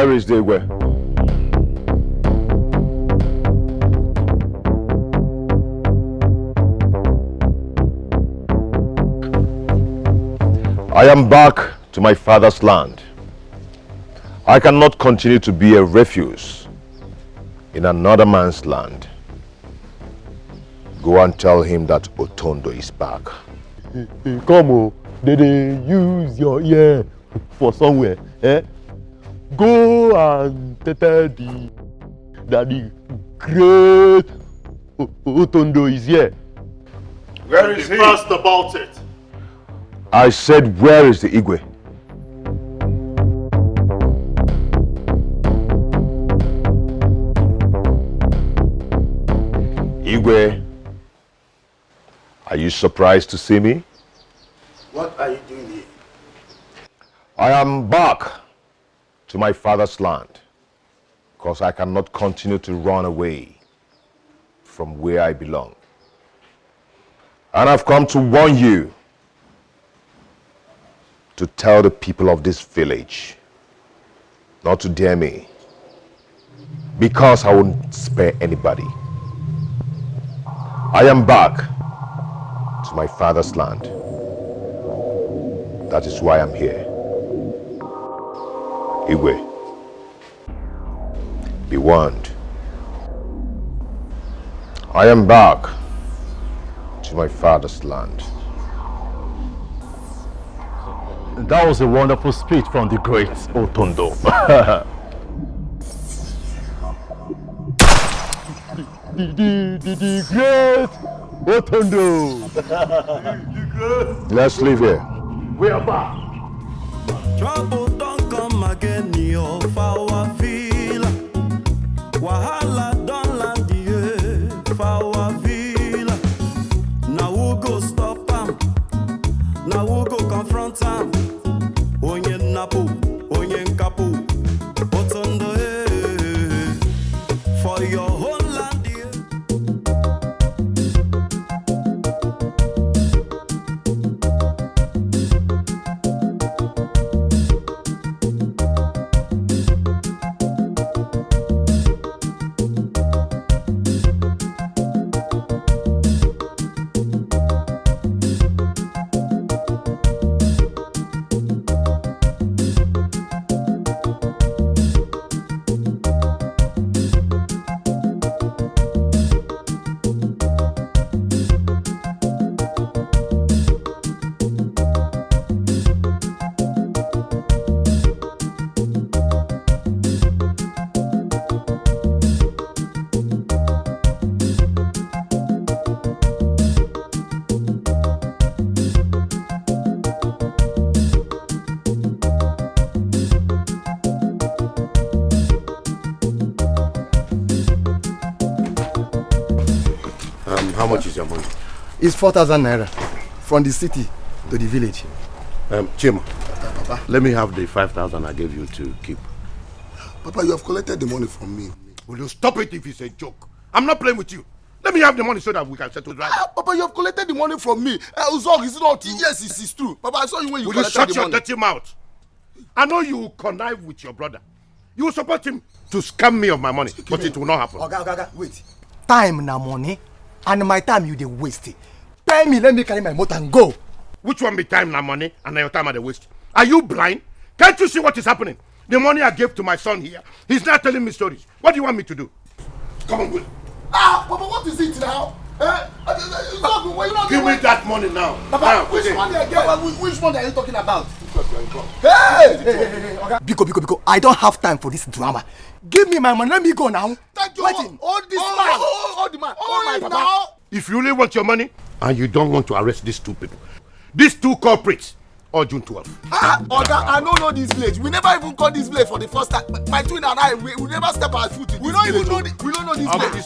Where is the Igwe? I am back to my father's land. I cannot continue to be a refuse in another man's land. Go and tell him that Otondo is back. Come on, they use your ear for somewhere. Eh? Go and tell that the great Otondo is here. Where is he? Fast about it. I said, where is the Igwe? Igwe, are you surprised to see me? What are you doing here? I am back to my father's land because I cannot continue to run away from where I belong. And I've come to warn you to tell the people of this village not to dare me, because I won't spare anybody. I am back to my father's land. That is why I'm here. Igwe, be warned. I am back to my father's land. That was a wonderful speech from the great Otondo. the great Otondo. Let's leave here. We are back. Trouble don't come again, your power feel. Wahala don't land the power feel. Now we go stop him. Now we go confront him. Onye napu, onye nkapu. Otondo for your whole land. How much is your money? It's 4,000 naira from the city to the village. Chima, Papa, let me have the 5,000 I gave you to keep. Papa, you have collected the money from me. Will you stop it if it's a joke? I'm not playing with you. Let me have the money so that we can settle the driver. Papa, you have collected the money from me. Uzog, is it not true? Yes, it's true. Papa, I saw you when you collected the money. Will you shut your dirty mouth? I know you will connive with your brother. You will support him to scam me of my money, but it will not happen. Okay, wait. Time na money, and my time you dey waste. Pay me, let me carry my motor and go. Which one be time na money and your time at the waste? Are you blind? Can't you see what is happening? The money I gave to my son here, he's not telling me stories. What do you want me to do? Come on, Will. Papa, what is it now? Give me that money now. Papa, now, which money again? Papa, which money are you talking about? Hey! Biko, I don't have time for this drama. Give me my money, let me go now. Thank you. Waiting. Hold this man. Hold the man. Hold my papa. Now. If you really want your money and you don't want to arrest these two people, these two culprits, or June 12th. Oga, I don't know this village. We never even call this village for the first time. My twin and I, we never step our foot in this village. We don't know this village.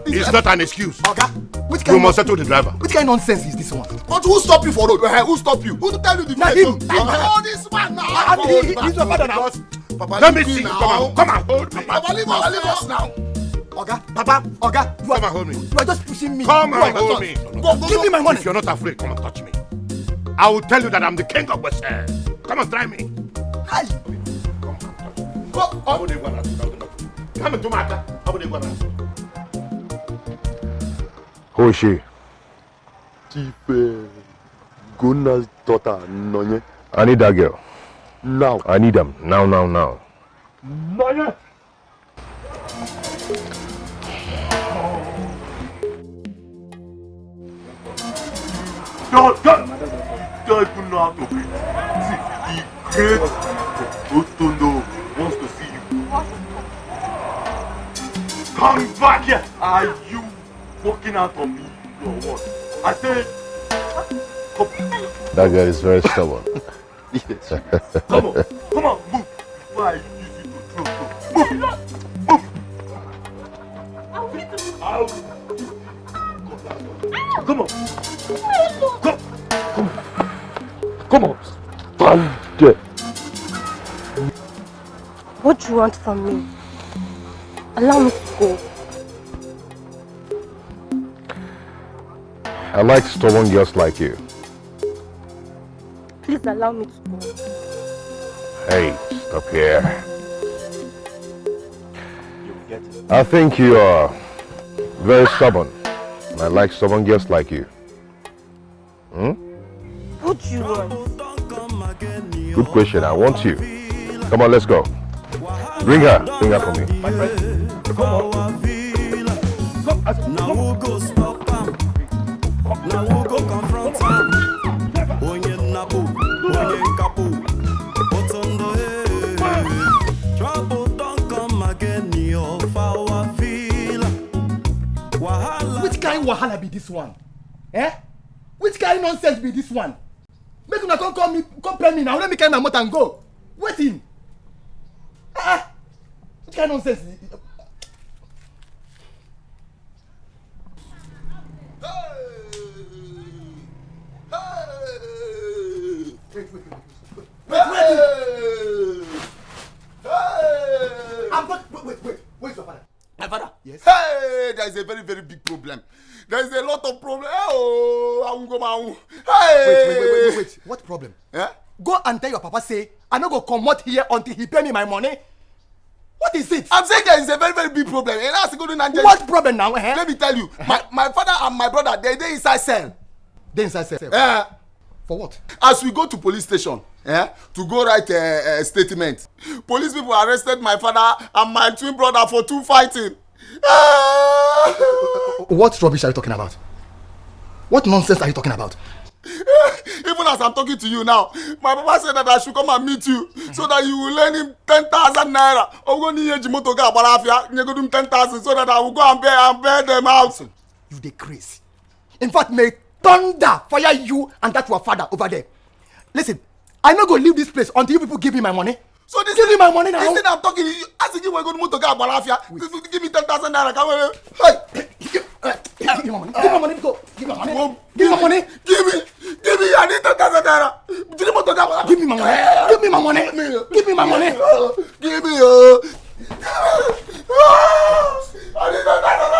It's not an excuse. Oga, which We kind must settle the driver. Which kind of nonsense is this one? But who stop you for road? Who stop you? Who to tell you the village? Oh, this man now. He's your father now. Papa, Let me see you. Come on, hold me. Papa, leave us now. Oga, Come and hold me. you are just pushing me. Come and hold me. Give me my money. If you're not afraid, come and touch me. I will tell you that I'm the king of West End. Come and try me. Hi. Come touch me. Go How would they go and come into my car? How would they go and Who is she? Chief Gunnar's daughter, Nonye. I need that girl. Now. I need them. Now. Nonye! Don't even know how to breathe. See, the great Otondo wants to see you. Come back here! Are you walking out on me or what? I said, come. That girl is very stubborn. Yes. Come on, move. Why are you using to throw? Move. Out. Come on. Come on. Stand there. What do you want from me? Allow me to go. I like stubborn girls like you. Please allow me to go. Hey, stop here. I think you are very stubborn. And I like stubborn girls like you. What do you want? Good question. I want you. Come on, let's go. Bring her for me. My friend, come on. Now we'll go stop him. Now we'll go confront him. Onye nabu, onye kapu. What's on the head? Trouble don't come again. Your power feel. Wahala. Which kind wahala be this one? Eh? Which kind nonsense be this one? Make una come pay me now. Let me carry my motor and go. Waiting. Which kind nonsense? Where's your father? My father? Yes. Hey, there is a very, very big problem. There is a lot of problem. Oh, I won't go my. Hey. Wait. What problem? Yeah? Go and tell your papa say, I no go come out here until he pay me my money. What is it? I'm saying there is a very, very big problem. And that's go to Nigeria. What problem now? Eh? Let me tell you. My father and my brother, they inside cell. They inside cell. Yeah. For what? As we go to police station, to go write a statement, police people arrested my father and my twin brother for two fighting. What rubbish are you talking about? What nonsense are you talking about? Even as I'm talking to you now, my papa said that I should come and meet you so that you will lend him 10,000 naira. I'm going to need Jimoto ga barafia. You go do 10,000 so that I will go and bear them out. You dey crazy. In fact, may thunder fire you and that your father over there. Listen, I no go leave this place until you people give me my money. So this give me my money now. This thing I'm talking to you, as you go to Moto ga barafia, give me 10,000 naira. Hey, give me my money. Give me my money. Give me my money. Give me my money. Give me. I need 10,000 naira. Give me my money. Give me my money. Give me my money. Give me. I need 10,000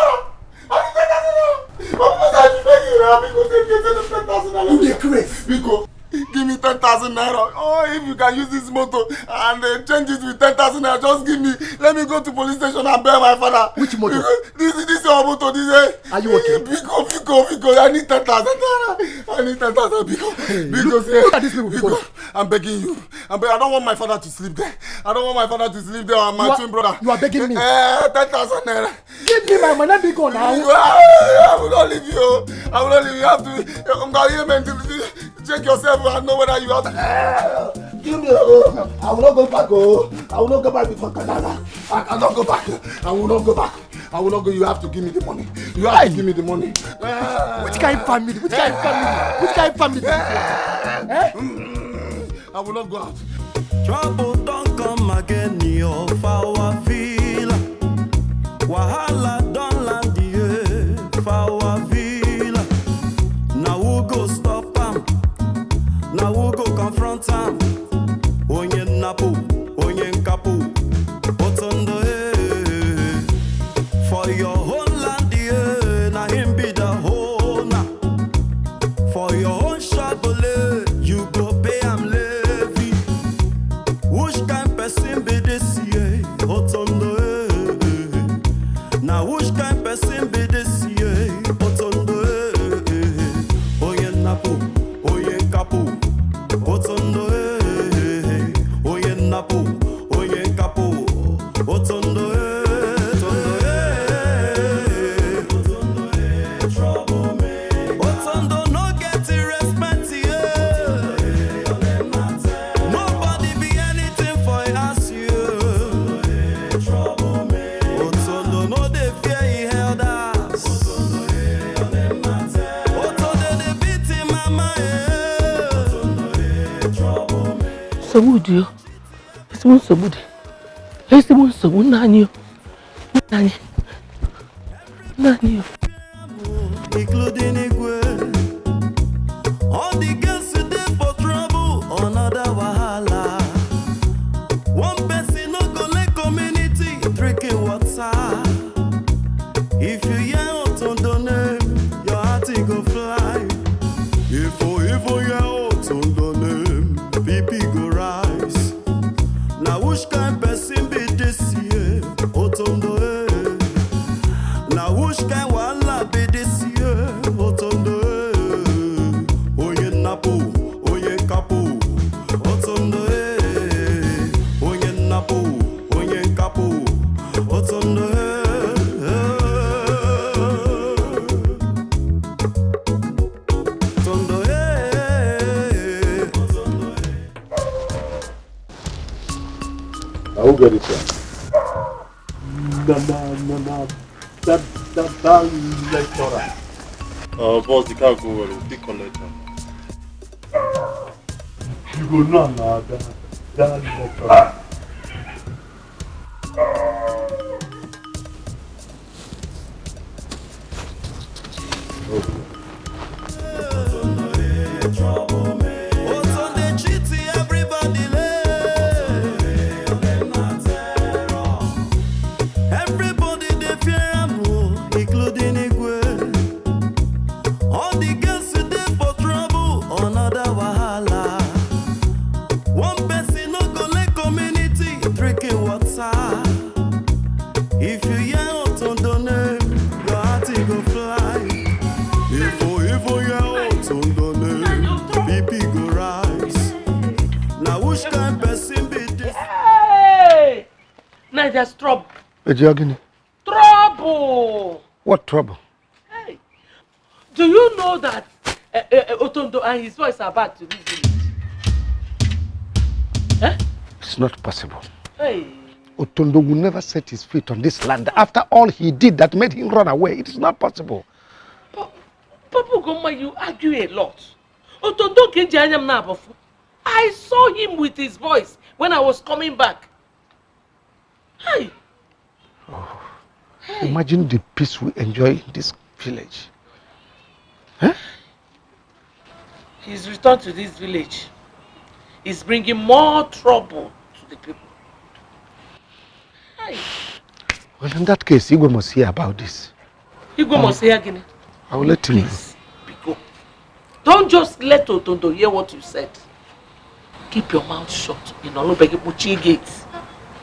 naira. You dey crazy. Because give me 10,000 naira. Oh, if you can use this motor and change it with 10,000 naira, just give me. Let me go to police station and bear my father. Which motor? This is your motor. Are you okay? Because I need 10,000 naira. I need 10,000 because look at these people. Because I'm begging you. I don't want my father to sleep there. I don't want my father to sleep there and my twin brother. You are begging me. 10,000 naira. Give me my money. Let me go now. I will not leave you. I will not leave you. You have to check yourself and know whether you have to. Give me. I will not go back. I will not go back before Canada. I cannot go back. I will not go back. I will not go. You have to give me the money. You have to give me the money. Which kind of family? Which kind of family? Which kind of family? I will not go out. Trouble don't come again. Your power feel. Wahala don't land here. Power feel. Now we'll go stop him. Now we'll go confront him. Onye napu, onye kapu. What's on the head? For your whole land, yeah. Now him be the owner. For your own Chevrolet, you go pay him levy. Which kind person be this year? Sabudio. It's one Sabudi. It's the one Sabu Nanyo. Nanyo. Including Igwe. All the girls today for trouble, another wahala. One person no go let community drinking water. If you hear out on the name, your heart go fly. If you hear out on the name, BP go rise. Now which kind person be this year? Out on the name. Now which kind wahala be this year? Out on the name. Oye napo, oye kapo. Out on the name. Oye napo, oye kapo. Out on the name. I will get it done. That lecturer. Boss, the car go well. We'll pick on later. You go now, that lecturer. There's trouble. Trouble! What trouble? Hey, do you know that Otondo and his boys are back to this village? Eh? It's not possible. Hey. Otondo will never set his feet on this land after all he did that made him run away. It is not possible. Papa Goma, you argue a lot. Otondo Kenjanyam Nabofu. I saw him with his boys when I was coming back. Hey. Oh. Hey. Imagine the peace we enjoy in this village. Huh? His return to this village is bringing more trouble to the people. Hey. Well, in that case, Igwe must hear about this. Igwe must hear again. I will let him know. Please, Biko. Don't just let Otondo hear what you said. Keep your mouth shut in Olubegi Puchi Gates.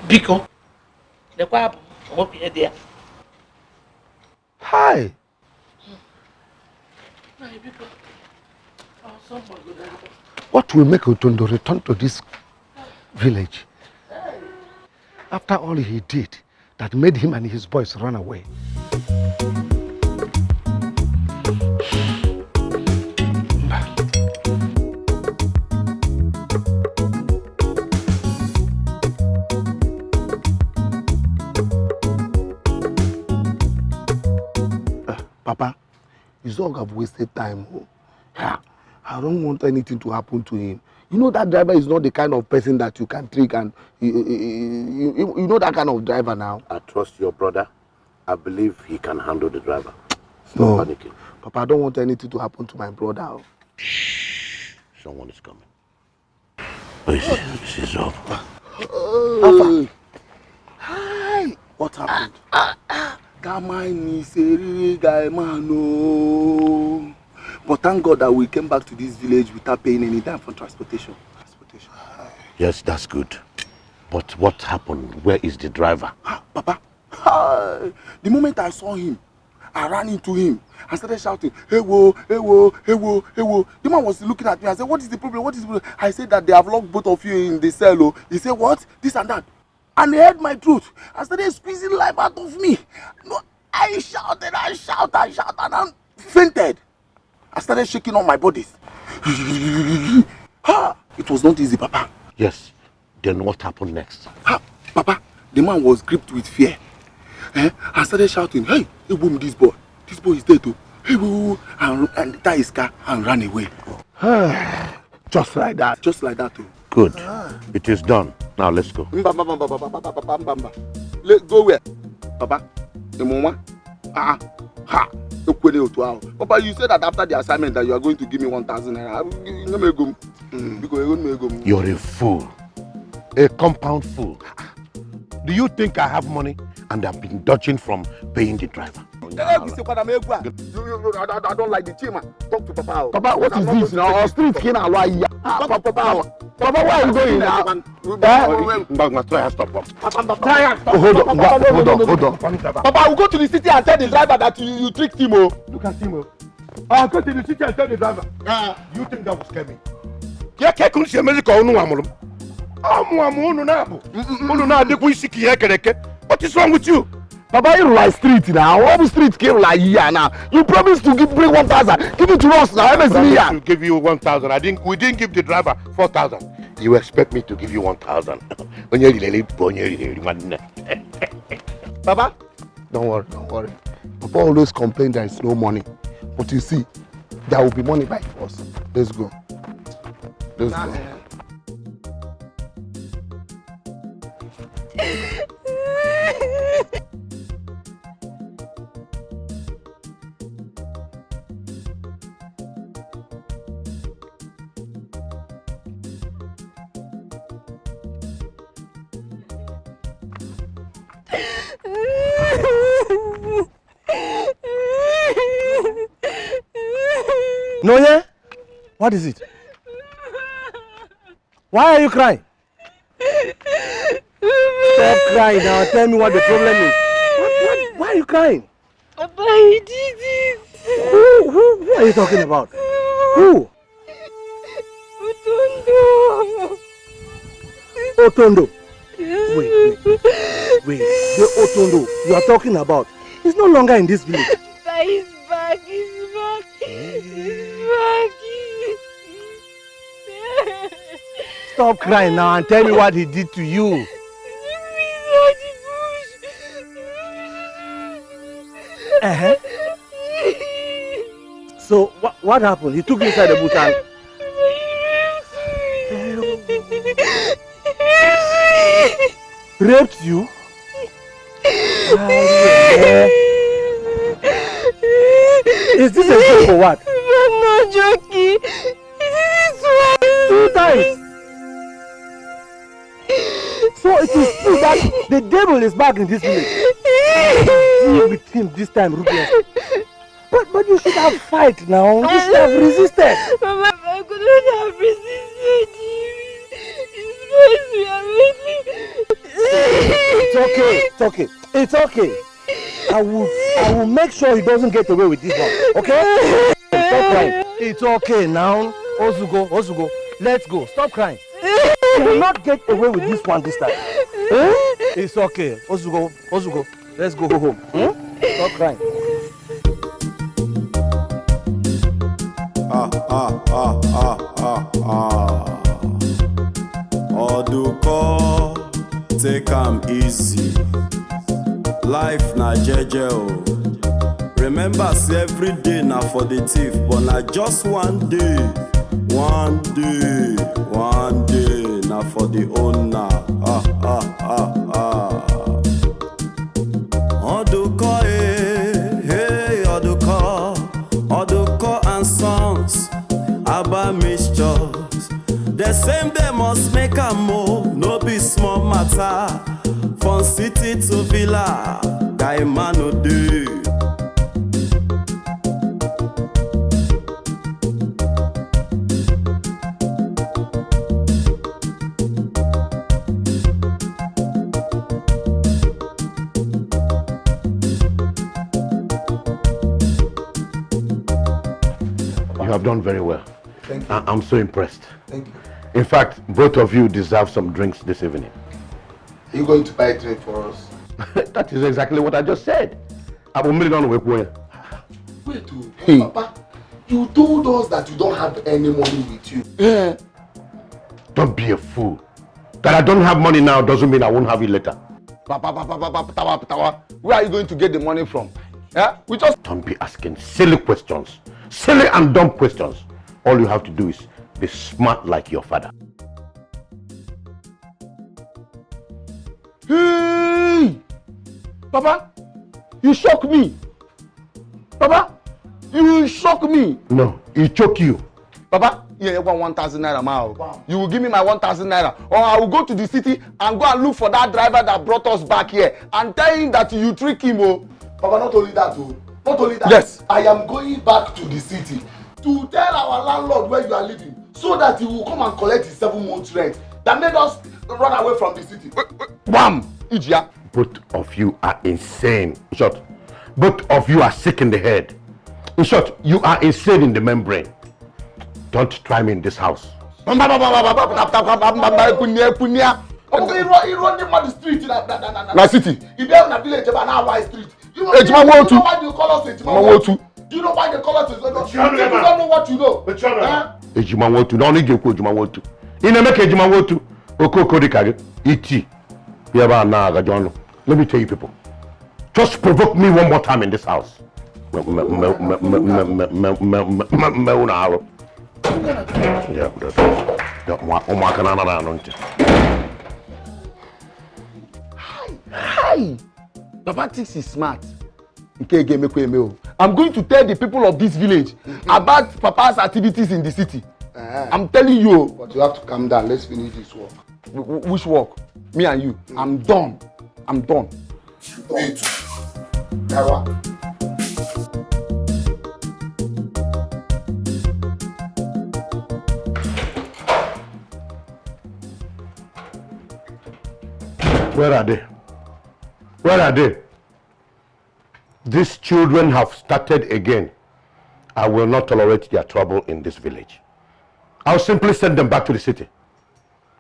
Biko. Hi. What will make Otondo return to this village after all he did that made him and his boys run away? Papa, it's all have wasted time. Yeah, I don't want anything to happen to him. You know that driver is not the kind of person that you can trick, and you know that kind of driver now. I trust your brother. I believe he can handle the driver. Stop panicking. Papa, I don't want anything to happen to my brother. Shh. Someone is coming. This is up. Hi. What happened? That man is a real guy, man. No. But thank God that we came back to this village without paying any dime for transportation. Yes, that's good. But what happened? Where is the driver? Papa, the moment I saw him, I ran into him and started shouting, hey whoa, hey whoa, hey whoa, hey whoa. The man was looking at me and said, what is the problem? What is the problem? I said that they have locked both of you in the cell. Oh. He said, what? This and that. And he heard my truth. I started squeezing life out of me. No, I shouted, and I fainted. I started shaking all my bodies. It was not easy, Papa. Yes. Then what happened next? Papa, the man was gripped with fear. I started shouting, hey, boom, this boy is dead too. Hey, woo, and tied his car and ran away. Just like that. Just like that too. Good. It is done. Now let's go. Let's go where? Papa, Papa, you said that after the assignment that you are going to give me 1,000 naira. You're a fool. A compound fool. Do you think I have money and I've been dodging from paying the driver? I don't like the team. Talk to Papa. Papa, what is this now? Our street king allow. Papa, where are you going now? Stop. Hold on. Papa, we'll go to the city and tell the driver that you tricked him. Look at him. I'll go to the city and tell the driver. You think that will scare me? What is wrong with you? Papa, you like street now. All street came like here now. You promised to bring 1,000. Give it to us now. I promised to give you 1,000. We didn't give the driver 4,000. You expect me to give you 1,000? Papa? Don't worry. Papa always complain there is no money. But you see, there will be money by force. Let's go. Noye, what is it? Why are you crying? Stop crying now. Tell me what the problem is. Why are you crying? Papa, he did it. Who are you talking about? Who? Otondo. Wait. The Otondo you are talking about is no longer in this village. But he's back. Stop crying now and tell me what he did to you. So what happened? He took you inside the bush and... raped you? Is this a joke or what? I'm not joking. This is why. 2 times. So it is true that the devil is back in this village. Deal with him this time, Rubius. But you should have fight now. You should have resisted. Mama, I couldn't have resisted him. It's okay. I will make sure he doesn't get away with this one. Okay? Stop crying. It's okay now. Ozugo. Let's go. Stop crying. You will not get away with this one this time. It's okay. Ozugo. Let's go home. Stop crying. Oduko, take am easy. Life na jeje o. Remember say every day na for the thief, but na just one day na for the owner. Oduko, hey Oduko and Sons, Abba Mixtures. The same day must make a move, no be small matter. From city to villa, guy man no do. You have done very well. Thank you. I'm so impressed. Thank you. In fact, both of you deserve some drinks this evening. Are you going to buy a drink for us? That is exactly what I just said. I will meet on Wait, Papa, you told us that you don't have any money with you. Don't be a fool. That I don't have money now doesn't mean I won't have it later. Papa, where are you going to get the money from? Yeah? We just... Don't be asking silly questions. Silly and dumb questions. All you have to do is be smart like your father. Papa, you shock me. Papa, you shock me. No, he choke you. Papa, you want 1,000 naira now. Wow. You will give me my 1,000 naira, or I will go to the city and go and look for that driver that brought us back here and tell him that you trick him. Oh. Papa, not only that, oh. Not only that. Yes. I am going back to the city to tell our landlord where you are living, so that he will come and collect his 7 months rent that made us run away from the city. Bam! Ijia. Both of you are insane. In short, both of you are sick in the head. In short, you are insane in the membrane. Don't try me in this house. He run the street na city. He be on a village na wide street. You know why they call us Ejimawotu? Do you know why they call us Ejimawotu? You don't know what you know. Ejimawotu, no need to go Ejimawotu. In a make Ejimawotu, Okoko Dikage, Iti. Let me tell you people, just provoke me one more time in this house. Hi! Papa thinks he's smart. I'm going to tell the people of this village about Papa's activities in the city. I'm telling you. But you have to calm down. Let's finish this work. Which work? Me and you. I'm done. I'm done. Me too. Ewa. Where are they? Where are they? These children have started again. I will not tolerate their trouble in this village. I'll simply send them back to the city.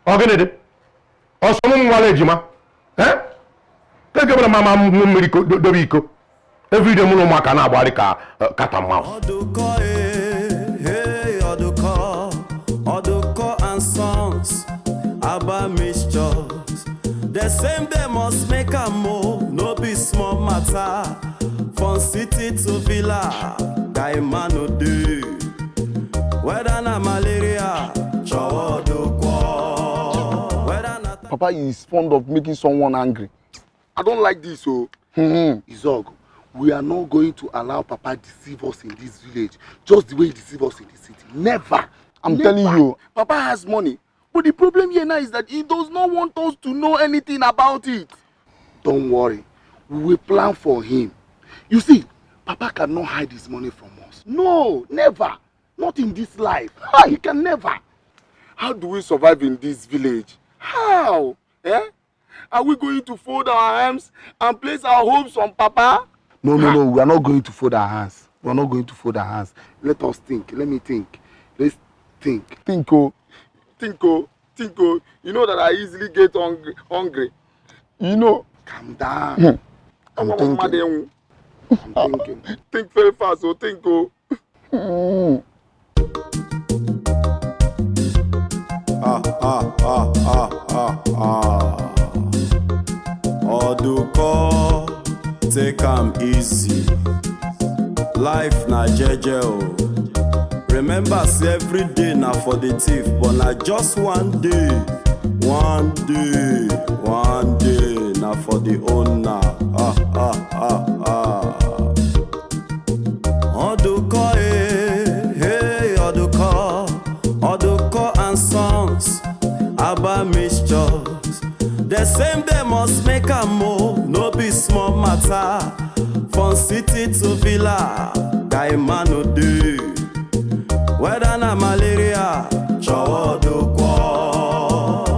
Organize or someone walejima. Eh? Take over mama mumiriko dobiko. Every day muno makana barika cat and mouse. Oduko and sons about mixtures. The same they must make a move, no be small matter. From city to villa, guy man no do. Whether na malaria, Papa is fond of making someone angry. I don't like this, so. Izog, we are not going to allow Papa deceive us in this village, just the way he deceive us in the city. Never. I'm telling you, Papa has money. But the problem here now is that he does not want us to know anything about it. Don't worry. We will plan for him. You see, Papa cannot hide his money from us. No, never. Not in this life. He can never. How do we survive in this village? How? Eh? Are we going to fold our hands and place our hopes on Papa? No. We are not going to fold our hands. We are not going to fold our hands. Let us think. Let me think. Let's think. Think. You know that I easily get hungry. You know. Calm down. I'm thinking. Think very fast, so think. Oduko, take am easy. Life na jeje o. Remember, say every day na for the thief, but na just one day. One day na for the owner. Oduko, hey, Oduko and sons about mixtures. The same they must make a move, no be small matter. From city to villa, guy man no do. Whether na malaria,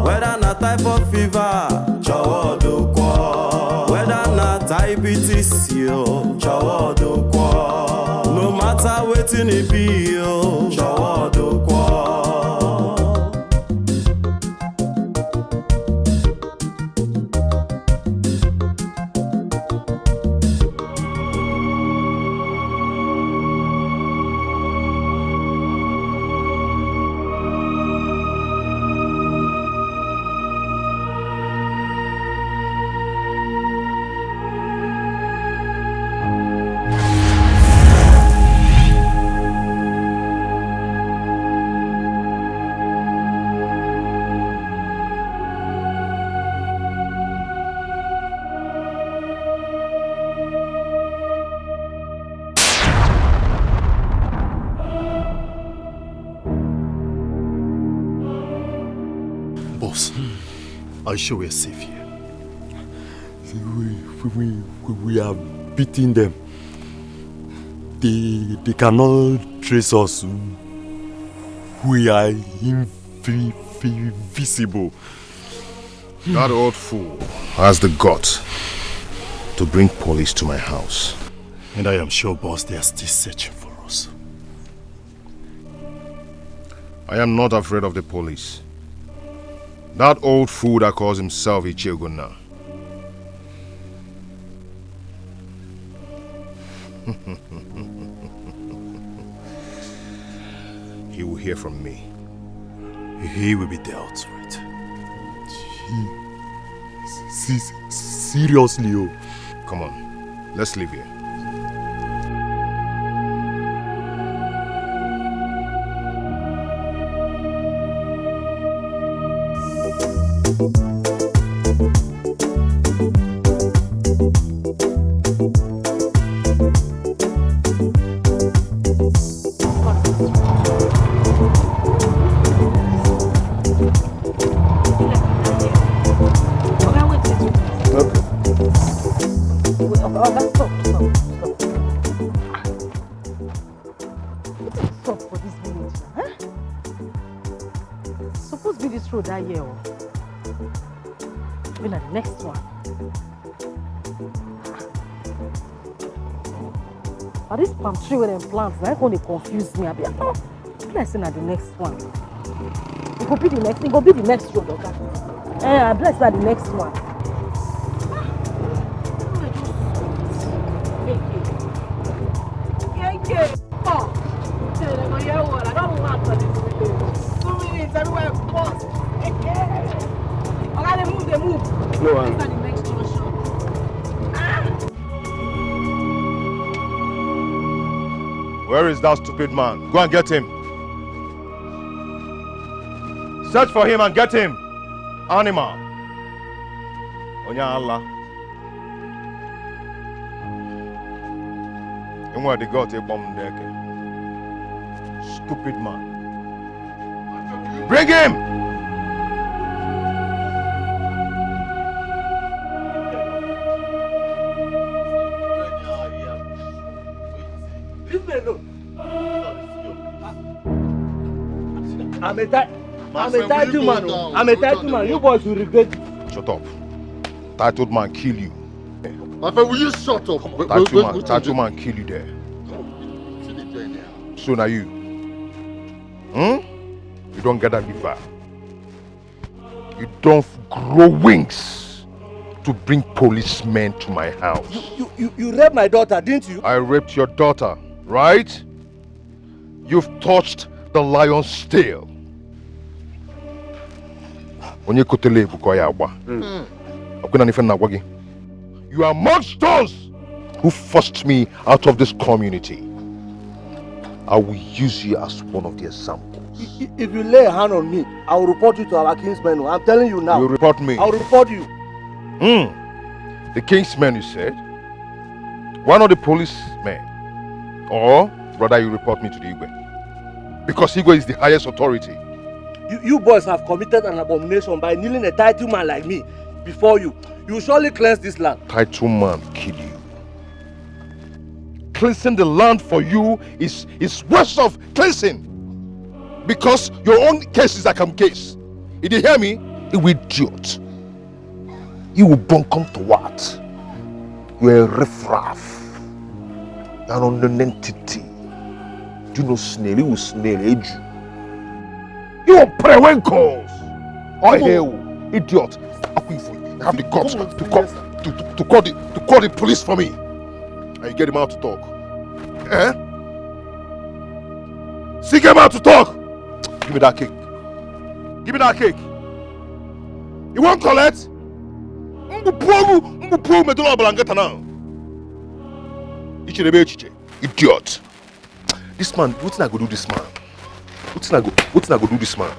whether na typhoid fever, whether na diabetes, no matter wetin e be, Are you sure we're safe here? We have beaten them. They cannot trace us. We are invisible. That old fool has the guts to bring police to my house. And I am sure, boss, they are still searching for us. I am not afraid of the police. That old fool that calls himself Ichegona. He will hear from me. He will be dealt with. Seriously, oh. Come on, let's leave here. Plants, they're going to confuse me. I'll be blessing at the next one. It could be the next, it could be the next road, okay? I bless at the next one. Oh, I don't want for this. 2 minutes, everywhere pause. Okay, they move. No, It's not the next junction. Where is that stupid man? Go and get him. Search for him and get him. Animal. Onya Allah. And where they got a bomb there. Stupid man. Bring him! I'm a title man. I'm a title man. You boys will regret it. Shut up. Titled man kill you. My friend, will you shut up? Title man kill you there. So now you. You don't get a liver. You don't grow wings to bring policemen to my house. You raped my daughter, didn't you? I raped your daughter, right? You've touched the lion's tail. You are monsters who forced me out of this community. I will use you as one of the examples. If you lay a hand on me, I will report you to our kingsmen. I'm telling you now. You report me? I will report you. The kingsmen, you said? Why not the policemen? Or rather you report me to the Igwe? Because Igwe is the highest authority. You boys have committed an abomination by kneeling a title man like me before you. You will surely cleanse this land. Title man kill you. Cleansing the land for you is worse of cleansing. Because your own case is like a case. Did you hear me? You idiot. You will come to what? You're a riffraff. You're an entity. Do you know snail? You will snail age you. You are prewinkles. Oh hell, idiot. You have the guts to call the police for me. And you get him out to talk. Eh? See, get him out to talk. Give me that cake. Give me that cake. You won't collect? Idiot. This man, what's not going to do this man? What's not going to do this man?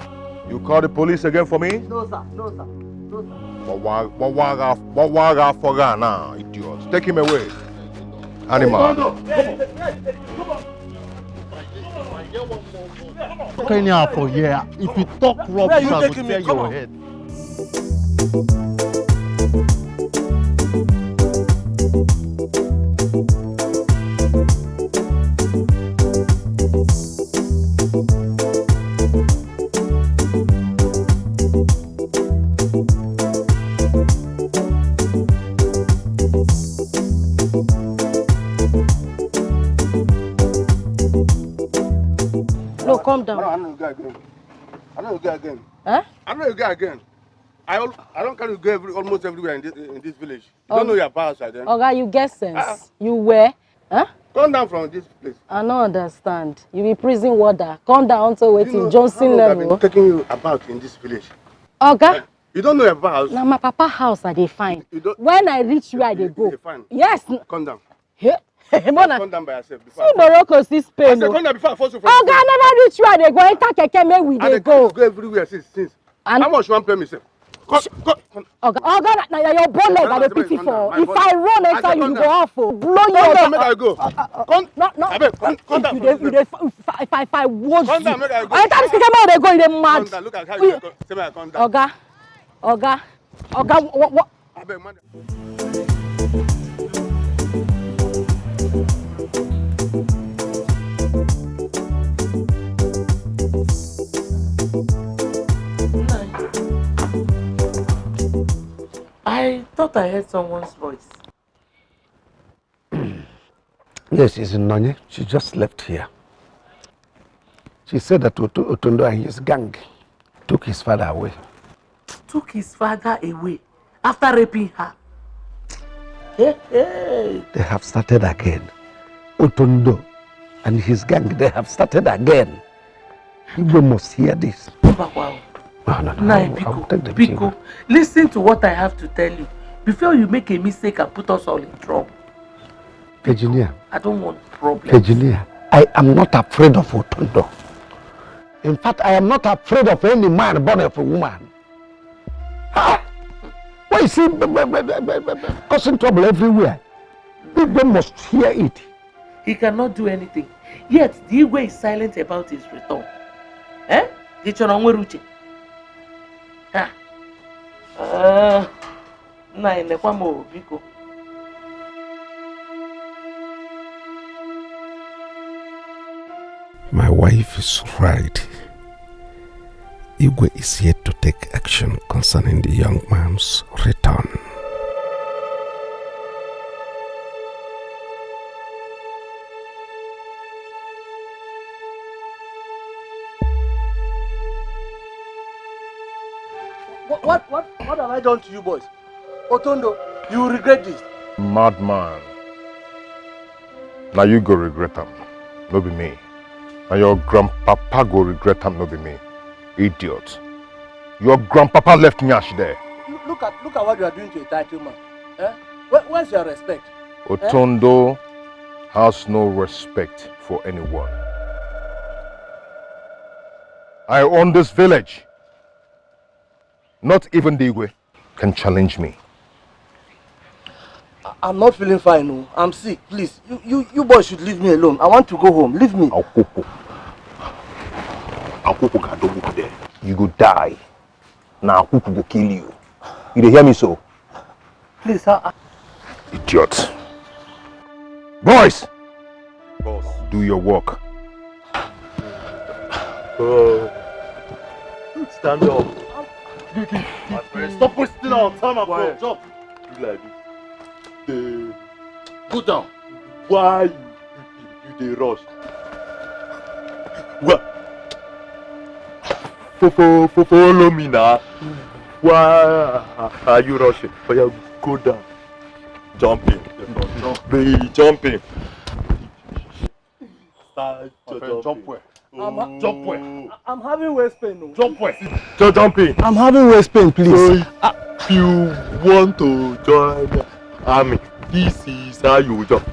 You call the police again for me? No, sir. No, sir. No, sir. What for now, idiot? Take him away. Animal. If you talk rubbish, I will tear your head. No, calm down. I know you go again. I know you go again. Huh? I know you go again. I don't carry you go almost everywhere in this village. You don't know your power side then. Oga, you get sense. You where? Huh? Come down from this place. I don't understand. You be prison warder. Come down to You waiting know Johnson how long I've level. been taking you about in this village. Oga, You don't know your power house. now my papa house I dey find. You don't- When I reach where I dey go. Dey fine. Yes. Come down. Hey, Mona. Come down by yourself. Before See Morocco, see I Spain. said, oh. come down before I force you from Oga, I never reach where I dey go. Enter keke make we I dey dey go. go everywhere since. And- How much you want pay me, sir? Come. Oga, na your bonnet I dey pity for. If I run I enter said, you, come you go down. off. Oh. Blow Come your down, make I go. Come. No. Abeg, come down. If I watch Come you. down, make I go. Enter this keke make I dey go, you dey Come mad. down. Look at how you go. Say me I come down. Oga, what? Abeg, man. I thought I heard someone's voice. Yes, it's Nonye. She just left here. She said that Otondo and his gang took his father away. Took his father away after raping her. Hey. They have started again. Otondo and his gang, they have started again. You must hear this. Wow. No. Nah, I will take the Biko, listen to what I have to tell you before you make a mistake and put us all in trouble. Virginia, I don't want problems. Virginia, I am not afraid of Otondo. In fact, I am not afraid of any man born of a woman. Ah! Why is he causing trouble everywhere? People must hear it. He cannot do anything. Yet, the Igwe is silent about his return. Eh? Gichonongweruche. Biko. My wife is right. Igwe is yet to take action concerning the young man's return. What have I done to you boys? Otondo, you will regret this. Madman. Now you go regret them, no be me. Now your grandpapa go regret them, no be me. Idiot. Your grandpapa left Nyash there. Look at what you are doing to a title man. Eh? Where's your respect? Otondo has no respect for anyone. I own this village. Not even the Igwe can challenge me. I'm not feeling fine. No. I'm sick. Please, you boys should leave me alone. I want to go home. Leave me. Akuku Kadobu there. You go die. Now Akuku go kill you. You dey hear me so? Please, Idiot. Boys! Boss. Do your work. Stand up. My friend, stop wasting our time, my bro. Jump. Do like this. Go down. Why you dey rush? What? Follow me now. Why are you rushing? Oh, yeah, go down. Jumping. Jumping. Start jump where? Jump where? I'm having waist pain. No. Jump where? Jumping. I'm having waist pain, please. So if you want to join the army, this is how you jump.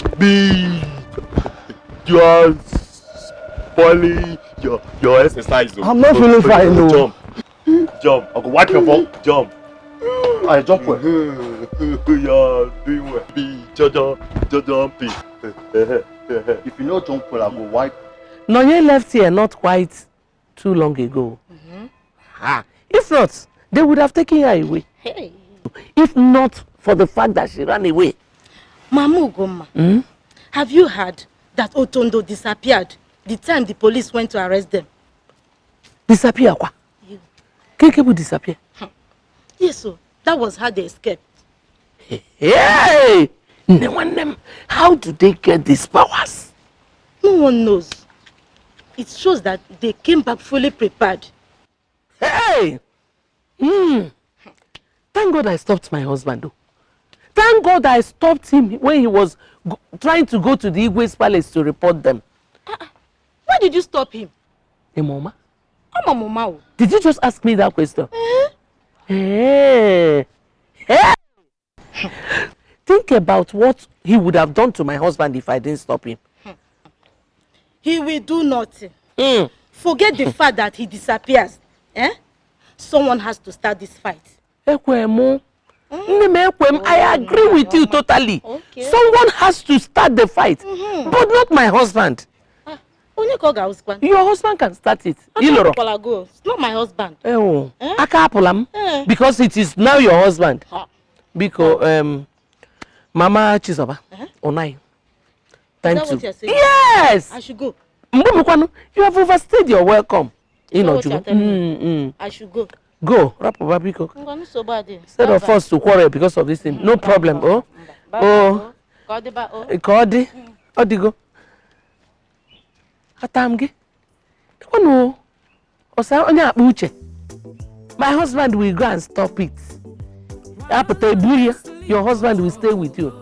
You are spoiling your exercise. I'm not feeling fine. No. Jump. I go wipe your butt. Jump. I jump where? Yeah, doing well. Jumping. If you know jump well, I go wipe. Nonye left here not quite too long ago. If not, they would have taken her away. Hey. If not for the fact that she ran away. Mama Ugoma, have you heard that Otondo disappeared the time the police went to arrest them? Disappear kwa? Kekebu disappear? Yes, so that was how they escaped. Hey! No one them. How do they get these powers? No one knows. It shows that they came back fully prepared. Hey! Thank God I stopped my husband though. Thank God I stopped him when he was trying to go to the Igwe's palace to report them. Why did you stop him? Hey, Mama. I'm a mama. Did you just ask me that question? Hey! Hey! Think about what he would have done to my husband if I didn't stop him. He will do nothing. Forget the fact that he disappears. Someone has to start this fight. I agree with you totally. Okay. Someone has to start the fight, but not my husband. Your husband can start it. It's not my husband. Because it is now your husband. Because Mama Chizoba, Onai. Thank you. Yes. I should go. You have overstayed your welcome. I should go. Go. Instead of us to quarrel because of this thing. No problem. Kodi. Odigo. Atamge. My husband will go and stop it. Your husband will stay with you.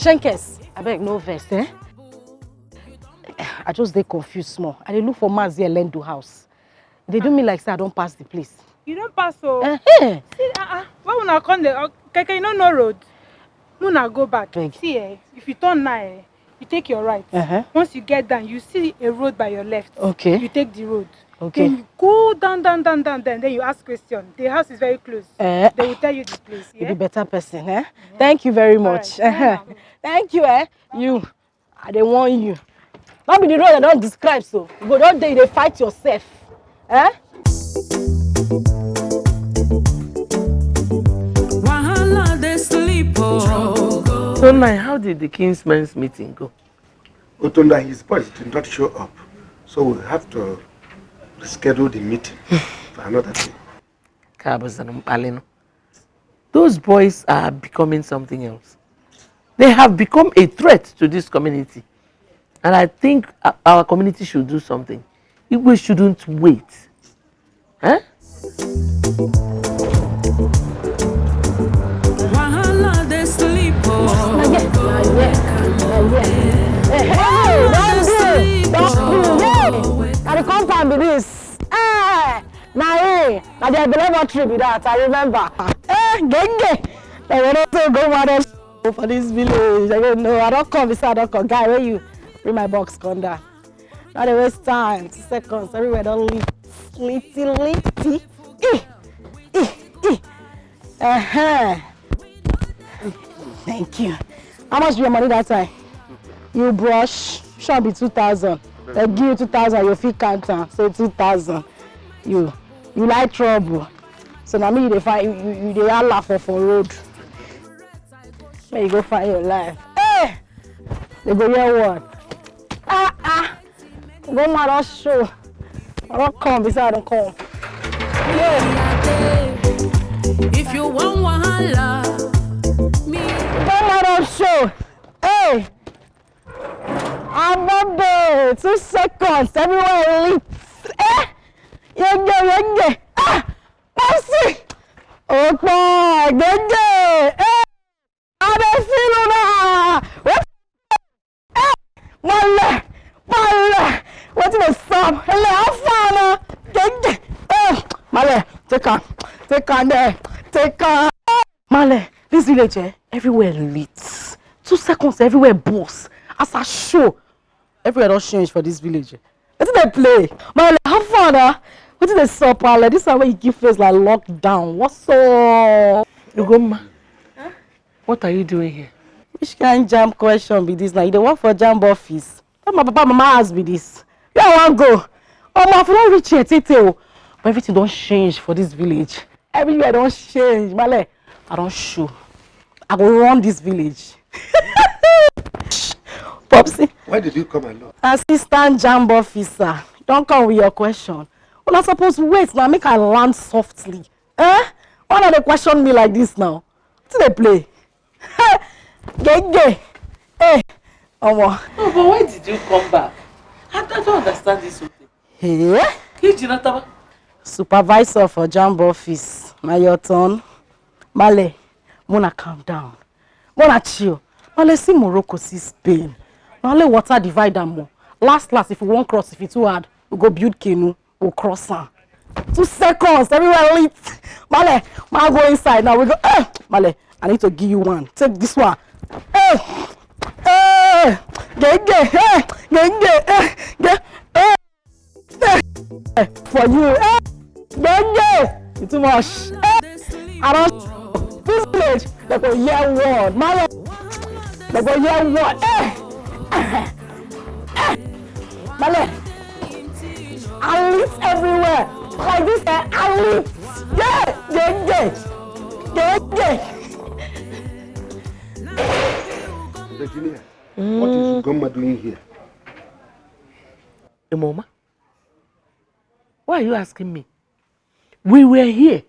Shenkes, I beg no verse, I just dey confused small. I dey look for Mazi Elendo house. They do me like say I don't pass the place. You don't pass so. See, why when I come there, Keke, you know no road. Muna go back. See, if you turn now, you take your right. Once you get down, you see a road by your left. Okay. You take the road. Okay. Then you go down, then you ask question. The house is very close. They will tell you the place. You'll be better person, Thank you very much. Right. Thank you, You, I don't want you. Not be the road I don't describe so. But don't they fight yourself. So now, how did the Kingsmen's meeting go? Otondo and his boys did not show up. So we'll have to reschedule the meeting for another day. Those boys are becoming something else. They have become a threat to this community. And I think our community should do something. We shouldn't wait. The compound be this. Now the laboratory be that. I remember. They will also go mad for this village. I don't know. I don't come beside. I don't come. Guy, where you bring my box? Come down. Now they waste time. 2 seconds. Everywhere don't litty. Thank you. How much be your money that time? You brush. Should be 2,000. They give you 2,000. Your fee counter. So 2,000. You like trouble. So now me they find you they all laugh for road. Where you go find your life. Hey! They go hear what? Go mad show. I don't come beside I don't come. Yeah. If you want wahala, me go mad show. Hey! I'm not there. 2 seconds. Everywhere lit. Yenge. Mercy! Opa! Genge! I don't feel now! What? Mala! What did I come. Have fun. Male, take on there. Take on. Male, this village, everywhere lit. 2 seconds, everywhere boss. As a show, everywhere don't change for this village. What did they play? Male, have fun. What did they sup, Male? This is where you give face like lockdown. What's up? Ugoma, what are you doing here? Which kind jam question be this now? You don't work for jam office. Tell my papa, mama ask me this. Where I want go? Oh, my don't reach here, Tito. But everything don't change for this village. Everywhere don't change. Male, I don't show. I go run this village. Popsy. Why did you come alone? Assistant jam officer. Don't come with your question. We're not supposed to wait now. Make I land softly. Why not they question me like this now? What do they play? Gay. Hey. No, but why did you come back? I don't understand this whole thing. Hey? Supervisor for jam office. Now your turn. Male, Mona calm down. Mona chill. Male see Morocco, see Spain. Male water divide them more. Last, if you won't cross, if it's too hard, we go build canoe, we'll cross her. 2 seconds, everywhere lit. Male, I'll go inside now. We go, Male, I need to give you one. Take this one. For you, you too much. I don't. This village, they go hear word. Male, they go hear word. Male, I lit everywhere. Like this, I lit. Virginia, what is Ugoma doing here? Mama, why are you asking me? We were here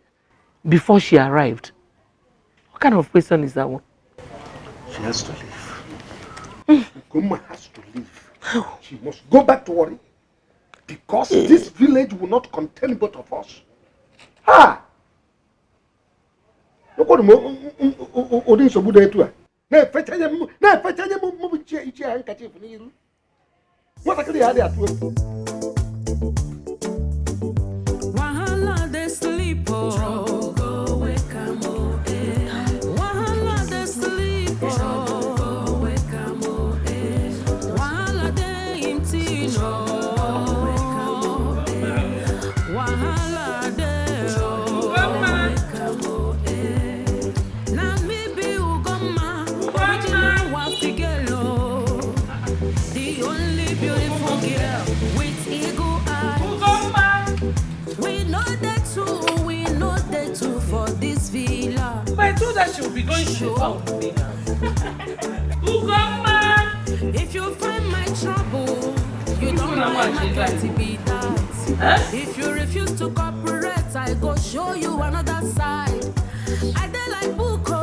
before she arrived. What kind of question is that one? She has to leave. Ugoma has to leave. She must go back to Warri. Because this village will not contain both of us. Look what Odin Sobuda to her. No, fetch a handkerchief. What I can do at work. Wahala they sleep, trouble go wake 'em up. Wahala they sleep, trouble go wake 'em up. Wahala they empty no. Wahala they wake 'em up. Na me be Ugoma, original Wafigelo, the only beautiful girl with eagle eyes. We know that too for this villa. But I told her she will be going to town today. If you find my trouble, you don't know my got to be that. If you refuse to cooperate, I go show you another side. I dey like Buko.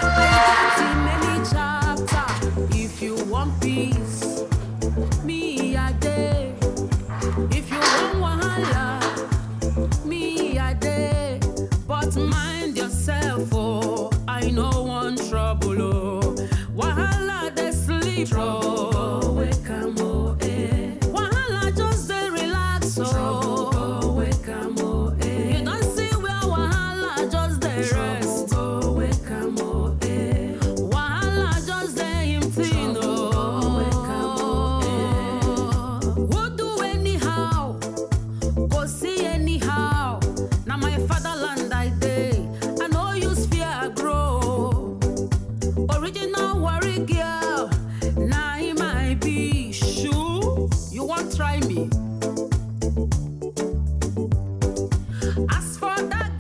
I got in many chapters. If you want peace, me I dey. If you want wahala, me I dey. But mind yourself, oh, I know one trouble, oh. Wahala dey sleep, trouble wake 'em up, Wahala just dey relax, oh. Trouble wake 'em up, You don't see where wahala just dey rest, trouble wake 'em up, Wahala just dey empty, no. Who do anyhow? Go see anyhow. Now my fatherland I dey. I no use fear grow. Original Warri girl. Now he might be shoe. You won't try me. As for that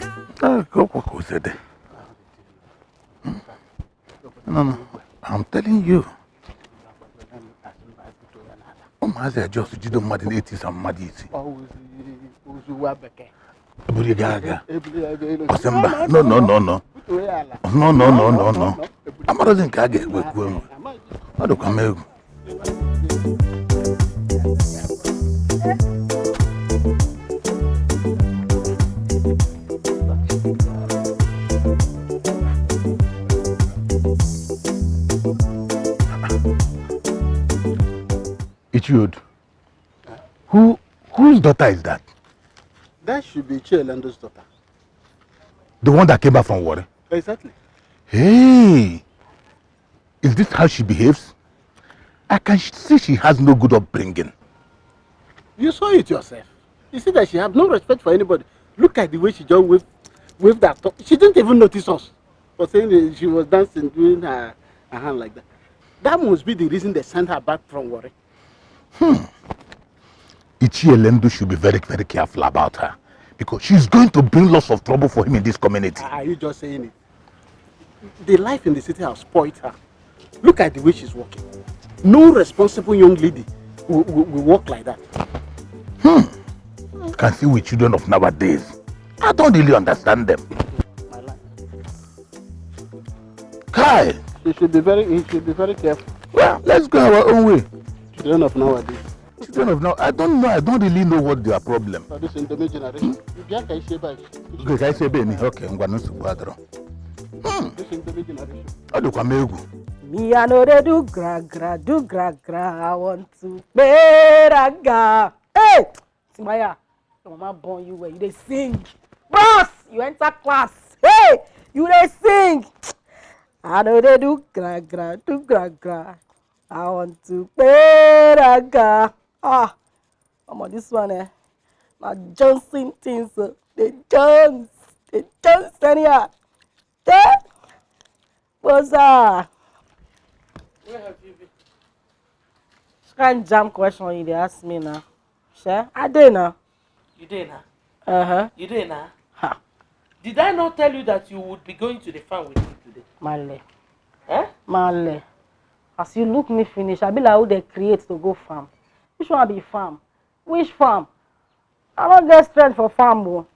guy. Go said that. No, I'm telling you. I just did mad in 80s and mad easy. Osemba, no. No. I'm not in Kage. I don't come. Ichiod, Whose daughter is that? That should be Chielendo's daughter. The one that came back from Warri? Exactly. Hey! Is this how she behaves? I can see she has no good upbringing. You saw it yourself. You see that she has no respect for anybody. Look at the way she just waved that top. She didn't even notice us for saying that she was dancing, doing her hand like that. That must be the reason they sent her back from Warri. Ichielendu should be very, very careful about her, because she's going to bring lots of trouble for him in this community. Are you just saying it? The life in the city has spoiled her. Look at the way she's walking. No responsible young lady will walk like that. You can see with children of nowadays. I don't really understand them. Kai! He should be very careful. Well, let's go our own way. Children of nowadays. Children of now, I don't really know what their problem. For this in the generation. Okay, can I say baby? Okay, I'm going to go. This in the generation. I do come Me I know they do gra. I want to beraga. Hey, Timaya, your mama born you where you they sing. Boss, you enter class. Hey, you they sing. I know they do gra. I want to beraga. Ah, I'm on this one. Now Johnson things. They dance anyhow. What's that? Where have you been? This kind of jam question you ask me now. Sure? I did now. You did now? You did now? Ha. Did I not tell you that you would be going to the farm with me today? Male. Eh? Male. As you look me finish, I be like who they create to go farm. Which one be farm? Which farm? I don't get strength for farm.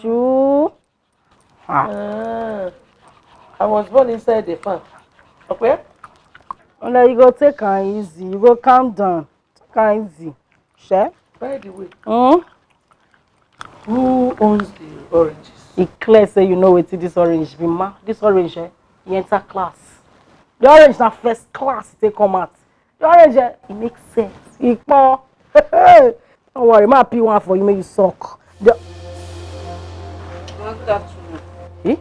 Shoo. I was born inside the farm. Okay? And then you go take her easy. You go calm down. Take her easy. Sure? By the way, who owns the oranges? It's clear say you know what this orange be, ma. This orange, you enter class. The orange is first class they come out. The orange, it makes sense. It don't worry, ma pee one for you, make you suck. Not that true.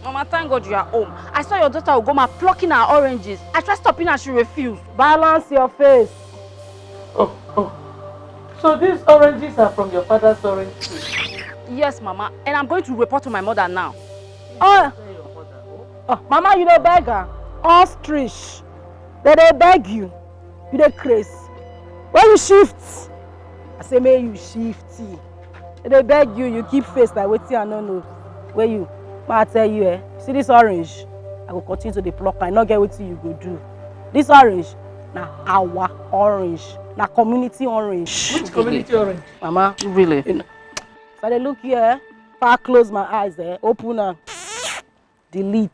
Mama, thank God you are home. I saw your daughter Ugoma plucking her oranges. I tried stopping her, she refused. Balance your face. So these oranges are from your father's orange tree? Yes, Mama. And I'm going to report to my mother now. Mama, you don't beg her. Ostrich. They beg you. You don't crazy. When you shift, I say, may you shifty. They beg you, you keep face like waiting and no. Where you? I tell you, see this orange? I will continue to the pluck. I not get what you go do. This orange, na our orange. Na community orange. Which community orange? Mama. Really? So they look here. If I close my eyes there, open and delete.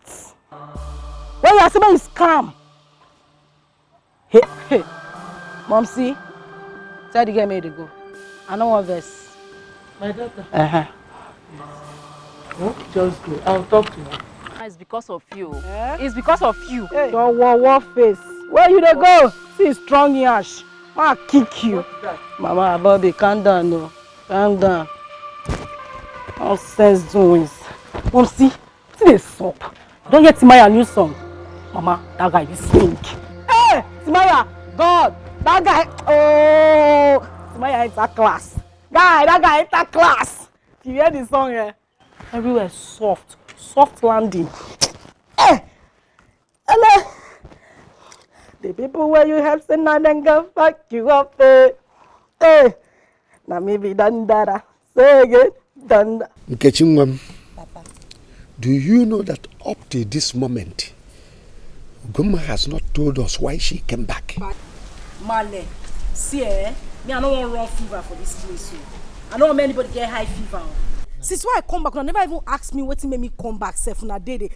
When you see me, it's calm. Hey. Mom, see? Tell the girl me to go. I know one verse. My daughter? Oh, just go. I'll talk to her. It's because of you. It's because of you. Hey. Your war face. Where you they go? See strong yash. I'll kick you. Mama, Bobby, calm down, no. Calm down. Nonsense doings. Mom, see this soap. Don't get Timaya new song. Mama, that guy is sing. Hey, Timaya, God, that guy. Oh, Timaya enter class. That guy enter class. You hear the song, everywhere soft landing. Hey, hello. The people where you have seen now then go fuck you up. Hey, now maybe done that. Say again, done that. Nkechingwam, do you know that up to this moment, Ugoma has not told us why she came back? Male, see, me I don't want run fever for this place. I don't want anybody get high fever. Since why I come back, they never even ask me what made me come back. Self, na they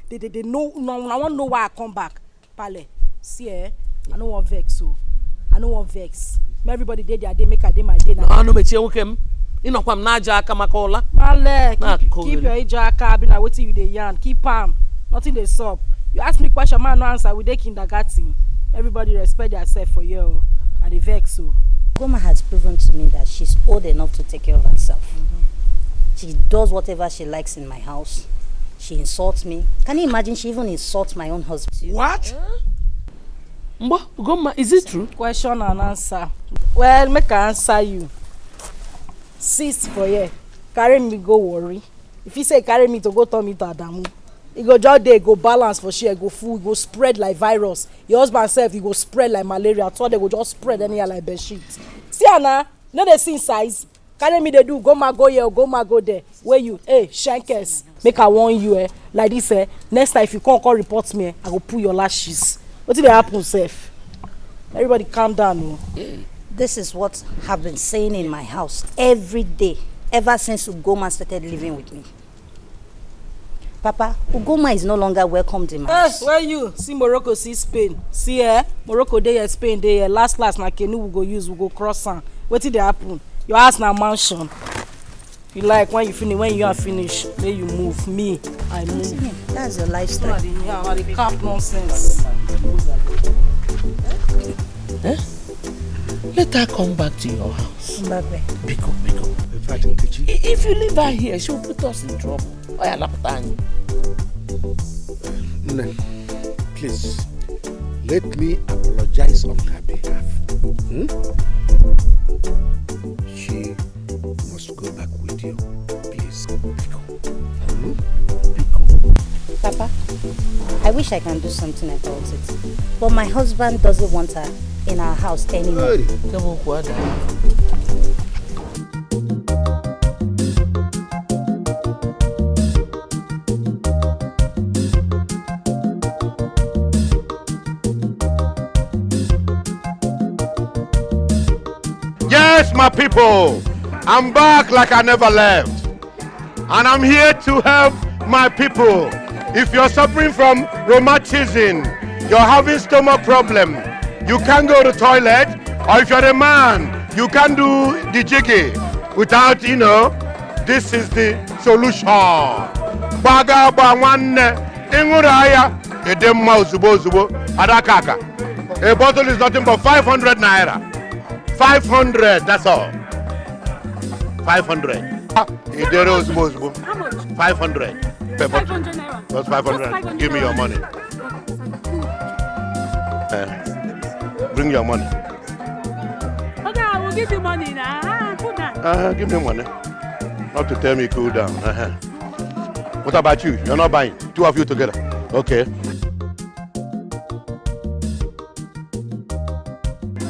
know. No, I want to know why I come back. Pale, see, I don't want vex. So I don't want vex. Everybody did their day, make a day my day. No, no, but you okay? You know, I'm not Jaka Makola. Male, keep your Jaka. Be like waiting you the yarn. Keep palm. Nothing they sup. You ask me question, man, no answer. We dey kindergarten. Everybody respect yourself for you. I dey vex so. Goma has proven to me that she's old enough to take care of herself. She does whatever she likes in my house. She insults me. Can you imagine she even insults my own husband? What? Goma, is it true? Question and answer. Well, make I answer you. Sis for here. Carry me go worry. If you say carry me to go turn me to Adamu, he go just there, go balance for share, go full, go spread like virus. Your husband self, he go spread like malaria. So they go just spread anyhow like bed sheet. See Anna, no they see size. Carry me they do, go ma go here, go ma go there. Where you, hey, shankers, make I warn you, like this, next time if you can't call report me, I go pull your lashes. What did happen, Seth? Everybody calm down. This is what I've been saying in my house every day, ever since Ugoma started living with me. Papa, Ugoma is no longer welcomed in my house. Where you? See Morocco, see Spain. See Morocco there, Spain there. Last na canoe we go use, we go cross on. What did happen? Your house na mansion. You like when you finish, when you are finished, then you move. Me, I move. That's your lifestyle. Yeah, the cap nonsense. Let her come back to your house. Mbagwe. Biko. In fact, Nkechi, If you leave her here, she'll put us in trouble. please, let me apologize on her behalf. She must go back with you. Please, Papa, I wish I can do something about it. But my husband doesn't want her in our house anymore. Yes, my people, I'm back like I never left. And I'm here to help my people. If you're suffering from rheumatism, you're having stomach problem, you can't go to the toilet, or if you're a man, you can't do the jiggy without, this is the solution. Baga bangwane, inguraya, edemma uzubo, adakaka. A bottle is nothing but 500 naira. 500, that's all. 500. 500. 500 naira. That's 500. Give me your money. Bring your money. Okay, I will give you money now. Put that. Give me money. Not to tell me cool down. What about you? You're not buying. Two of you together. Okay.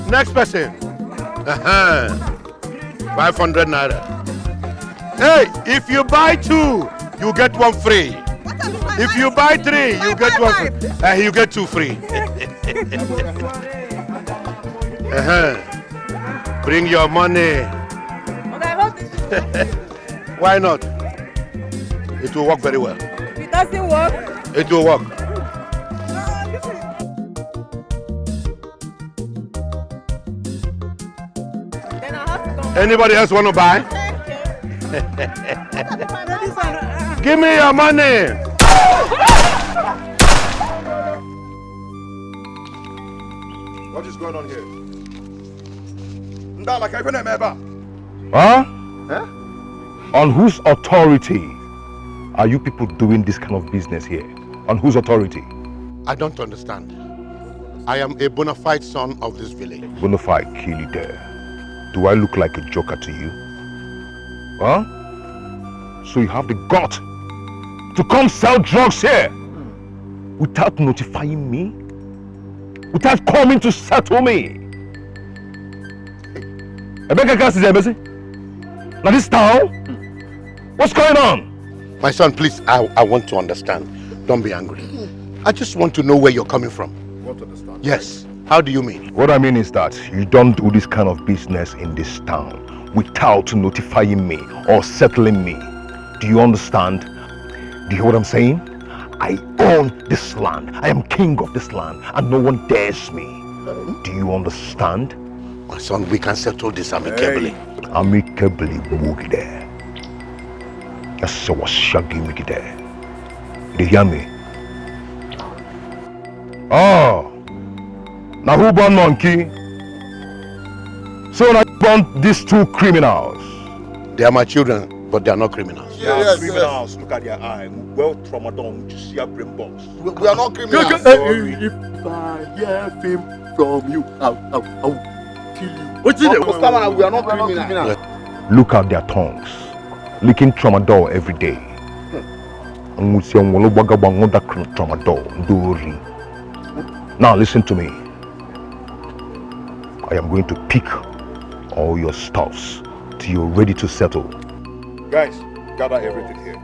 Next person. 500 naira. Hey, if you buy two, you get one free. If you buy three, you get one free. You get two free. Bring your money. Why not? It will work very well. It doesn't work. It will work. Anybody else want to buy? Give me your money. What is going on here? Huh? On whose authority are you people doing this kind of business here? On whose authority? I don't understand. I am a bona fide son of this village. Bona fide Kili there. Do I look like a joker to you? Huh? So you have the gut to come sell drugs here without notifying me? Without coming to settle me? Now this town? What's going on? My son, please, I want to understand. Don't be angry. I just want to know where you're coming from. You want to understand? Yes. How do you mean? What I mean is that you don't do this kind of business in this town without notifying me or settling me. Do you understand? Do you hear what I'm saying? I own this land. I am king of this land and no one dares me. Do you understand? My son, we can settle this amicably. Amicably, Moogie there. That's so what's shaggy Moogie there. Do you hear me? Oh. Now who born monkey? So now you want these two criminals? They are my children, but they are not criminals. They are criminals. Look at their eye. Well, Tramadol, you see a brain box. We are not criminals. If I hear fame from you, I'll kill you. What's it? We are not criminals. Look at their tongues, licking tramadol every day. Now listen to me. I am going to pick all your stuffs till you're ready to settle. Guys, gather everything here.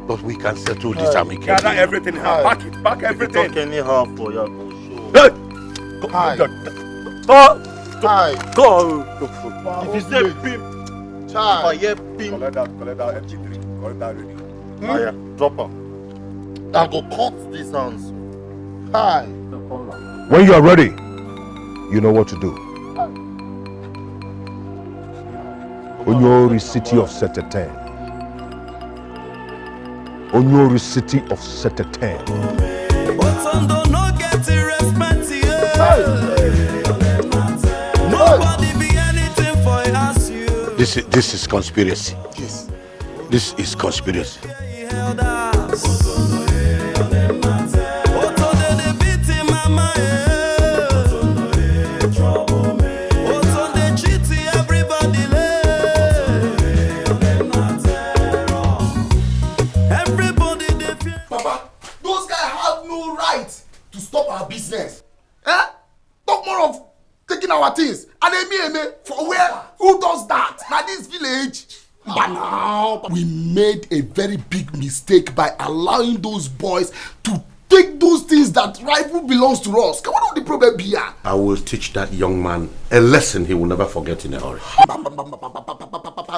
But we can settle this amicably. Gather everything here. Pack everything. Talk anyhow for your Hey! Hi. Go. If you say pimp, if I hear pimp, collect that MG3. Collect that ready. yeah, drop her. I go cut these hands. Hi. When you are ready, you know what to do. Onyori City of Seteten. Onyori City of Seteten. This is conspiracy. Yes. This is conspiracy. Papa, those guys have no right to stop our business. Talk more of taking our things. And for where? Who does that? Now this village. But now we made a very big mistake by allowing those boys to take those things that rightfully belongs to us. What would the problem be here? I will teach that young man a lesson he will never forget in a hurry.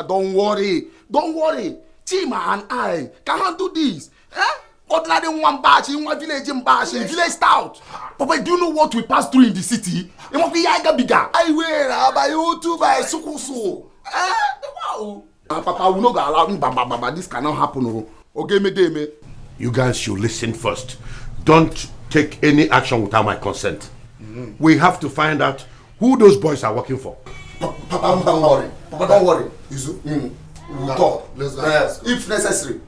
Don't worry. Chima and I can handle this. Ordinary one batch in one village in bash, village stout. Papa, do you know what we pass through in the city? It must be bigger. I will by you too by Sukusu. Wow. Papa, we no go allow me. This cannot happen. Okay, me. You guys should listen first. Don't take any action without my consent. We have to find out who those boys are working for. Papa, don't worry. Don't worry. We'll talk. Let's go. If necessary.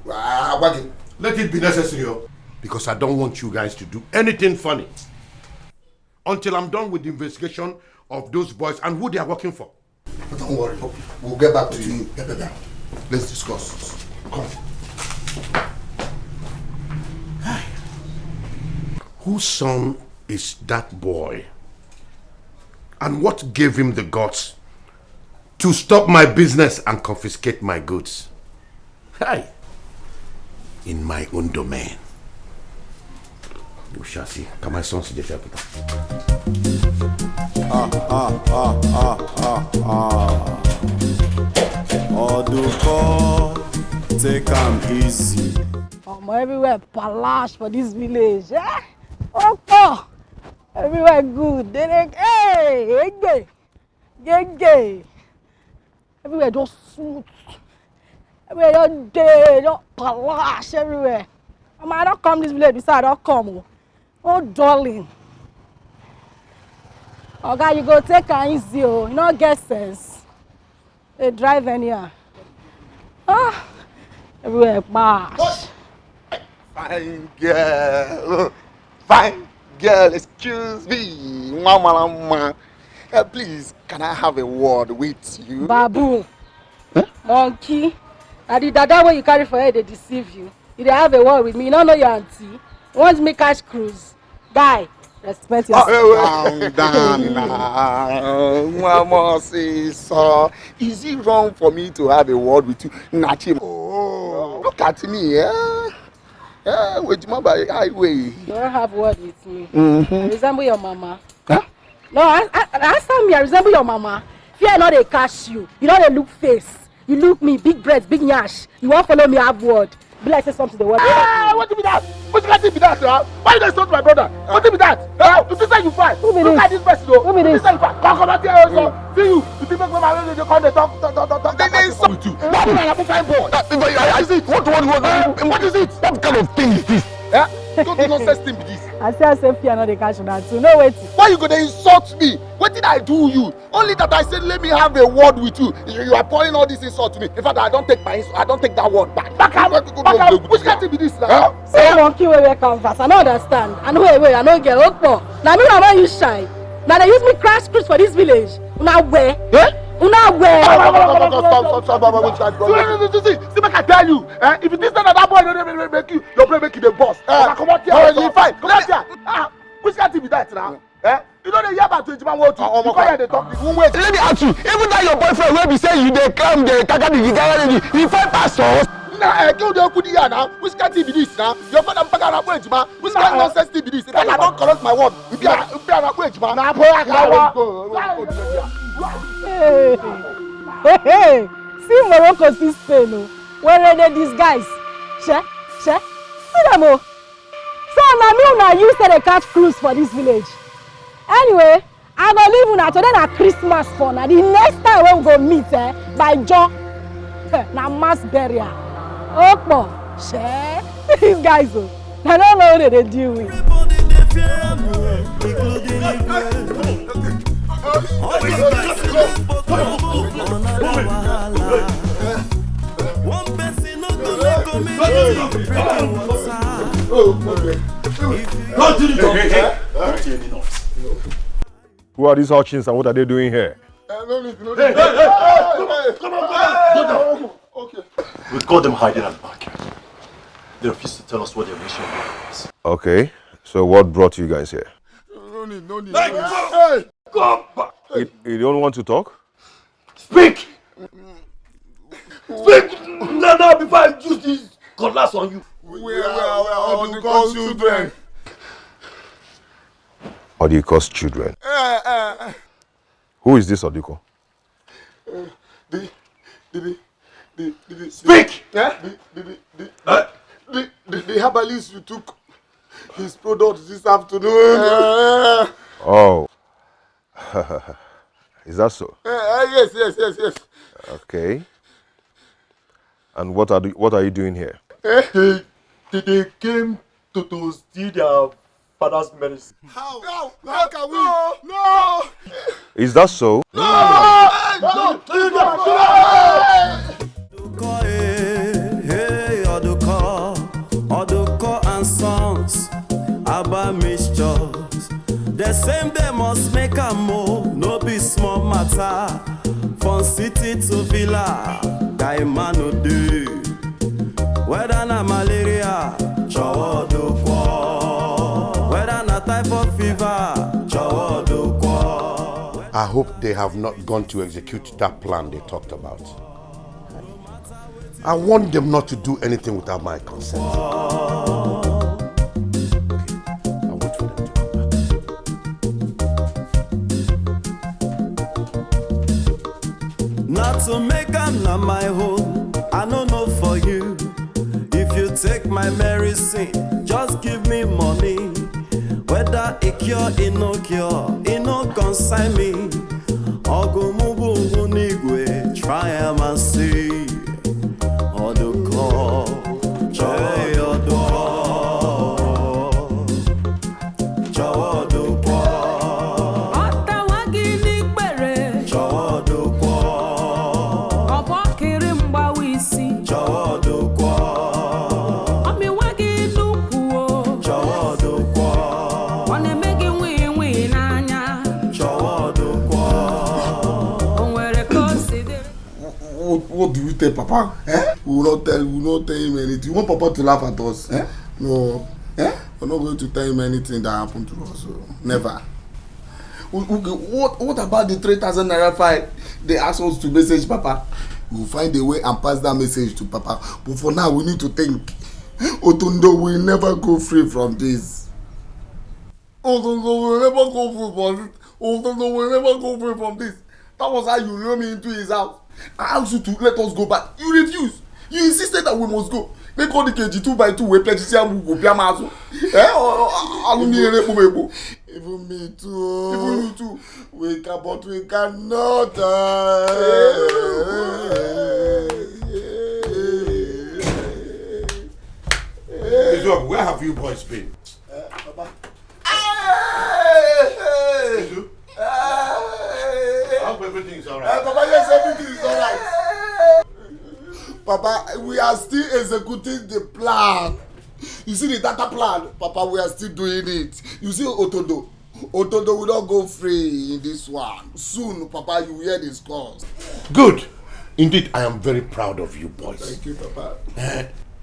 Let it be necessary, because I don't want you guys to do anything funny until I'm done with the investigation of those boys and who they are working for. But don't worry, we'll get back to you. Let's discuss. Come. Whose son is that boy? And what gave him the guts to stop my business and confiscate my goods? Hey, in my own domain. You shall see. Come my son, see Oduko, take 'em easy. Everywhere palash for this village. Oh, everywhere good. They like, hey, gay. Everywhere just smooth. Everywhere just day, just palash everywhere. I don't come this village beside, I don't come. Oh, darling. Oh, God, you go take her easy, you don't get sense. They drive anyhow. Everywhere bash. Fine girl, excuse me. Mama. Please, can I have a word with you? Babu. Monkey. And the dada way you carry for her, they deceive you. If they have a word with me, you don't know your auntie. You want me cash cruise. Guy, respect yourself. Calm down. Mama says, so is it wrong for me to have a word with you? Nachim. Oh, look at me, wait, my highway. You don't have word with me. I resemble your mama. Huh? No, answer me. I resemble your mama. Fear not they catch you. You know they look face. You look me, big breasts, big nyash. You won't follow me, have word. Be like say something the word. What be that? What can be that? Why you insult my brother? What be that? You think that you fight? Look at this person though. Who be this? Come out here also. See you. You think make my they come they talk. They insult with you. What is it? What is it? What kind of thing is this? Don't do nonsense thing with this. I say fear no dey catch una too. No wait. Why you gonna insult me? What did I do you? Only that I said let me have a word with you. You are pouring all this insult to me. In fact, I don't take that word back. Back up. Which can't be this now? Say monkey wey canvas. I no understand. I know wait. I no get okpo. Na me na use shy. Now they use me crash cruise for this village. Una where? Una where? Stop. See, make I tell you. If it is not that boy, don't make you. Your brain make you the boss. Come out here. You fine. Come out here. Which can't be that now? You know they hear about 21 words. You come here, they talk. Let me ask you. Even that your boyfriend will be saying you they come, they kaka you find pastors. Nah, kill the kudi now. Which can't be this now? Your father Mpagara wage man. Which can't nonsense be this? If I don't correct my word, you be a wage man. Nah, boy, Hey, see Morocco, see Spain. Where are they disguise? See them all. So now me una use the catch cruise for this village. Anyway, I go leave una today na Christmas for now. The next time we go meet by John, na mass burial. Okpo, these guys, I don't know what they deal with. Who are these urchins and what are they doing here? We caught them hiding at the backyard. They refused to tell us what their mission was. Okay, so what brought you guys here? No need. Hey, come back. You don't want to talk? Speak! Speak now before I use this cutlass on you. We are Oduko's children. Oduko's children. Who is this Oduko? Speak! The herbalist you took his products this afternoon. Oh. Is that so? Yes. Okay. And what are you doing here? They came to steal their father's medicine. How can we? No! Is that so? Oduko and Sons, Abba mixtures. The same day must make a move, no be small matter. From city to villa, Daimano do. Whether na malaria, Jowo Oduko. Whether na typhoid fever, Jowo Oduko. I hope they have not gone to execute that plan they talked about. I want them not to do anything without my consent. I'll wait for them to come back. Not to make them not my home, I don't know for you. If you take my medicine, just give me money. Whether it cure, it no cure, it no consign me. Ogumubu Nigwe, try and see. Oduko, Joy Oduko, Joy Oduko. Otawagi Nikbere, Joy Oduko. Obokiri Mbawisi, Joy Oduko. Omiwagi Nukuo, Joy Oduko. Onemegi Wi Nanya, Joy Oduko. Onwere consider. What do you tell Papa? We will not tell him anything. You want Papa to laugh at us? No. We're not going to tell him anything that happened to us. So never. What about the 3,000 naira fine they asked us to message Papa? We'll find a way and pass that message to Papa. But for now, we need to think. Otundo will never go free from this. Otundo will never go free from this. Otundo will never go free from this. That was how you lure me into his house. I asked you to let us go back. You refused. You insisted that we must go. Make all the KG 2x2 we pledge to go Piamazo. Even me too. Even you too. We can, but we cannot. Izuaku, where have you boys been? Papa. I hope everything is alright. Papa, yes, everything is alright. Papa, we are still executing the plan. You see the data plan? Papa, we are still doing it. You see Otondo? Otondo will not go free in this one. Soon, Papa, you will hear the scores. Good. Indeed, I am very proud of you boys. Thank you, Papa.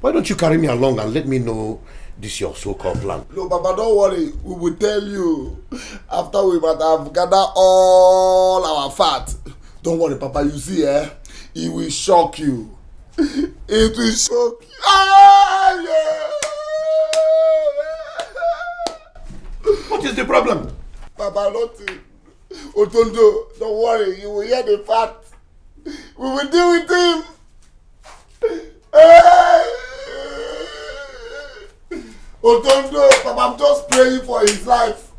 Why don't you carry me along and let me know this your so-called plan? No, Papa, don't worry. We will tell you after we might have gathered all our fat. Don't worry, Papa. You see, it will shock you. It will shock you. Ah, yeah. What is the problem? Papa, nothing. Otondo, don't worry. You will hear the fact. We will deal with him. Otondo, Papa, I'm just praying for his life.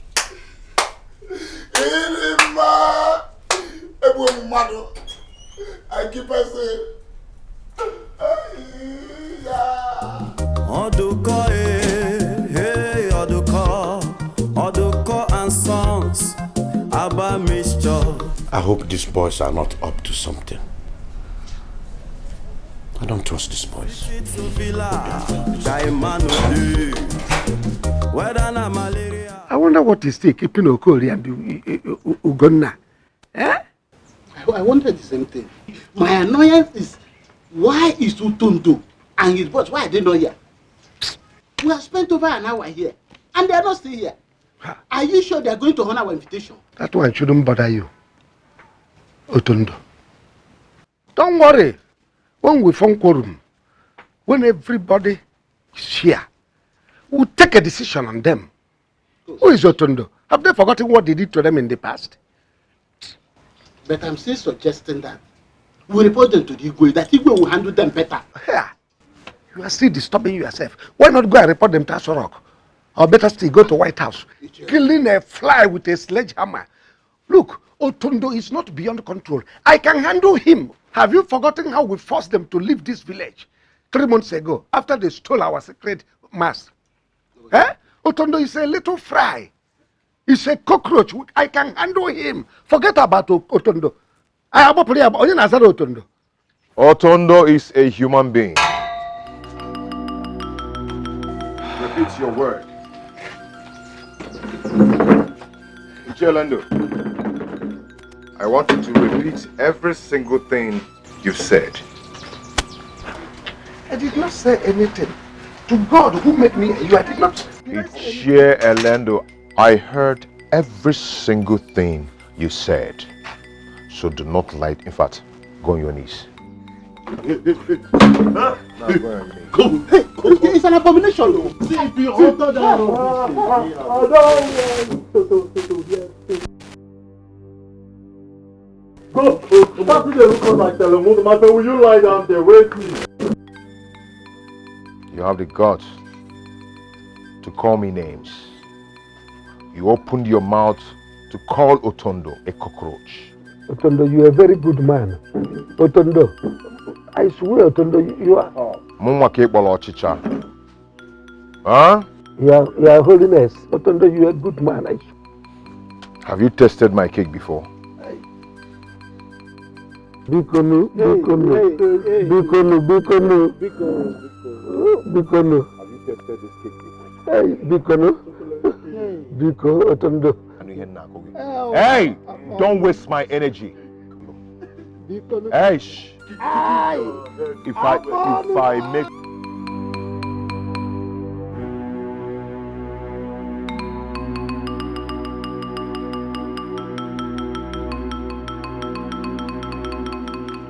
I keep on saying. Oduko, Oduko and Sons, Abba Mixture. I hope these boys are not up to something. I don't trust these boys. I wonder what is still keeping Okori and Ugonna. Eh? I wanted the same thing. My annoyance is, why is Utondo and his boss, why are they not here? We have spent over an hour here, and they are not still here. Are you sure they are going to honor our invitation? That one shouldn't bother you, Otondo. Don't worry. When we form quorum, when everybody is here, we'll take a decision on them. Who is Otondo? Have they forgotten what they did to them in the past? But I'm still suggesting that we report them to the Igwe, that Igwe will handle them better. Yeah. You are still disturbing yourself. Why not go and report them to Asorok? Or better still, go to White House. Killing a fly with a sledgehammer. Look, Otondo is not beyond control. I can handle him. Have you forgotten how we forced them to leave this village 3 months ago after they stole our sacred mass? Eh? Otondo is a little fry. He's a cockroach. I can handle him. Forget about Otondo. Otondo is a human being. Repeat your word. Ichelando, I want you to repeat every single thing you've said. I did not say anything. To God who made me you, I did not. Ichie Elendo, I heard every single thing you said. So do not lie. In fact, go on your knees. It's an abomination. Will you lie down there? Wait, please. You have the guts to call me names. You opened your mouth to call Otondo a cockroach. Otondo, you are a very good man. Otondo, I swear, Otondo, you are. Huh? Your Holiness, Otondo, you are a good man. Have you tasted my cake before? Bikono. Have you tasted this cake before? Hey, Bikono. Otondo. Hey, don't waste my energy. Hey, shh. If I make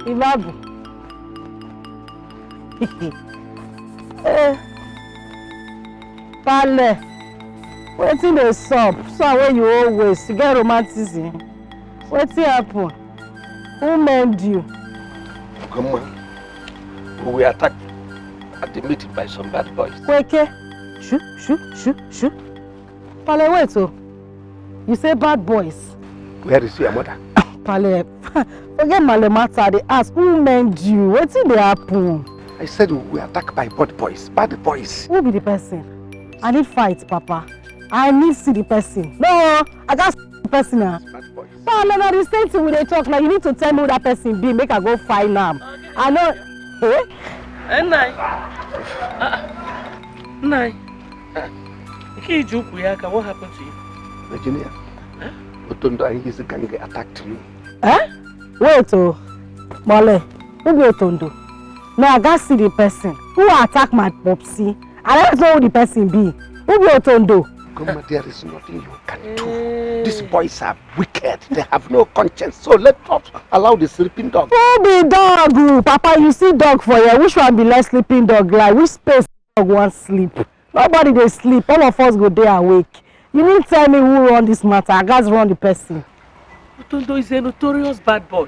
Ibabu. Pale. Wetin dey sup? So when you always get romanticism. Wetin happen? Who made you? Come on. We were attacked at the meeting by some bad boys. Kweke. Shoo. Pale, wait, oh. You say bad boys. Where is your mother? Pale, forget Male matter. They ask who made you. Wetin dey happen? I said we were attacked by bad boys. Bad boys. Who be the person? I need fight, Papa. I need see the person. No, I got the person now. No, the same thing with the talk now. You need to tell me who that person be. Make I go find them. I know. Eh? Nai. What happened to you? Virginia, Otondo and his gang attacked me. Eh? Wait, Mole, who be Otondo? No, I got see the person. Who attack my popsy? I don't know who the person be. Who be Otondo? Goma, there is nothing you can do. These boys are wicked. They have no conscience. So let us allow the sleeping dog. Who be dog? Papa, you see dog for you. Which one be less sleeping dog? Like which space dog wants sleep? Nobody they sleep. All of us go there awake. You need to tell me who run this matter. I guys run the person. Otondo is a notorious bad boy.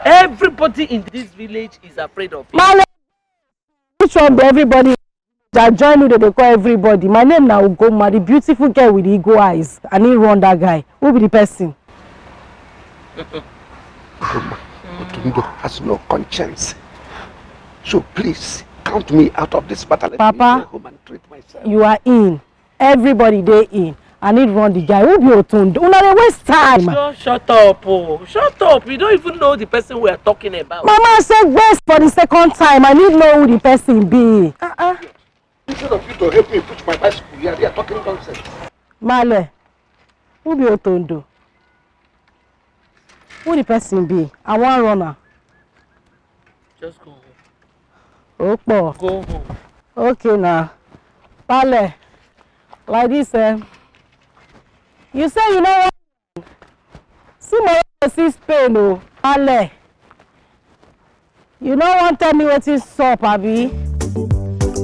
Everybody in this village is afraid of him. Male, which one be everybody? That join me, they call everybody. My name now Ugoma, the beautiful girl with the eagle eyes. I need run that guy. Who be the person? Otondo has no conscience. So please count me out of this battle. Papa, home and treat myself. You are in. Everybody they in. I need run the guy. Who be Otondo? Una they waste time. Shut up, oh. Shut up. You don't even know the person we are talking about. Mama said waste for the second time. I need know who the person be. Instead of you to help me push my bicycle, you are there talking nonsense. Male, who be Otondo? Who the person be? I want runner. Just go home. Opo. Go home. Okay now. Male, like this, you say you know what? See my see Spain, oh. Male. You don't want to tell me what is up, Abi?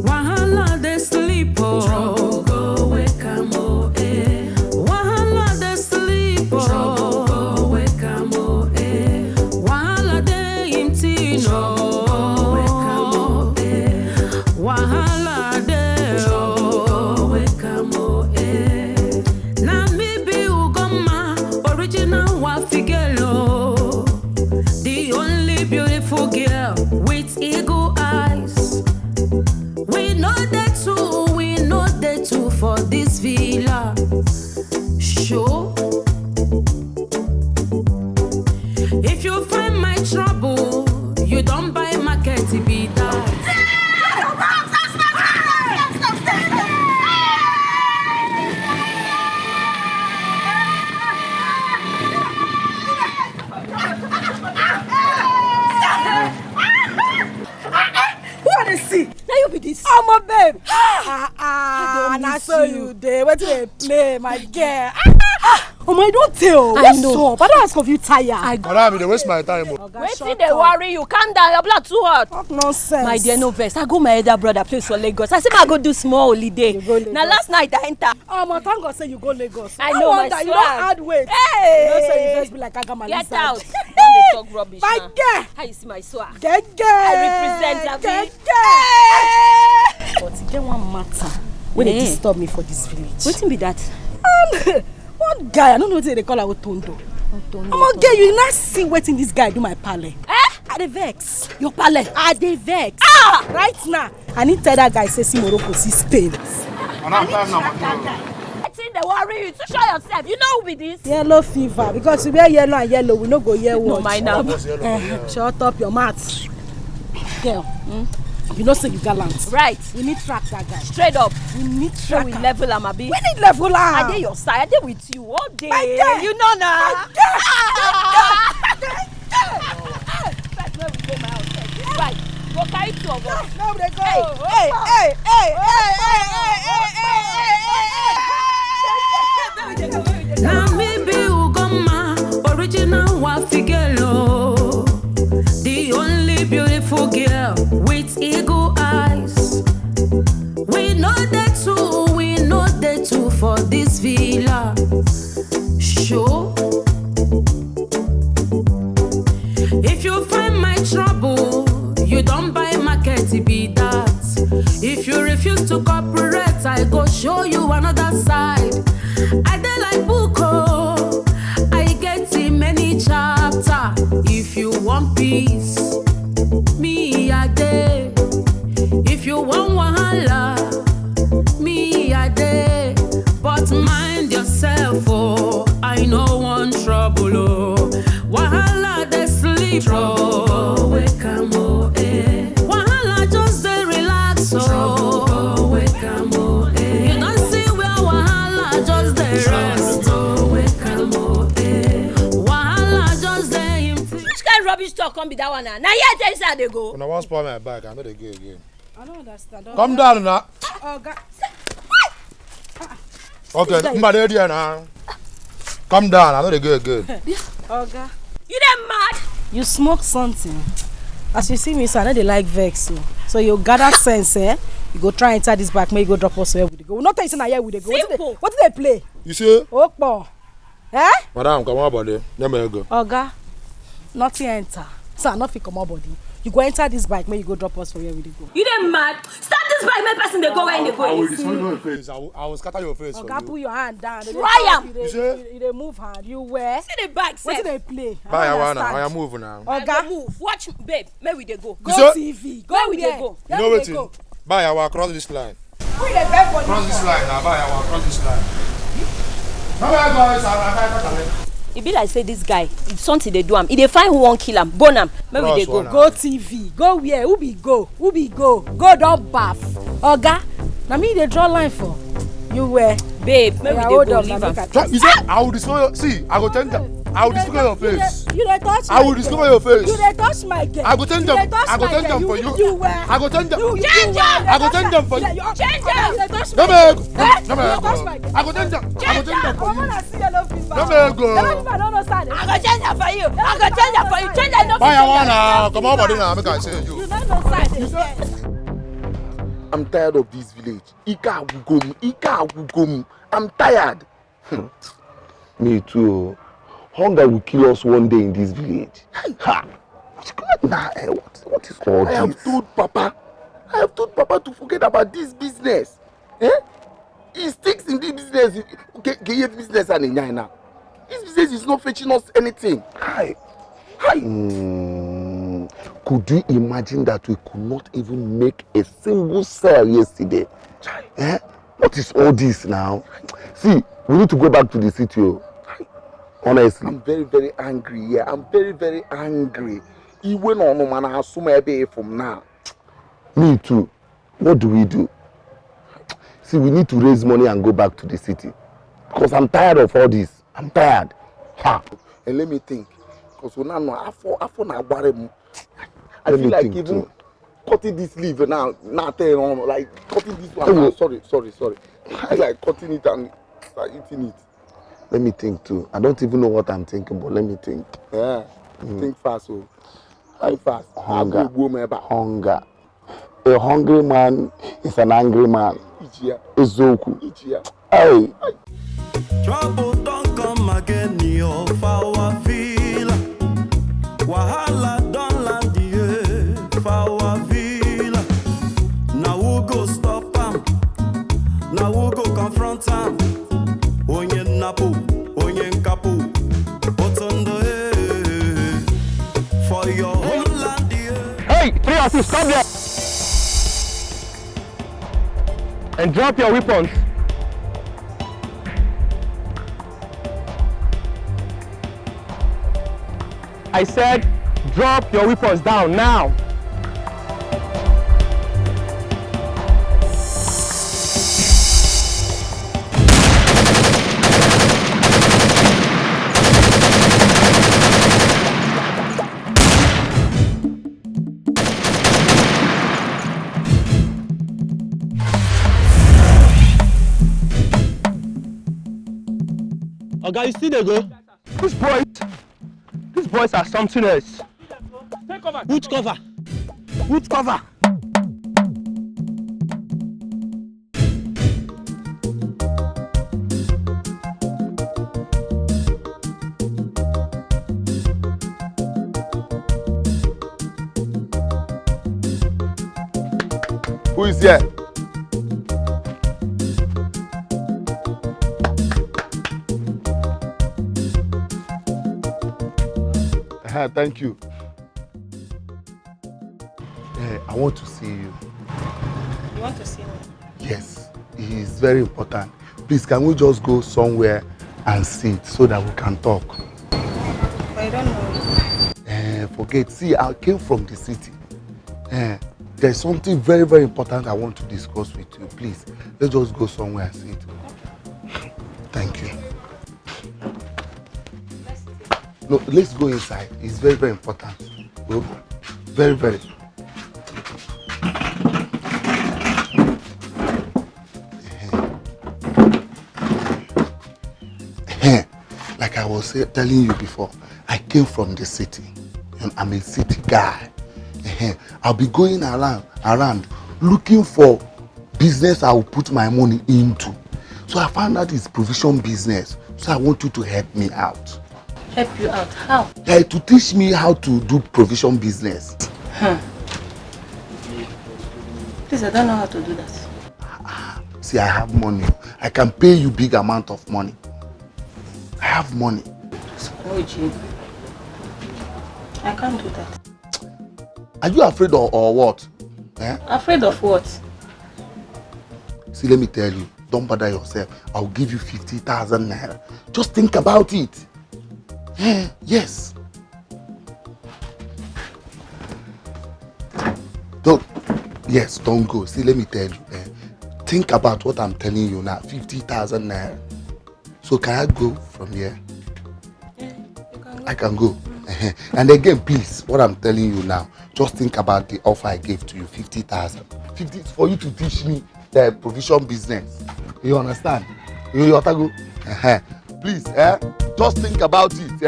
Wahala they sleep, oh. Go wake 'em, oh, eh. Wahala they sleep, oh. Go wake 'em, oh, eh. Wahala they in tino, wake 'em, oh, eh. Wahala they, oh. Wake 'em, oh, eh. Na me be Ugoma, original Wafigelo, the only beautiful girl with eagle eyes. We know they too for this villa. Sure. If you find my trouble, you don't buy market to be that. What is it? Now you be this. Oh my babe. I saw you there. Where do they play, my girl? Oh my, don't tell. What's up? I don't ask if you tired. Madam, they waste my time. Wait till they worry you. Calm down. Your blood too hot. What nonsense. My dear, no vex. I go my elder brother place for Lagos. I say I go do small holiday. Now last night I enter. Oh my, thank God say you go Lagos. I know my you don't add weight. Hey. You don't say you first be like Agama. Get out. Don't they talk rubbish. My girl. How you see my swag? Get. I represent Abi. But get one matter when they disturb me for this village. Wetin be that? One guy, I don't know what they call her Otondo. I'm gonna get you not see waiting this guy do my pale. I dey vex. Your pale? I dey vex. Right now. I need to tell that guy say see Morocco, see Spain. Wetin dey worry you? To show yourself. You know who be this? Yellow fever. Because we wear yellow and yellow, we no go hear what. No mind am. Shut up your mouth. Girl. You know say you gallant. Right. We need track that guy. Straight up. We need track. We level am abi. We need level am. I dey your side. I dey with you all day. My girl. You know na. My girl. First when we go my house. Right. Go carry two of us. No, they go. Hey. Na me be Ugoma, original Wafigelo, the only beautiful girl with eagle eyes. We know they too for this villa. Sure. If you find my trouble, you don't buy market to be that. If you refuse to cooperate, I go show you another side. I dey like Buko, I get in many chapter. If you want peace, me I dey. wahala, me a day. But mind yourself, oh, I no want trouble, oh. Wahala they sleep, trouble, wake 'em, oh, eh. Wahala just they relax, oh, trouble, wake 'em, oh, eh. You don't see where wahala just they rest, oh, wake 'em, oh, eh. Wahala just they empty. Which kind of rubbish talk come be that one now? Now here tell you say I dey go. When I want spoil my bag, I know they go again. I don't understand. Come down now. Oh, God. Okay, somebody there now. Come down, I know they go again. Oga. You dem mad? You smoke something. As you see me, so I know they like vex. So you gather sense, eh? You go try enter this back, make you go drop us where we go. We not tell you say here we go. Simple. What do they play? You see? Okpo. Eh? Madam, come on, body. Let me go. Oga, nothing enter. So I not fit come out body. You go enter this bike, make you go drop us for where we go. You dem mad? Start this bike, make person they go where they go. I will destroy your face. I will scatter your face. Oga, put your hand down. Try am. You dey move hand. You where? See the bike, What sef. do they play? Bye, I am moving now. Oga, move. Watch, babe. Make we dey go. Go TV. Where we dey go? You know what? Bye, I will cross this line. Who dey beg for Cross this line now. Bye, I will cross this line. E be like say this guy, something they do am. He dey find who wan kill am, burn am. Make we dey go. Go TV. Go where? Who be go? Who be go? Go don baff. Oga, na me dey draw line for. You where? Babe, make we dey go. Leave am. You say I will destroy your. See, I will change them. I will destroy your face. You dey touch my I will destroy your face. You dey touch my girl. I go change them. I go change them for you. You where? I go change them. Change them. I go change them for you. Change them. You dey touch No my me. girl. No me. You dey touch my girl. I go change them. I go change them for I you. wanna see yellow fever. No me go. I don't understand. I go change am for you. I go change am for you. Change am. Bye, I wanna come on, body now. Make I say you. You don't know side. I'm tired of this village. Ika Wugomu. I'm tired. Me too. Hunger will kill us one day in this village. Ha! What is all I this? have told Papa to forget about this business. Eh? He sticks in this business. Okay, business and now. This business is not fetching us anything. Hi. Could you imagine that we could not even make a single sale yesterday? Eh? What is all this now? See, we need to go back to the city. Honestly. I'm very, very angry. Yeah, I'm very, very angry. Even on no man, I assume I be from now. Me too. What do we do? See, we need to raise money and go back to the city. Because I'm tired of all this. I'm tired. Ha! And let me think. Because when I know, I feel like even cutting this leaf now turn on, like cutting this one. Oh. Sorry. I feel like cutting it and start eating it. Let me think too. I don't even know what I'm thinking, but let me think. Yeah. Think fast, so. Think fast. Hunger. Hunger. A hungry man is an angry man. Ezoku. Hey. Trouble don't come again, your power feel. Wahala don't land the power feel. Now who go stop him? Now who go confront him? Onye napu, onye nkapu, otondo for your whole land. Hey, 3 of you, stop there! And drop your weapons. I said, drop your weapons down now. Oga, you still dey go? These boys are something else. Take cover. Which cover? Which cover? Who is here? Thank you. I want to see you. You want to see me? Yes, it is very important. Please, can we just go somewhere and sit so that we can talk? I don't know. Forget. See, I came from the city. There's something very, very important I want to discuss with you. Please, let's just go somewhere and sit. Thank you. No, let's go inside. It's very, very important. Go. Very, very. Like I was telling you before, I came from the city. And I'm a city guy. I'll be going around looking for business I will put my money into. So I found out it's provision business. So I want you to help me out. Help you out? How? To teach me how to do provision business. Please, I don't know how to do that. See, I have money. I can pay you big amount of money. I have money. No, Jim. I can't do that. Are you afraid or what? Afraid of what? See, let me tell you. Don't bother yourself. I'll give you 50,000 naira. Just think about it. Yes. Don't go. See, let me tell you. Think about what I'm telling you now. 50,000 naira. So can I go from here? Yeah, you can go. I can go. And again, please, what I'm telling you now, just think about the offer I gave to you, 50,000. 50 for you to teach me the provision business. You understand? You go. Please, just think about it,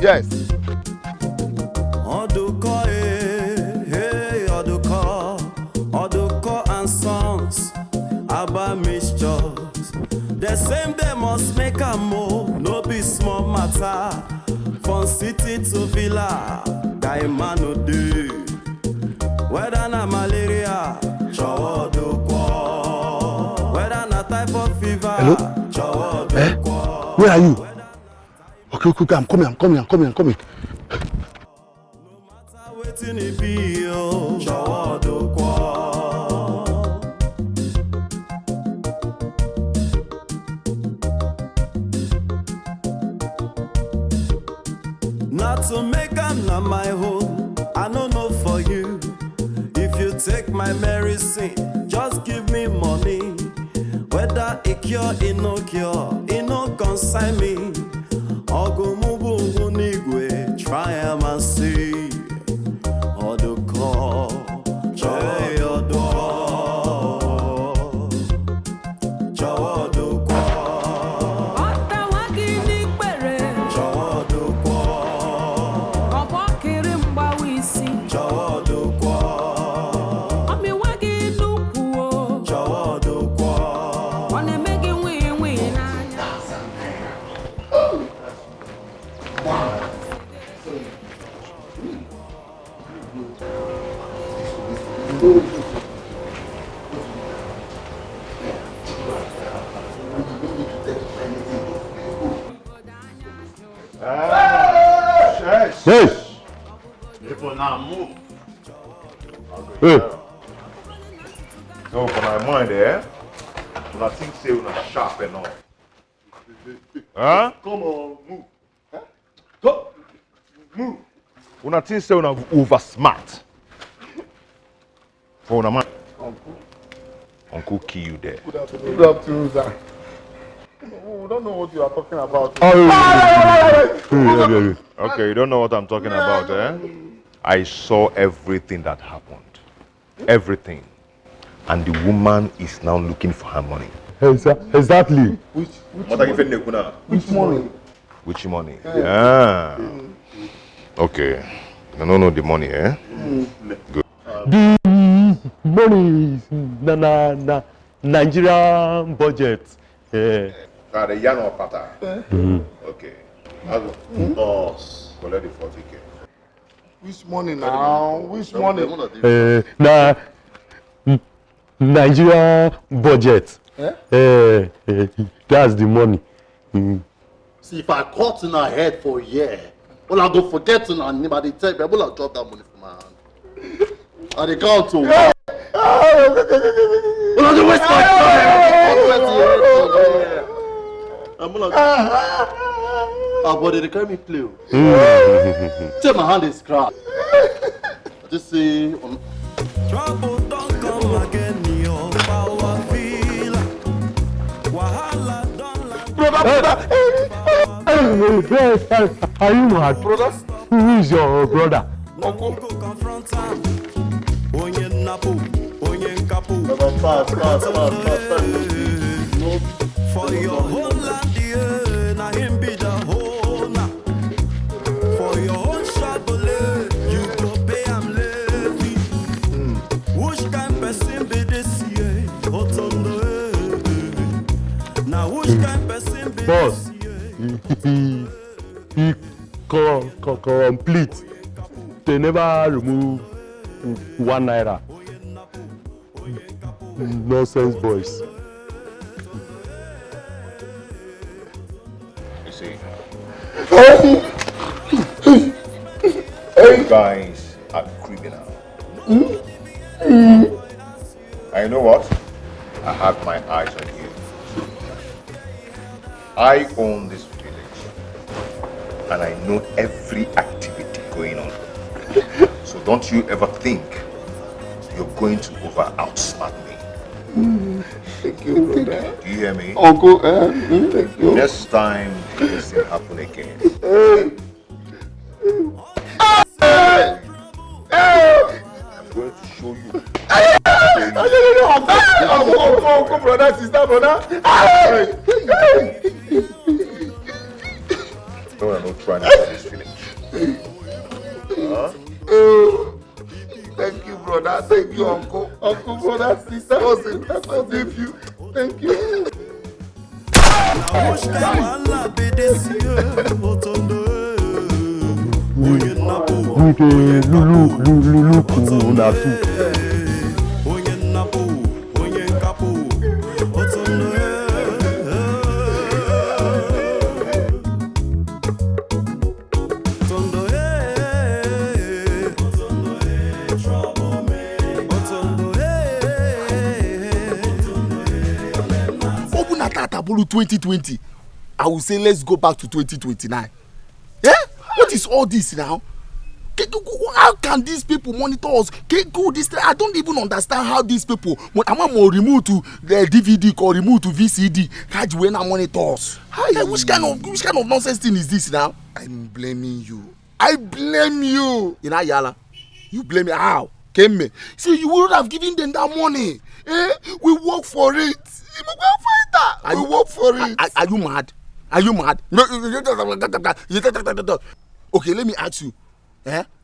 Yes. Oduko and Sons, Abba Mixtures. The same day must make a move, no be small matter. From city to villa, Daimano do. Whether na malaria, Chawoduko. Whether na typhoid fever, Hello? Chawoduko. Where are you? Okay, I'm coming. Waiting it be yo, Chawoduko. Not to make am na my home, I don't know for you. If you take my medicine, just give me money. Whether it cure, it no cure, it no consign me. Ogumubu nigwe, try am and see. Oduko, hey Oduko, Chawoduko. Yes. People now move. Hey. So for my mind, when I think say we're not sharp enough. Huh? Come on, move. Go. Move. When I think say we're not over smart. For my mind. Uncle kill you there. Good afternoon, sir. We don't know what you are talking about. Okay, you don't know what I'm talking about, I saw everything that happened. Everything. And the woman is now looking for her money. Exactly. Which money? Which money? Yeah. Okay. I don't know the money, Good. The money is Nigerian budget. The Yano Pata. Okay. Boss. Collect the 40K. Which money now? Which money? Nigerian budget. That's the money. See, if I cut in her head for a year, well, I go forget to her name. I tell people I'll drop that money from my hand. And they count to Don't waste my I'm not. Our body they carry me play. Take my hand is cracked. Just say. Trouble don't come again, your power feel. Wahala don't Are you mad? Brothers? Who is your brother? Uncle. Go confront him. Onye napu, onye nkapu. Fast. For your whole land, yeah, na him be the whole na. For your own shabole, you go pay am levy. Which kind person be this year? Otondo, now which kind person be Boss, he complete. They never remove 1 naira. Nonsense boys. You see, you guys are criminal. And you know what? I have my eyes on you. I own this village, and I know every activity going on. So don't you ever think you're going to outsmart me. Thank you, brother. Do you hear me? Uncle, thank you. Next time this will happen again. I'm going to show you. Uncle, brother, sister, brother. No, I'm not trying to get this village. Huh? Thank you, brother. Thank you, uncle. Uncle, brother, sister, cousin, nephew. Thank you. Tabulu 2020, I will say let's go back to 2029. Yeah? What is all this now? How can these people monitor us? I don't even understand how these people, I want more remove to the DVD or remove to VCD. How do we now monitor us? Which kind of nonsense thing is this now? I'm blaming you. I blame you. You know, Yala, you blame me. How? Came me. See, you would have given them that money. We work for it. We work for it. Are you mad? Are you mad? No. Okay, let me ask you.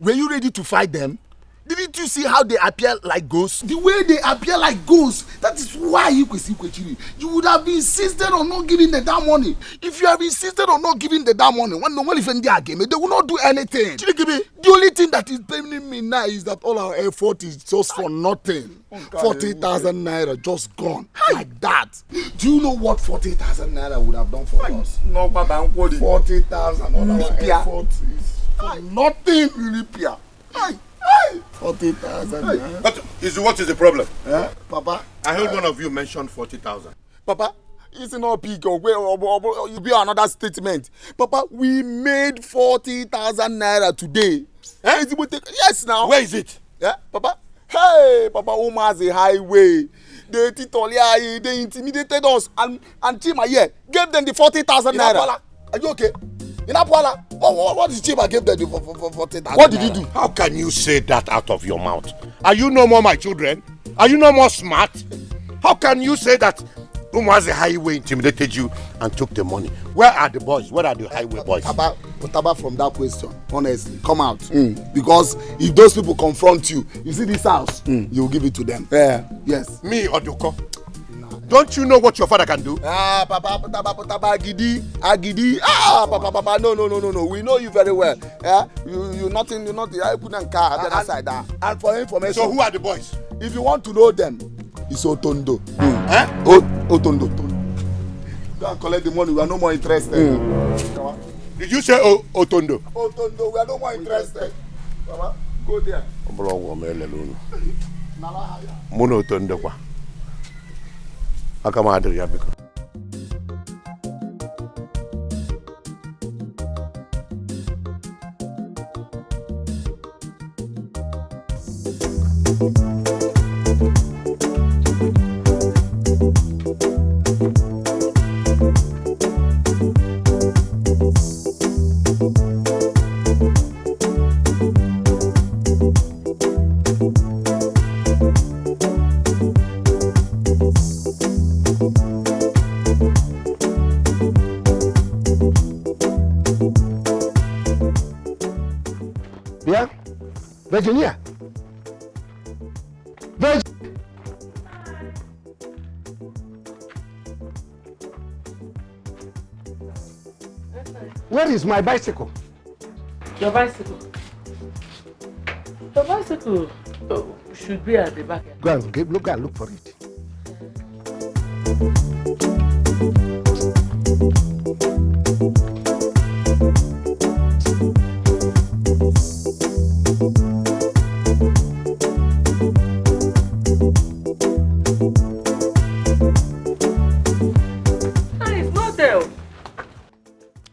Were you ready to fight them? Didn't you see how they appear like ghosts? The way they appear like ghosts, that is why you would have insisted on not giving them that money. If you have insisted on not giving them that money, when no one even there again, they will not do anything. The only thing that is paining me now is that all our effort is just for nothing. 40,000 naira just gone like that. Do you know what 40,000 naira would have done for us? No, but 40,000 all our effort is for nothing, Olympian. 40,000. What is the problem? Papa? I heard one of you mention 40,000. Papa, it's not big. You be another statement. Papa, we made 40,000 naira today. Yes, now. Where is it? Yeah, Papa. Hey, Papa, Omar's a highway. They intimidated us and Chima here gave them the 40,000 naira. Are you okay? In Apwala, what did Chima give them for 40,000? What did he do? How can you say that out of your mouth? Are you no more my children? Are you no more smart? How can you say that Umaze Highway intimidated you and took the money? Where are the boys? Where are the highway boys? About from that question, honestly, come out. Because if those people confront you, you see this house, you will give it to them. Yeah. Yes. Me, Oduko? Don't you know what your father can do? Papa, Agidi. Papa, no. We know you very well. You're nothing. I put on car on the other side. And for information. So who are the boys? If you want to know them, it's Otondo. Otondo. Go and collect the money. We are no more interested. Did you say Otondo? Otondo. We are no more interested. Papa, go there. Mono Tondekwa. Akamadria because. Virginia. Where is my bicycle? Your bicycle? Your bicycle should be at the back. Go and look for it.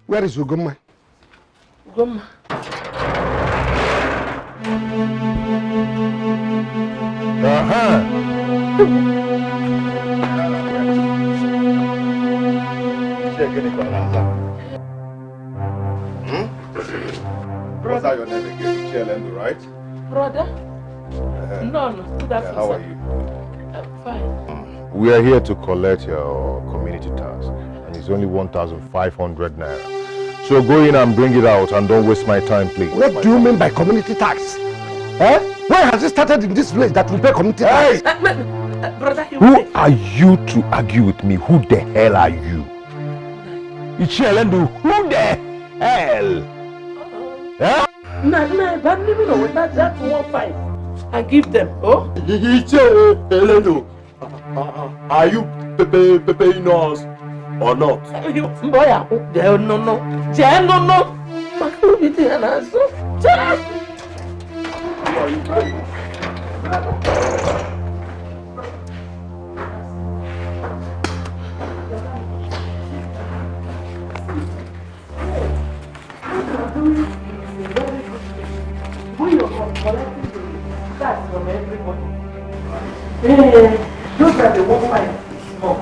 Where is Ugoma? Ugoma. Brother, your name again? Chielendo, right? Brother? No. How are you? I'm fine. We are here to collect your community tax, and it's only 1,500 naira. So go in and bring it out, and don't waste my time, please. What do you mean by community tax? Eh? Where has it started in this place that we pay community tax? Brother, who are you to argue with me? Who the hell are you? Ichielendo, who the hell? Huh? No, but leave it with that 1.5 and give them. Oh? Ichielendo, are you paying us or not? Boy, no. That's from everybody. Those are the 1.5 small.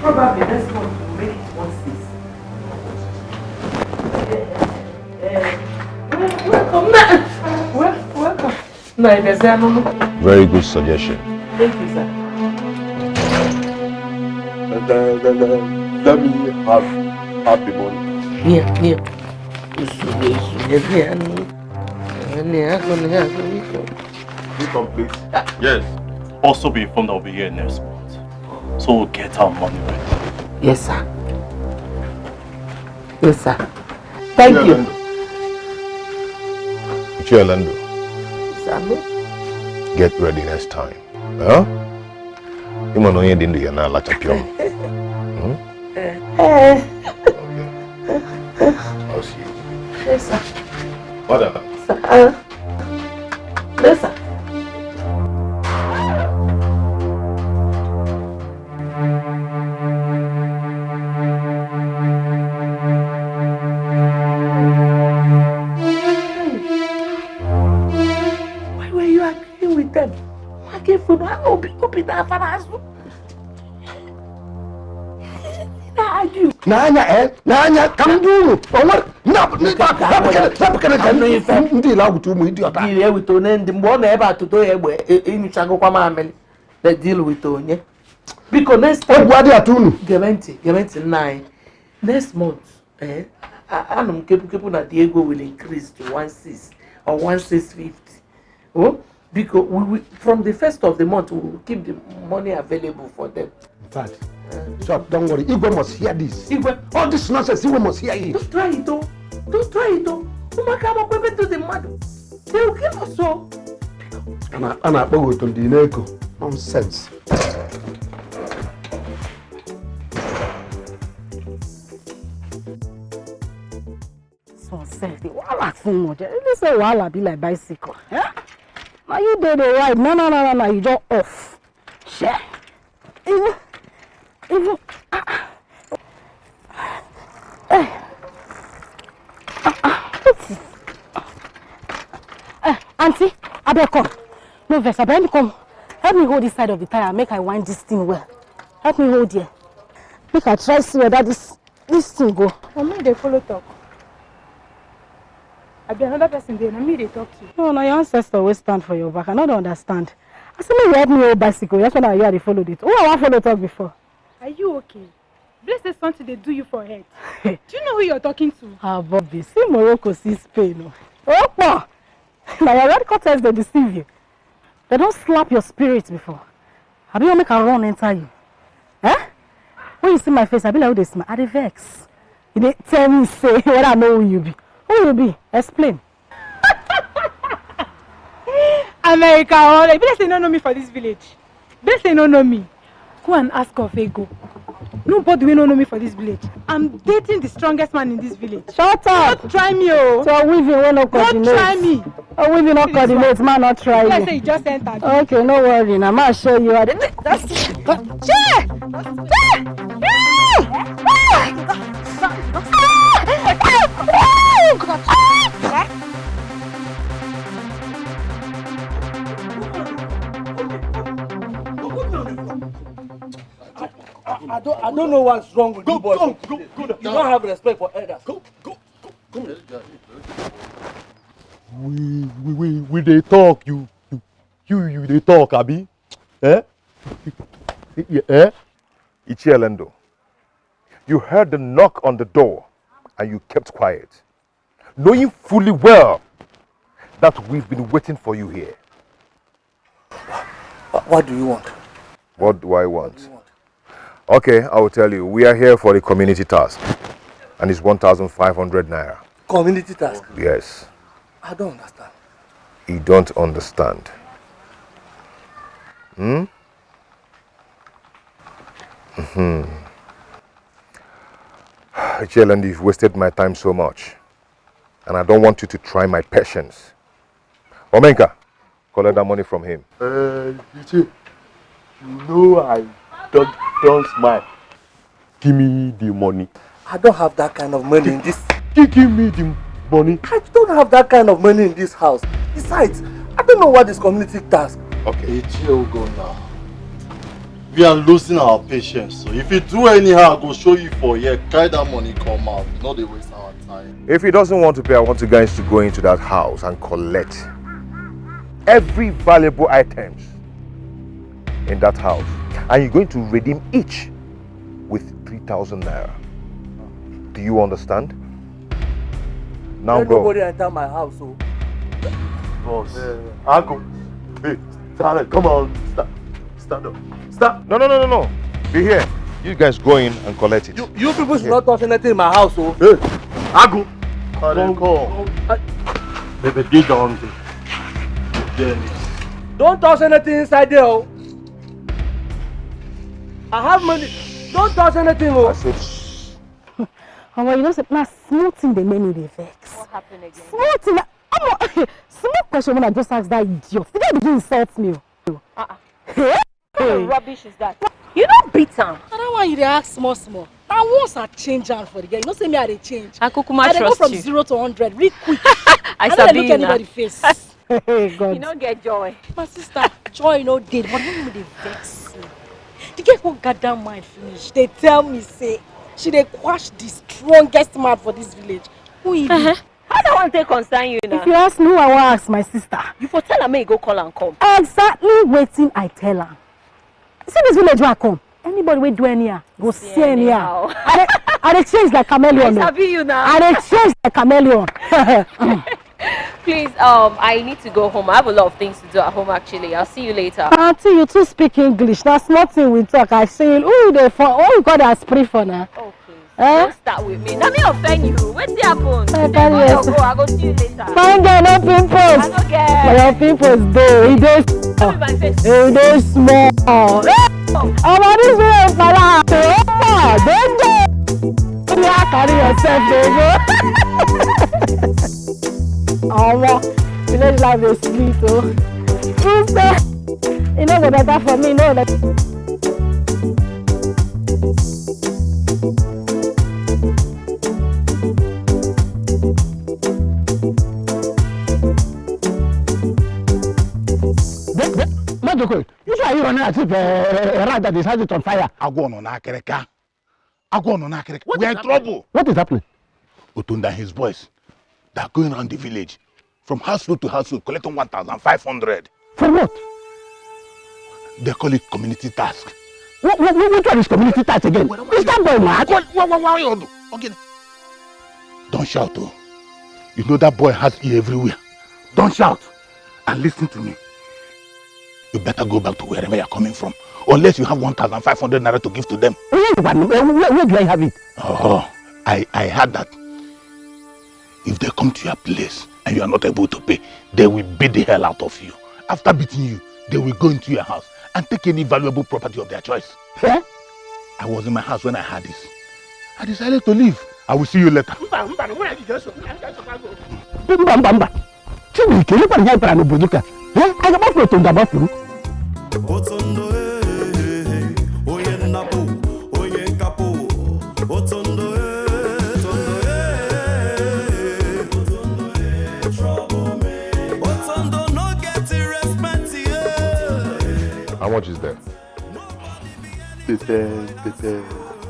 Probably next month we'll make it 1.6. Welcome. No, very good suggestion. Thank you, sir. Let me have the money. Here. You complete? Yes. Also be informed I'll be here next month. So we'll get our money ready. Yes, sir. Thank you. Chielendo. Get ready next time. Huh? You know you didn't do your na like champion. I'll see you. Yes, sir. What up? Yes, sir. Why were you agreeing with them? I gave food. I open that for Nanya, come do. Ndi la wutu mu idiot. Deal with Onen, the one ever to do in Chago Kwamameli. Let's deal with Onye. Because next time, what are you doing? Gaventi 9. Next month, Anum Kepu na Diego will increase to 1.6 or 1.650. Oh, because we from the first of the month we will keep the money available for them. In fact, so don't worry, Igwe must hear this. All this nonsense, Igwe must hear it. Don't try it, though. Umakama kwebe to the mad. They will kill us so. Ana bogo to the neko. Nonsense. So say the wala fun mo je. They say wala be like bicycle. Now you did it right. No. You just off. Shit. Even. Auntie, I better come. No vex, I better come. Help me hold this side of the tire. Make I wind this thing well. Help me hold here. Make I try see whether this thing go. Me they follow talk. I be another person there. Me they talk to. No, your ancestor always stand for your back. I don't understand. I say me help me hold bicycle. That's when I hear they follow it. Oh, I want follow talk before. Are you okay? Bless is something they do you for head. Do you know who you're talking to? Ah, Bobby, see Morocco, see Spain. Oh, now your red curtains they deceive you. They don't slap your spirit before. I be make a run enter you. Eh? When you see my face, I be like, oh, they smile. I dey vex. You dey tell me, say, what I know who you be. Who you be? Explain. America, all right. Bless they don't know me for this village. Bless they don't know me. Go and ask of Ego. Nobody will know me for this village. I'm dating the strongest man in this village. Shut up! Don't try me, oh. So weaving will not coordinate. Don't try me. Oh, weaving not coordinate, man, not try you. Let's say you just entered. Okay, no worry. Now, I'll show you. That's I don't know what's wrong with you boys. Go. You don't have respect for elders. Go. We they talk, you they talk, Abi. Eh? Eh? Ichielendo, you heard the knock on the door and you kept quiet, knowing fully well that we've been waiting for you here. What do you want? What do I want? Okay, I will tell you. We are here for the community task, and it's 1,500 naira. Community task? Yes. I don't understand. You don't understand. Jalen, you've wasted my time so much, and I don't want you to try my patience. Omenka, collect that money from him. You know I don't smile. Give me the money. I don't have that kind of money in this. Give me the money. I don't have that kind of money in this house. Besides, I don't know what is community task. Okay. It's your go now. We are losing our patience. So if you do anyhow, I go show you for here. Carry that money, come out. Not they waste our time. If he doesn't want to pay, I want you guys to go into that house and collect every valuable items in that house, and you're going to redeem each with 3,000 naira. Do you understand? Now go. Nobody enter my house, so. Boss, I go. Hey, Starlet, come on, stand up. Stop. No. Be here. You guys go in and collect it. You people should not touch anything in my house, so. Hey, I go. Go. Baby, dig down there. Don't touch anything inside there, oh. I have money. Don't touch anything, oh. I said, oh, well, you know, now small thing they make me dey vex. What happened again? Small thing. Small question when I just ask that idiot. Did they begin insult me? What kind of rubbish is that? You don't beat him. I don't want you to ask small. Now once I change hand for the girl, you know say me I dey change. I Kukuma go from you. 0 to 100 real quick. I don't look anybody face. Hey, God. You don't get joy. My sister, joy no did, but when they vex me. The girl who got that mind finish. They tell me say she dey quash the strongest man for this village. Who he be? How do I want to concern you now? If you ask me who I want ask my sister. You for tell her me go call and come. Exactly waiting I tell her. See this village where I come. Anybody will do anyhow. Go see anyhow. I dey change like chameleon. I sabi you now. I dey change like chameleon. Please, I need to go home. I have a lot of things to do at home actually. I'll see you later. Auntie, you too speak English. That's nothing we talk. I say, who they for? Oh, you got that spray for now. Oh, please. Don't start with me. Let me offend you. What's happen? I go see you later. Fine girl, no pimples. I don't get. But your pimples dey. It dey small. Oh, this video for that. Don't go. You have to carry yourself, baby. Oh, village life is sweet, oh. You know the better for me, no. You are running as if a rat that is set it on fire. We are in trouble. What is happening? Otunda and his boys, they are going around the village from household to household collecting 1,500. For what? They call it community task. Which one is community task again? Is that boy mad? Okay. Don't shout, oh. You know that boy has ear everywhere. Don't shout. And listen to me. You better go back to wherever you're coming from. Unless you have 1,500 naira to give to them. Where do I have it? Oh, I heard that. If they come to your place and you are not able to pay, they will beat the hell out of you. After beating you, they will go into your house and take any valuable property of their choice. Yeah? I was in my house when I heard this. I decided to leave. I will see you later. How much is there?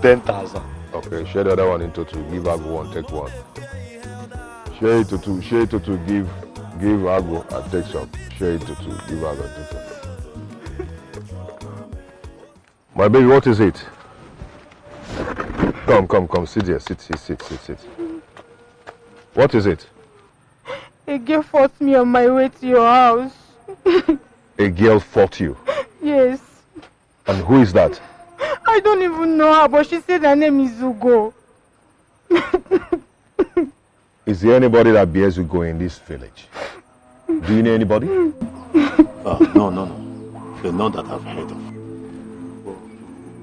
10,000. Okay, share the other one into two. Give Agu one, take one. Share it to two. Share it to two. Give Agu and take some. Share it to two. Give Agu and take some. My baby, what is it? Come. Sit here. Sit. What is it? A girl fought me on my way to your house. A girl fought you? Yes. And who is that? I don't even know her, but she said her name is Ugo. Is there anybody that bears Ugo in this village? Do you know anybody? No. The none that I've heard of.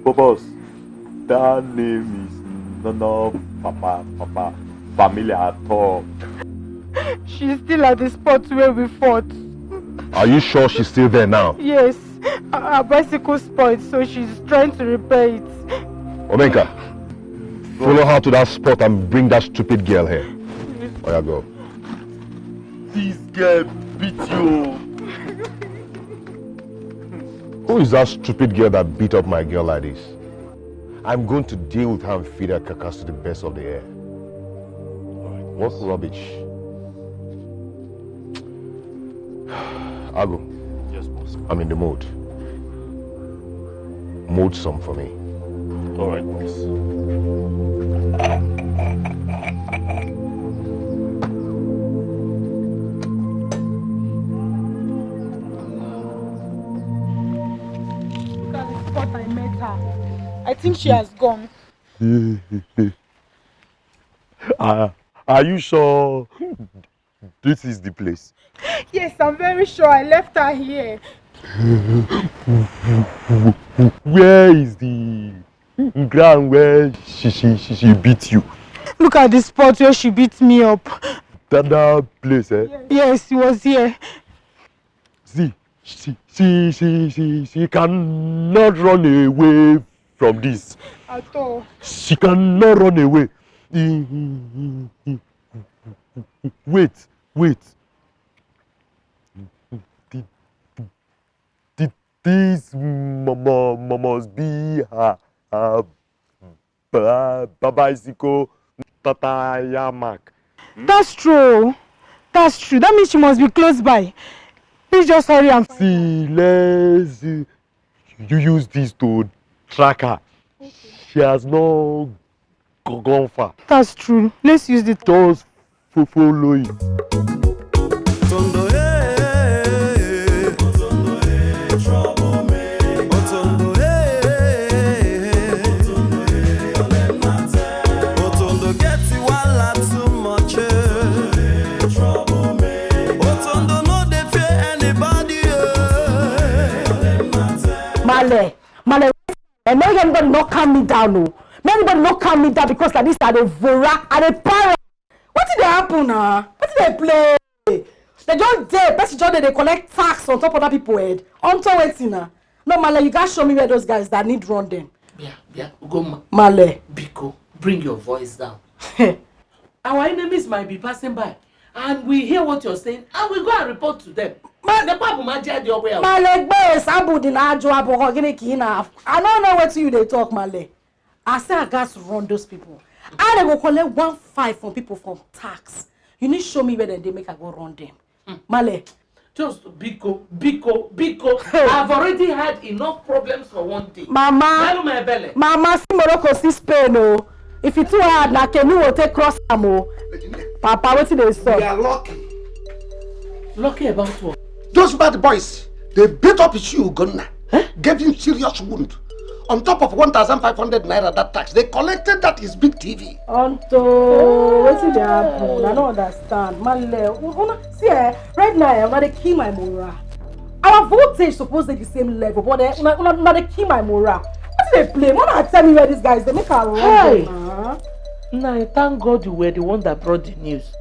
But boss, that name is not Papa family at all. She's still at the spot where we fought. Are you sure she's still there now? Yes. Her bicycle spoiled, so she's trying to repair it. Omenka, follow her to that spot and bring that stupid girl here. Oh yeah, go. This girl beat you. Who is that stupid girl that beat up my girl like this? I'm going to deal with her and feed her carcass to the best of the air. What rubbish. Agu. Yes, boss. I'm in the mood. Mold some for me. All right, boss. Look at the spot I met her. I think she has gone. Are you sure this is the place? Yes, I'm very sure I left her here. Where is the ground where she beat you? Look at the spot where she beat me up. That place, eh? Yes, it was here. See, she cannot run away from this. At all. She cannot run away. Wait. This must be her bicycle Tata mark. That's true. That means she must be close by. Please just hurry and see. Let's you use this to track her. Okay. She has not gone far. That's true. Let's use it. Just follow it. Male, and make anybody not calm me down, no. Make anybody not calm me down because like this are the Vora and the parent. What did they happen now? What did they play? They don't dare. Best job they collect tax on top of other people head. On to waiting now. No, Male, you guys show me where those guys that need run them. Yeah, Ugoma. Male. Biko, bring your voice down. Our enemies might be passing by, and we hear what you're saying, and we go and report to them. I don't know what you they talk, Male. I say I got to run those people. I go collect 1.5 from people from tax. You need to show me where they make I go run them. Male. Just Biko. I've already had enough problems for one day. Mama, see Morocco, see Spain, oh. If it's too hard, now can you take cross ammo? Papa, what did they say? We are lucky. Lucky about what? Those bad boys, they beat up his shoe, Gunna. Gave him serious wound. On top of 1,500 naira that tax, they collected that his big TV. Onto, what did they happen? I don't understand. Male, see, right now, I'm going to kill my morale. Our voltage supposed to be the same level, but I'm going to kill my morale. What do they play? Why not tell me where these guys, they make a run? Nah, thank God you were the one that brought the news.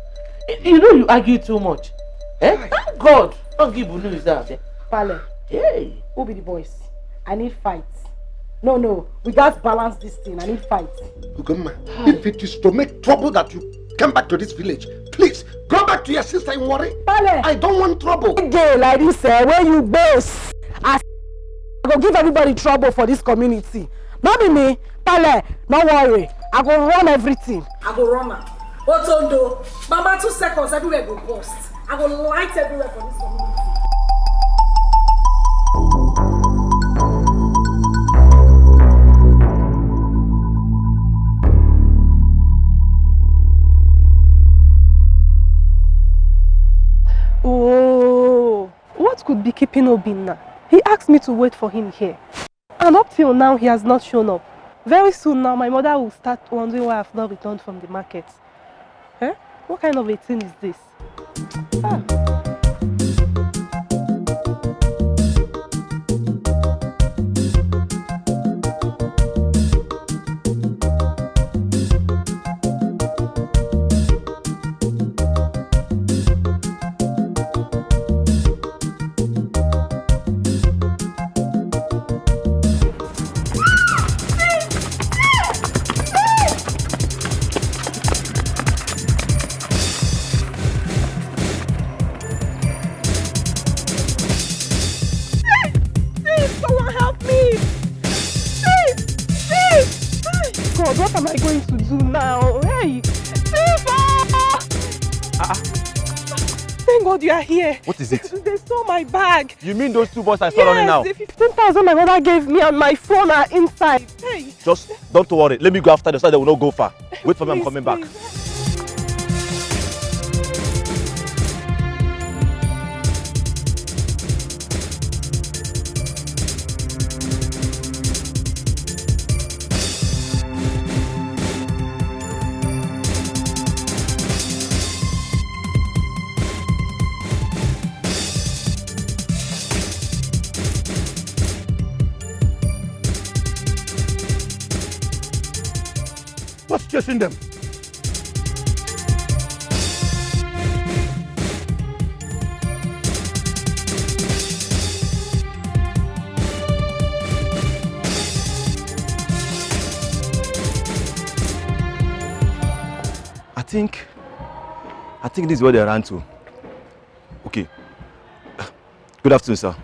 You know you argue too much. Thank God. Don't give news out there. Pale. Hey. Who be the boys? I need fights. No. We got to balance this thing. I need fights. Ugoma, if it is to make trouble that you come back to this village, please go back to your sister and worry. Pale. I don't want trouble. Gay like this, where you base? I go give everybody trouble for this community. Not be me. Pale, don't worry. I go run everything. I go run now. Otondo, Mama 2 seconds, everywhere go bust. I go light everywhere for this community. Oh, what could be keeping Obinna? He asked me to wait for him here. And up till now, he has not shown up. Very soon now, my mother will start wondering why I have not returned from the market. Eh? What kind of a thing is this? What am I going to do now? Hey! Thank God you are here. What is it? They stole my bag. You mean those 2 boys I saw running now? Yes, the 15,000 my mother gave me and my phone are inside. Hey! Just don't worry. Let me go after them so they will not go far. Wait for me, I'm coming back. What's chasing them? I think this is where they ran to. Okay. Good afternoon, sir.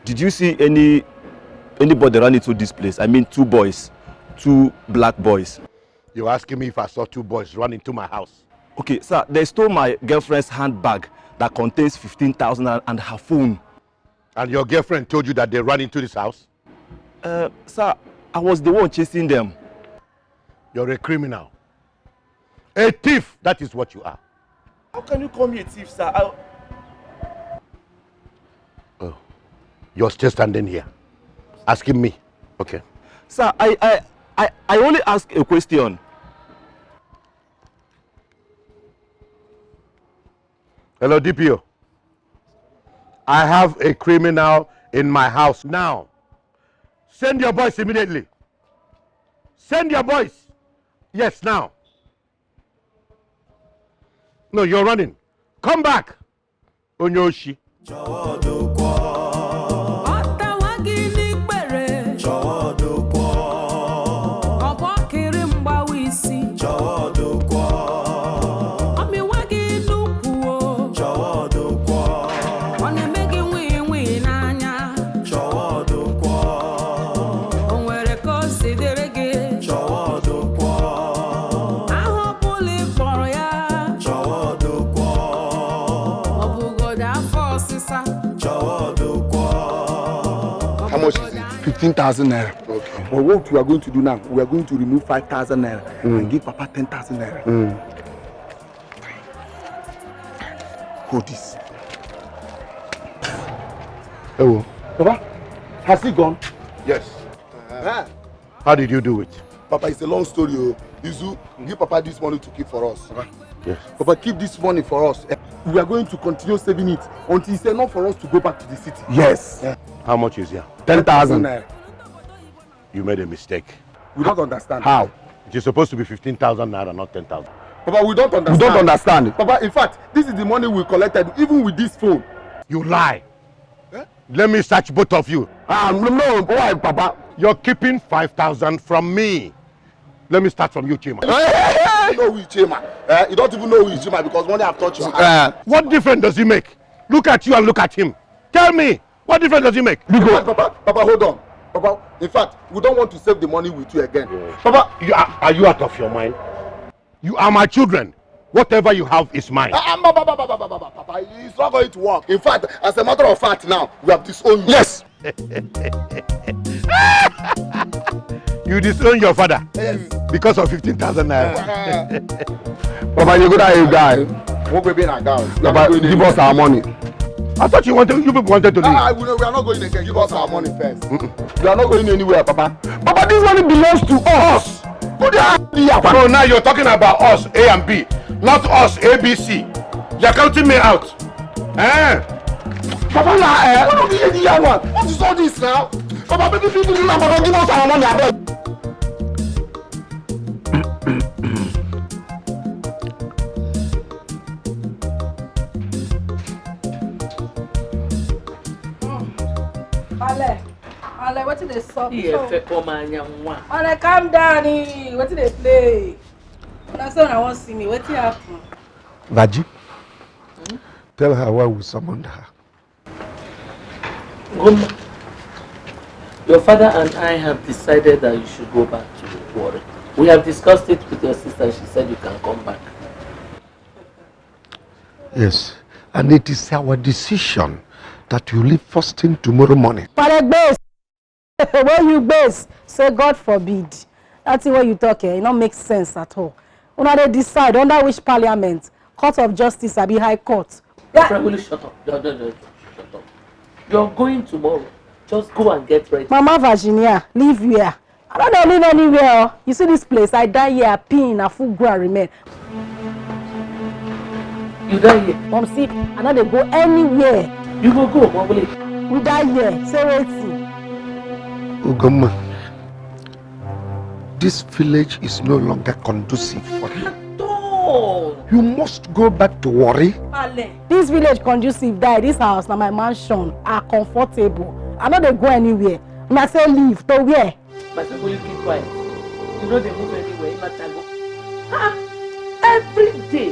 Did you see anybody run into this place? I mean 2 boys, 2 black boys. You're asking me if I saw 2 boys run into my house? Okay, sir, they stole my girlfriend's handbag that contains 15,000 and her phone. And your girlfriend told you that they ran into this house? Sir, I was the one chasing them. You're a criminal. A thief, that is what you are. How can you call me a thief, sir? Oh, you're still standing here, asking me. Okay. Sir, I only ask a question. Hello, DPO. I have a criminal in my house now. Send your boys immediately. Send your boys. Yes, now. No, you're running. Come back. Onyoshi. How much is it? 15,000 naira. Okay. Well, what we are going to do now, we are going to remove 5,000 naira and give Papa 10,000 naira. Hold this. Oh. Papa, has he gone? Yes. How did you do it? Papa, it's a long story. Izu, give Papa this money to keep for us. Yes. Papa, keep this money for us. We are going to continue saving it until it's enough for us to go back to the city. Yes. How much is here? 10,000 naira. You made a mistake. We don't understand. How? It is supposed to be 15,000 naira, not 10,000. Papa, we don't understand. We don't understand. Papa, in fact, this is the money we collected even with this phone. You lie. Let me search both of you. No, why, Papa? You're keeping 5,000 from me. Let me start from you, Chima. You know who is Chima. You don't even know who is Chima because money have touched your hand. What difference does he make? Look at you and look at him. Tell me, what difference does he make? Papa, hold on. Papa, in fact, we don't want to save the money with you again. Papa, are you out of your mind? You are my children. Whatever you have is mine. Papa, it's not going to work. In fact, as a matter of fact now, we have disowned you. Yes. You disown your father. Yes. Because of 15,000 naira. Papa, you guy. What we be now? Papa, give us our money. I thought you people wanted to leave. We are not going again. Give us our money first. We are not going anywhere, Papa. Papa, this money belongs to us. So now you're talking about us, A and B, not us, A, B, C. You're counting me out. Papa, what is all this now? Papa, baby, give us our money. Ale, what did they stop? Ale, calm down. What did they play? That's all I want to see me. What did happen? Vaji, tell her why we summoned her. Goma, your father and I have decided that you should go back to Warri. We have discussed it with your sister. She said you can come back. Yes, and it is our decision that you leave first thing tomorrow morning. Base. Where you base? Say God forbid. That's what you talk here. It don't make sense at all. When they decide under which parliament, Court of Justice, or be High Court. Yeah. Will you shut up? Shut up. You're going tomorrow. Just go and get ready. Mama Virginia, live here. I don't live anywhere. You see this place? I die here, pin a full ground remain. You die here? Mom, see, I know they go anywhere. You go, Mom. We die here. Say wait. Ugoma, this village is no longer conducive for you. You must go back to Warri. This village conducive die. This house now my mansion are comfortable. I know they go anywhere. When I say leave, to where? My people, you keep quiet. You know they move anywhere. You matter go. Every day,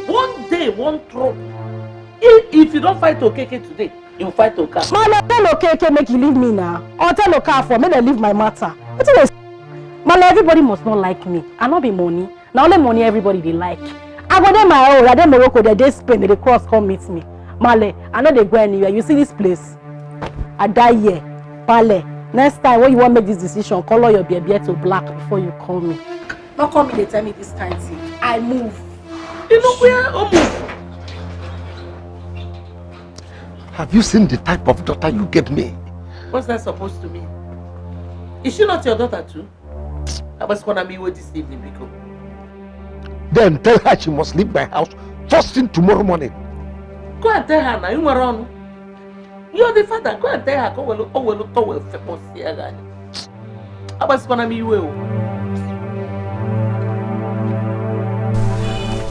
one trouble. If you don't fight Okeke today, you fight Oka. Man, tell Okeke make you leave me now. Or tell Oka for me to leave my matter. Man, everybody must not like me. I not be money. Now only money everybody they like. I go there my own. I there Morocco. They Spain. They cross come meet me. Male, I know they go anywhere. You see this place? I die here. Male, next time when you want to make this decision, color your baby to black before you call me. Don't call me. They tell me this kind of thing. I move. You know where I move. Have you seen the type of daughter you get me? What's that supposed to mean? Is she not your daughter too? I was gonna meet with this evening, Biko. Then tell her she must leave my house first thing tomorrow morning. Go and tell her now. You were wrong. You're the father. Go and tell her. Go look. I was gonna meet you.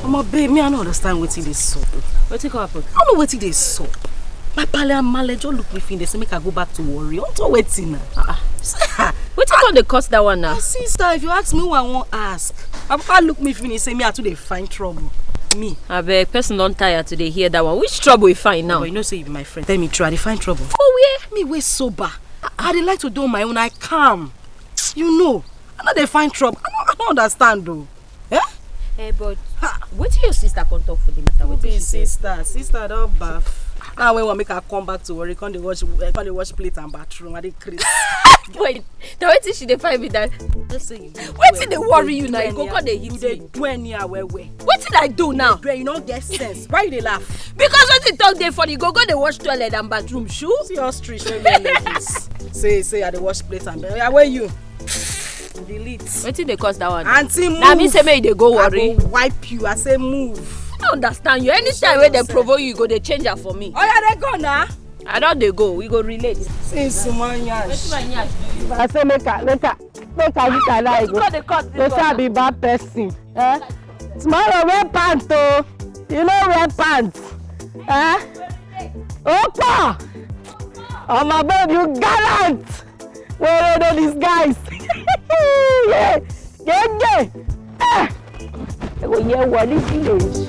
Mama, babe, me I don't understand what it is so. What you happen? I don't know what it is so. My pale and malejo look me fin, they say make I go back to worry. I'm to waiting now. What you call the cost that one now? Sister, if you ask me who I won't ask. My papa look me fin, he say me I to dey find trouble. Me. I beg, person don't tire today hear that one. Which trouble you find now? But you know say you be my friend. Tell me true, I dey find trouble. Oh yeah? Me way sober. I dey like to do my own, I calm. You know, I know they find trouble. I don't understand though. Eh? Hey, but what your sister can talk for the matter? What be sister? Sister don't bath. Now when we make her come back to work, come they watch plate and bathroom. I dey crazy. Wait, now what she dey find me that? Just say you. What did they worry you now? You go call they hit you. They do any where. What did I do now? You don't get sense. Why you dey laugh? Because what you talk they funny, go they wash toilet and bathroom shoe. See your street show me this. Say I dey wash plate and where you? Delete. What did they cost that one? Auntie move. Now me say me they go worry. I go wipe you. I say move. I understand you. Anytime when they provoke you, go they change her for me. Oh yeah, they go now. I don't they go. We go relate. Say small yash. I say make I look at like go say be bad person. Eh? Tomorrow wear pants oh. You know wear pants. Eh? Opa! Oh my baby, you gallant! Where are these guys? Yeah. Eh! I go hear what this village.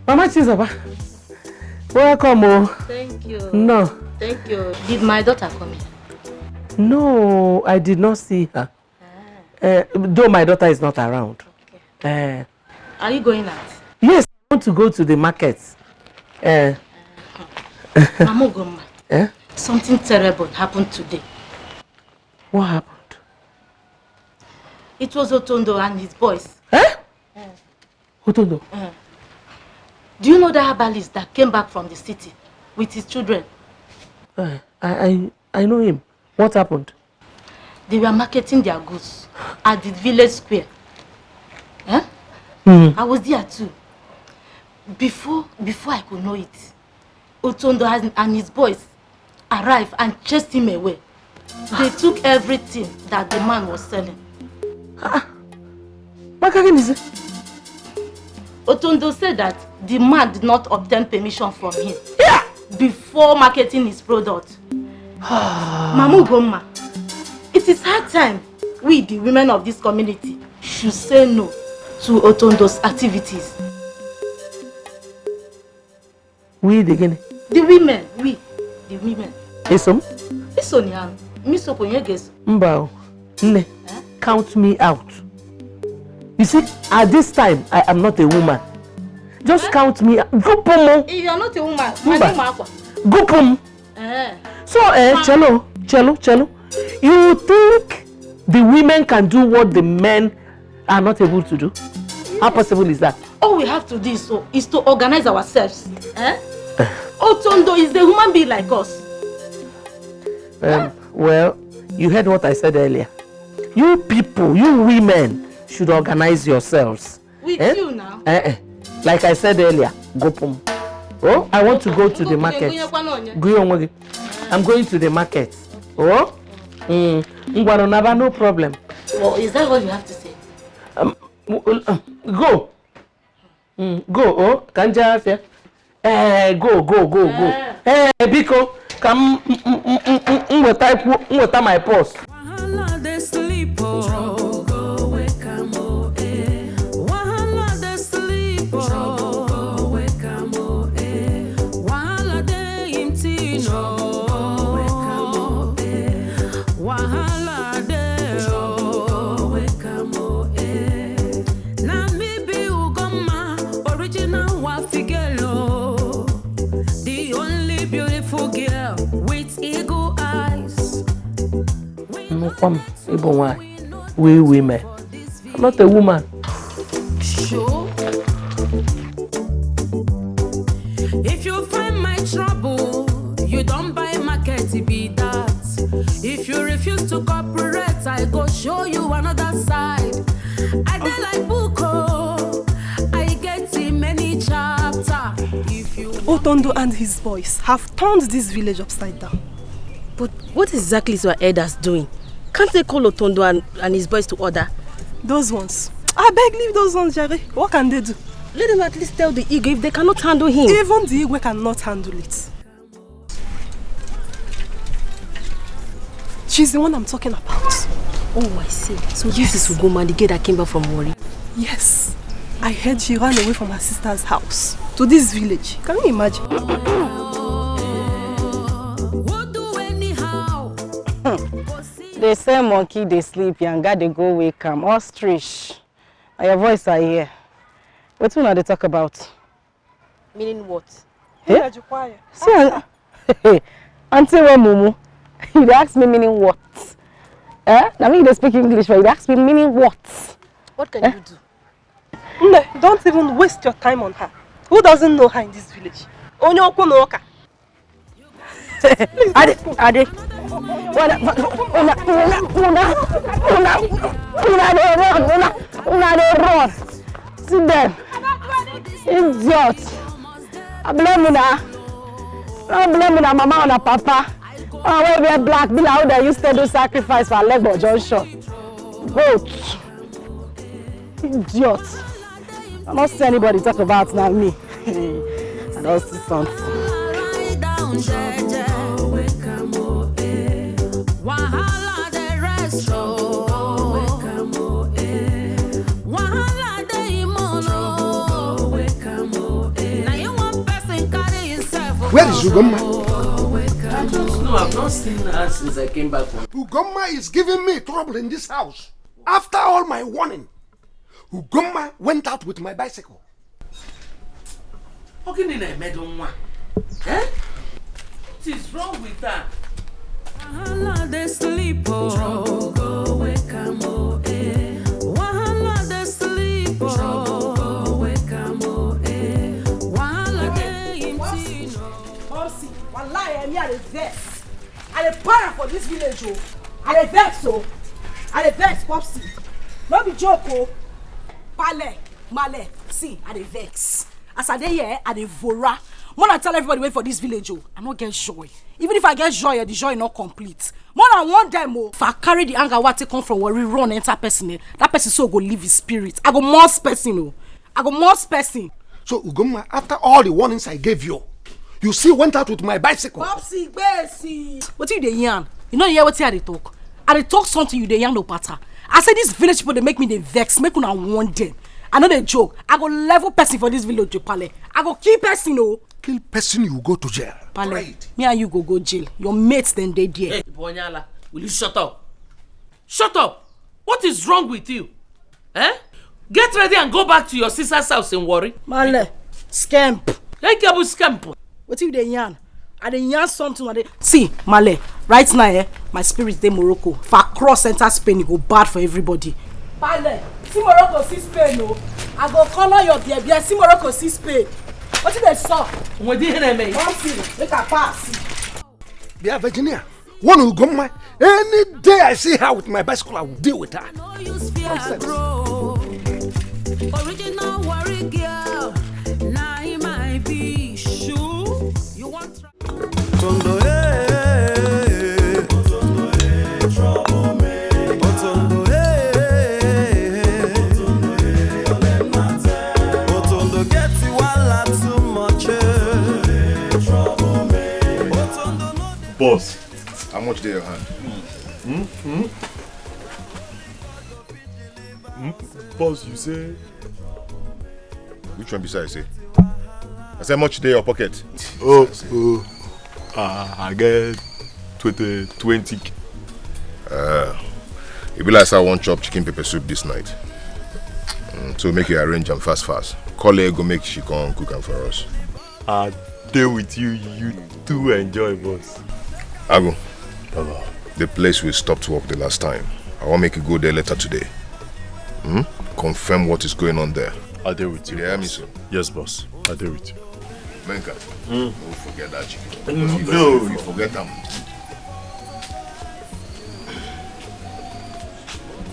Mama Chisaba, welcome. Oh. Thank you. No. Thank you. Did my daughter come here? No, I did not see her. Though my daughter is not around. Okay. Are you going out? Yes, I want to go to the market. Mama Goma, something terrible happened today. What happened? It was Otondo and his boys. Otondo? Do you know the herbalist that came back from the city with his children? I know him. What happened? They were marketing their goods at the village square. I was there too. Before I could know it, Otondo and his boys arrived and chased him away. They took everything that the man was selling. Otondo said that the man did not obtain permission from him before marketing his product. Mamu Goma, it is hard time we, the women of this community, should say no to Otondo's activities. We the Guinea? The women, the women. Isom? Isonian, Miso Ponyeges. Mbao, Nne, count me out. You see, at this time, I am not a woman. Just count me out. Gupumo. You are not a woman. My name is Aqua. Gupum. So, Cello, you think the women can do what the men are not able to do? How possible is that? All we have to do is to organize ourselves. Otondo is the human being like us. Well, you heard what I said earlier. You people, you women, should organize yourselves. With you now? Like I said earlier, Gopum. Oh, I want to go to the market. I'm going to the market. Oh? Ngwanonaba, no problem. Well, is that what you have to say? Go. Go, oh, Kanja afia. Go. Biko, come, what my purse. We women. I'm not a woman. Sure. If you find my trouble, you don't buy market, it be that. If you refuse to cooperate, I go show you another side. I dey like book, oh. I get in many chapter. If you Otondo and his boys have turned this village upside down. But what exactly is your elders doing? Can't they call Otondo and his boys to order? Those ones. I beg, leave those ones, Jerry. What can they do? Let them at least tell the Igwe if they cannot handle him. Even the Igwe cannot handle it. She's the one I'm talking about. Oh, I see. So yes. This is Ugoma, the girl that came back from Wari. Yes. I heard she ran away from her sister's house to this village. Can you imagine? They say monkey, they sleep, yanga, they go wake am. Ostrich. And your voice I hear. What will they talk about? Meaning what? Yeah? See, Auntie Mumu, you ask me meaning what? Now me they speak English, but you ask me meaning what? What can you do? No, don't even waste your time on her. Who doesn't know her in this village? Onyoko no oka. Ade. Una run. See them. Idiot. I blame una. I blame una mama and papa. Oh, we wear black. Be like how they used to do sacrifice for Legbo Junction. Goat. Idiot. I don't see anybody talk about now me. I don't see something. Where is Ugoma? I don't know. I've not seen her since I came back from. Ugoma is giving me trouble in this house. After all my warning, Ugoma went out with my bicycle. How can I make one? Eh? What is wrong with her? Wahala dey sleep, oh. Go wake am, oh, eh. Wahala dey sleep, oh. Go wake am, oh, eh. Wahala dey in Tino. Mercy, wallahi, me I dey vex. I dey para for this village, oh. I dey vex, oh. I dey vex, Popsy. No be joke, oh. Pale, male, see, I dey vex. As I dey here, I dey vora. More than tell everybody wait for this village, oh. I no get joy. Even if I get joy, the joy not complete. More than one time, oh. If I carry the anger what come from where we run enter person, that person so go leave his spirit. I go most person, oh. I go most person. So Ugoma, after all the warnings I gave you, you still went out with my bicycle. Popsy, Bessie. What you dey yarn? You know hear what I dey talk? I dey talk something you dey yarn no patter. I say this village people they make me dey vex, make una want them. I know they joke. I go level person for this village, Pale. I go kill person, oh. Kill person, you go to jail. Pale, me and you go jail. Your mates then they there. Hey, Bonyala, will you shut up? Shut up! What is wrong with you? Eh? Get ready and go back to your sister's house and worry. Male, scamp. Like a scamp. What you dey yarn? I dey yarn something. See, Male, right now, my spirit dey Morocco. If I cross enter Spain, it go bad for everybody. Pale, see Morocco, see Spain, no. I go color your baby. See Morocco, see Spain. What did they saw? What did they make? One thing, make a pass. Yeah, Virginia. One Ugoma. Any day I see her with my bicycle, I will deal with her. Original worry girl. Now he might be shoe. You want Tondo, eh? Tondo, eh? Trouble me. Tondo, eh? Tondo, eh? Tondo, get you all too much, eh? Trouble me. Boss, how much do you have? Boss, you say? Which one besides say? I said, how much do your pocket? I get 20. It be like I want chop chicken pepper soup this night. So make you arrange them fast. Call her, go make she come cook them for us. I deal with you, you do enjoy, boss. Ago, the place we stopped work the last time. I want to make you go there later today. Confirm what is going on there. I'll deal with you. You hear me, sir? Yes, boss. I'll deal with you. Menka, don't forget that chicken. No. If you forget them,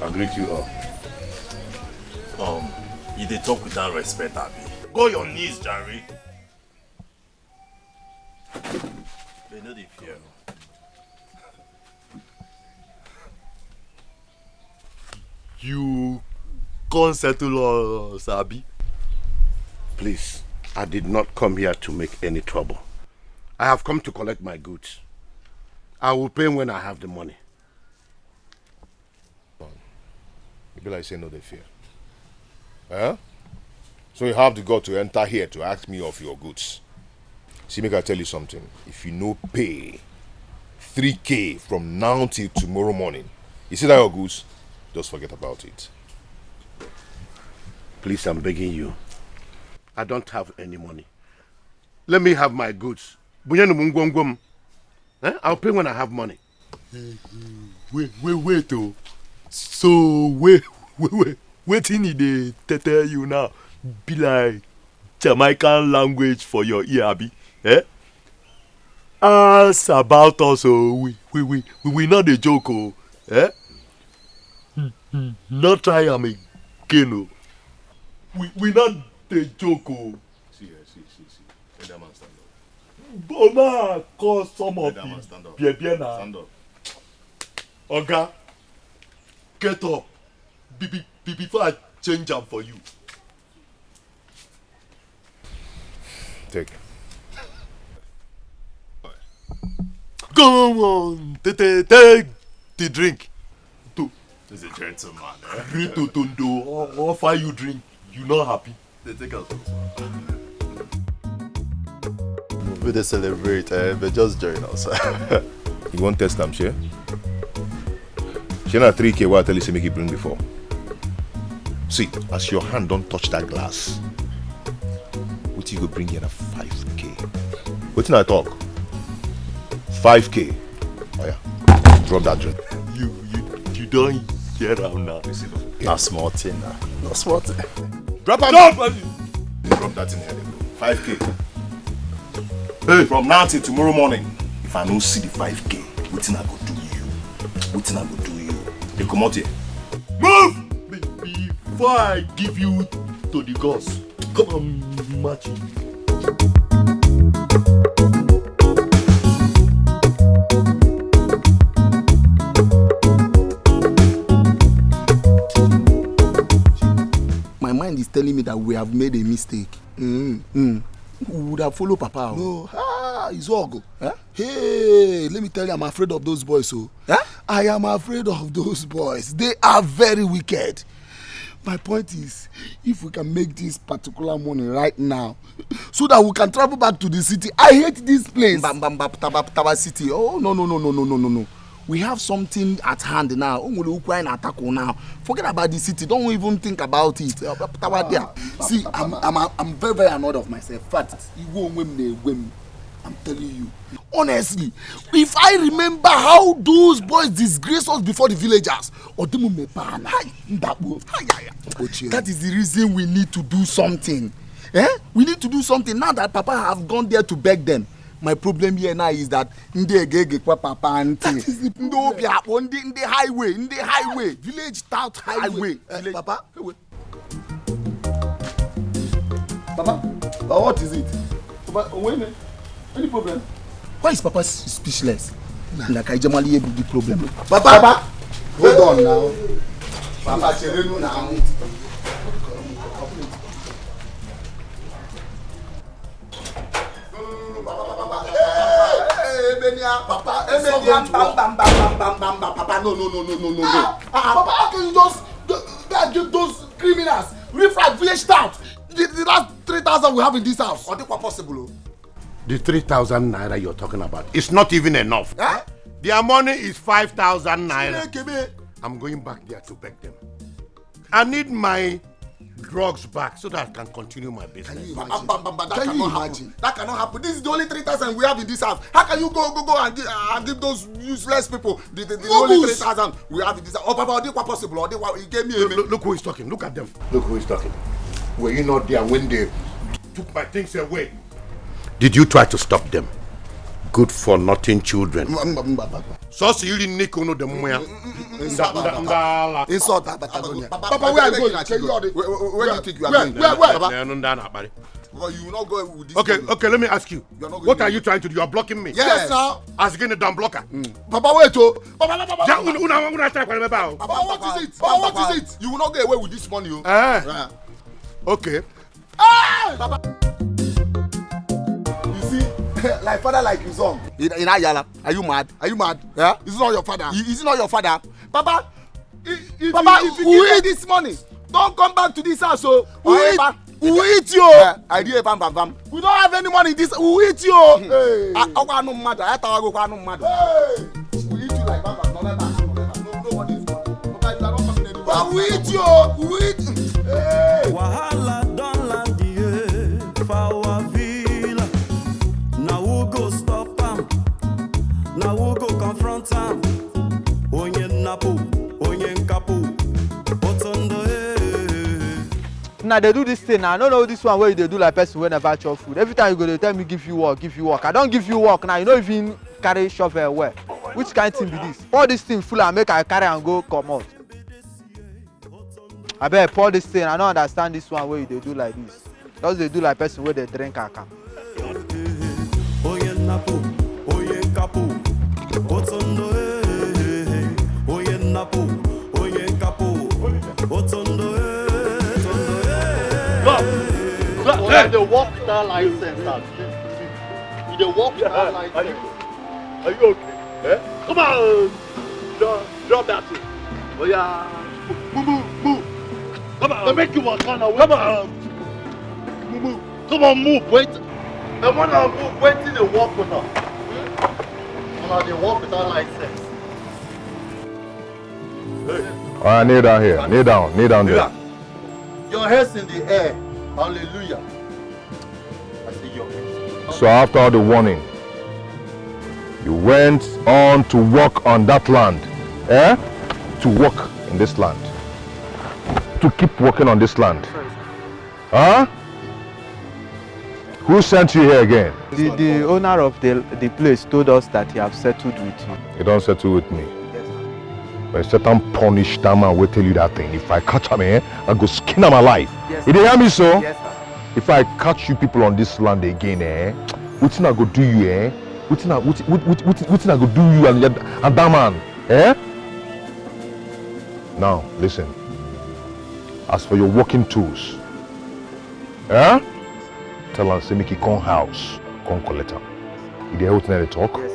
I'll greet you up. You dey talk without respect, Abi. Go your knees, Jerry. They know the fear. You can't settle us, Abi. Please, I did not come here to make any trouble. I have come to collect my goods. I will pay when I have the money. Maybe like say no they fear. Huh? So you have the God to enter here to ask me of your goods. See, make I tell you something. If you no pay 3K from now till tomorrow morning, you see that your goods, just forget about it. Please, I'm begging you. I don't have any money. Let me have my goods. I'll pay when I have money. Wait, oh. So, waiting in the tell you now be like Jamaican language for your ear, Abi. Eh? Ask about us, oh. We not a joke, oh. Eh? Not try am again, oh. We not a joke, oh. See. Let that man stand up. Boma cause some of Let that man stand up. the Stand up. Oga, get up. Before I change them for you. Take. Come on, take the drink. He's a gentleman, eh? Agree to Tondo, offer you drink. You not happy? They take us. We they celebrate, but just join us. You want test them, share? Share na 3K what I tell you say make you bring before. See, as your hand don't touch that glass, what you go bring in a 5K? What I talk? 5K. Oh yeah. Drop that drink. You don't hear am now. Not small thing, nah. Not small thing. Drop that in here, 5K. Hey, from now till tomorrow morning, if I don't see the 5K, what I go do you? What I go do you? They come out here. Move! Before I give you to the gods, come on, match it. My mind is telling me that we have made a mistake. We would have followed Papa. No, it's all good. Huh? Hey, let me tell you, I'm afraid of those boys. I am afraid of those boys. They are very wicked. My point is, if we can make this particular money right now, so that we can travel back to the city. I hate this place. Taba City. Oh, no. We have something at hand now. Forget about the city. Don't even think about it. See, I'm very, very annoyed of myself. Fact, I'm telling you. Honestly, if I remember how those boys disgraced us before the villagers, that is the reason we need to do something. We need to do something now that Papa have gone there to beg them. My problem here now is that in the highway, village tout highway. Papa, what is it? Papa, any problem? Why is Papa speechless? Like I generally have the problem. Papa, hold on now. Papa, Cherenu now. Papa, no. Papa, how can you just those criminals refract village tout? The last 3,000 we have in this house. Or they were possible. The 3,000 naira you're talking about, it's not even enough. Their money is 5,000 naira. I'm going back there to beg them. I need my drugs back so that I can continue my business. Can you imagine? That cannot happen. This is the only 3,000 we have in this house. How can you go and give those useless people the only 3,000 we have in this house? Oh, Papa, they were possible. He gave me look who is talking. Look at them. Look who is talking. Were you not there when they took my things away? Did you try to stop them? good for nothing children. So you really nick on the moya. Insult that, Papa, where are you going? Where do you think you are going? Where? Well, you will not go with this. Okay, let me ask you. What are you trying to do? You are blocking me. Yes, now. As again a damn blocker. Papa, wait, oh. Papa, what is it? Papa, what is it? You will not get away with this money, oh. Okay. Papa. You see, like father, like his son. In Ayala, are you mad? Are you mad? Yeah. Is it not your father? Is it not your father? Papa, if you give me this money, don't come back to this house, oh. We will eat you. I do a bam. We don't have any money in this. We will eat you. Hey. No matter. I thought I go no matter. Hey. We eat you like bam. Nobody is coming. But we eat you. We eat. Hey. Wahala don land the for our villa. Now we go stop am. Now we go confront am. Onye napo, onye nkapo. Otondo. Now they do this thing. I don't know this one where they do like person when never chop food. Every time you go, they tell me give you work. I don't give you work now. You don't even carry shovel where. Which kind of thing be this? All this thing full and make I carry and go come out. I bet pour this thing. I don't understand this one where they do like this. Just they do like person where they drink aka. They walk without license. You walk without license. Are you okay? Eh? Come on. Drop that thing. Oh yeah. Move. Come on. They make you walk on. Come on. Move. Come on, move. Wait. The one that move. Wait till they walk with us. They walk without license. All right, kneel down here. Kneel down there. Your head's in the air. Hallelujah. I say your head. So after all the warning, you went on to walk on that land. To walk in this land. To keep walking on this land. Huh? Who sent you here again? The owner of the place told us that he have settled with you. You don't settle with me. When Satan punish that man will tell you that thing. If I catch him here, I go skin him alive. Yes, you hear me so? Yes, sir. If I catch you people on this land again, what I go do you, What I go do you and that man, Now, listen. As for your working tools, tell them say make it come house, come collect them. You hear what they talk? Yes,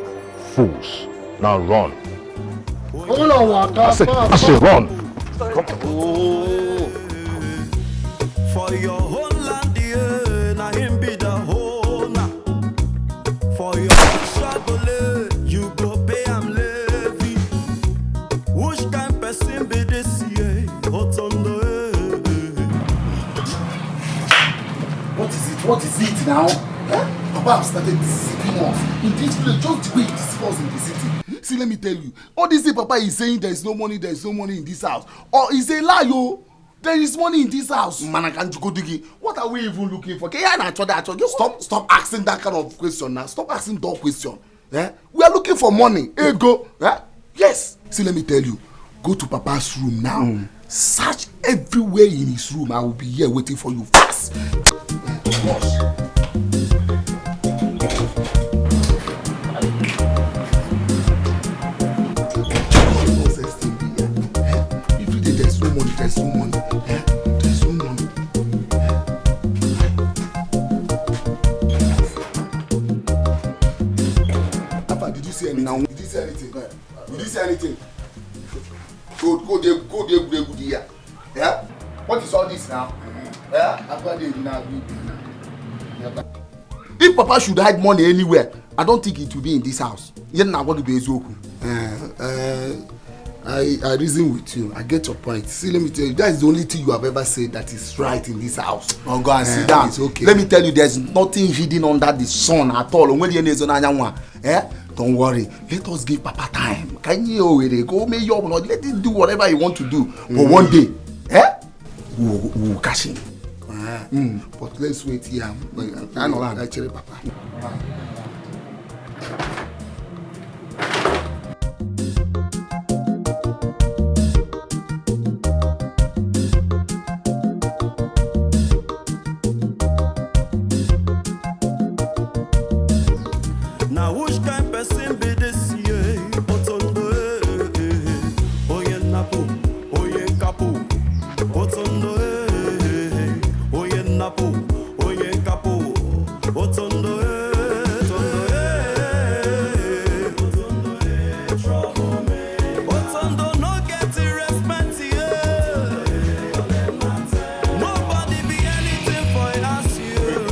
fools. Now run. I say run. Come. Oh. For your whole land, na him be the whole na. For your trouble, you go pay am levy. Which kind person be this year? What is it now? Papa have started deceiving us in this place, just the way he deceives us in the city. See, let me tell you, all this day Papa is saying there is no money in this house. Or is a lie, yo. There is money in this house. Man, I can't go digging. What are we even looking for? Stop asking that kind of question now. Stop asking that question. We are looking for money. Here go. Yes. See, let me tell you. Go to Papa's room now. Search everywhere in his room. I will be here waiting for you fast. Every day there's no money. There's no money. Papa, did you see anything? No. Did you see anything? Did you see anything? Go there. Yeah? What is all this now? If Papa should hide money anywhere, I don't think it will be in this house. I reason with you. I get your point. See, let me tell you, that is the only thing you have ever said that is right in this house. Oh, go and sit down. It's okay. Let me tell you, there's nothing hidden under the sun at all. Don't worry. Let us give Papa time. Can you go? Let him do whatever he want to do. But one day, we'll catch him. But let's wait here. I know actually, Papa. Otondo no get respect here. Nobody be anything for us here.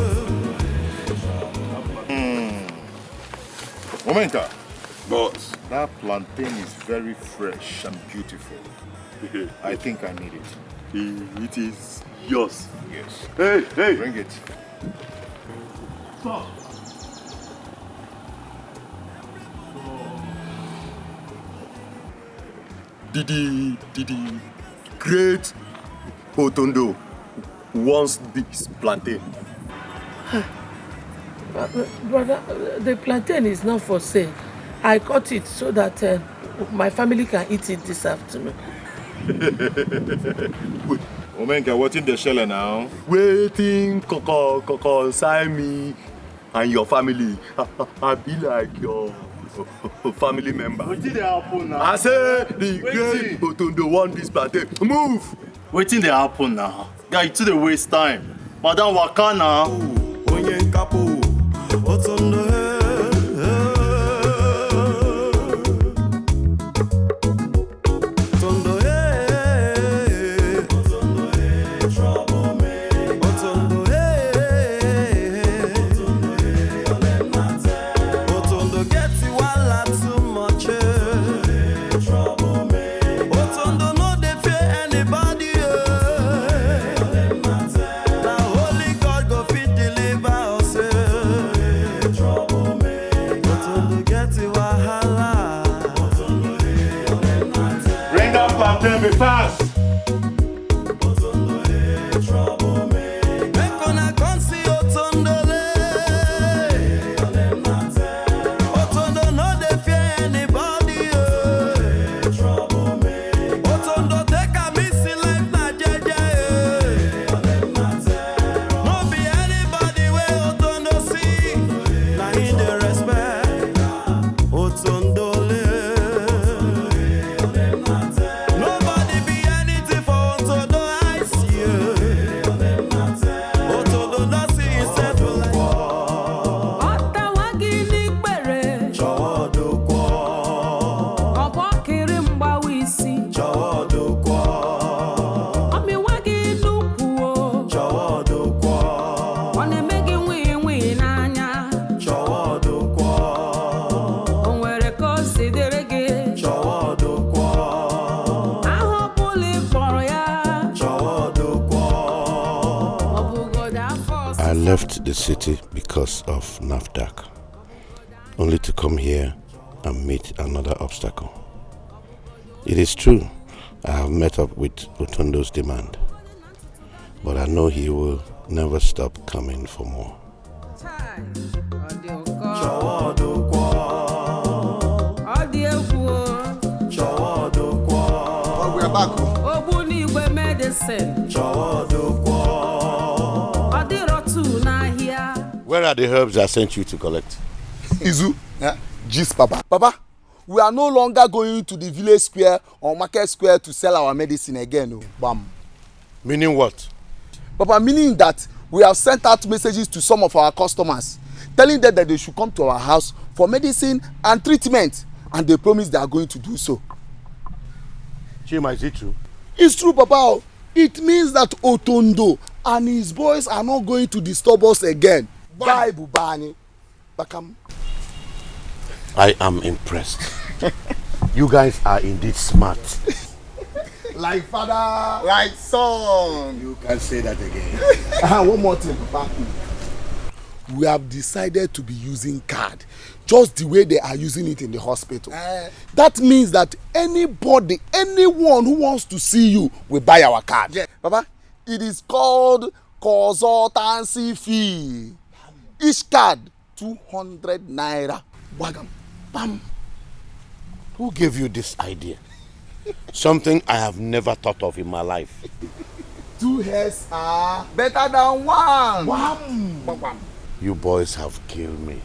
Momenta. Boss. That plantain is very fresh and beautiful. I think I need it. It is yours. Yes. Hey, hey. Bring it. Stop. Didi great Otondo wants this plantain. Brother, the plantain is not for sale. I cut it so that my family can eat it this afternoon. Omenka, what's in the shell now? Waiting, consign me and your family. I be like your family member. What did they happen now? I say the great Otondo want this plantain. Move! What did they happen now? Guy, to the waste time. Madam Wakana. Onye kapu, Otondo. Be fast. I left the city because of NAFDAC, only to come here and meet another obstacle. It is true, I have met up with Otondo's demand, but I know he will never stop coming for more. Oh, we are back. Where are the herbs I sent you to collect? Izu, Gist Papa. Papa, we are no longer going to the village square or market square to sell our medicine again. Oh. Bam. Meaning what? Papa, meaning that we have sent out messages to some of our customers, telling them that they should come to our house for medicine and treatment, and they promise they are going to do so. Chima, is it true? It's true, Papa. It means that Otondo and his boys are not going to disturb us again. Bye, Bubani. Bakam. I am impressed. You guys are indeed smart. Like father, like son. You can say that again. One more thing, Papa. We have decided to be using card just the way they are using it in the hospital. That means that anybody, anyone who wants to see you will buy our card. Yeah. Papa, it is called consultancy fee. Each card 200 naira. Wagam. Bam. Who gave you this idea? Something I have never thought of in my life. 2 heads are better than one. Bam. You boys have killed me.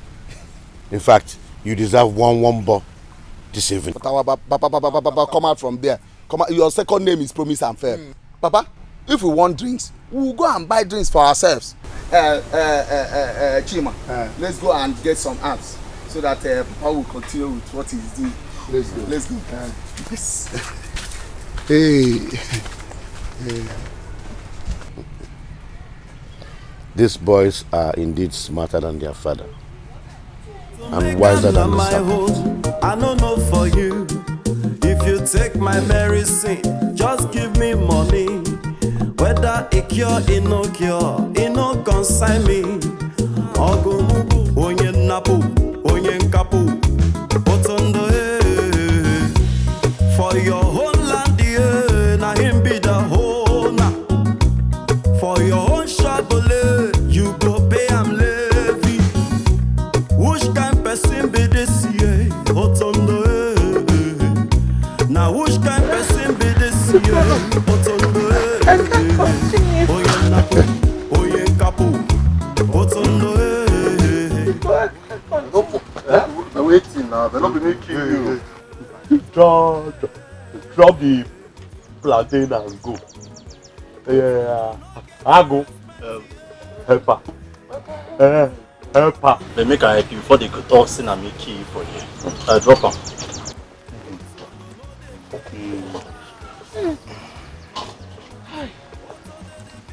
In fact, you deserve one wombo this evening. Papa, come out from there. Come out. Your second name is Promise and Fair. Papa, if we want drinks, we will go and buy drinks for ourselves. Chima, let's go and get some apps so that Papa will continue with what he's doing. Let's go. Let's go. Yes. Hey. These boys are indeed smarter than their father and wiser than the serpent. I don't know for you. If you take my medicine, just give me money. Whether it cure, it no cure, it no consign me. Ogo, onye napu, onye nkapu, otondo for your whole land, na him be the whole na. For your own shagole, you go pay am levy. Which kind person be this year? Otondo now which kind person be this year? Otondo oye napu, oye kapu, otondo They're waiting now. They're not be making you. Drop the plantain and go. I go. Help her. Help her. They make a help you before they go talk sin and make key for you. Drop them.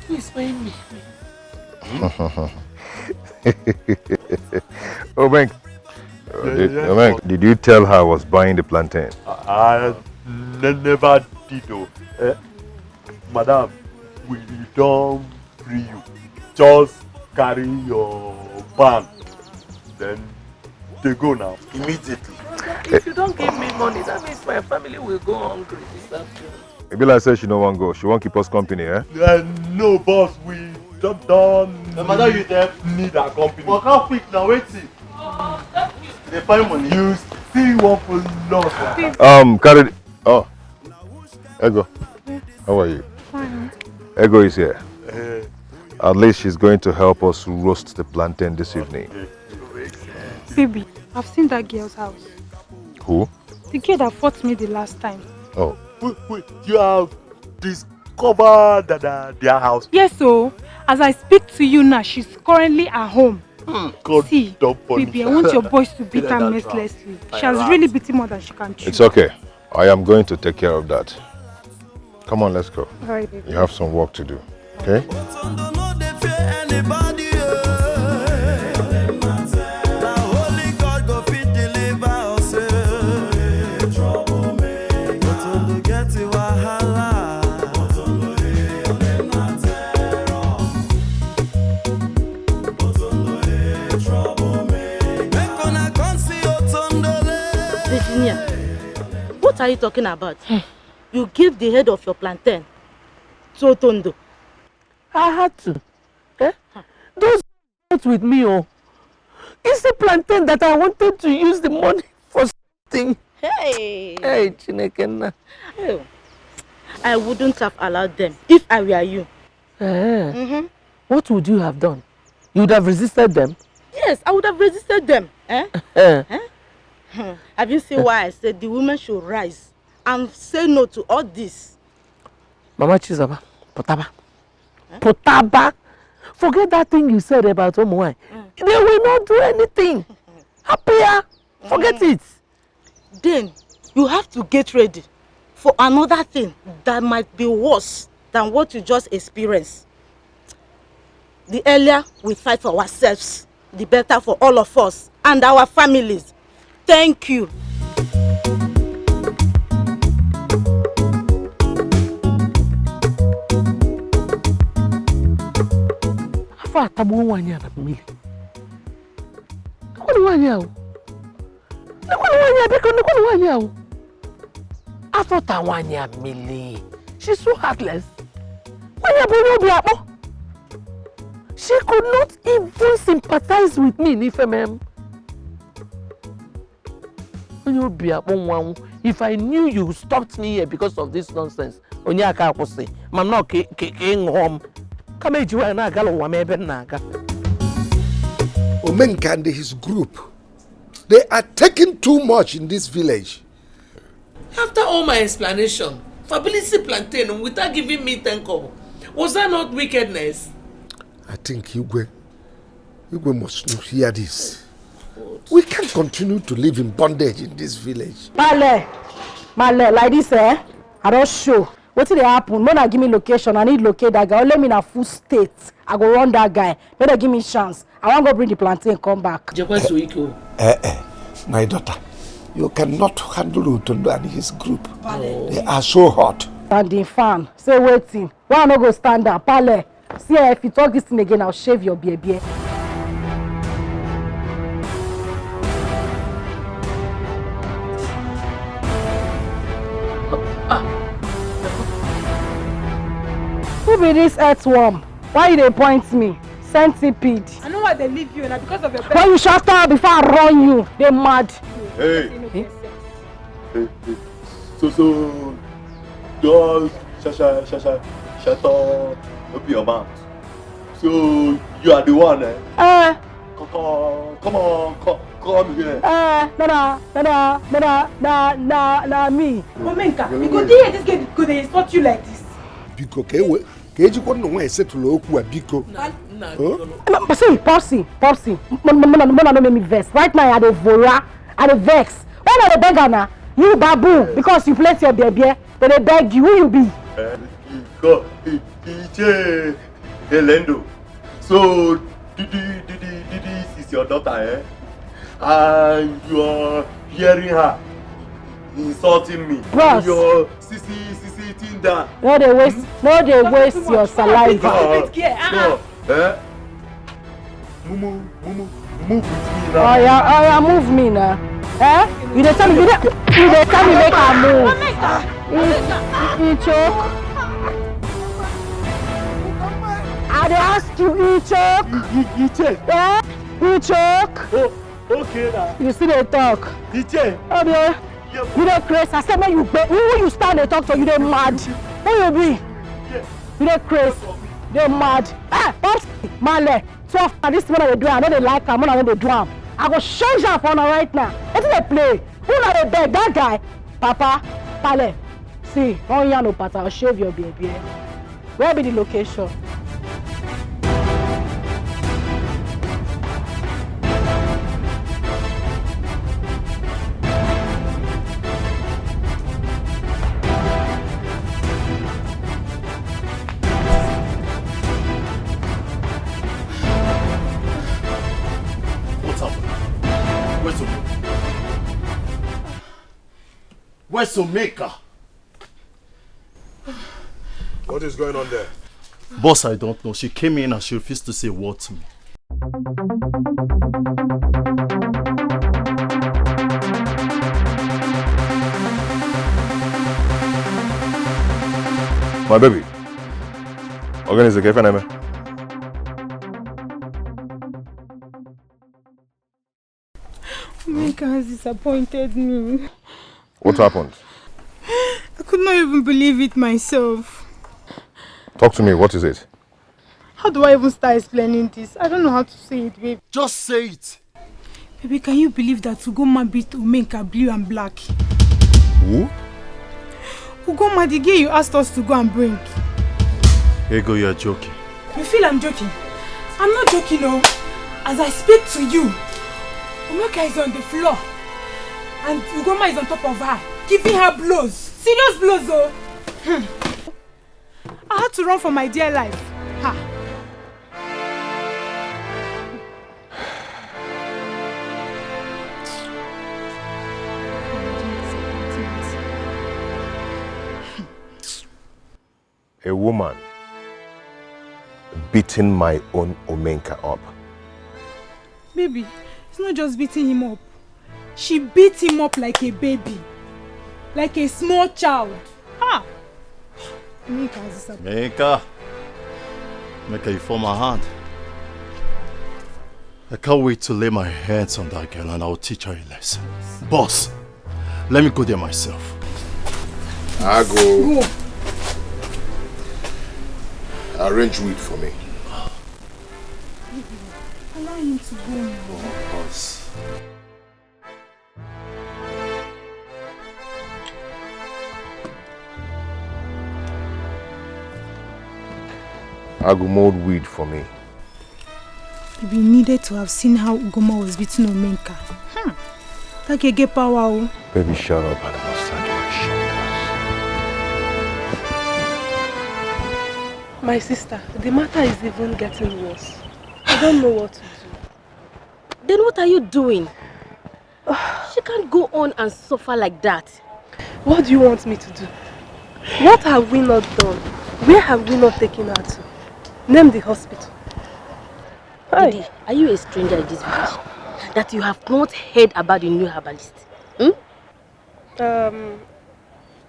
Please find me. Obeng, did you tell her I was buying the plantain? I never did though. Madam, we don't free you. Just carry your van. Then they go now. Immediately. If you don't give me money, that means my family will go hungry this afternoon. Ebila says she no want go. She won't keep us company, eh? No, boss. We don't Madam, you there? need our company. Walk out quick now, waiting. They find money. You see one for loss. Carry. Oh, Ego. How are you? Fine. Ego is here. At least she's going to help us roast the plantain this evening. Baby, I've seen that girl's house. Who? The girl that fought me the last time. Oh. Wait, you have discovered their house? Yes, so as I speak to you now, she's currently at home. God, see, baby, I want your boys to beat her mercilessly. She has really beaten more than she can chew. It's okay. I am going to take care of that. Come on, let's go. All right, baby. You have some work to do. Okay? Virginia, what are you talking about? You give the head of your plantain to Otondo. I had to. Eh? Those not with me, oh. It's the plantain that I wanted to use the money for something. Hey! Hey, Chinekena. Oh. I wouldn't have allowed them if I were you. What would you have done? You would have resisted them? Yes, I would have resisted them. Have you seen why I said the women should rise and say no to all this? Mama Chizaba, Potaba. Potaba. Forget that thing you said about Omuai. They will not do anything. Happier. Forget it. Then you have to get ready for another thing that might be worse than what you just experienced. The earlier we fight for ourselves, the better for all of us and our families. Thank you. Afa tabu wanya na mili. Kwani wanya o? Kwani wanya biko kwani wanya o? Afa ta wanya mili. She's so heartless. Wanya bo bi apo. She could not even sympathize with me in Ifemem. If I knew you stopped me here because of this nonsense, Omenkande his group, they are taking too much in this village. After all my explanation, Fabilisi plantain without giving me 10 kobo, was that not wickedness? I think Igwe must not hear this. We can't continue to live in bondage in this village. Male, like this, I don't show. What did happen? When I give me location, I need locate that guy. Let me in a full state. I go run that guy. When they give me chance, I want to go bring the plantain and come back. My daughter, you cannot handle Utondo and his group. They are so hot. Standing fan, say waiting. Why not go stand up? Pale. See, if you talk this thing again, I'll shave your baby. Who be this earthworm? Why they point me? Centipede. I know why they leave you, and because of your bed. When you shut up before I run you, they mad. Hey. So, just shut up, open your mouth. So, you are the one, eh? Come on, come here. Me. Omenka, you go there, this guy go dey insult you like this. Biko, keji kwa no one settle oku Biko. Popsy. Mona no make me vex. Right now I dey vora, I dey vex. Why not the beggar now? You babu, because you place your baby, they beg you. Who you be? Helendo. So, this is your daughter, eh? And you are hearing her insulting me. Bros. Your sissy thing down. No, they waste your saliva. Move with me now. Oh yeah, move me now. Eh? You dey tell me make her move. You choke. I dey ask you, you choke. You choke. Yeah? You choke. Oh, okay now. You see they talk. You choke. Oh yeah. You dey crazy. I said when you stand and talk to you dey mad. Who you be? You dey crazy. They mad. Pops, Male. 12 and this one they do. I know they like am. I know they do am. I go change am for now right now. Wetin dey play? Who na dey beg that guy? Papa, Pale. See, one yarn no pattern. I'll shave your baby. Where be the location? Where's Omeka? What is going on there? Boss, I don't know. She came in and she refused to say a word to me. My baby. Organize the cafe, Omeka has disappointed me. What happened? I could not even believe it myself. Talk to me, what is it? How do I even start explaining this? I don't know how to say it, babe. Just say it. Baby, can you believe that Ugoma beat Omenka blue and black? Who? Ugoma, the girl you asked us to go and bring. Ego, you're joking. You feel I'm joking? I'm not joking, no. As I speak to you, Omenka is on the floor. And Ugoma is on top of her, giving her blows. Serious blows, though. I had to run for my dear life. Ha. A woman beating my own Omenka up. Baby, it's not just beating him up. She beat him up like a baby. Like a small child. Ha! Omenka has disappointed. Meka, you form my hand. I can't wait to lay my hands on that girl and I'll teach her a lesson. Boss, let me go there myself. I go. Arrange weed for me. Allow him to go. Boss. I go mold weed for me. We needed to have seen how Ugoma was beating Omenka. That can get power. Baby, shut up and massage my shoulders. My sister, the matter is even getting worse. I don't know what to do. Then what are you doing? She can't go on and suffer like that. What do you want me to do? What have we not done? Where have we not taken her to? Name the hospital. Didi, are you a stranger in this village? That you have not heard about the new herbalist? The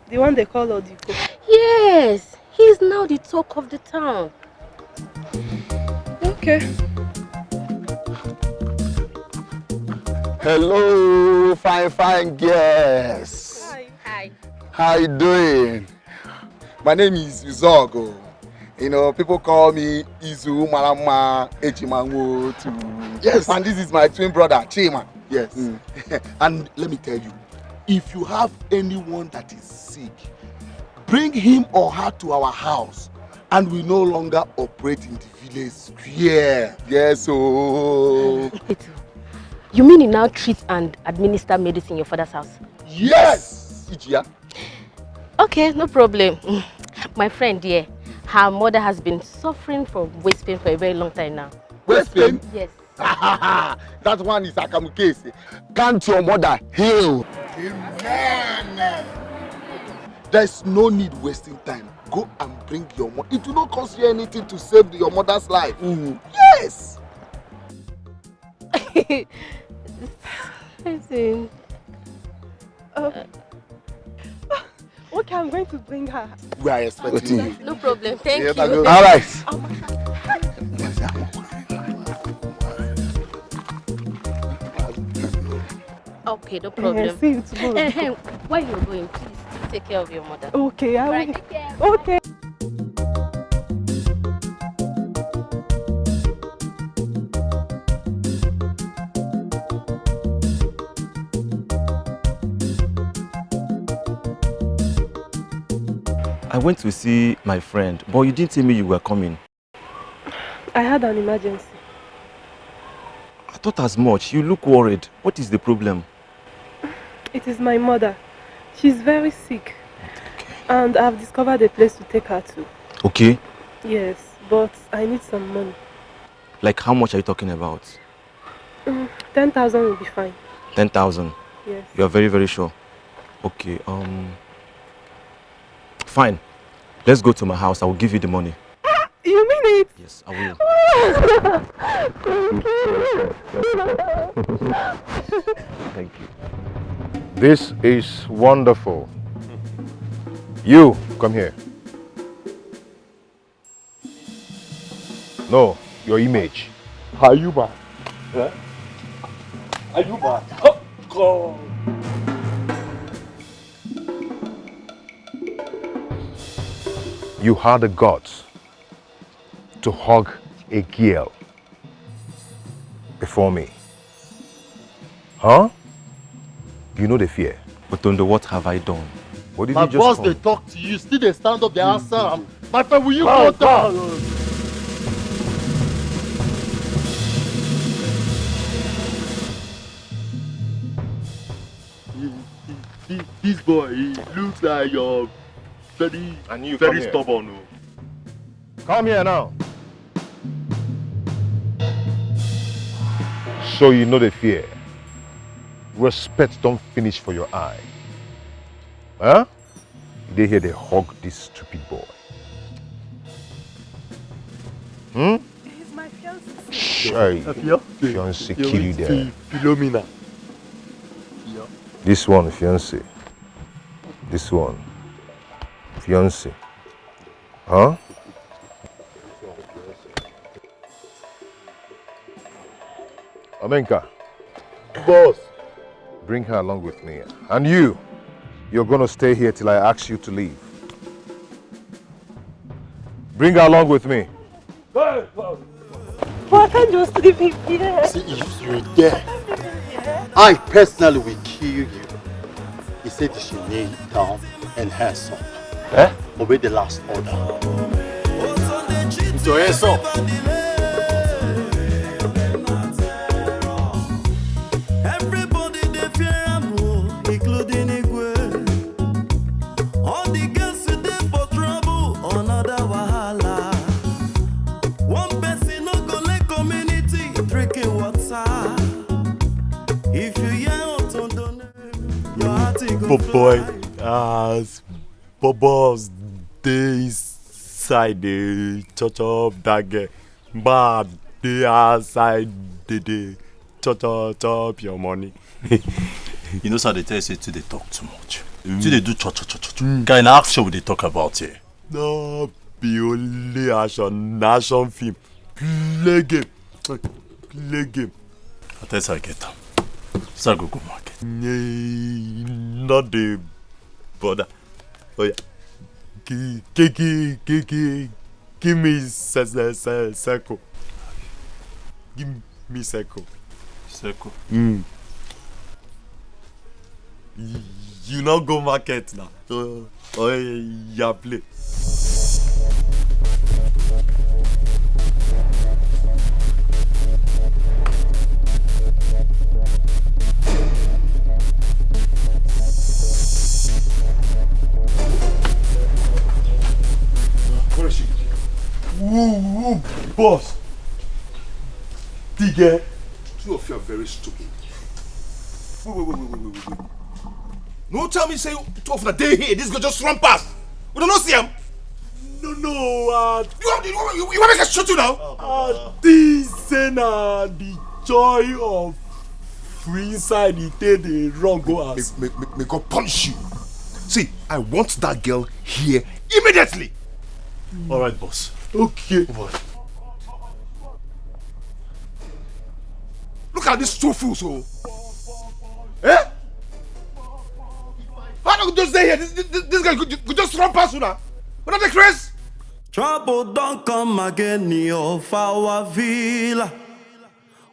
one they call Odiko. Yes, he is now the talk of the town. Okay. Hello, fine girls. Hi. How you doing? My name is Uzogo. You know, people call me Izu Malama Ejimanwo too. Yes. And this is my twin brother, Chima. Yes. And let me tell you, if you have anyone that is sick, bring him or her to our house and we no longer operate in the village square. Yes, so... You mean you now treat and administer medicine in your father's house? Yes! Ijia. Okay, no problem. My friend here, her mother has been suffering from waist pain for a very long time now. Waist pain? Yes. That one is Akamukese. Can't your mother heal? Amen. There's no need wasting time. Go and bring your mother. It will not cost you anything to save your mother's life. Yes. Okay, I'm going to bring her. We are expecting you. No problem. Thank you. All right. Okay, no problem. See you tomorrow. While you're going, please take care of your mother. Okay, I will. Right, take care. Okay. I went to see my friend, but you didn't tell me you were coming. I had an emergency. I thought as much. You look worried. What is the problem? It is my mother. She's very sick. Okay. And I've discovered a place to take her to. Okay. Yes, but I need some money. Like how much are you talking about? 10,000 will be fine. 10,000? Yes. You are very, very sure? Okay, fine. Let's go to my house. I will give you the money. You mean it? Yes, I will. Thank you. This is wonderful. You, come here. No, your image. Ayuba. Huh? Ayuba. Oh, God. You had the guts to hug a girl before me. Huh? You know the fear. But Tondo, what have I done? What did My you just boss, call? they talk to you, still they stand up, they answer. My friend, will you go down? This boy, he looks like you're very come here. stubborn. Come here now. So you know the fear. Respect don't finish for your eye. Huh? They hear they hug this stupid boy. He's my fiancé. Shy. Fiancé kill you there. Philomena. This one, fiancé. This one, fiancé. Huh? Omenka. Boss. Bring her along with me. And you're gonna stay here till I ask you to leave. Bring her along with me. Why can't you just leave him here? See, if you're there, I personally will kill you. He said you should kneel down and hands up. Obey the last order. Put your hands up. boy as Bobos days side the church of that girl. But they outside the church up your money. You know, sir, they tell you say they talk too much. Do they do cho. Kind of action they talk about here? No, be only action film. Play game. I tell you, I get them. Start go market. Not the bother. Oh yeah. Give me circle. Give me circle. Circle. You not go market now. Oh yeah, play. Where is she? Woo, boss. Tigger. Two of you are very stupid. Wait. No tell me say two of the day here, this girl just run past. We don't know see him. No, you want me to shoot you now? This is the joy of free inside the day they run go ass. May God punish you. See, I want that girl here immediately. Alright, boss. Okay. Look at these two fools, Eh? Why don't you just stay here? This guy could just run past you now. What are the craze? Trouble don't come again near our villa.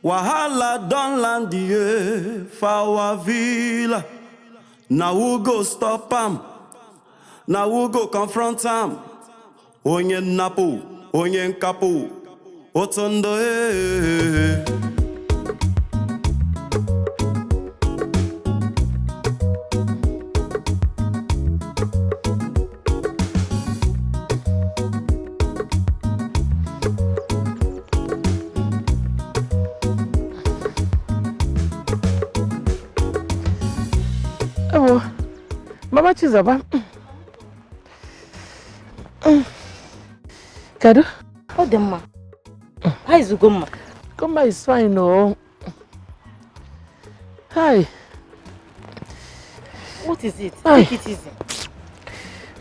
Wahala don't land here for our villa. Now who go stop him? Now who go confront him? Onye napu, onye nkapu, otondo Mama Chizaba. Kado? How the ma? How is Ugoma? Ugoma is fine, no. Hi. What is it? Hi. Take it easy.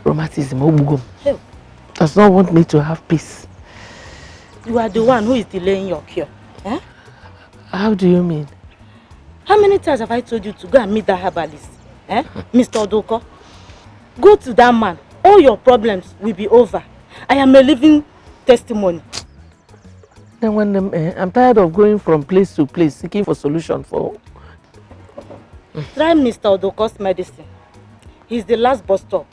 Rheumatism, Obugom. Hey. Does not want me to have peace. You are the one who is delaying your cure. Eh? How do you mean? How many times have I told you to go and meet that herbalist? Eh? Mr. Odoko? Go to that man. All your problems will be over. I am a living testimony. Then when I'm tired of going from place to place seeking for solution for. Try Mr. Odoko's medicine. He's the last bus stop.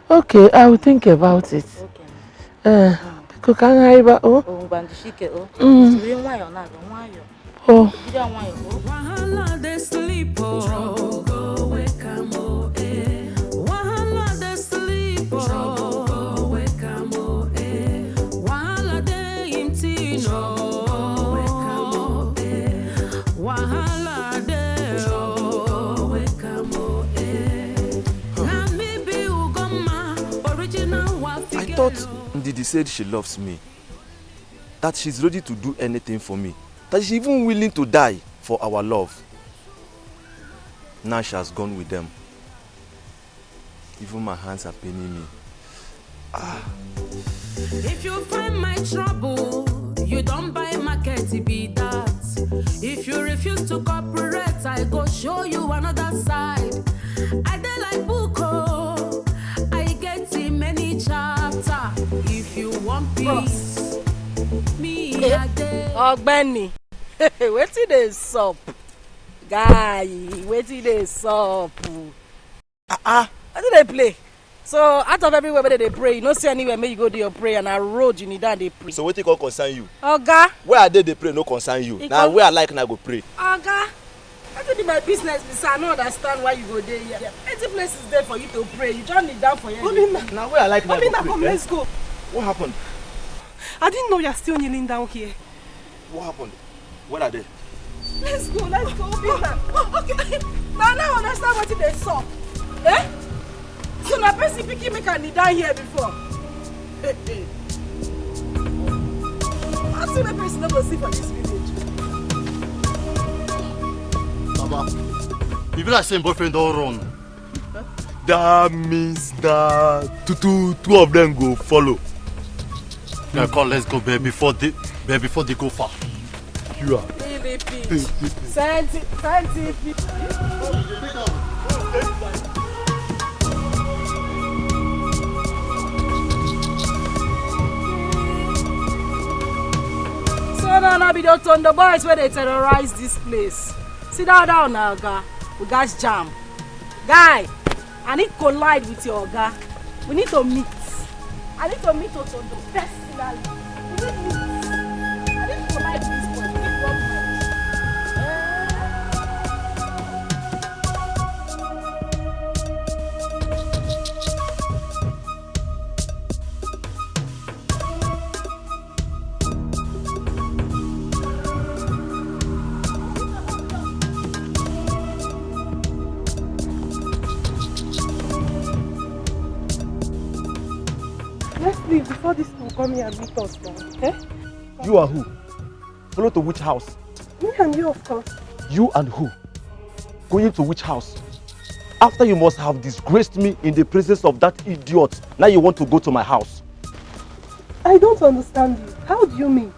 Okay, I will think about it. Okay. Wahala they sleep, oh, wake up, oh, eh. Wahala they sleep, oh, wake up, oh, eh. Wahala they empty, no, wake up, oh, eh. Wahala they, oh, wake up, oh, eh. Na me be Ugoma, original wafi. I thought Ndidi said she loves me, that she's ready to do anything for me, that she's even willing to die for our love. Now she has gone with them. Even my hands are paining me. If you find my trouble, you don't buy market, it be that. If you refuse to cooperate, I go show you another side. I dey like Buko, I get in many chapter. If you want peace, me I dey. Ogbeni, wetin dey sup? Guy, wetin dey sup? Wetin dey play? So out of everywhere where they pray, you no see anywhere where you go do your prayer, and a road you need that they pray. So what can concern you? Oga. Where are they pray no concern you? Now where I like na go pray. Oga, I do my business, sir. I don't understand why you go there here. Any place is there for you to pray. You just need down for you. Now where I like na go pray. Come, let's go. What happened? I didn't know you're still kneeling down here. What happened? Where are they? Let's go. Obinna. Okay. Now I understand what they saw. Eh? So na person pikin make am kneel down here before. How soon a person no go see for this village? Baba, you feel like saying boyfriend don't run. That means that two of them go follow. Now come, let's go, baby, before they go far. You are. Really, Pete. Santi. So now be the Thunder boys where they terrorize this place. Sit down now, Oga. We got jam. Guy, I need to collide with your Oga. We need to meet. I need to meet Otondo personally. We need to meet. I need to collide with this boy. We need one match. Let's leave before this will come here and meet us now. Eh? You are who? Follow to which house? Me and you, of course. You and who? Going to which house? After you must have disgraced me in the presence of that idiot, now you want to go to my house. I don't understand you. How do you mean?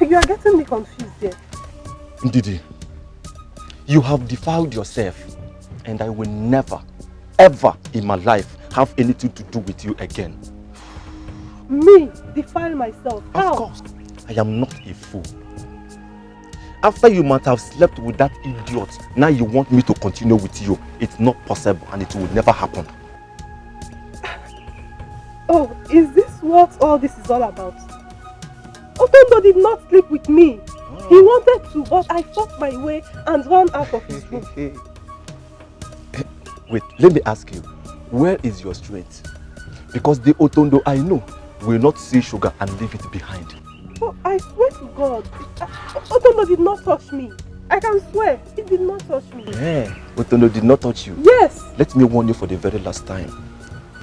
You are getting me confused here. Ndidi, you have defiled yourself, and I will never, ever in my life have anything to do with you again. Me? Defile myself? How? Of course. I am not a fool. After you might have slept with that idiot, now you want me to continue with you. It's not possible and it will never happen. Oh, is this what all this is all about? Otondo did not sleep with me. He wanted to, but I fought my way and ran out of his room. Wait, let me ask you, where is your strength? Because the Otondo I know will not see sugar and leave it behind. Oh, I swear to God, Otondo did not touch me. I can swear, he did not touch me. Yeah, Otondo did not touch you? Yes. Let me warn you for the very last time.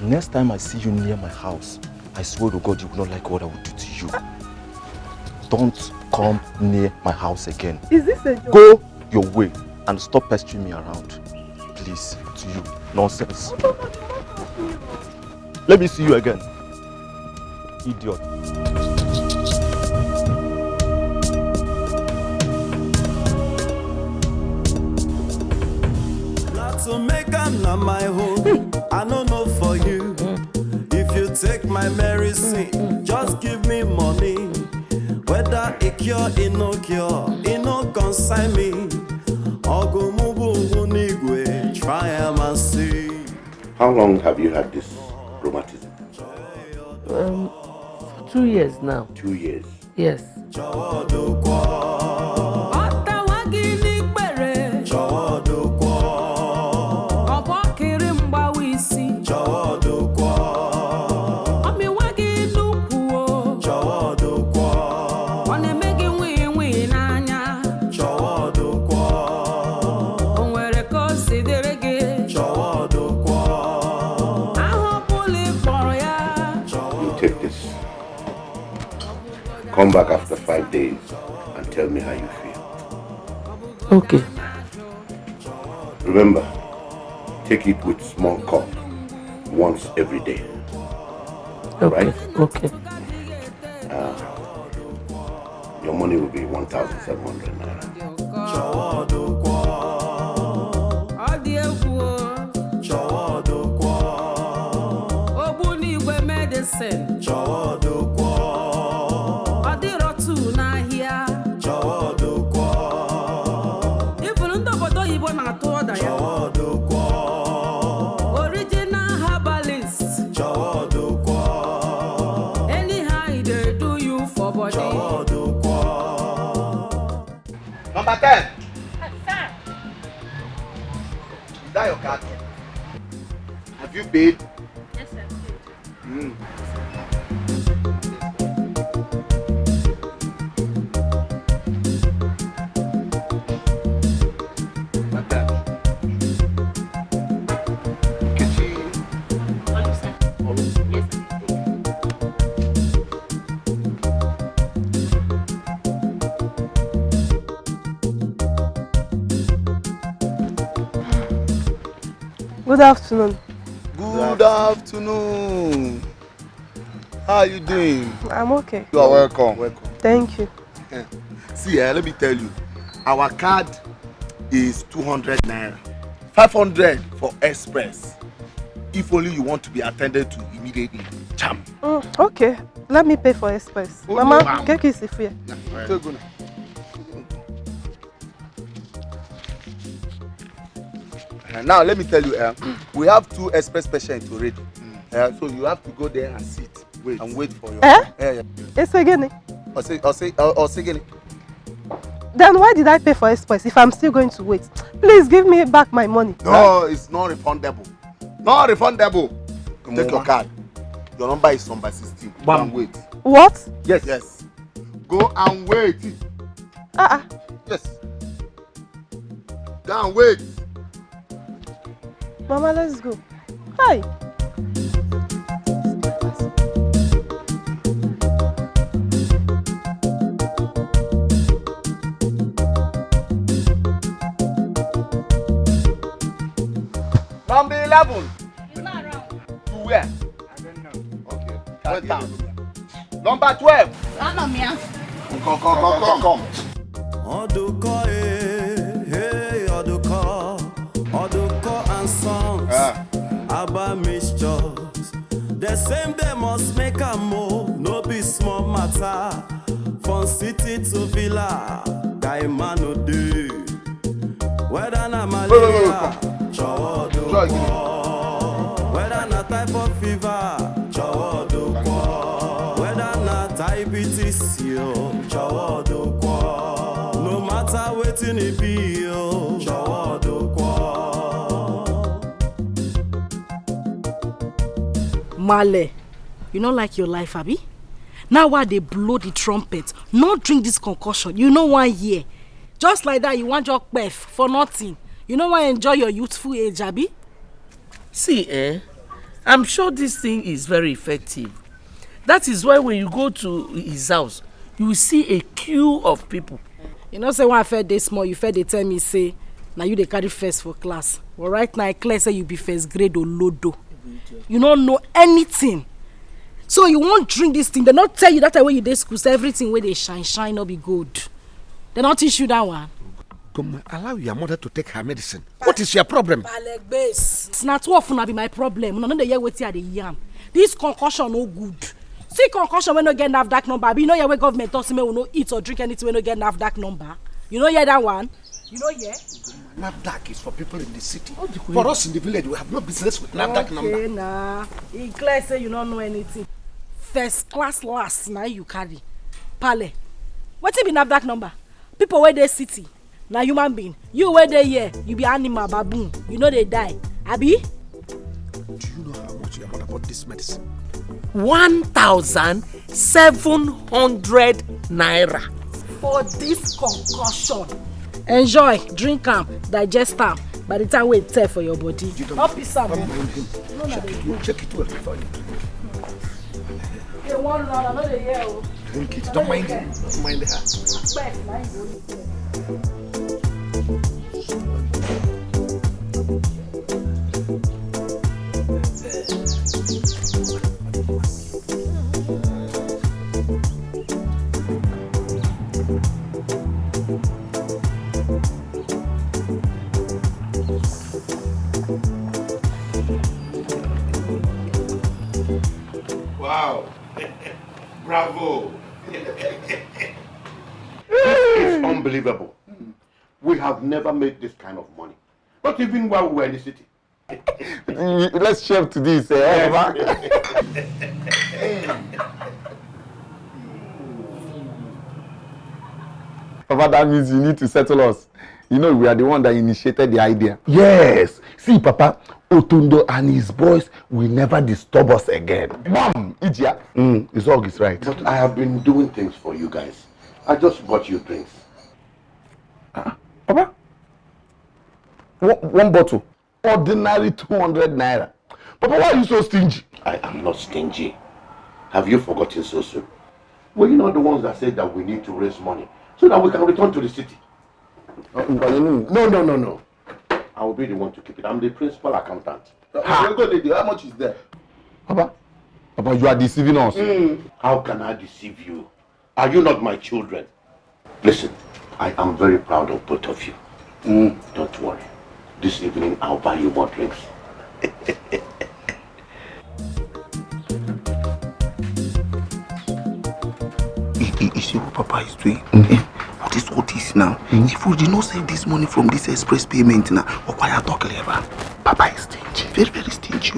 Next time I see you near my house, I swear to God you will not like what I will do to you. Don't come near my house again. Is this a joke? Go your way and stop pestering me around. Please, to you. Nonsense. Let me see you again. Idiot. To make am na my home, I don't know for you. If you take my medicine, just give me money. Whether it cure, it no cure, it no consign me. Try and see. How long have you had this rheumatism? For 2 years now. 2 years? Yes. Come back after 5 days and tell me how you feel. Okay. Remember, take it with small cup once every day. Okay. Right? Okay. Your money will be 1,700 naira. Original herbalist. Anyhow they do you for body. Number 10. Is that your card? Have you paid? Yes, sir. Good afternoon. Good afternoon. How are you doing? I'm okay. You are welcome. Welcome. Thank you. See, let me tell you. Our card is 200 naira. 500 for express. If only you want to be attended to immediately. Cham. Okay. Let me pay for express. Oh, Mama, no. cake is free. Now let me tell you, we have 2 express patients already. So you have to go there and sit and wait for your. It's again. Or say again. Then why did I pay for express if I'm still going to wait? Please give me back my money. No, it's not refundable. Not refundable. Take your card. Your number is number 16. Go and wait. What? Yes. Yes. Go and wait. Yes. Go and wait. Mama, let's go. Hi. Number 11. He's not around. To where? I don't know. Okay. Wait down. Number 12. Come. Oduko, hey, Oduko and Sons, Abba mixtures. The same they must make a move, no be small matter. From city to villa, guy man no do. Whether na malaria, Oduko. Whether na typhoid fever, Oduko. Whether na diabetes, Oduko. No matter wetin it be, Male, you not like your life, Abi? Now while they blow the trumpet, not drink this concussion, you know 1 year. Just like that, you want your pef for nothing. You know why enjoy your youthful age, Abi? See, I'm sure this thing is very effective. That is why when you go to his house, you will see a queue of people. You know, say when I fed this small, you fed they tell me, say, now you they carry first for class. Well, right now, I clear say you be first grade or lodo. You don't know anything. So you won't drink this thing. They not tell you that way you dey school, say everything where they shine not be good. They not teach you that one. Come allow your mother to take her medicine. What is your problem? It's not too often be my problem. No, they hear what you dey yarn. This concussion no good. See concussion when no get NAFDAC number. But you know where government talks me we no eat or drink anything when no get NAFDAC number. You know hear that one? You know yeah? NAFDAC is for people in the city. For us in the village, we have no business with NAFDAC number. Okay, nah. He clear say you don't know anything. First class last now you carry. Pale. What be NAFDAC number? People where they city. Now human being. You where they here, you be animal baboon. You know they die. Abi? Do you know how much your mother bought this medicine? 1,700 naira. For this concussion. Enjoy, drink am, digest am. By the time we tell for your body. Not piece am. Check it well before you drink. You want to know the year. Drink it. Don't mind him. Don't mind her. Wow. Bravo. It's unbelievable. We have never made this kind of money. Not even while we were in the city. Let's share to this. Papa, that means you need to settle us. You know, we are the one that initiated the idea. Yes. See, Papa, Otundo and his boys will never disturb us again. Mom, Ijia. It's all is right. But I have been doing things for you guys. I just bought you drinks. Papa? One bottle. Ordinary 200 naira. Papa, why are you so stingy? I am not stingy. Have you forgotten so soon? Were you not the ones that said that we need to raise money so that we can return to the city? No. I will be the one to keep it. I'm the principal accountant. How much is there? Papa, you are deceiving us. How can I deceive you? Are you not my children? Listen, I am very proud of both of you. Don't worry. This evening I'll buy you more drinks. You see what Papa is doing? What is all this now? If we did not save this money from this express payment now, why are you talking about? Papa is stingy, very, very stingy.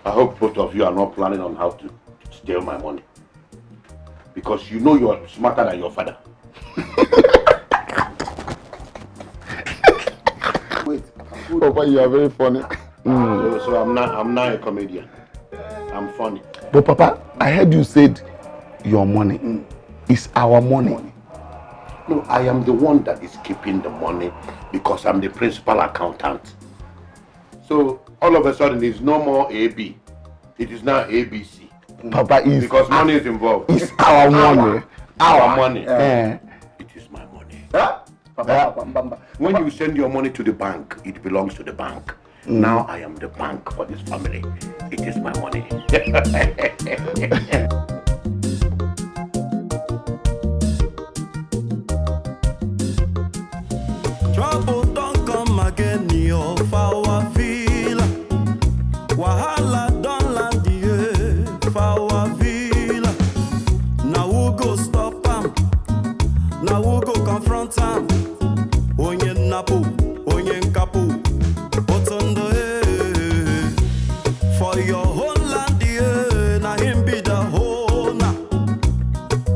I hope both of you are not planning on how to steal my money. Because you know you are smarter than your father. Wait, Papa, you are very funny. So I'm not a comedian. I'm funny. But Papa, I heard you said your money is our money. No, I am the one that is keeping the money because I'm the principal accountant. So all of a sudden it's no more AB. It is now ABC. Papa is because money is involved. It's our money. Our money. Eh. It is my money. When you send your money to the bank, it belongs to the bank. Now I am the bank for this family. It is my money. Trouble don't come again, your power feel. Wahala don't land the power feel. Now who go stop him? Now who go confront him? Onye napu, onye nkapu. For your whole land, na him be the owner.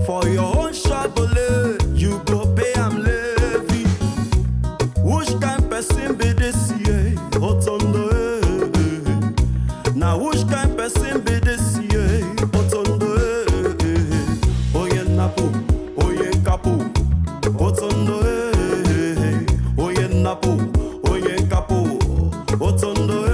For your own Chevrolet, you go pay am levy. Which kind person be this year? Otondo, now which kind person be this year? Otondo, oye napu, oye kapu. Otondo, oye napu, oye kapu. Otondo.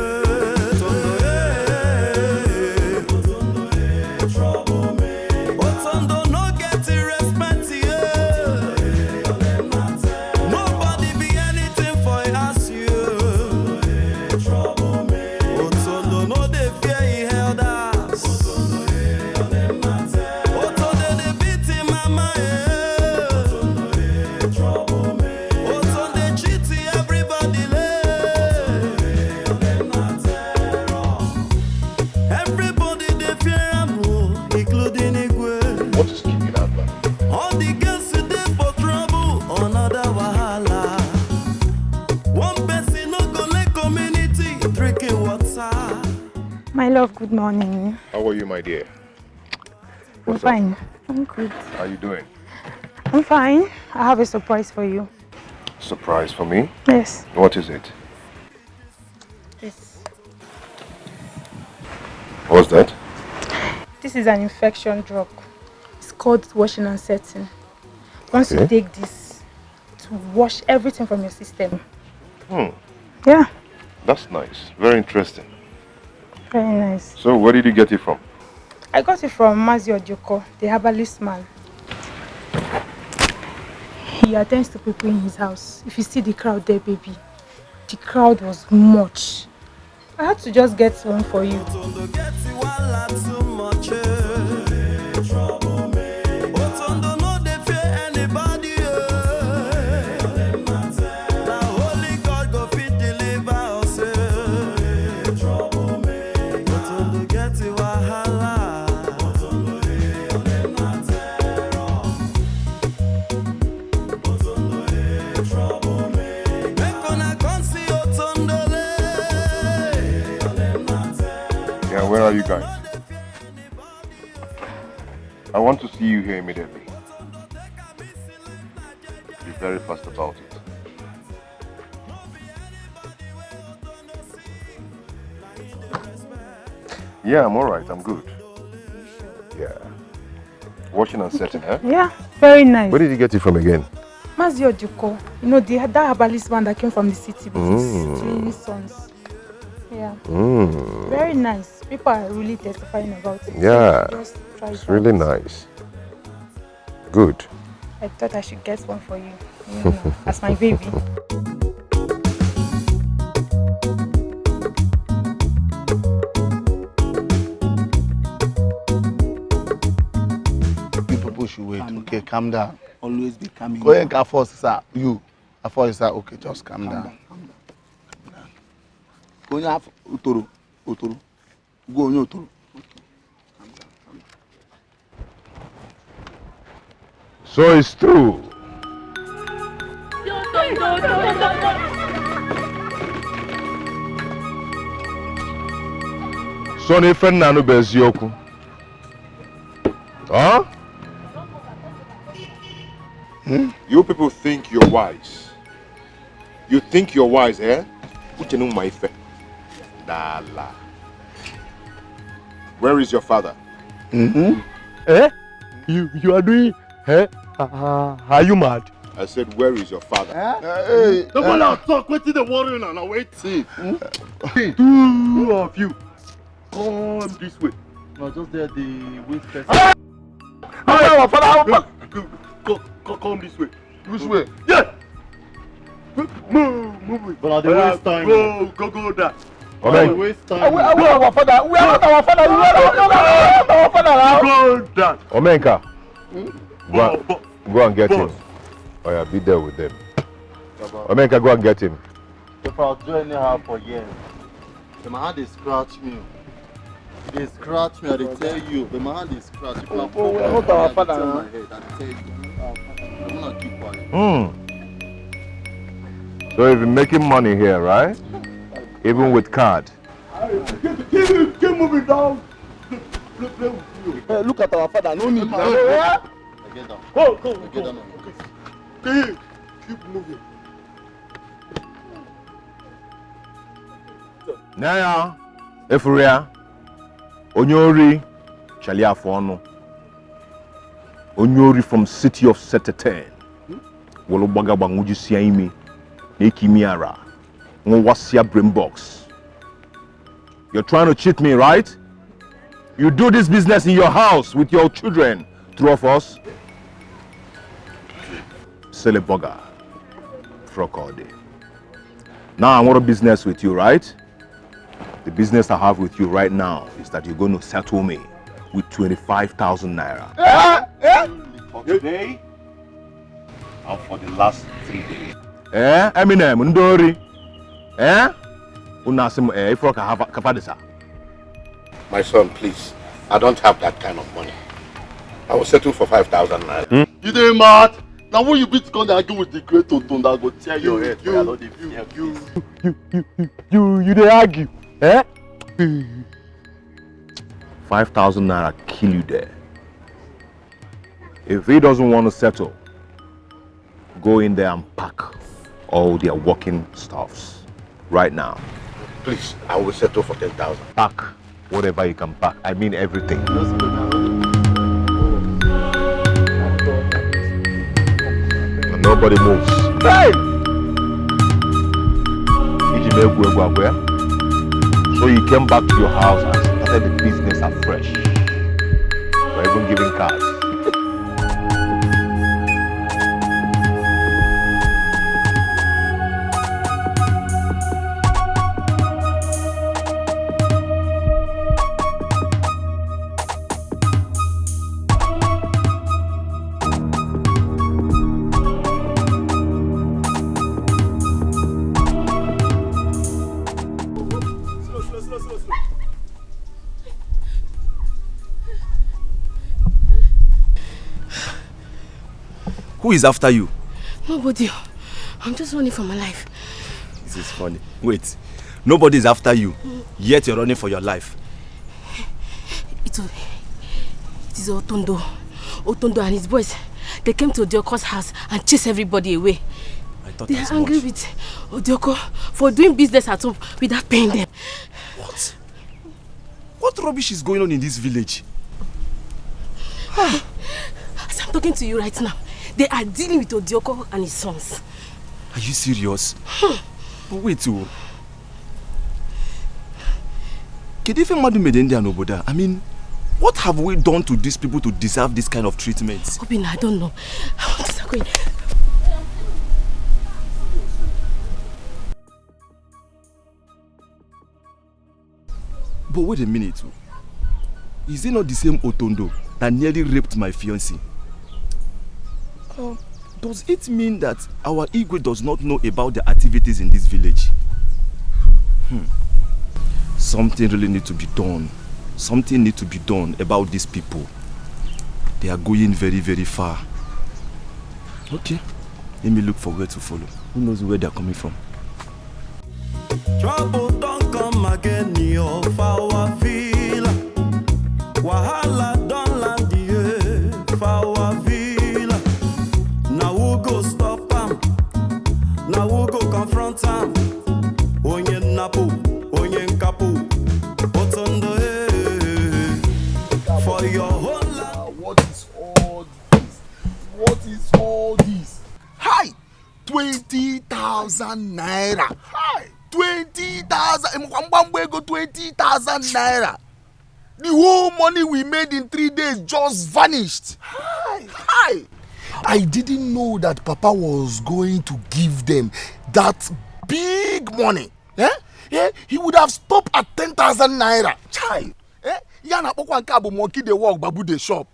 My love, good morning. How are you, my dear? I'm fine. I'm good. How are you doing? I'm fine. I have a surprise for you. Surprise for me? Yes. What is it? This. What's that? This is an infection drug. It's called washing and setting. Once you take this to wash everything from your system. Yeah. That's nice. Very interesting. Very nice. So, where did you get it from? I got it from Mazi Ojoko, the herbalist man. He attends to people in his house. If you see the crowd there, baby, the crowd was much. I had to just get one for you. Where are you guys? I want to see you here immediately. Be very fast about it. Yeah, I'm alright. I'm good. Yeah. Washing and setting, huh? Yeah, very nice. Where did you get it from again? Mazi Ojoko. You know, that herbalist man that came from the city with his two sons. Yeah. Very nice. People are really testifying about it. Yeah. So just try it's it really out. nice. Good. I thought I should get one for you. You know, as my baby. People should wait. Okay, calm down. Always be calm. Go ahead and first, sir. You. First, sir. Okay, just calm down. Go on, Utoro. Go on, Utoro. So it's true. So ni friend na no be eziokwu. Huh? You people think you're wise. You think you're wise, eh? Uchenu maife. Dala. Where is your father? Eh? You are doing? Eh? Are you mad? I said, where is your father? Hey, Come on now, talk. Wait till the warrior now. Wait. See. Two of you. Come this way. No, just there the waste person. Come this way. Which way? Yeah. Move. But at the waste time. Go that. Okay. Waste time. We are our father. We are not our father. We are not our father. Go that. Omenka. Go and get him. Oh yeah, be there with them. Omenka, go and get him. If I'll do anyhow for years, the man they scratch me. They scratch me, I tell you. The man they scratch. We are not our father. My head, I tell you. I'm gonna keep quiet. So you've been making money here, right? Even with card. Keep moving down. Play with you. Hey, look at our father. No need. Get down. Go. Get down. Okay. Keep moving. Naya, Efuria, Onyori, Chalia Fono, Onyori from city of Seteten, Wolobaga Banguji Siaimi, Nekimiara, Nwasia Brimbox. You're trying to cheat me, right? You do this business in your house with your children, two of us. Seleboga, Frokode. Now I want a business with you, right? The business I have with you right now is that you're going to settle me with 25,000 naira. For today and for the last 3 days. Eminem, Ndori. Unasim, Ifroka Kafadisa. My son, please. I don't have that kind of money. I will settle for 5,000 naira. You dey mad? Now when you beat come dey argue with the great Oton that go tear your head. You dey argue. 5,000 naira kill you there. If he doesn't want to settle, go in there and pack all their working stuffs right now. Please, I will settle for 10,000. Pack whatever you can pack. I mean everything. And nobody moves. Hey! So you came back to your house and started the business afresh. You're even giving cards. Who is after you? Nobody. I'm just running for my life. This is funny. Wait. Nobody is after you, yet you're running for your life. It is Otondo. Otondo and his boys. They came to Odioko's house and chased everybody away. I thought they are angry with Odioko for doing business at home without paying them. What? What rubbish is going on in this village? As I'm talking to you right now, they are dealing with Odioko and his sons. Are you serious? But wait, oh. Kedife Madu Medende and Oboda, I mean, what have we done to these people to deserve this kind of treatment? Obina, I don't know. I want to going. But wait a minute. Is it not the same Otondo that nearly raped my fiancée? Does it mean that our Igwe does not know about the activities in this village? Something really needs to be done. Something needs to be done about these people. They are going very, very far. Okay, let me look for where to follow. Who knows where they are coming from? Trouble don't come again, your power feel. Wahala don't land the power feel. Now we go stop him. Now we go confront him. Onye napu, onye nkapu. Otondo for your whole life. What is all this? What is all this? Hi! 20,000 naira. Hi! 20,000. Mwambwe go 20,000 naira. The whole money we made in 3 days just vanished. Hi! Hi! I didn't know that Papa was going to give them that big money. He would have stopped at 10,000 naira. Chai! Yana pokwa nkabo monkey dey walk, babu dey shop.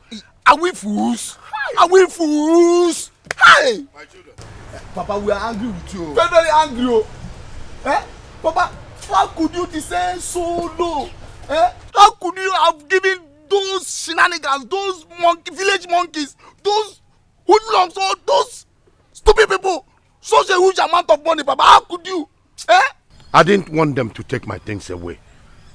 Are we fools? Are we fools? Hi! My children. Papa, we are angry with you. Very, very angry. Papa, how could you descend so low? How could you have given those shenanigans, those village monkeys, those hoodlums, or those stupid people such a huge amount of money, Papa? How could you? I didn't want them to take my things away.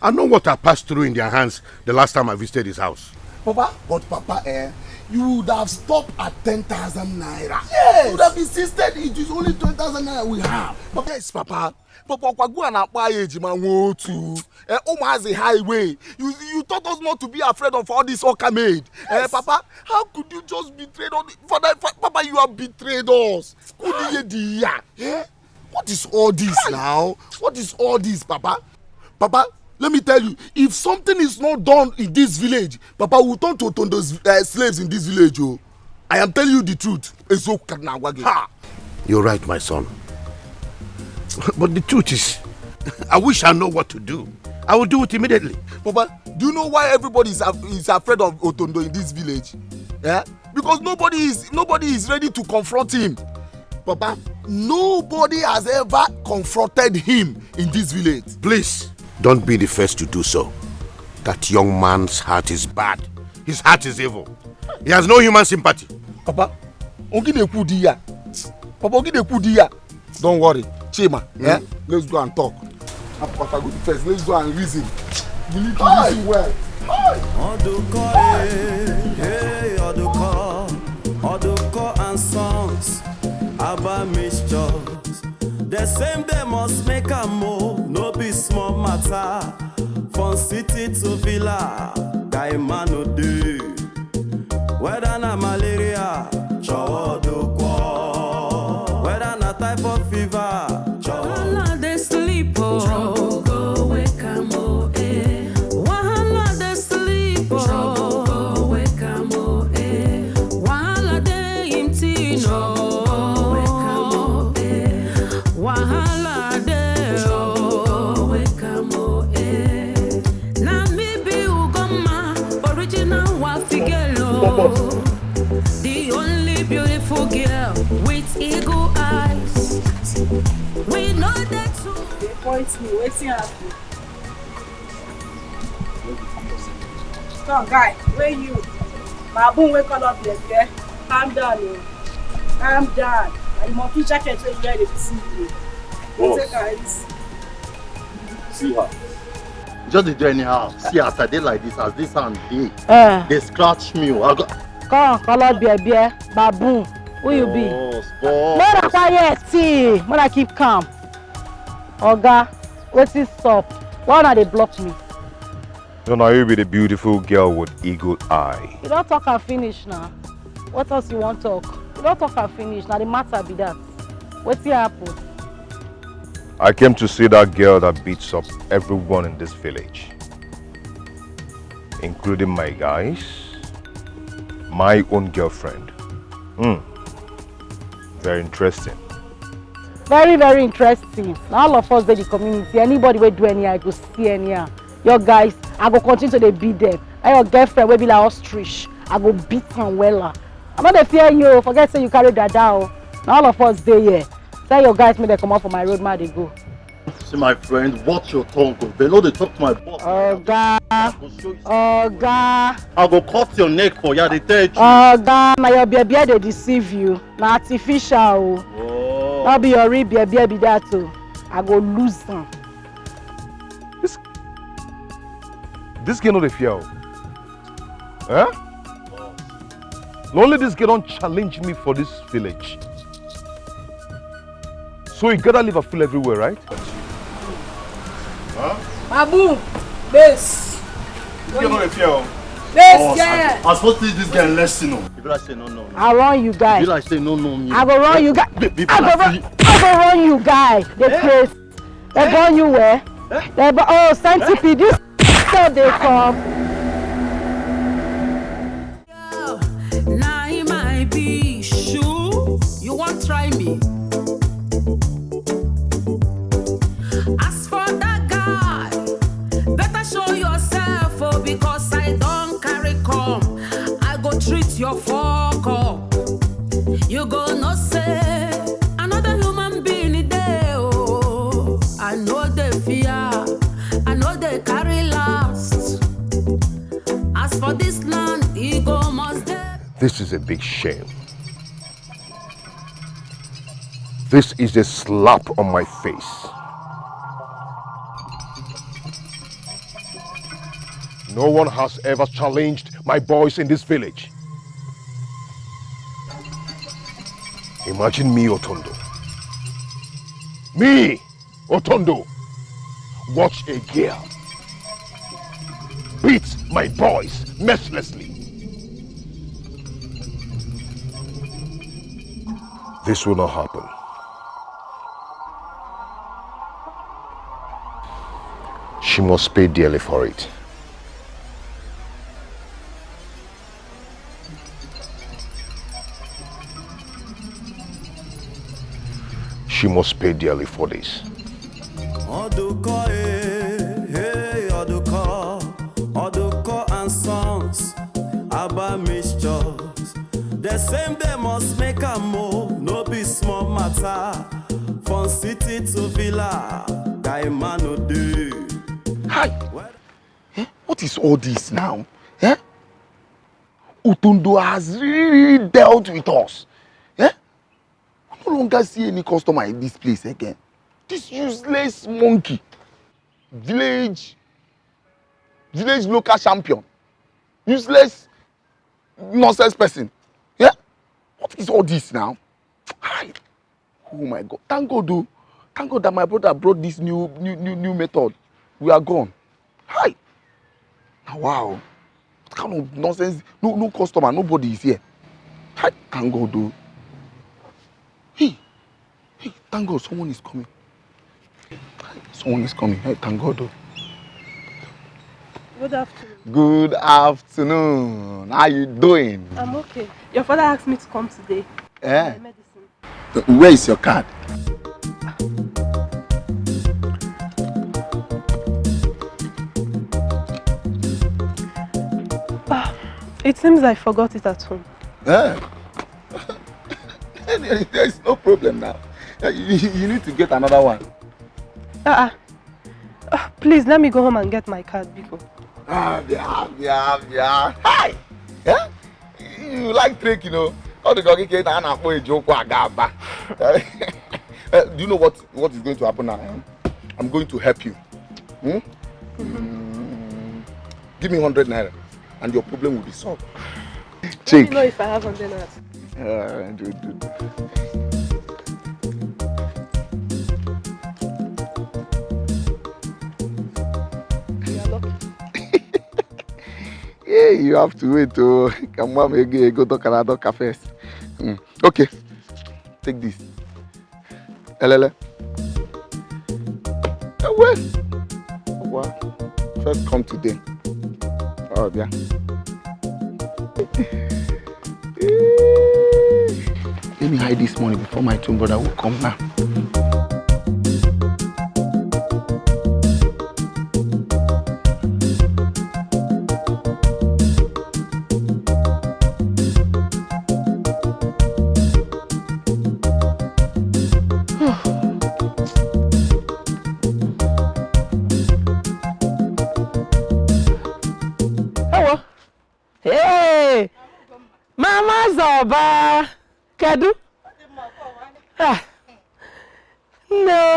I know what I passed through in their hands the last time I visited his house. Papa, but Papa, you would have stopped at 10,000 naira. Yes! You would have insisted it is only 20,000 naira we have. Papa, yes, Papa. Papa, go and apply Ejima to Oma's a highway. You taught us not to be afraid of all this Oka made. Yes. Papa, how could you just betray us? Papa, you have betrayed us. What is all this now? What is all this, Papa? Papa, let me tell you, if something is not done in this village, Papa will turn to those slaves in this village. Oh. I am telling you the truth. You're right, my son. But the truth is, I wish I know what to do. I will do it immediately. Papa, do you know why everybody is afraid of Otondo in this village? Yeah? Because nobody is ready to confront him. Papa, nobody has ever confronted him in this village. Please, don't be the first to do so. That young man's heart is bad. His heart is evil. He has no human sympathy. Papa, don't worry. Chima, let's go and talk. Papa, go first. Let's go and reason. We need to reason well. Oduko and sons, Abba mixtures. The same they must make a move, no be small matter. From city to villa, guy man no do. Whether na malaria, chow Oduko. Whether na typhoid fever, Wahala dey sleep trouble go wake am Wahala dey sleep trouble go wake am Wahala dey him teen wake am Wahala dey go wake am Na me be Ugoma, original Wafigelo, the only beautiful girl with eagle eyes. We know that too. They point me, waiting happen. Come, guy, where you? Baboon, wake up, there. Calm down, calm down. And the monkey jacket where you wear the see you. Take her easy. See her. Just dey do anyhow. See as I dey like this, as this hand dey. They scratch me. Come, color beer, baboon. Who you be? Mother quiet, see. Mother keep calm. Oga, what's this stop? Why not they block me? So now you be the beautiful girl with eagle eye. You don't talk and finish now. What else you want to talk? You don't talk and finish. Now the matter be that. What's the apple? I came to see that girl that beats up everyone in this village. Including my guys, my own girlfriend. Very interesting. Very, very interesting. Now all of us in the community, anybody will do any, I go see any. Your guys, I go continue to beat them. And your girlfriend will be like ostrich. I go beat them well. I'm not fear you. Forget say you carry that down. Now all of us there here. Tell your guys me they come out for my road, man, they go. See my friend, watch your tongue. They know they talk to my boss. Oga. I go cut your neck for you, they tell you. Oga, na your baby they deceive you. Na artificial. Oh. Not be your real baby be that too. I go lose them. This girl not a fear. Huh? Only this girl don't challenge me for this village. So you gotta leave a fool everywhere, right? Huh? Babu, this. This girl not a fear. This, yeah. I'm supposed to teach this girl lesson. If I say no. I run you guys. If I say no, me. I go run you guys. I go run you guys. They place. They burn you where? Oh, centipede. This so they come. Now he might be sure you won't try me. As for that guy, better show yourself, oh, because I don't carry come. I go treat your fuck up. You go no say another human being there. Oh, I know they fear, I know they carry last. As for this land, ego must die. This is a big shame. This is a slap on my face. No one has ever challenged my boys in this village. Imagine me, Otondo. Me, Otondo. Watch a girl beat my boys mercilessly. This will not happen. She must pay dearly for it. She must pay dearly for this. Oduko, hey, Oduko and Sons, Abba Mixtures. The same day must make a move, no be small matter. From city to villa, guy man no do. Hi! What is all this now? Eh? Otondo has really dealt with us. I no longer see any customer in this place again. This useless monkey. Village local champion. Useless nonsense person. Yeah? What is all this now? Hi. Oh my God. Thank God though. Thank God that my brother brought this new method. We are gone. Hi. Now wow. What kind of nonsense? No customer, nobody is here. Hi. Thank God though. Hey, thank God someone is coming. Someone is coming. Hey, thank God though. Good afternoon. Good afternoon. How you doing? I'm okay. Your father asked me to come today. Eh? For my medicine. Where is your card? It seems I forgot it at home. Eh? There is no problem now. You need to get another one. Please let me go home and get my card, Biko. Yeah. Hi! Yeah? You like trick, you know. All the doggy kids are a joke. Do you know what is going to happen now? I'm going to help you. Give me 100 naira and your problem will be solved. Check. Let me know if I have 100 naira. Yeah, you have to wait to come on, go to Canada cafes. Okay, take this. Elele. Well, first come today. Oh, yeah. me hide this money before my twin brother will come now. Hey, Mama Zoba, Kadu. Ah, no.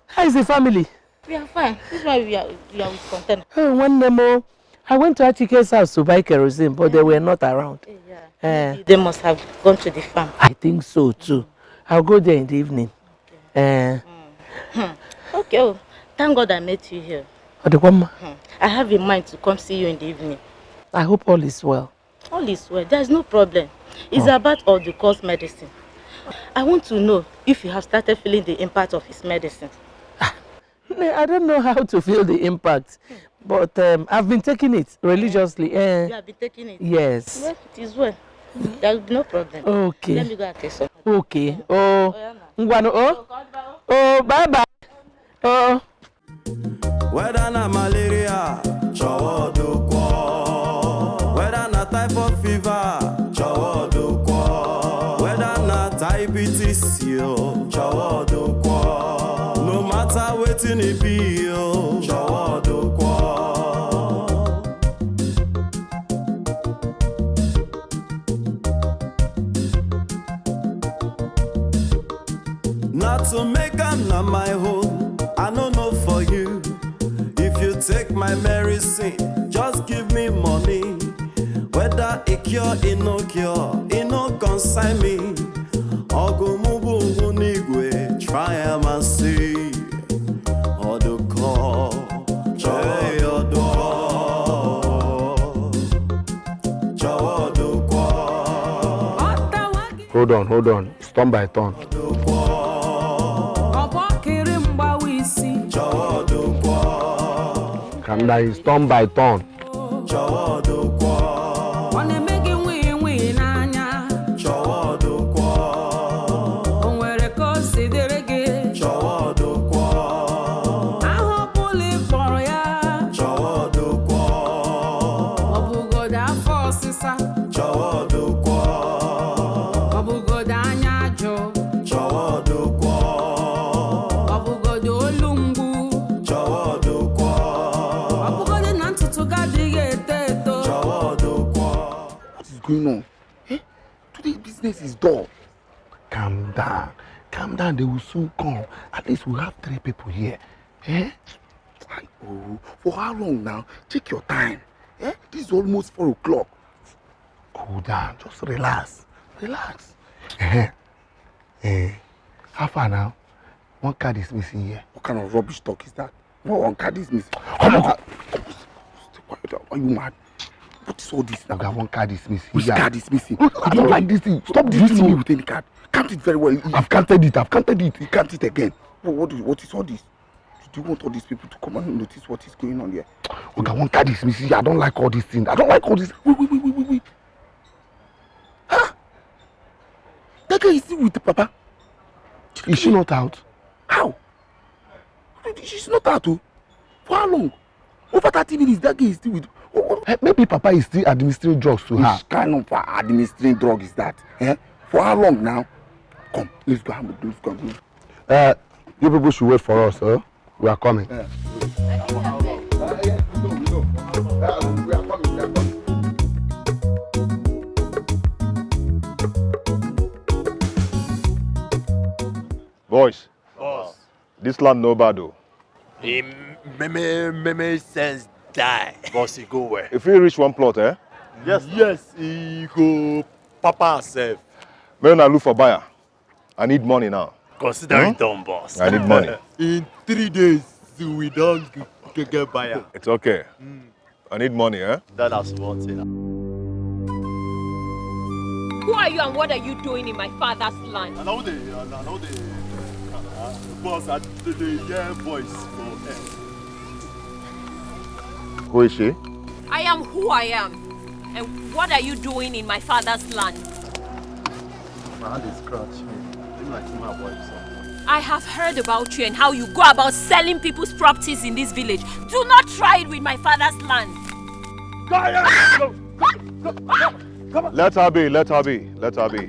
How is the family? We are fine. This is why we are with content. Oh, one more. I went to Achike's house to buy kerosene, but they were not around. They must have gone to the farm. I think so too. I'll go there in the evening. Okay, oh, thank God I met you here. I have in mind to come see you in the evening. I hope all is well. All is well. There's no problem. It's about all the course medicine. I want to know if you have started feeling the impact of his medicine. I don't know how to feel the impact, but I've been taking it religiously. You have been taking it? Yes. Well, it is well. There will be no problem. Okay. Let me go and take some. Okay. Oh, bye bye. Oh. Whether na malaria, chowo do kwa. Whether na typhoid fever, chowo do kwa. Whether na diabetes, yo, chowo do kwa. No matter wetin it be, yo, chowo do kwa. Not to make am na my own, I no know for you. If you take my medicine, just give me money. Whether it cure, it no cure, it no consign me. Ogumubu nigwe, try am and see. Oduko, joy oduko. Hold on. Turn by turn. Calm down, it's turn by turn. Going on? Eh? Today's business is dull. Calm down. They will soon come. At least we'll have 3 people here. Eh? Oh, for how long now? Check your time. Eh? This is almost 4 o'clock. Cool down. Just relax. How far now? One card is missing here. What kind of rubbish talk is that? What one card is missing? Why are you mad? What is all this now? One card is missing. Which card is missing? I don't like this thing. Stop this. You see me with any card? Count it very well. I've counted it. You count it again. What is all this? Do you want all these people to come and notice what is going on here? One card is missing. I don't like all these things. Wait. Huh? That guy is still with the papa. Is she not out? How? She's not out. Oh. For how long? Over 30 minutes, that guy is still with... Maybe Papa is still administering drugs to her. Which kind of administering drug is that? Eh? For how long now? Come, let's go. You people should wait for us, huh? We are coming. We are coming. Boys, this land no bad though. Meme sense die. Boss, he go where? If you reach one plot, eh? Yes, he go Papa self. May I look for buyer. I need money now. Consider it done, boss. I need money. In 3 days, we don't get buyer. It's okay. I need money, eh? That's one thing. Who are you and what are you doing in my father's land? I know the boss at the voice for Who is she? I am who I am. And what are you doing in my father's land? My hand is scratched. Like my wife, I have heard about you and how you go about selling people's properties in this village. Do not try it with my father's land. Let her be, let her be, let her be.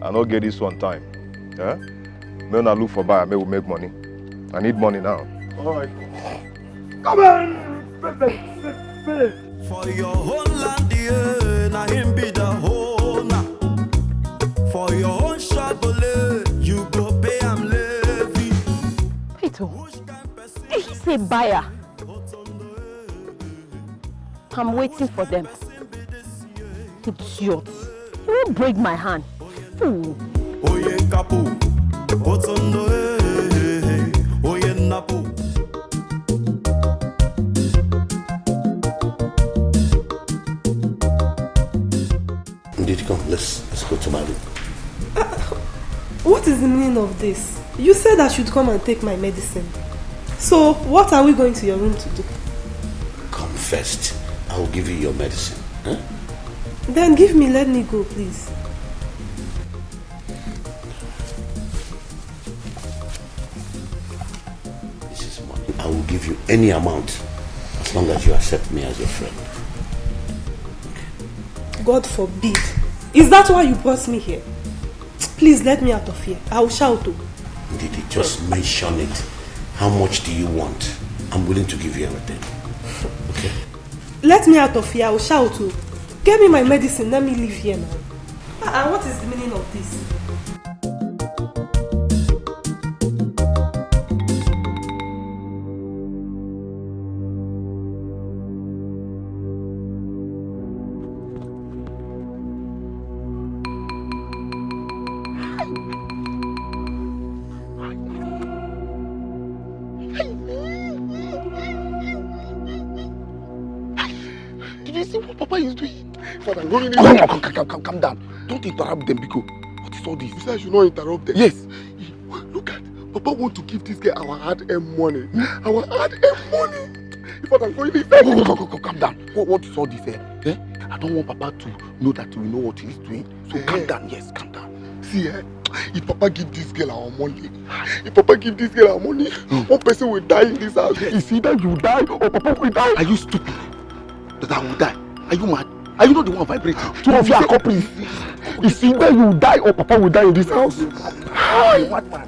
I don't get this one time. Yeah? May not look for buyer, may we make money. I need money now. Alright. Come on! For your whole land, yeah, na him be the owner. For your own shop, you go pay am levy. Peter, if you say buyer, I'm waiting for them. Idiot. You won't break my hand. Fool. Oye kapu, otondo oye napu. Indeed, come, let's go to my room. What is the meaning of this? You said I should come and take my medicine. So, what are we going to your room to do? Come first. I will give you your medicine. Huh? Then let me go, please. This is money. I will give you any amount as long as you accept me as your friend. God forbid. Is that why you brought me here? Please let me out of here. I will shout. Did you just mention it? How much do you want? I'm willing to give you everything. Okay? Let me out of here. I will shout. Get me my medicine. Let me leave here now. And what is the meaning of this? Did you see what Papa is doing? Father, calm down. Don't interrupt them, Biko. What is all this? You said I should not interrupt them. Yes. Look at Papa want to give this girl our hard-earned money. Our hard-earned money. If I'm going to calm down. What is all this? Eh? I don't want Papa to know that we know what he's doing. So calm down. Yes, calm down. See, if Papa give this girl our money, one person will die in this house. It's either you die or Papa will die. Are you stupid? That I will die? Are you mad? Are you not the one vibrating? Two of you are couples. It's either you die or Papa will die in this house. What man?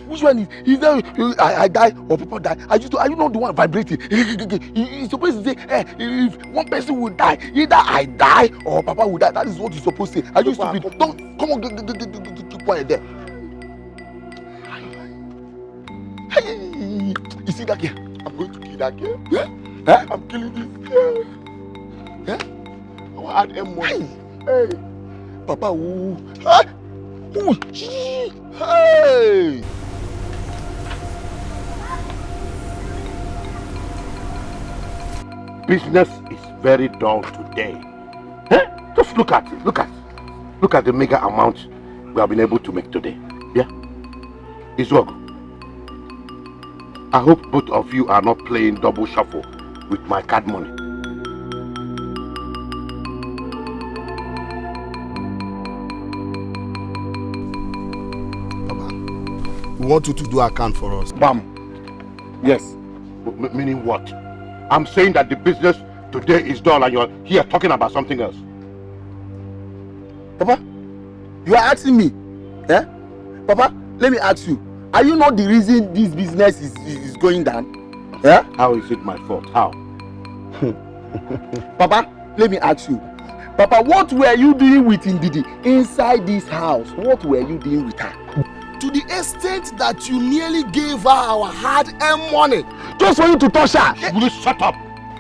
Which one is either I die or Papa die? Are you not the one vibrating? You're supposed to say, if one person will die, either I die or Papa will die. That is what you're supposed to say. Are you stupid? Don't come on, keep quiet there. You see that girl? I'm going to kill that girl. I'm killing this girl. Our hard-earned money. Hey, Papa, ooh. Hey. Business is very dull today. Just look at it. Look at the mega amount we have been able to make today. Yeah? It's work. I hope both of you are not playing double shuffle with my card money. We want you to do account for us. Bam. Yes. Meaning what? I'm saying that the business today is dull and you're here talking about something else. Papa, you are asking me? Eh? Papa, let me ask you. Are you not the reason this business is going down? Yeah? How is it my fault? How? Papa, let me ask you. Papa, what were you doing with Ndidi inside this house? What were you doing with her? To the extent that you nearly gave her our hard-earned money just for you to touch her. Will you shut up?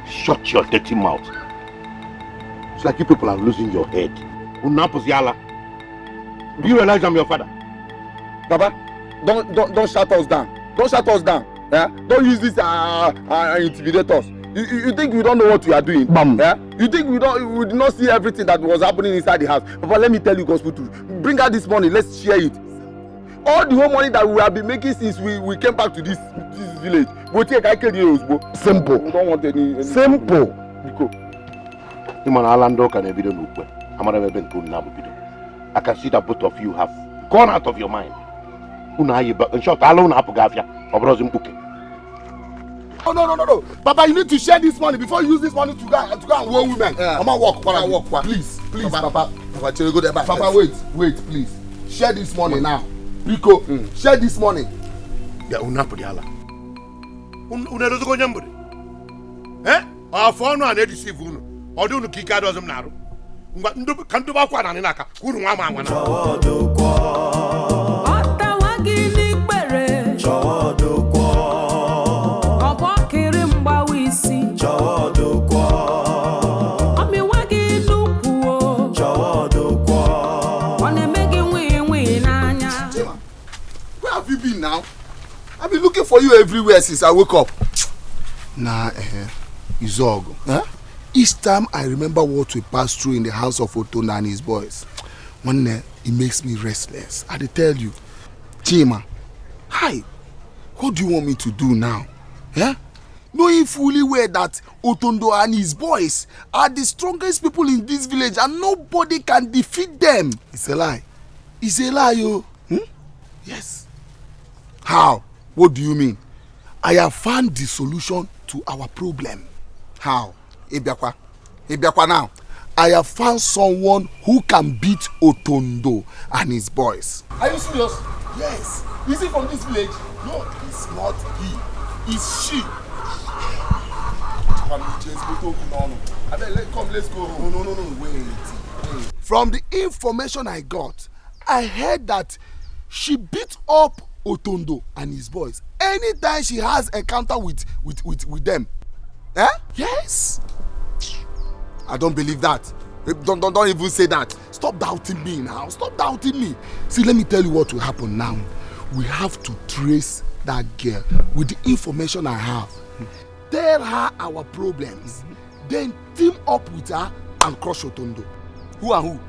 Shut your dirty mouth. It's like you people are losing your head. Do you realize I'm your father? Papa, don't shut us down. Don't shut us down. Yeah? Don't use this intimidate us. You think we don't know what we are doing? Yeah? You think we did not see everything that was happening inside the house? Papa, let me tell you gospel truth. Bring out this money, let's share it. All the whole money that we have been making since we came back to this village. Simple. We don't want any Simple. I can see that both of you have gone out of your mind. In short, alone Oh, no. Papa, you need to share this money before you use this money to go and warn women. I'm gonna walk. Please, Papa, go there. Papa, wait, please. Share this money now. Rico, share this money. Yeah, unapodiala. Unadozo nyambure. Afọ no na deceive unu. Odu unu kika dozum naru. Ngwa ndu kandu ba kwa na naka. Uru nwa ma nwa na. Where have you been now? I've been looking for you everywhere since I woke up. Nah, Izogo. Each time I remember what we passed through in the house of Otondo and his boys, one day it makes me restless. I tell you, Chima, hi, what do you want me to do now? Knowing fully well that Otondo and his boys are the strongest people in this village and nobody can defeat them. It's a lie. It's a lie, yo. Yes. How? What do you mean? I have found the solution to our problem. How? Ibiakwa now. I have found someone who can beat Otondo and his boys. Are you serious? Yes. Is he from this village? No, it's not he. It's she. Let's go. No. Wait. From the information I got, I heard that she beat up Otondo and his boys anytime she has encounter with them. Yes. I don't believe that. Don't even say that. Stop doubting me now. Stop doubting me. See, let me tell you what will happen now. We have to trace that girl with the information I have. Tell her our problems. Then team up with her and crush Otondo. Who and who?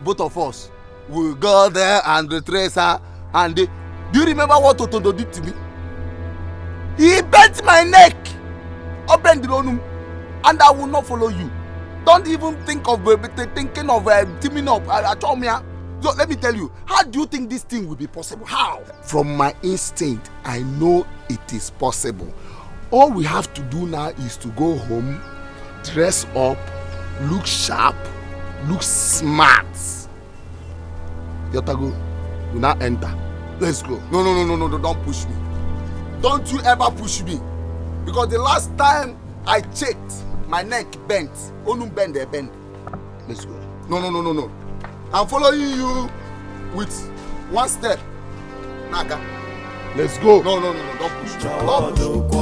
Both of us. We'll go there and retrace her. And do you remember what Otondo did to me? He bent my neck. Open the room, and I will not follow you. Don't even think of teaming up. So let me tell you, how do you think this thing will be possible? How? From my instinct, I know it is possible. All we have to do now is to go home, dress up, look sharp, look smart. Yotago, will now enter. Let's go. No, don't push me. Don't you ever push me. Because the last time I checked, my neck bent. Only bend. Let's go. No. I'm following you with one step. Naga. Let's go. No, don't push me. Don't push me.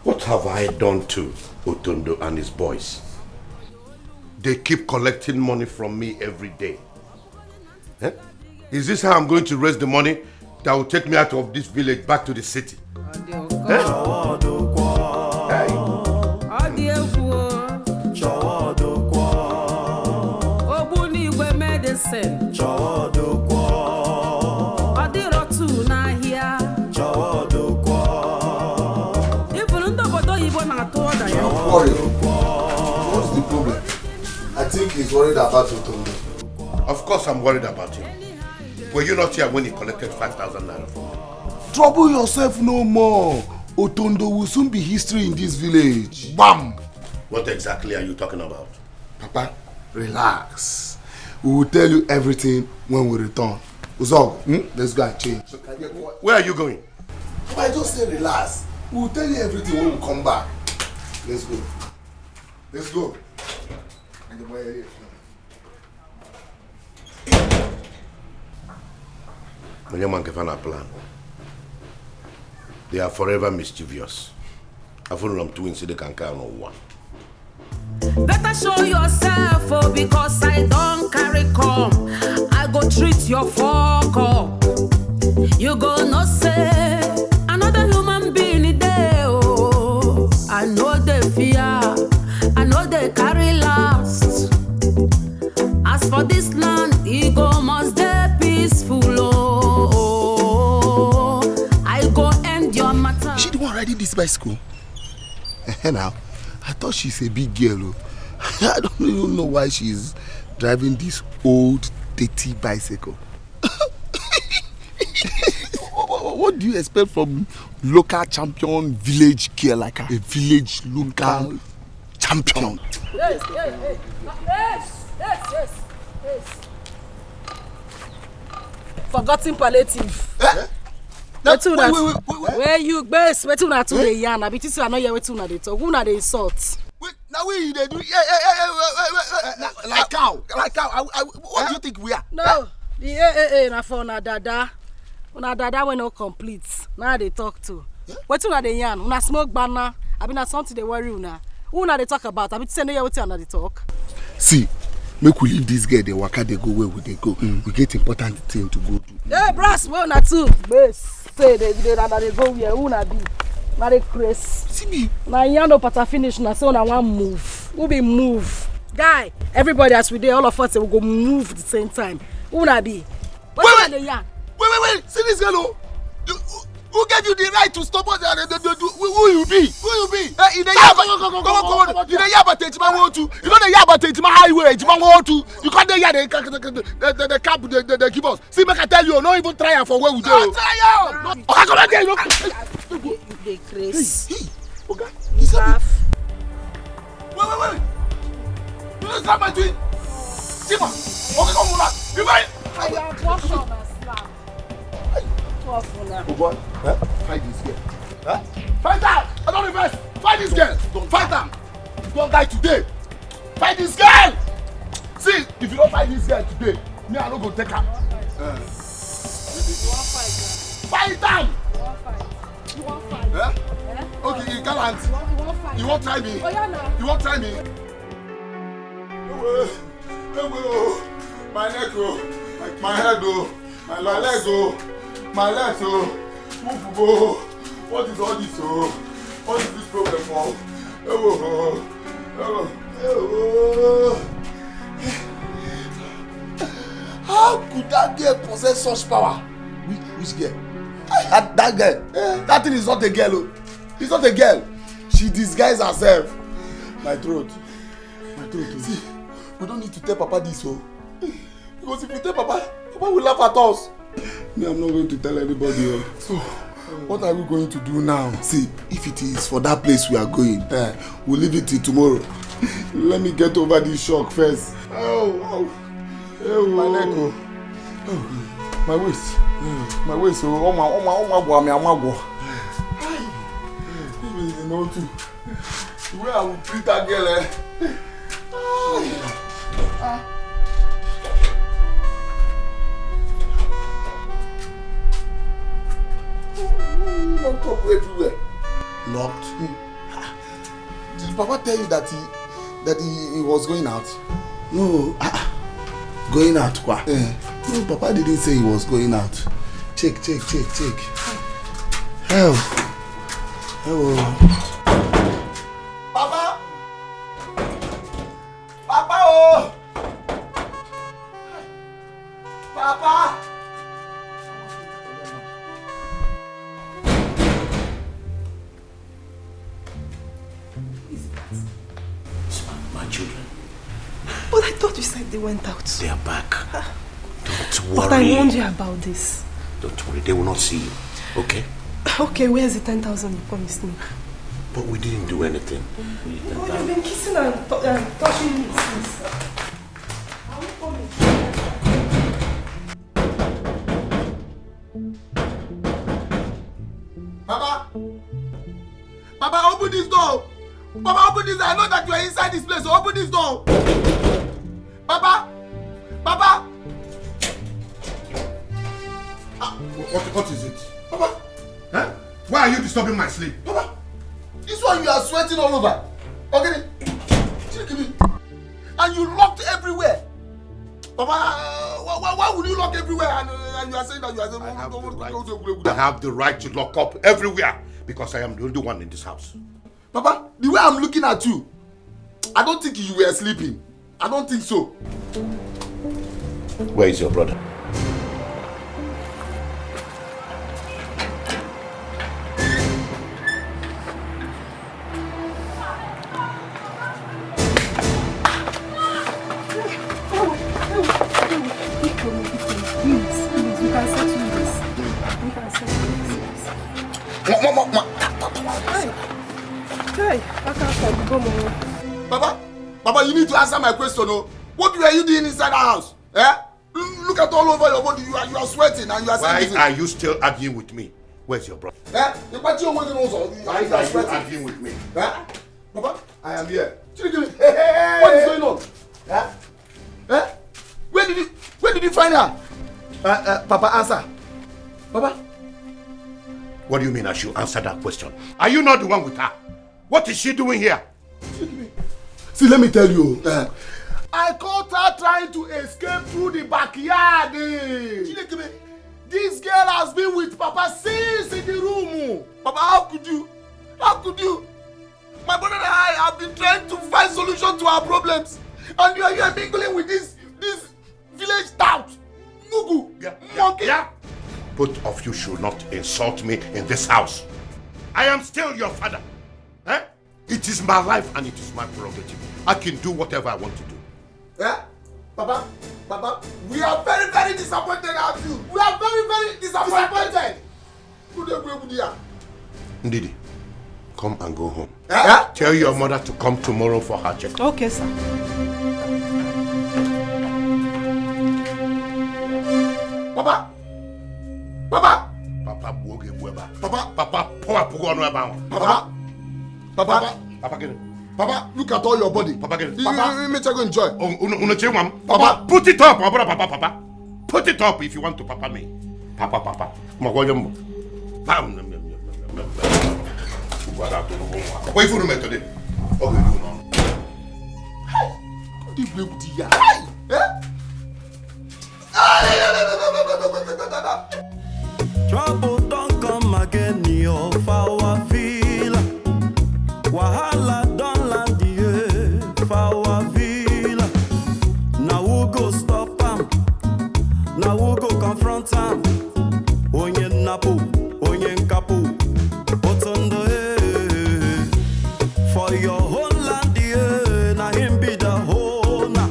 What have I done to Otondo and his boys? They keep collecting money from me every day. Is this how I'm going to raise the money that will take me out of this village back to the city? Worry. What's the problem? I think he's worried about Otondo. Of course I'm worried about him. Were you not here when he collected 5,000 naira from me? Trouble yourself no more. Otondo will soon be history in this village. Bam! What exactly are you talking about? Papa, relax. We will tell you everything when we return. Uzog, let's go and change. Where are you going? Papa, I just say relax. We will tell you everything when we come back. Let's go. Let's go. And the boy here. Plan. They are forever mischievous. I follow them two in the canker no one. Better show yourself, oh, because I don't carry come. I go treat your fuck up. You go no say another human being there, oh. I know they fear, I know they carry last. As for this land, it go must stay peaceful, oh. I go end your matter. She the one riding this bicycle? Now, I thought she's a big girl. Oh. I don't even know why she's driving this old, dirty bicycle. What do you expect from local champion village girl like her? A village local champion. Yes. Forgotten palliative. Wetin una where you base? Wetin una too dey yarn? Abi this one no hear wetin una dey talk. Who una dey insult? Now we they do like cow. What do you think we are? No, the na for una dada. Una dada wey no complete. Now they talk to. Wetin una dey yarn? Una smoke banner. Abi na something dey worry una. Who una dey talk about? Abi say no hear wetin una dey talk. See, make we leave this girl. They waka, they go where we they go. We get important thing to go do. Hey, brass, wey una too. Base. Say they go where who na be. Na dey craze. See me. Na yarn no pata finish na say una wan move. Who be move? Guy, everybody as we dey, all of us we go move at the same time. Who na be? What dey yarn? Wait. See this girl, oh. Who gave you the right to stop us? Who you be? Hey, in the Yaba, come on. In the Yaba, Ejima 102. You know the Yaba, Ejima Highway, Ejima 102. You can't hear the cab, the give us. See, make I tell you, not even try for where we go. Try out. Okay, come on, there. You dey craze. Okay, he's happy. Wait. You don't stop my twin. Sima. Okay, come on. You right. I am watching on a slap. Oh boy, fight this girl. Fight her! I don't reverse. Fight this girl. Fight her. You don't die today. Fight this girl. See, if you don't fight this girl today, me I don't go take her. Fight her. You want fight? Okay, you gallant. You won't try me. You won't try me. My neck, my head, my leg, my legs, move, go. What is all this, What is this problem for? How could that girl possess such power? Which girl? That girl. That thing is not a girl. It's not a girl. She disguised herself. My throat. See, we don't need to tell Papa this, because if we tell Papa will laugh at us. Me, I'm not going to tell anybody. So, what are we going to do now? See, if it is for that place we are going, we'll leave it till tomorrow. Let me get over this shock first. My neck, my waist, my waist. Oh my, you know too. The way I will treat that girl, Locked up everywhere. Locked? Did Papa tell you that he was going out? No. Going out, quoi? No, Papa didn't say he was going out. Check. Hello. Papa, oh! Papa! My children. But I thought you said they went out. They are back. Don't worry. But I warned you about this. Don't worry, they will not see you. Okay? Okay, where's the 10,000 you promised me? But we didn't do anything. Oh, you've been kissing and touching me since. Papa, open this door. Papa, open this door. I know that you are inside this place, so open this door. Papa. What is it? Papa. Huh? Why are you disturbing my sleep? Papa, this one you are sweating all over. Okay, give me. and you locked everywhere. Papa, why would you lock everywhere and you are saying that you are saying I have the right to lock up everywhere because I am the only one in this house. Papa, the way I'm looking at you, I don't think you were sleeping. I don't think so. Where is your brother? Papa, you need to answer my question. Oh. What were you doing inside the house? Eh? Look at all over your body. You are sweating and you are saying. Why are you still arguing with me? Where's your brother? Eh? Why are you arguing with me? Eh? Papa, I am here. What is going on? Eh? Eh? Where did you find her? Papa, answer. Papa? What do you mean I should answer that question? Are you not the one with her? What is she doing here? See, let me tell you. I caught her trying to escape through the backyard. This girl has been with Papa since in the room. Papa, how could you? How could you? My brother and I have been trying to find solution to our problems. And you are here mingling with this village tout. Mugu. Monkey. Yeah. Both of you should not insult me in this house. I am still your father. Eh? It is my life and it is my prerogative. I can do whatever I want to do. Yeah? Papa, we are very, very disappointed at you. We are very, very disappointed. Ndidi, come and go home. Yeah? Tell your mother to come tomorrow for her checkup. Okay, sir. Papa, look at all your body. Papa, get it. Papa, let me enjoy. Papa, put it up, Papa. Put it up if you want to papa me. Papa. Wait for me today. Trouble don't come again, your flower feel. Wahala don't land the flower feel. Now who go stop him? Now who go confront him? Onye napu, onye nkapu, otondo for your whole land, na him be the owner.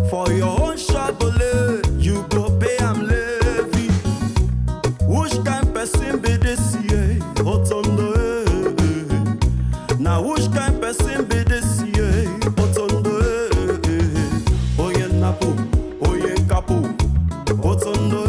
For your own shagole, you go pay am levy. Which kind person be this year? Otondo now which kind person be this year? Otondo oye napu, oye kapu, otondo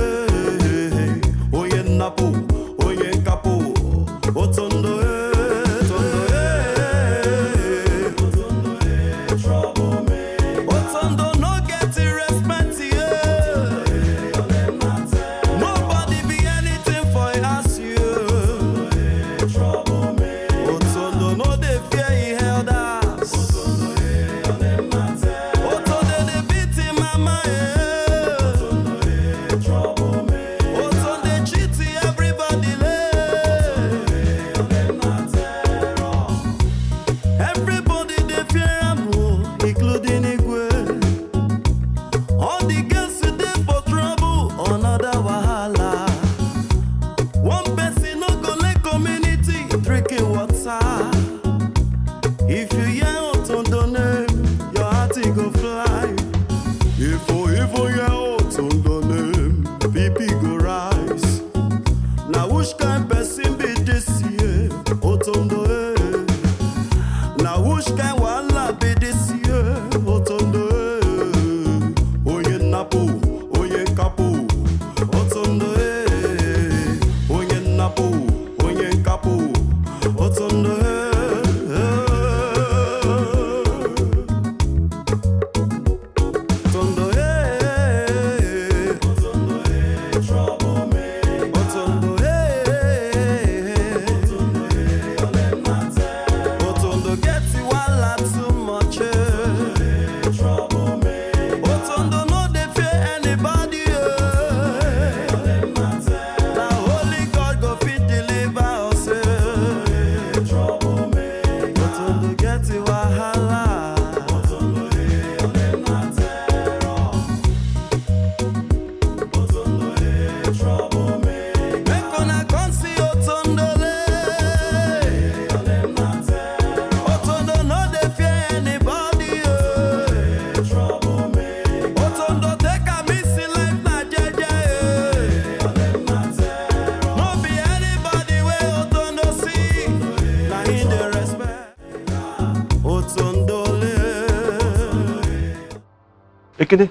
Ekene.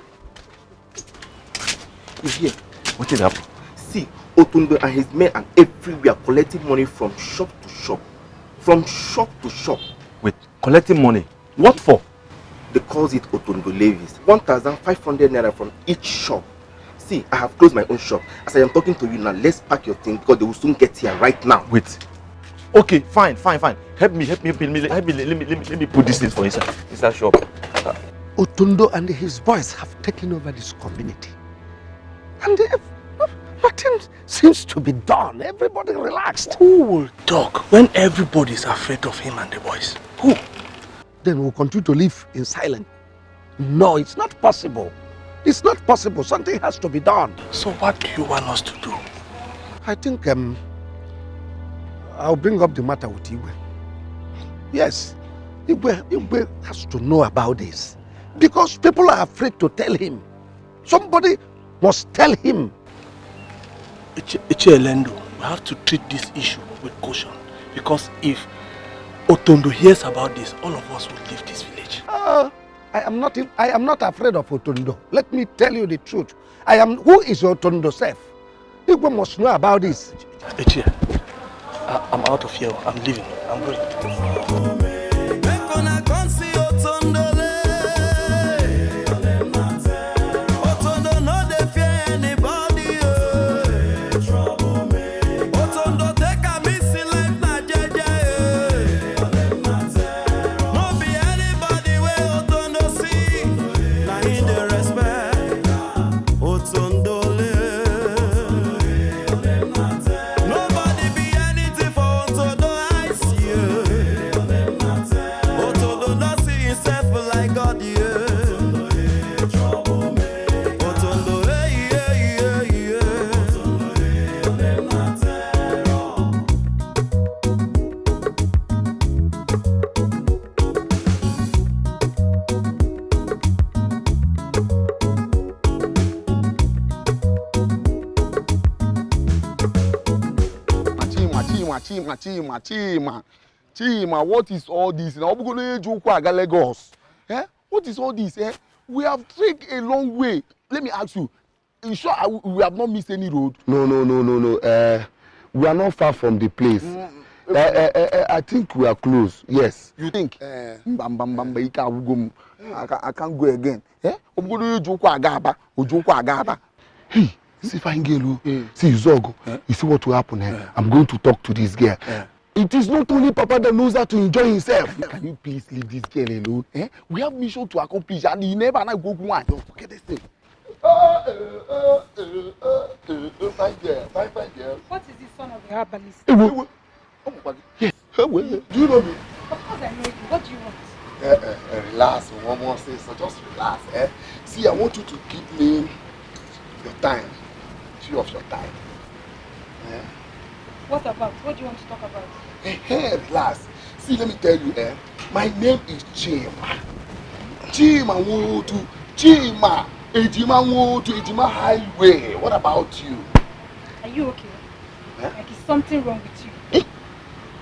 He's here. What did happen? See, Otundo and his men are everywhere collecting money from shop to shop. From shop to shop. Wait, collecting money? What for? They calls it Otundo levies. 1,500 naira from each shop. See, I have closed my own shop. As I am talking to you now, let's pack your thing because they will soon get here right now. Wait. Okay, fine. Help me. Let me put this thing for inside shop. Otundo and his boys have taken over this community. And nothing seems to be done. Everybody relaxed. Who will talk when everybody's afraid of him and the boys? Who? Then we'll continue to live in silence. No, it's not possible. It's not possible. Something has to be done. So what do you want us to do? I think I'll bring up the matter with Igwe. Yes, Igwe has to know about this. Because people are afraid to tell him. Somebody must tell him. Echelendo, we have to treat this issue with caution. Because if Otundo hears about this, all of us will leave this village. I am not afraid of Otundo. Let me tell you the truth. Who is Otundo self? People must know about this. Echie, I'm out of here. I'm leaving. I'm going. Chima, what is all this? Now we're going to go Lagos. Eh? What is all this? Eh? We have taken a long way. Let me ask you. You sure we have not missed any road? No. We are not far from the place. I think we are close. Yes. You think? I can't go again. Eh? I'm going to go Agaba. Hey, see fine girl. See Zogo. You see what will happen? I'm going to talk to this girl. It is not only Papa that knows how to enjoy himself. Can you please leave this girl alone? Eh? We have mission to accomplish and you never go one. Don't forget this thing. Fine girl. What is the son of the herbalist? Yes. Do you know me? Of course I know you. What do you want? Relax. One more say so. Just relax. Eh? See, I want you to give me your time. 2 of your time. Eh? What about? What do you want to talk about? Hey, relax. See, let me tell you, my name is Chima. Chima Wotu. Chima. Ejima Wotu. Ejima Highway. What about you? Are you okay? Like, is something wrong with you?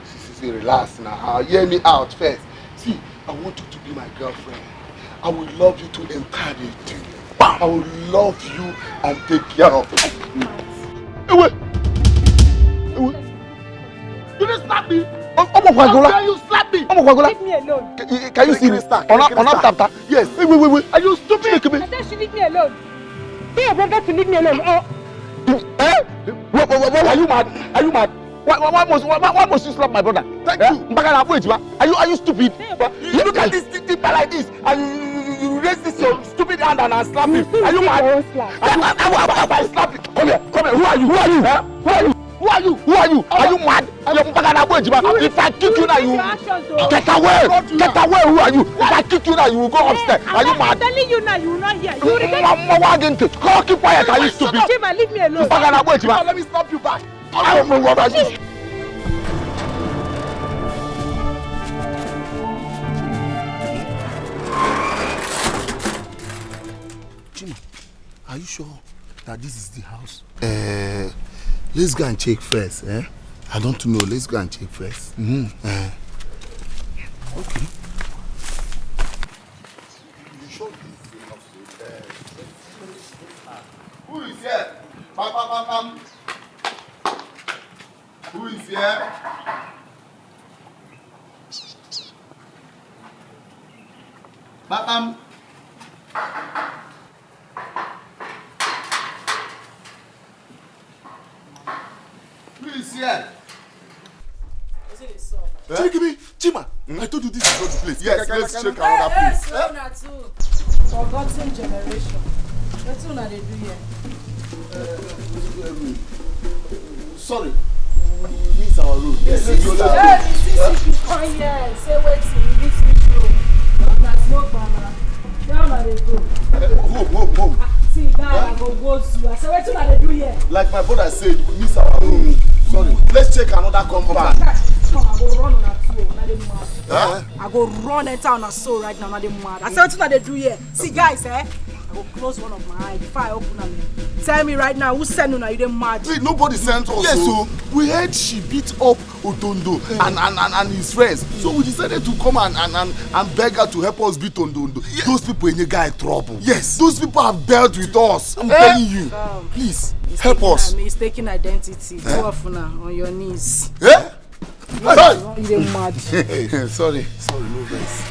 See, relax now. Hear me out first. See, I want you to be my girlfriend. I will love you to eternity. I will love you and take care of you. Wait. You didn't slap me. How dare you slap me? Leave me alone. Can you see this? On yes. Wait. Are you stupid? I said she leave me alone. Be your brother to leave me alone. Are you mad? Why must you slap my brother? Thank you. Are you stupid? You look at this thing like this and you raise this your stupid hand and I slap him. Are you mad? I slap him. Come here. Who are you? Who are you? Are you mad? If I kick you now, you get away. Who are you? If I kick you now, you will go upstairs. Are you mad? I'm telling you now, you will not hear. Keep quiet. Are you stupid? Chima, leave me alone. Let me slap you back. I don't know what I do. Chima, are you sure that this is the house? Let's go and check first. I don't know. Let's go and check first. Okay. You sure this is the house? Who is here? Bam. Who is here? Bam. Who is here? Chikimi, Chima, I told you this is not the place. Yes, let's check another Hey, place. slow na too. Forgotten generation. Wetin una dey do here? Sorry, this is our road. This is CCP come here say wetin this is road. Na smoke banana. Where una dey go? Home. See, guy, I go zoo. I say wetin una dey do here? Like my brother said, we miss our road. Sorry, let's check another compound. Come, I go run on a soul, na dey mad. Huh? I go run enter on a soul right now, na dey mad. I say wetin una dey do here? See, guys, I go close one of my eyes before I open am. Tell me right now, who send una? You dey mad? Wait, nobody sent us. Yes, so we heard she beat up Otondo and his friends. So we decided to come and beg her to help us beat Otondo. Yeah. Those people in the guy trouble. Yes. Those people have dealt with us. I'm telling you. Please, help us. Mistaken identity. Two of una on your knees. Eh? You dey mad. Sorry, no vex.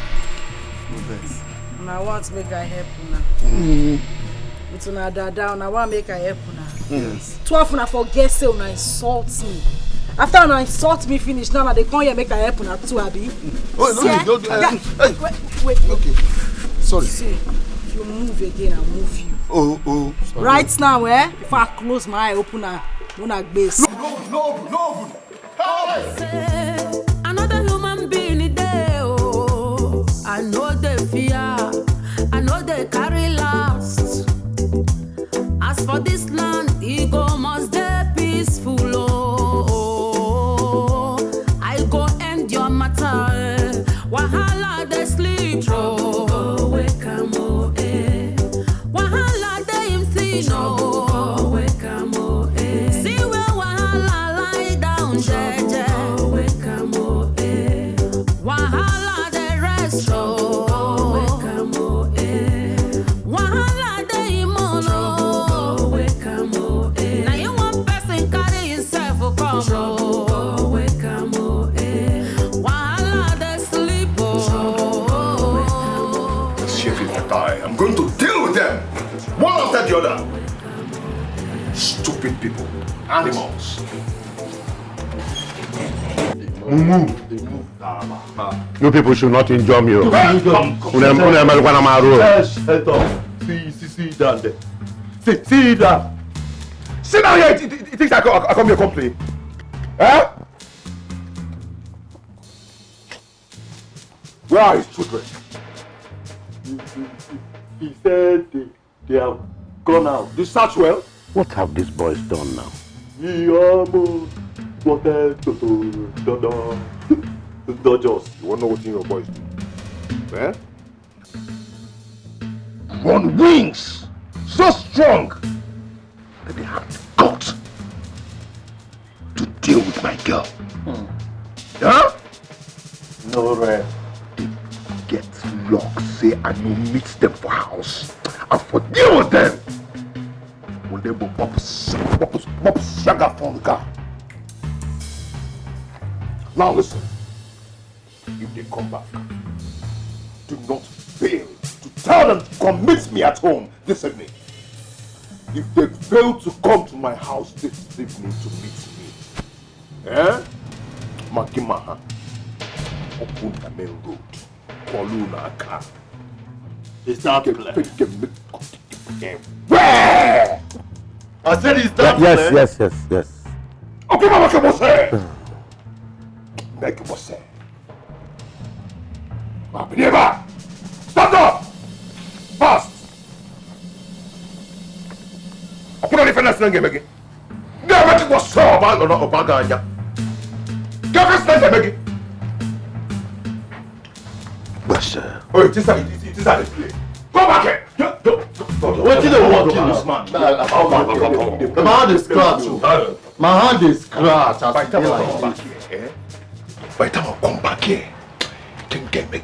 Una want make I help una. With una dada, una want make I help una. Yes. 12 una forget say una insult me. After una insult me finish, now they come here make I help una too, abi? Wait. Okay. Sorry. See, if you move again, I'll move you. Oh. Sorry. Right now, before I close my eye, open una base. No. Another human being there, oh. I know they fear, I know they carry last. As for this land, ego must be peaceful, oh. I go end your matter, wahala they sleep, oh. Wake am, oh, eh. Wahala they him see, no. Wake am, oh, eh. See where wahala lie down, jeje. Wake am, oh, eh. Wahala they rest, oh. Wake am, oh, eh. Wahala they him on, oh. Wake am, oh, eh. Now you one person carry himself, oh, come, oh. Wake am, oh, eh. Wahala they sleep, oh. This shit is die. I'm going to deal with them. One after the other. Stupid people. Animals. You people should not injure me. Shut up. See down there. See down. Sit down here. It thinks I come here complain. Huh? Where are his children? He said they have gone out. You search well? What have these boys done now? He almost wanted to dodge us. You won't know what your boys do. Eh? On wings, so strong that they have the guts to deal with my girl. Huh? No, right. Get locked, say I no meet them for house. I for deal with them. When they will pop sugar from the car. Now listen. If they come back, do not fail to tell them to come meet me at home this evening. If they fail to come to my house this evening to meet me, Makimaha, open the main road, Koluna car. Is that clear? Where? I said is that clear? Yes. Okay, Mama, come on, say. Make him say. Neighbor, stand up! Fast! Open the fence and get me. Get me to so bad or not Obaganya. Get me stand there, Maggie. Oh, it is a play. Go back here. What did they want to kill this man? My hand is scratched. My hand is scratched. By the time I come back here, by the time I come back here, you can get me.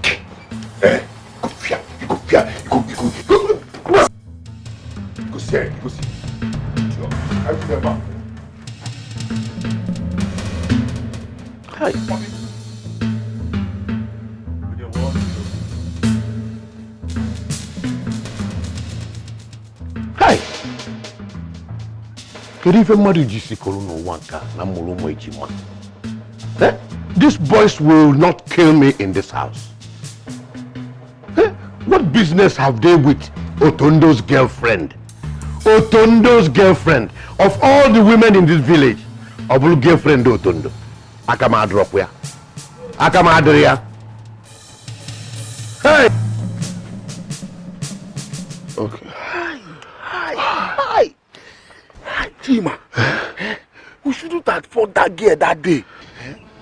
You go see. Hi. Hi. Kedu ife mmadụ ji sikoro n'ụwa nka na mụrụ ụmụ ejima? These boys will not kill me in this house. What business have they with Otondo's girlfriend? Otondo's girlfriend. Of all the women in this village, Obulu girlfriend Otondo. Akama drop where? Akama Adria. Hey! Okay. Hi! Tima, we shouldn't have fought that girl that day.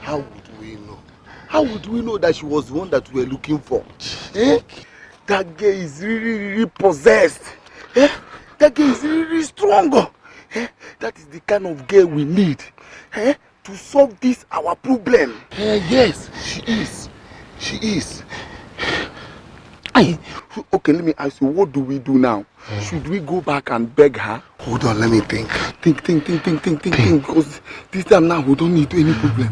How would we know? How would we know that she was the one that we were looking for? That girl is really possessed. That girl is really strong. That is the kind of girl we need to solve this our problem. Yes, she is. She is. Okay, let me ask you, what do we do now? Should we go back and beg her? Hold on, let me think. Think. Because this time now we don't need any problem.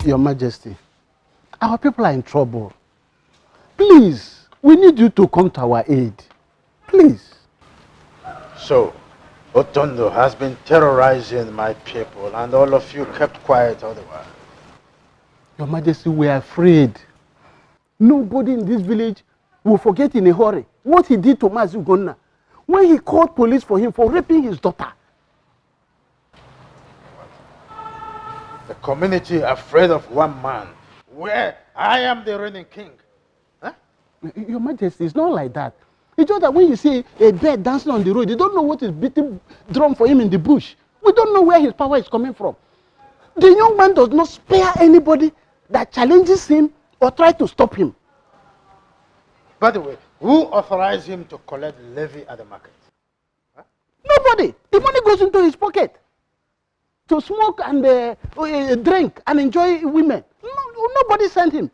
Your Majesty, our people are in trouble. Please, we need you to come to our aid. Please. So, Otondo has been terrorizing my people and all of you kept quiet all the while. Your Majesty, we are afraid. Nobody in this village will forget in a hurry what he did to Mazi Ugonna when he called police for him for raping his daughter. The community afraid of one man, where I am the reigning king. Huh? Your Majesty, it's not like that. It's just that when you see a bird dancing on the road, you don't know what is beating drum for him in the bush. We don't know where his power is coming from. The young man does not spare anybody that challenges him or tries to stop him. By the way, who authorized him to collect levy at the market? Huh? Nobody. The money goes into his pocket to smoke and drink and enjoy women. Nobody sent him.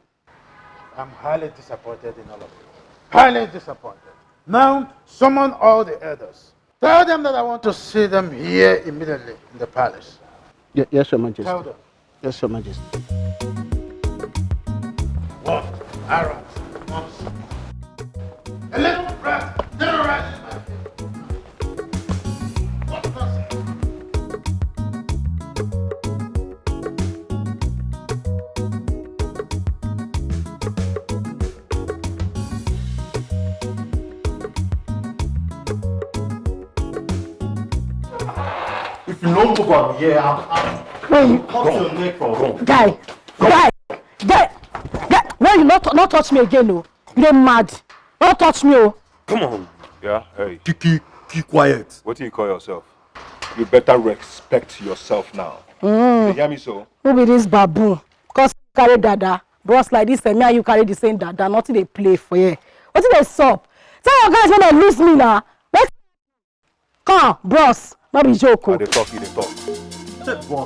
I'm highly disappointed in all of you. Highly disappointed. Now, summon all the elders. Tell them that I want to see them here immediately in the palace. Yes, Your Majesty. Tell them. Yes, Your Majesty. One, Aaron, once. A little breath, terrorizing my people. What does it? If you don't move on here, I'll cut your neck for wrong. Guy, why you not touch me again, no? You dey mad. Don't touch me, oh. Come on. Yeah, hey. Keep quiet. What do you call yourself? You better respect yourself now. You hear me so? Who be this baboon? Because you carry dada. Bros like this, and me and you carry the same dada. Nothing they play for you. What did they sup? Tell your guys when they lose me now. Let's come on, bros. Not be joke. They talk, they talk.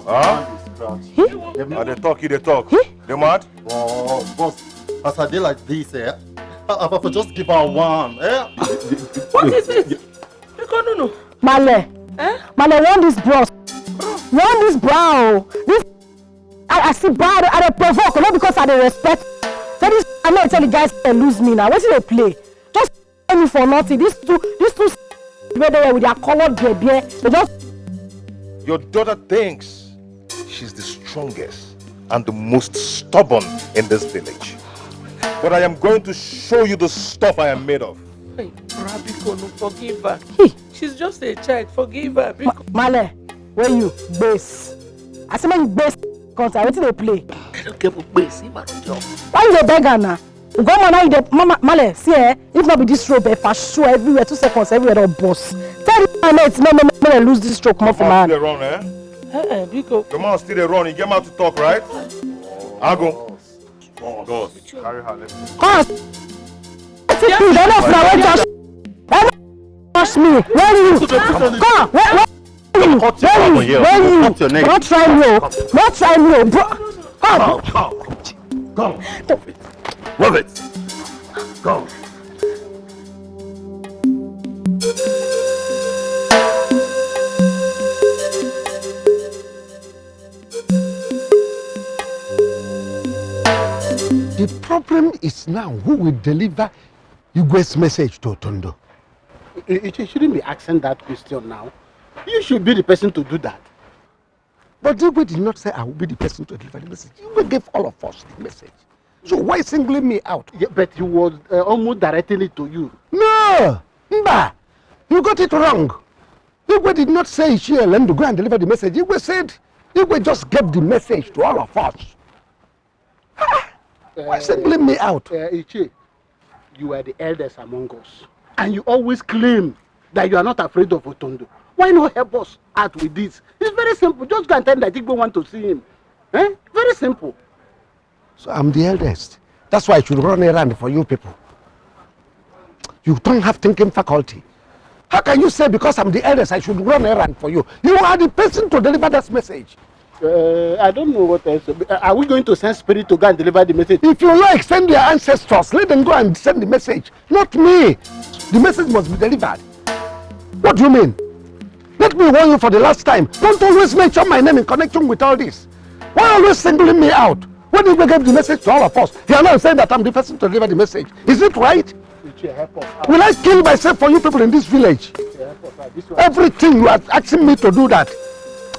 Huh? They talk. They mad? Oh, boss. As I did like this, I just give her one. What is it? No. Male. Male, want this bros. Want this brow. This I see bad, I provoke, not because I respect. So this I'm not telling the guys they lose me now. What do they play? Just me for nothing. These two where they were with their colored baby, they just. Your daughter thinks she's the strongest and the most stubborn in this village. But I am going to show you the stuff I am made of. Hey, Rabiko, no, forgive her. She's just a child. Forgive her. Male, where you? Base. I say man base concert. Wetin dey play? I don't get base. Why you dey beg her now? Go on now, you dey Mama Male. See if not be this rope, for sure everywhere 2 seconds everywhere don burst. Tell the mates, me lose this stroke more for man. Still run, eh? Biko. The man still run. You get him out to talk, right? I'll go. Go. Carry her. Let's go. Come on. You don't know if I won't touch me. Where you? Come on. Where you? Don't try me. Don't try me. Go. Move it. Go. The problem is now who will deliver Igwe's message to Otondo. You shouldn't be asking that question now. You should be the person to do that. But Igwe did not say I will be the person to deliver the message. Igwe gave all of us the message. So why singling me out? Yeah, but he was almost directing it to you. No! Mba! You got it wrong. Igwe did not say she and to go and deliver the message. Igwe said, Igwe just gave the message to all of us. Why singling me out? Ichi, you are the eldest among us. And you always claim that you are not afraid of Otondo. Why not help us out with this? It's very simple. Just go and tell him that Igwe want to see him. Very simple. So I'm the eldest. That's why I should run around for you people. You don't have thinking faculty. How can you say because I'm the eldest I should run around for you? You are the person to deliver that message. I don't know what else. Are we going to send spirit to go and deliver the message? If you like, send your ancestors. Let them go and send the message. Not me. The message must be delivered. What do you mean? Let me warn you for the last time. Don't always mention my name in connection with all this. Why always singling me out? When you gave the message to all of us, you are now saying that I'm the person to deliver the message. Is it right? Will I kill myself for you people in this village? Everything you are asking me to do that.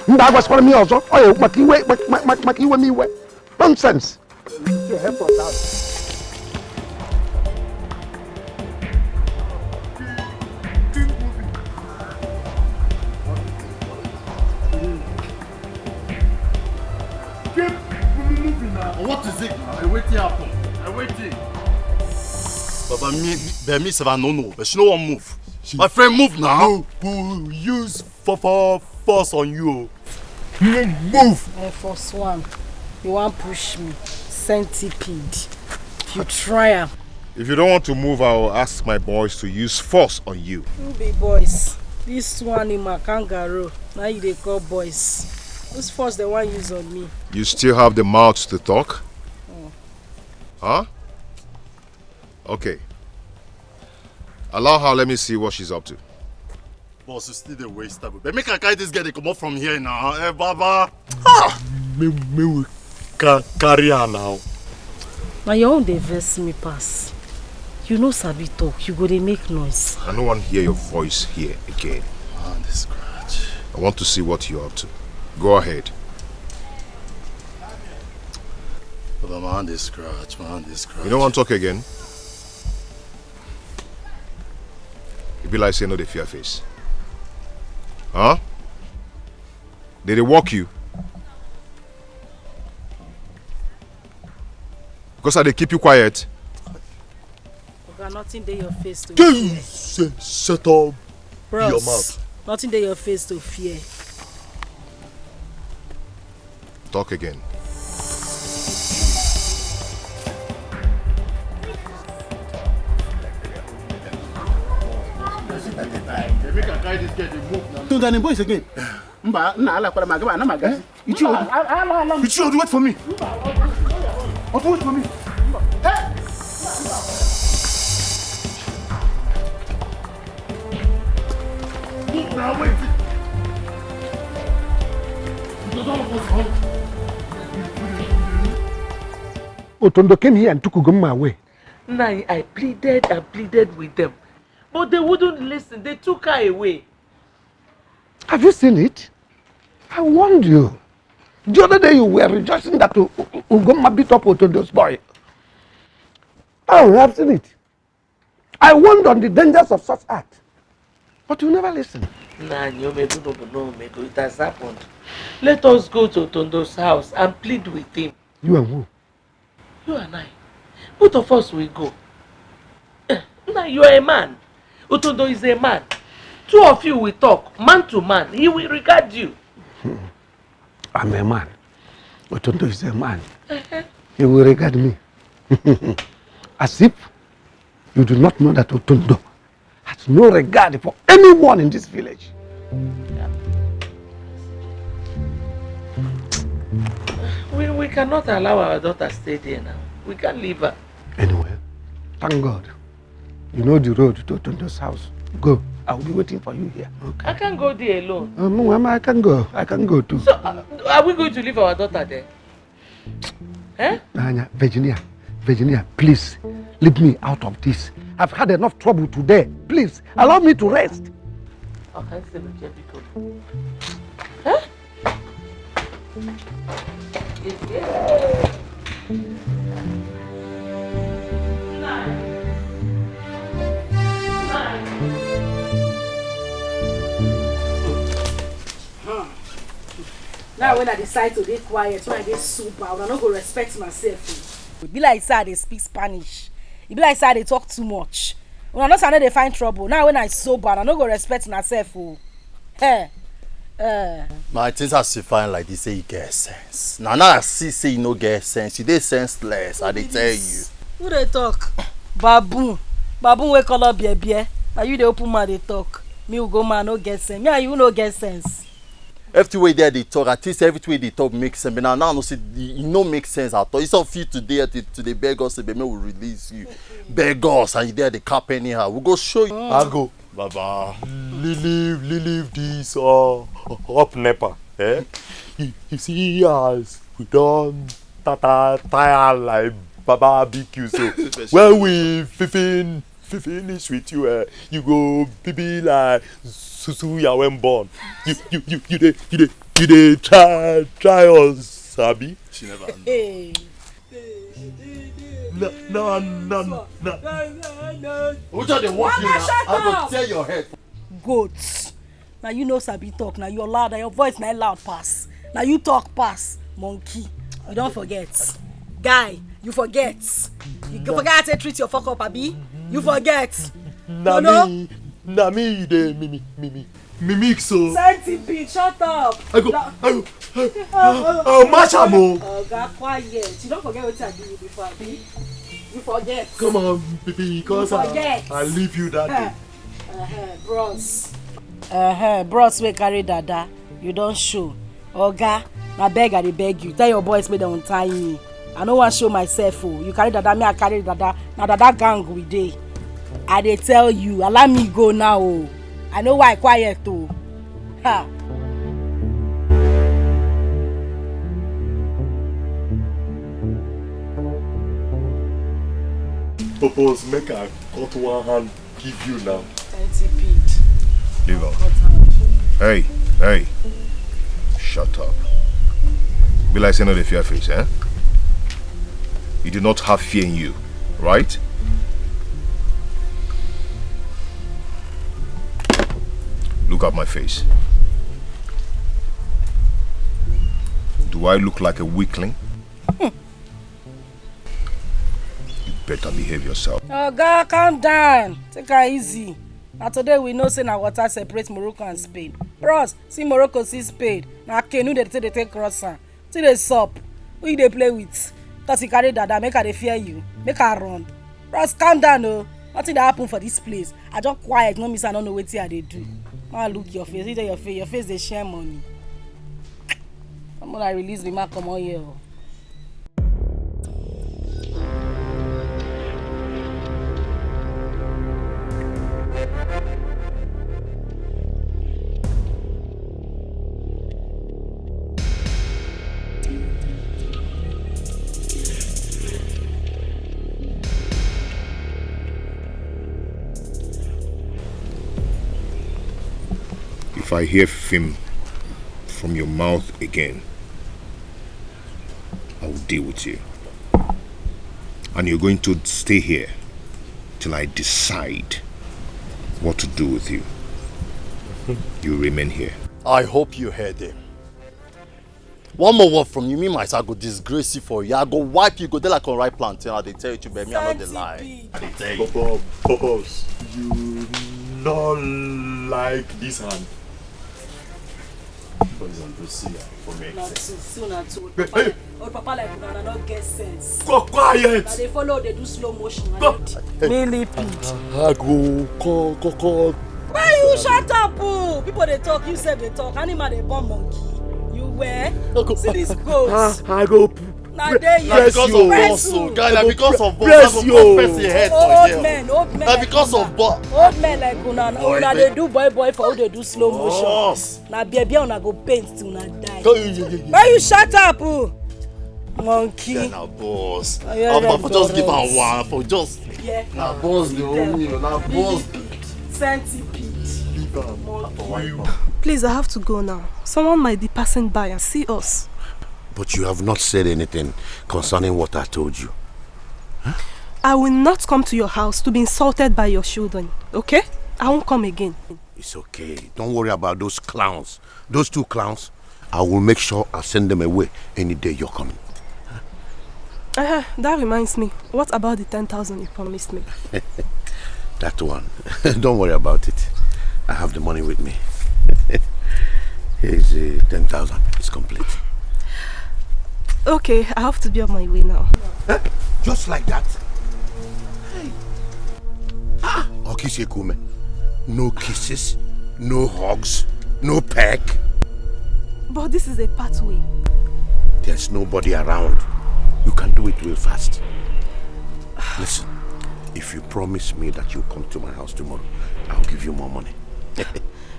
Me also. Nonsense. Help us out. What is it? I wait here happen. I wait here. Baba, me say I no, but she no one move. My friend move now. Use force on you. Move. First one, you want push me? Centipede. You try am. If you don't want to move, I will ask my boys to use force on you. Who be boys? This one in my kangaroo. Now you dey call boys. Who's force they want use on me? You still have the mouth to talk? Huh? Okay. Allow her, let me see what she's up to. Boss, you still the waste time. But make her carry this girl, they come up from here now. Hey, Baba. Me we carry her now. Now your own dey vex me pass. You know sabi talk, you go dey make noise. I don't want to hear your voice here again. Man, this scratch. I want to see what you're up to. Go ahead. But man, this scratch, man, this scratch. You don't want to talk again? It be like saying no, they fear face. Huh? Did they walk you? Because they keep you quiet. Okay, nothing there your face to fear. Shut up. Bros, your mouth. Nothing there your face to fear. Talk again. To the boys again. Mba, na ala kwa magaba na magazi. Ichi Odu, wait for me. Odu, wait for me. Move now, wait. Otondo came here and took Ugomma away. Nai, I pleaded with them. But they wouldn't listen. They took her away. Have you seen it? I warned you. The other day you were rejoicing that Ugoma beat up Otondo's boy. Oh, you have seen it. I warned on the dangers of such act. But you never listen. Nah, no, it has happened. Let us go to Otondo's house and plead with him. You and who? You and I. Both of us will go. Now you are a man. Otondo is a man. Two of you will talk, man to man. He will regard you. I'm a man. Otondo is a man. He will regard me. As if you do not know that Otondo has no regard for anyone in this village. We cannot allow our daughter to stay there now. We can't leave her. Anyway, thank God. You know the road to Otondo's house. Go. I will be waiting for you here. Okay. I can't go there alone. No, I can go. I can go too. So, are we going to leave our daughter there? Eh? Virginia, please, leave me out of this. I've had enough trouble today. Please, allow me to rest. Okay, say no, Jericho. Huh? Now when I decide to be quiet, when I get super, I don't go respect myself. It be like say I dey speak Spanish. It be like say I dey talk too much. When I know say I no dey find trouble. Now when I sober, I no go respect myself. Hey. My things as you find like this, say you get sense. Now I see say you no get sense. You dey senseless. I dey tell you. Who dey talk? Baboon wey call up bie. Now you dey open mouth dey talk. Me who go man no get sense. Me and you no get sense. Every way there they talk, at least every way they talk makes sense. But now no see it no make sense at all. It's not fit today to the beg us, say, will release you. Beg us and you there the cap anyhow. We go show you. I go, Baba. Leave this up Nepa. Eh? You see us, we don't tire like barbecue. So when we finish with you, you go be like Susu ya when born. You dey try us, Sabi. She never. No. Which are they walking now? I go tear your head. Goats. Now you know Sabi talk. Now you're loud. Now your voice now loud pass. Now you talk pass. Monkey. You don't forget. Guy, you forget. You forget how to treat your fuck up, Abi. You forget. Na me dey mimic so. Centipede, shut up. I go match am o. Oga, quiet. You don't forget what I did you before, Abi. You forget. Come on, baby, because I leave you that day. Bros. Bros wey carry dada, you don show. Oga, na beg I dey beg you. Tell your boys make dem untie me. I no wan show myself o. You carry dada, me I carry dada. Na dada gang we dey. I dey tell you, allow me go now o. I know why quiet o. Ha. Purpose make I cut one hand give you now. Centipede. Leave on. Hey. Shut up. Be like saying no the fear face, eh? You do not have fear in you, right? Look at my face. Do I look like a weakling? You better behave yourself. Oga, calm down. Take her easy. Now today we know say na water separates Morocco and Spain. Bros, see Morocco, see Spain. Na canoe they take cross am. See the sup. Who you dey play with? Cause you carry dada, make her dey fear you. Make her run. Bros, calm down o. Nothing dey happen for this place. I just quiet, no miss I don't know wetin I dey do. Ma look your face, your face dey share money. I'm gonna release the mark come on here. If I hear film from your mouth again, I will deal with you. And you're going to stay here till I decide what to do with you. You remain here. I hope you heard him. One more word from you, me myself, I go disgrace you for you. I go wipe you, go there like on right plantain. I they tell you to be me, I know the lie. I tell you. Boss, you not like this hand. For example, see for me. Old papa like Una not get sense. Go quiet. Now they follow, they do slow motion. Millipede. I go call. Why you shut up? People they talk, you say they talk. Animal they born monkey. You where? See this goats. I go Now there you because of boss, guys. Because of boss, I go press your head for you. Old men. Now because of boss. Old men like Una they do boy for who they do slow motion. Now baby Una go paint till Una die. Why you shut up? Monkey. Yeah, now boss. I'm for just give her one for just. Yeah. Now boss the only. Now boss. Centipede. Please, I have to go now. Someone might be passing by and see us. But you have not said anything concerning what I told you. Huh? I will not come to your house to be insulted by your children, okay? I won't come again. It's okay. Don't worry about those clowns. Those two clowns, I will make sure I send them away any day you're coming. That reminds me. What about the 10,000 you promised me? That one. Don't worry about it. I have the money with me. Here's 10,000. It's complete. Okay, I have to be on my way now. Huh? Just like that? Hey. Okisekume. No kisses, no hugs, no peck. But this is a pathway. There's nobody around. You can do it real fast. Listen, if you promise me that you'll come to my house tomorrow, I'll give you more money.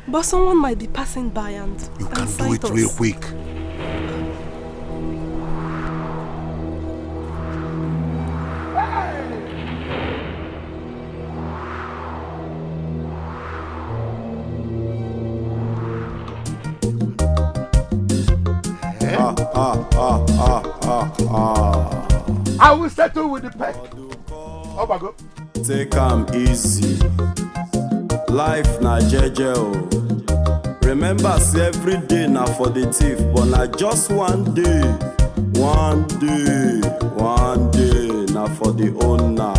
But someone might be passing by and you can do it real quick. I will settle with the peck. Up I go. Take 'em easy. Life na jeje o. Remember say every day na for the thief, but na just one day. One day na for the owner.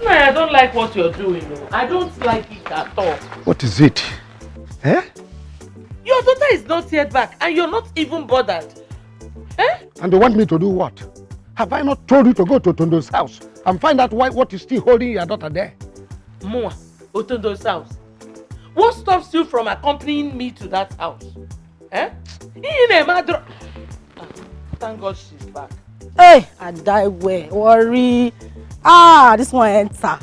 No, I don't like what you're doing. No. I don't like it at all. What is it? Eh? Your daughter is not yet back and you're not even bothered. Eh? And they want me to do what? Have I not told you to go to Otondo's house and find out what is still holding your daughter there? Mua, Otondo's house. What stops you from accompanying me to that house? Eh? Thank God she's back. Hey, I die where? Worry. This one enter.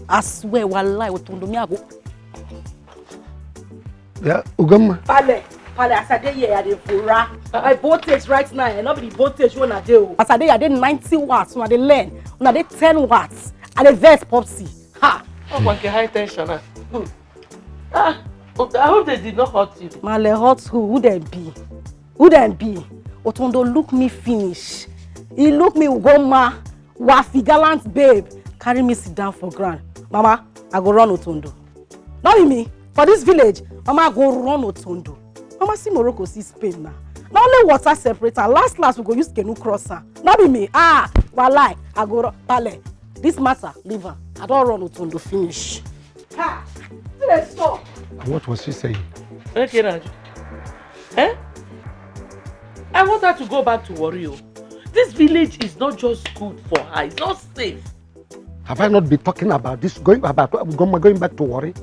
I swear, wallahi, Otondo me go. Yeah, Ugama. Pale, as I dey here, I dey fura. My voltage right now, and not be the voltage when I do. As I dey 90 watts, when I dey learn, when I dey 10 watts, I dey verse popsy. Ha! Oh, one high tension. I hope they did not hurt you. Male hurt who? Who then be? Who then be? Otondo look me finish. He look me Ugoma, wafi gallant babe. Carry me sit down for ground. Mama, I go run Otondo. Not be me. For this village, Mama go run Otondo. Mama see Morocco, see Spain now. Not only water separator. Last we go use canoe crosser. Not be me. Walai, I go run Pale. This matter, leave her. I don't run Otondo finish. Ha! Let's stop. What was she saying? Okay, Raju. Eh? I want her to go back to Wario. This village is not just good for her. It's not safe. Have I not been talking about this? Going back to Warri?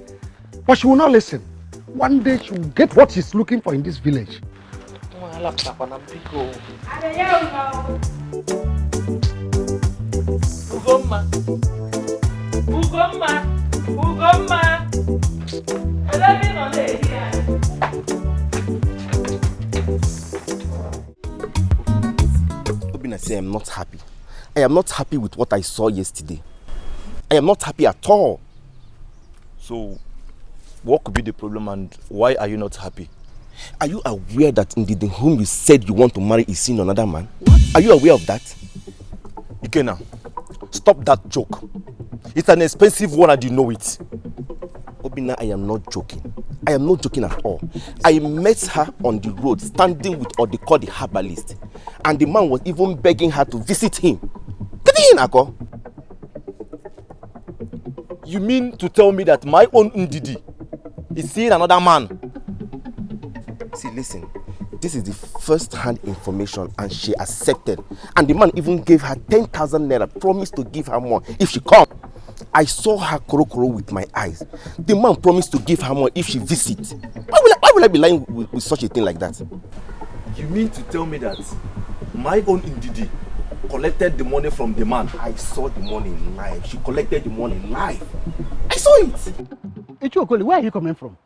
But she will not listen. One day she will get what she's looking for in this village. Ugoma. Obina say I'm not happy. I am not happy with what I saw yesterday. I am not happy at all. So, what could be the problem and why are you not happy? Are you aware that indeed the whom you said you want to marry is seeing another man? What? Are you aware of that? Ikena, stop that joke. It's an expensive one and you know it. Obina, I am not joking. I am not joking at all. I met her on the road standing with what they call the herbalist. And the man was even begging her to visit him. You mean to tell me that my own Ndidi is seeing another man? See, listen. This is the first-hand information and she accepted. And the man even gave her 10,000 naira, promised to give her more if she comes. I saw her korokoro with my eyes. The man promised to give her more if she visits. Why will I be lying with such a thing like that? You mean to tell me that my own Ndidi collected the money from the man? I saw the money live. She collected the money live. I saw it. Ichokoli, where are you coming from?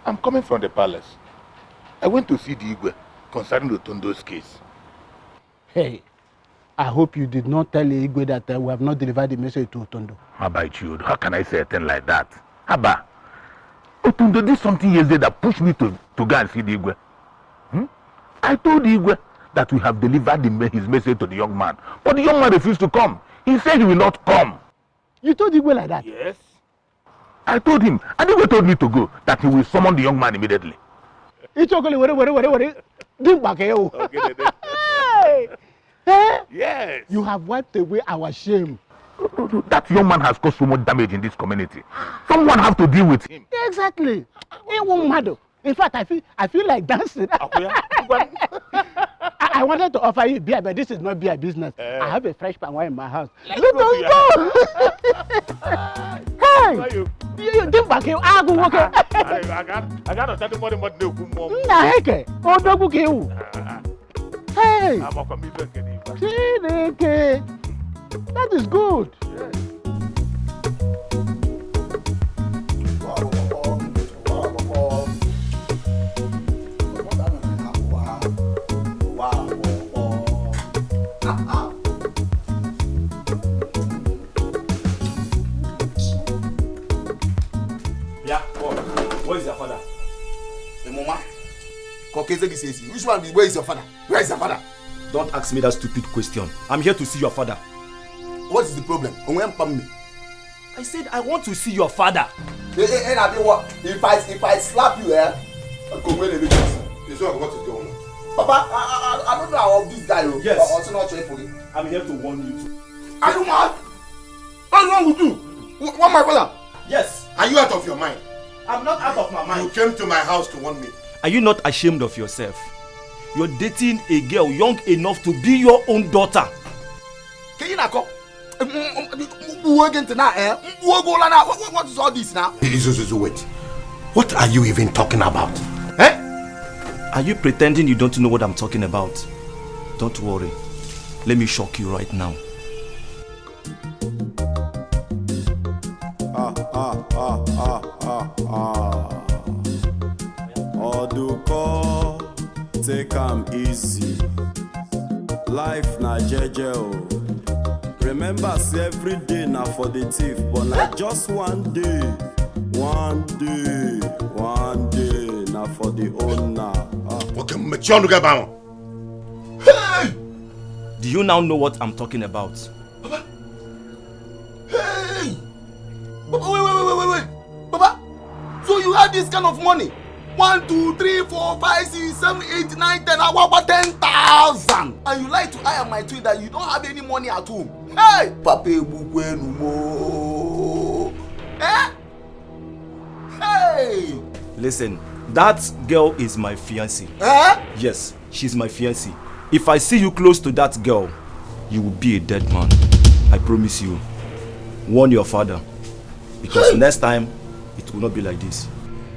I'm coming from the palace. I went to see the Igwe concerning Otondo's case. Hey, I hope you did not tell the Igwe that we have not delivered the message to Otondo. Haba Chiud, how can I say a thing like that? Haba, Otondo did something yesterday that pushed me to go and see the Igwe. I told the Igwe that we have delivered his message to the young man. But the young man refused to come. He said he will not come. You told the Igwe like that? Yes. I told him, and Igwe told me to go, that he will summon the young man immediately. Ichokoli, Yes. You have wiped away our shame. That young man has caused so much damage in this community. Someone have to deal with him. Exactly. It won't matter. In fact, I feel like dancing. I wanted to offer you beer, but this is not beer business. I have a fresh palm wine in my house. Let us go. Hey, you didn't back here. I go work. I got to tell the money what they do. Hey, oh, don't go. Hey, I'm a comedian. that is good. Yeah, where is your father? Mama, which one? Where is your father? Where is your father? Don't ask me that stupid question. I'm here to see your father. What is the problem? I said I want to see your father. Hey, if I slap you, come where the this one, what is going on? Papa, I don't know of this guy. Yes. Also not trying for you. I'm here to warn you too. Are you mad? What's wrong with you? What my brother? Yes. Are you out of your mind? I'm not out of my mind. You came to my house to warn me. Are you not ashamed of yourself? You're dating a girl young enough to be your own daughter. Can you not go? What is all this now? Wait. What are you even talking about? Are you pretending you don't know what I'm talking about? Don't worry. Let me shock you right now. Oduko, take 'em easy. Life na jeje o. Remember, say every day na for the thief, but like just one day na for the owner. Okay, mature about. Hey! Do you now know what I'm talking about? Papa. Hey! Papa, wait. Papa, so you had this kind of money? 1, 2, 3, 4, 5, 6, 7, 8, 9, 10, about 10,000. And you like to hire my tweet that you don't have any money at home. Hey! Papa, Hey! Listen, that girl is my fiancée. Yes, she's my fiancée. If I see you close to that girl, you will be a dead man. I promise you. Warn your father. Because next time, it will not be like this.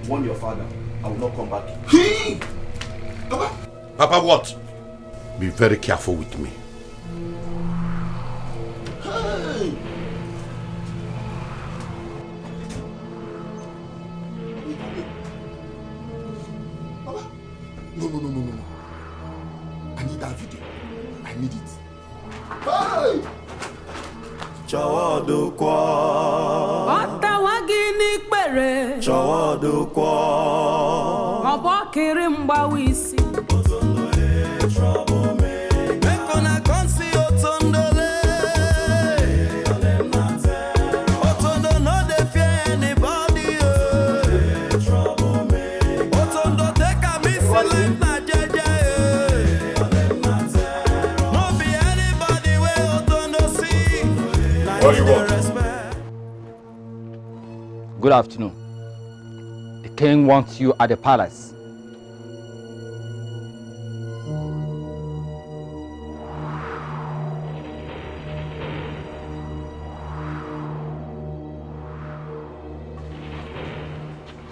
Warn your father. I will not come back. Papa, what? Be very careful with me. Hey! Papa? No. I need that video. I need it. Chawado kwa. Bata wagini pere. Chawado kwa. Mabo kiri mbawisi. Otondo troublemaker. Mekona konsi otondole. Otondo no dey fear anybody. Troublemaker. Otondo take a miss life na jeje. No be anybody wey Otondo see. What do you want? Good afternoon. The king wants you at the palace.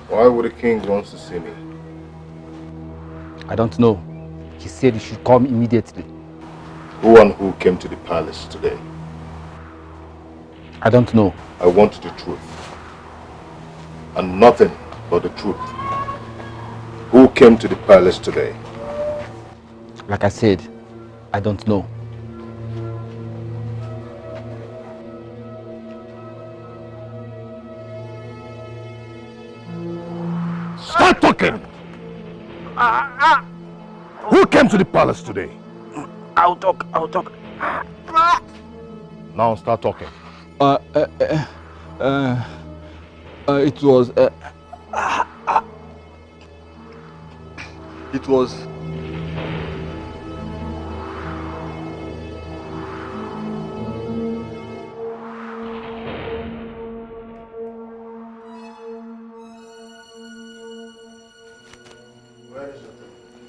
Why would the king want to see me? I don't know. He said you should come immediately. Who and who came to the palace today? I don't know. I want the truth. And nothing but the truth. Who came to the palace today? Like I said, I don't know. Start talking! Who came to the palace today? I'll talk. Now start talking. It was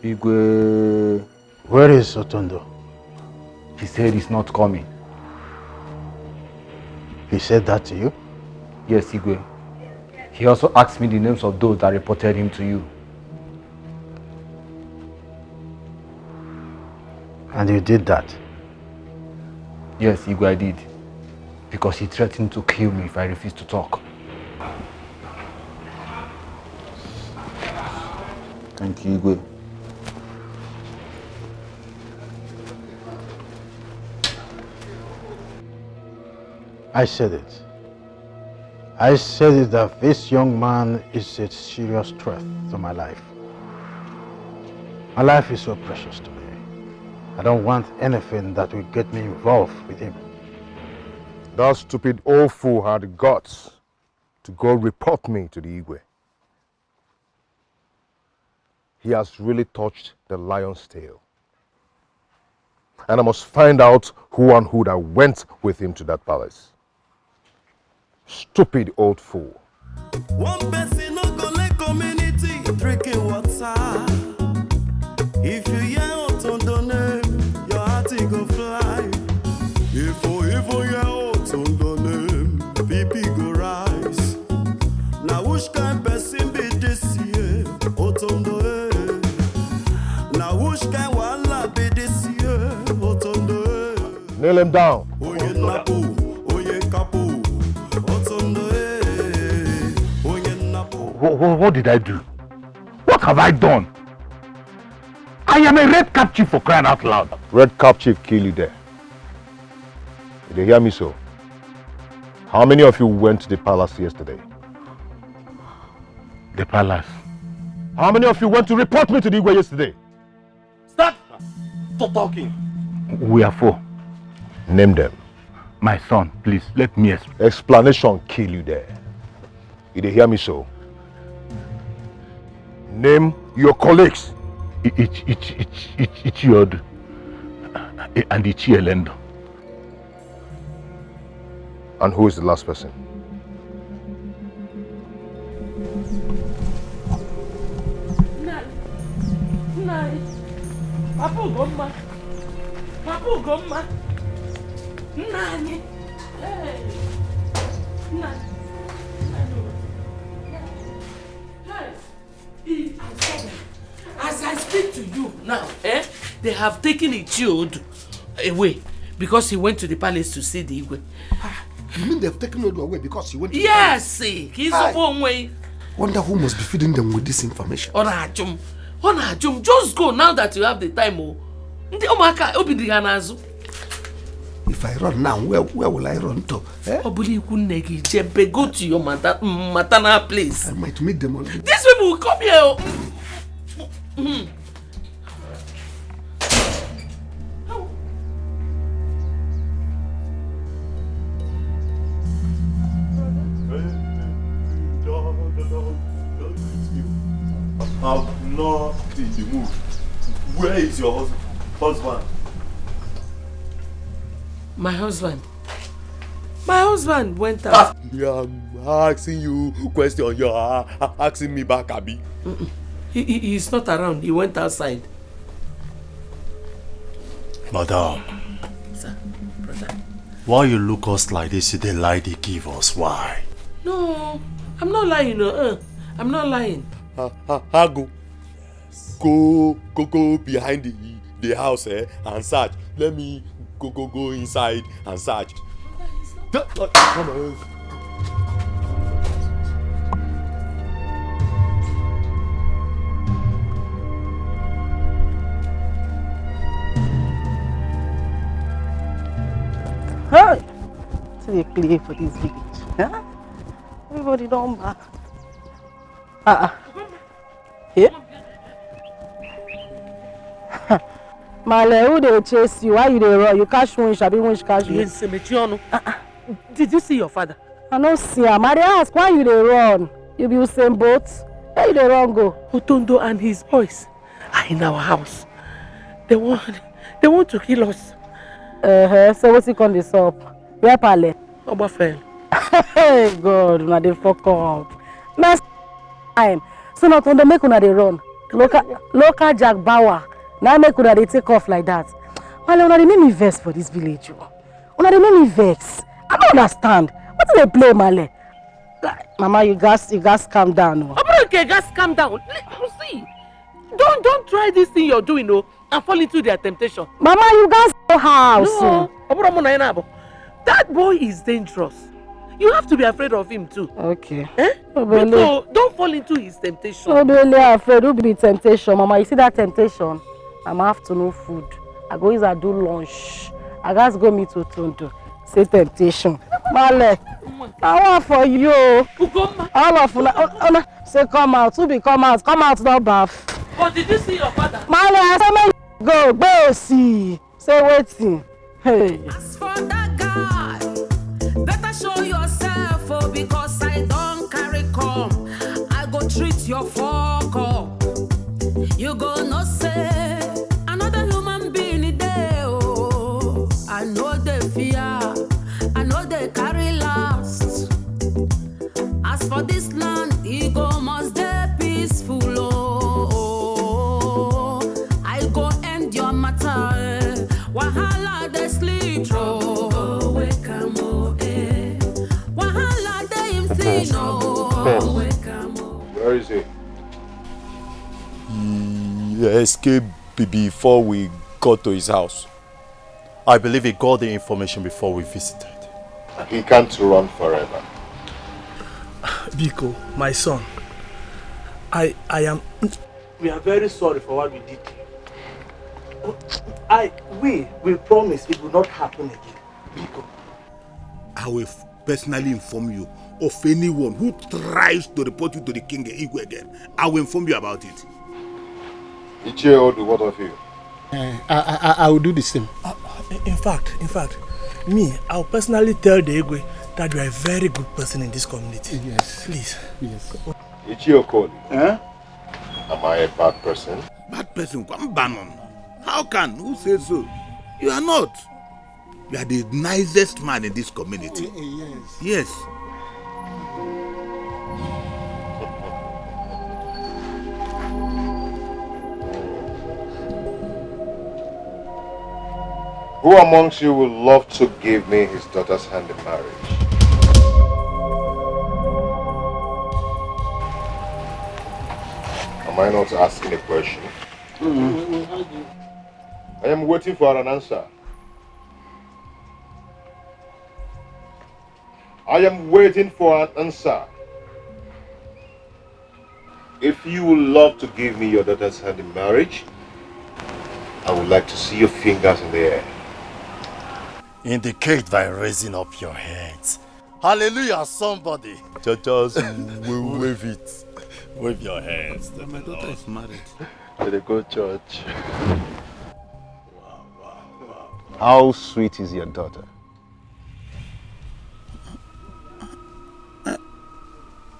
Igwe. Where is Otondo? He said he's not coming. He said that to you? Yes, Igwe. He also asked me the names of those that reported him to you. And you did that? Yes, Igwe, I did. Because he threatened to kill me if I refused to talk. Thank you, Igwe. I said it. I said it that this young man is a serious threat to my life. My life is so precious to me. I don't want anything that will get me involved with him. That stupid old fool had the guts to go report me to the Igwe. He has really touched the lion's tail. And I must find out who and who that went with him to that palace. Stupid old fool. One person no go let community drinking water. If you hear Otondo name, your heart go fly. If you hear Otondo name, BP go rise. Now which kind person be this year? Otondo eh. Now which kind wala be this year? Otondo eh. Nail him down. Oye napu, oye kapu. What did I do? What have I done? I am a red cap chief for crying out loud. Red cap chief kill you there. Did you hear me so? How many of you went to the palace yesterday? The palace. How many of you went to report me to the Igwe yesterday? Stop talking. We are 4. Name them. My son, please, let me explain. Explanation kill you there. Did you hear me so? Name your colleagues. Ichiod and Ichielendo. And who is the last person? Papa Ugomma. Papa Ugomma. Nani. Hey. Nani. As I speak to you now, they have taken Ichiod away because he went to the palace to see the Igwe. You mean they've taken Odu away because he went to the Yes, palace? he's on one way. Wonder who must be feeding them with this information. Onajum, just go now that you have the time. If I run now, where will I run to? Jebe, go to your maternal place. I might meet them already. These people will come here. I'm not in the mood. Where is your husband? My husband? My husband went out. I'm asking you question. You're asking me back, Abi. He's not around. He went outside. Madam. Sir, brother. Why you look us like this? The lie they give us. Why? No, I'm not lying. I'm not lying. Go behind the house and search. Let me go inside and search. Come on. Hey! So they play for this village. Huh? Everybody don't back. Here? Male, who they chase you? Why you they run? You catch one, shabi one, catch you. Yes, did you see your father? I don't see him. I ask, why you they run? You be Usain Bolt? Where you they run go? Otondo and his boys are in our house. They want to kill us. So what's it on this up? Where Pale? Obafel. Hey God, now they fuck up. Next time. So not on the make una they run. Local Jack Bauer. Now make una they take off like that. Well, una they make me vex for this village. Una they make me vex. I don't understand. What do they play, Male? Mama, you guys calm down. Okay, guys, calm down. See, don't try this thing you're doing, and fall into their temptation. Mama, you guys go house. No, that boy is dangerous. You have to be afraid of him too. Okay. So don't fall into his temptation. Don't be afraid. Who be temptation, Mama? You see that temptation? I'm afternoon food. I go inside do lunch. I guys go meet Otondo. Say temptation. Male, I want for you. All of una say come out. Who be come out? Come out, no bath. But did you see your father? Male, I say go see. Say waiting. Hey. As for that guy, better show yourself, because I don't carry come. I go treat your fuck up. You go no say another human being there. Oh, I know they fear. I know they carry last. As for this land, ego must be peaceful. Oh, I go end your matter. Wahala they sleep. Oh, wake up, eh. Wahala they him see. No, wake up. Where is he? He escaped before we got to his house. I believe he got the information before we visited. He can't run forever. Biko, my son, we are very sorry for what we did. We promise it will not happen again. Biko. I will personally inform you of anyone who tries to report you to the King Igwe again. I will inform you about it. Ichie, what of you? I will do the same. In fact, me, I'll personally tell the Igwe that you are a very good person in this community. Yes. Please. Yes. Ichie Okoli. Am I a bad person? Bad person? Come Bannon. How can? Who says so? You are not. You are the nicest man in this community. Yes. Yes. Who amongst you would love to give me his daughter's hand in marriage? Am I not asking a question? I am waiting for an answer. I am waiting for an answer. If you would love to give me your daughter's hand in marriage, I would like to see your fingers in the air. indicate by raising up your hands. Hallelujah, somebody. Just wave it. Wave your hands. My daughter is married. They go church. How sweet is your daughter?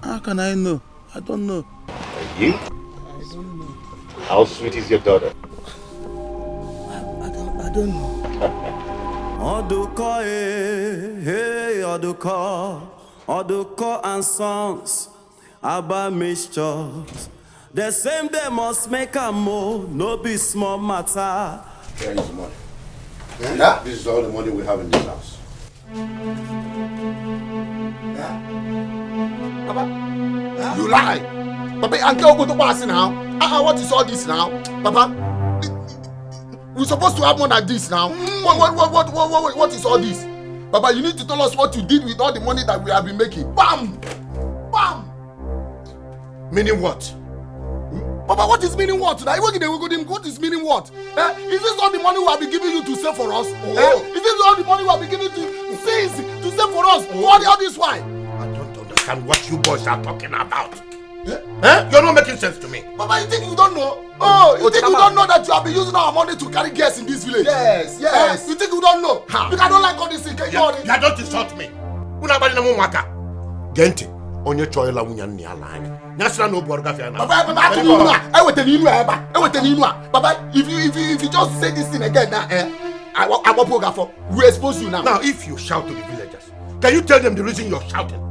How can I know? I don't know. You? I don't know. How sweet is your daughter? I don't know. Oduko, hey, Oduko and Sons, Abba mixtures. The same day must make a more, no be small matter. Where is the money? Yeah? This is all the money we have in this house. Papa, you lie. Papa, I can't go to pass now. What is all this now? Papa, we're supposed to have more than this now. What is all this? Papa, you need to tell us what you did with all the money that we have been making. Bam! Bam! Meaning what? Papa, what is meaning what? What is meaning what? Is this all the money we have been giving you to save for us? Is this all the money we have been giving to save for us? All this why? I don't understand what you boys are talking about. You're not making sense to me. Papa, you think you don't know? You think you don't know that you have been using our money to carry gas in this village? Yes. You think you don't know? Because I don't like all this thing. You don't insult me. Unabali na mumaka. Gente, onye choila wunya ni alani. Nyasira no borga fi na. Papa, if you just say this thing again now, I will program for. We expose you now. Now, if you shout to the villagers, can you tell them the reason you're shouting?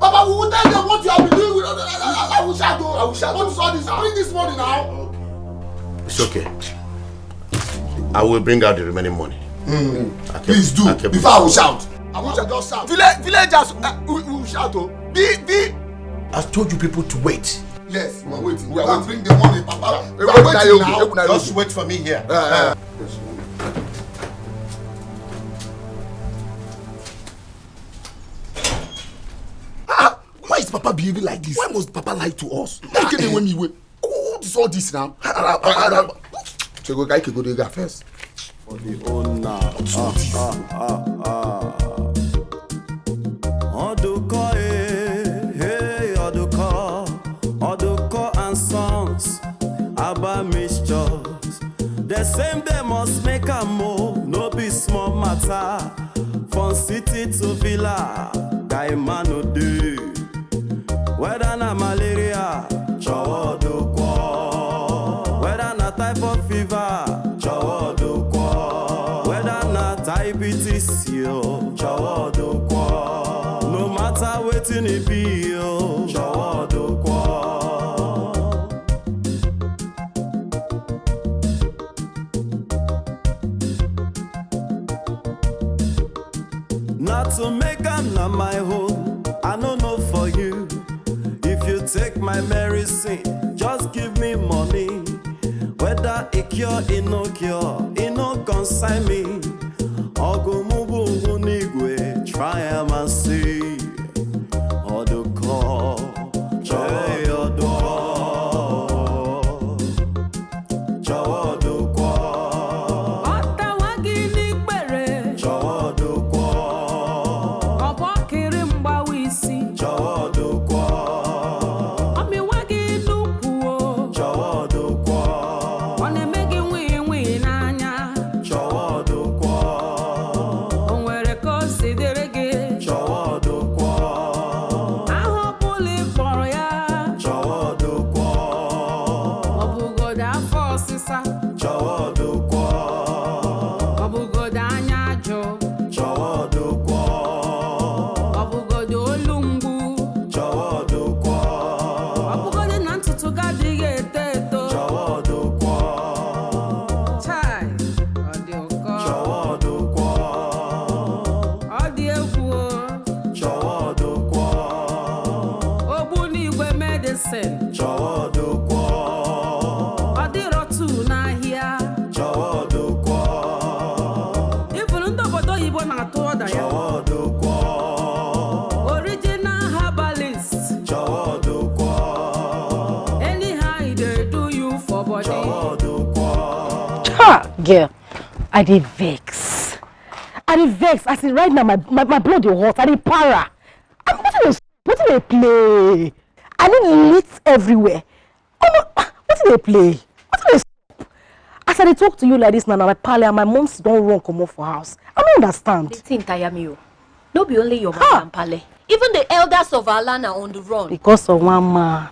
Papa, we will tell them what you have been doing with I will shout. What is all this? Bring this money now. It's okay. I will bring out the remaining money. Please do. Before I will shout. I want to just shout. Villagers, we will shout. I've told you people to wait. Yes, we are waiting. We are bring the money, Papa. We are waiting now. Just wait for me here. Why is Papa behaving like this? Why must Papa lie to us? What is all this now? Go there first. For the owner. Oduko, hey, Oduko and Sons, Abba mixtures. The same day must make a more, no be small matter. From city to villa, guy man no do. Whether na malaria, chowo Oduko. Whether na typhoid fever, chowo Oduko. Whether na diabetes, yo, chowo Oduko. No matter wetin it be, yo, chowo Oduko. Not to make am na my own, I no know for you. If you take my medicine, just give me money. Whether it cure, it no cure, it no consign me. Ogumubu nigwe, try am and see. Oduko, hey Oduko, chowo Oduko. Otawagi nikbere, chowo Oduko. Obo kiri mbawisi, chowo Oduko. Omiwagi nukuo, chowo Oduko. Onemegi nwi n'anya, chowo Oduko. Onwere kosidere gị, chowo Oduko. Ahọpụla ịkpọrọ ya, chowo Oduko. Ọbụgodo afọ ọsịsa, chowo Oduko. Ọbụgodo anya ajọ, chowo Oduko. Ọbụgodo olu mgbu, chowo Oduko. Ọbụgodo na ntutu gị adịghị eto eto. chowo Oduko. Chai, ọ dị ụkọ. chowo Oduko. Ọ dị egwu o. chowo Oduko. Ogbunigwe medicine. chowo Oduko. Ọ dịrọ tu n'ahịa. chowo Oduko. Ifuru ndị obodo oyibo na-atụ ọda ya. chowo Oduko. Original herbalist. chowo Oduko. Anyhow e dey do you for body. chowo Oduko. Ha, girl, I dey vex. I dey vex. I see right now my blood dey hot. I dey para. What do they play? I need lit everywhere. What do they play? What do they stop? As I dey talk to you like this now, my pale and my mom's don't run come off for house. I don't understand. The thing tire me. No be only your mom and pale. Even the elders of our land are on the run. Because of one man.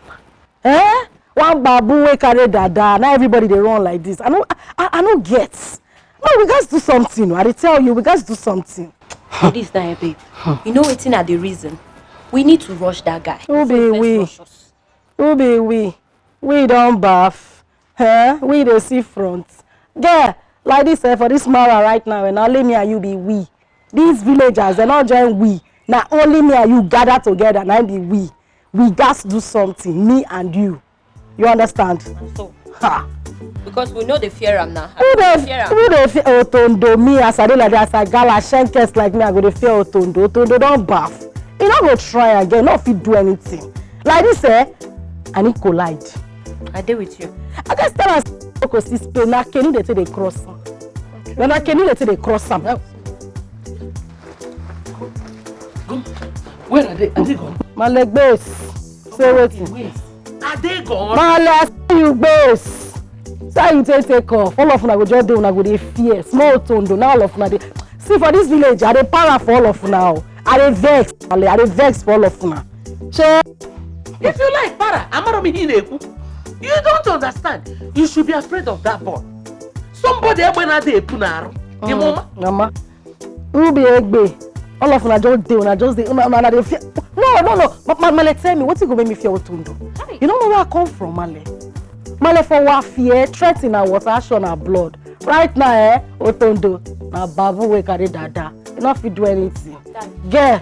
Eh? One babu we carry dada. Now everybody they run like this. I don't get. No, we guys do something. I dey tell you, we guys do something. This time, babe. You know what's not the reason? We need to rush that guy. Who be we? We don't bath. Huh? We dey see front. Girl, like this for this Mara right now, and only me and you be we. These villagers, they're not join we. Now only me and you gather together, now be we. We got to do something, me and you. You understand? So, because we know the fear am now. Who dey fear Otondo? Me as I dey like that, as a gala shankers like me, I go dey fear Otondo. Otondo don't bath. He not go try again, not fit do anything. Like this, I need collide. I deal with you. I just tell us, okay, see Spain, now can you dey take the cross? When I can you dey take the cross? Where are they? Are they gone? My leg base. Say waiting. Are they gone? My leg, you base. Say you take off. All of una go just dey una go dey fear. Small Otondo, now all of una dey. See for this village, I dey para for all of now. I dey vex for all of una. If you like para, you don't understand. You should be afraid of that boy. Somebody when I dey punaru. Mama, who be Egbe? All of una just dey, una dey fear. No. Male, tell me, what you go make me fear Otondo? You don't know where I come from, Male. Male for what fear, threatening our water, action our blood. Right now, Otondo, na babu we carry dada. You not fit do anything. Girl,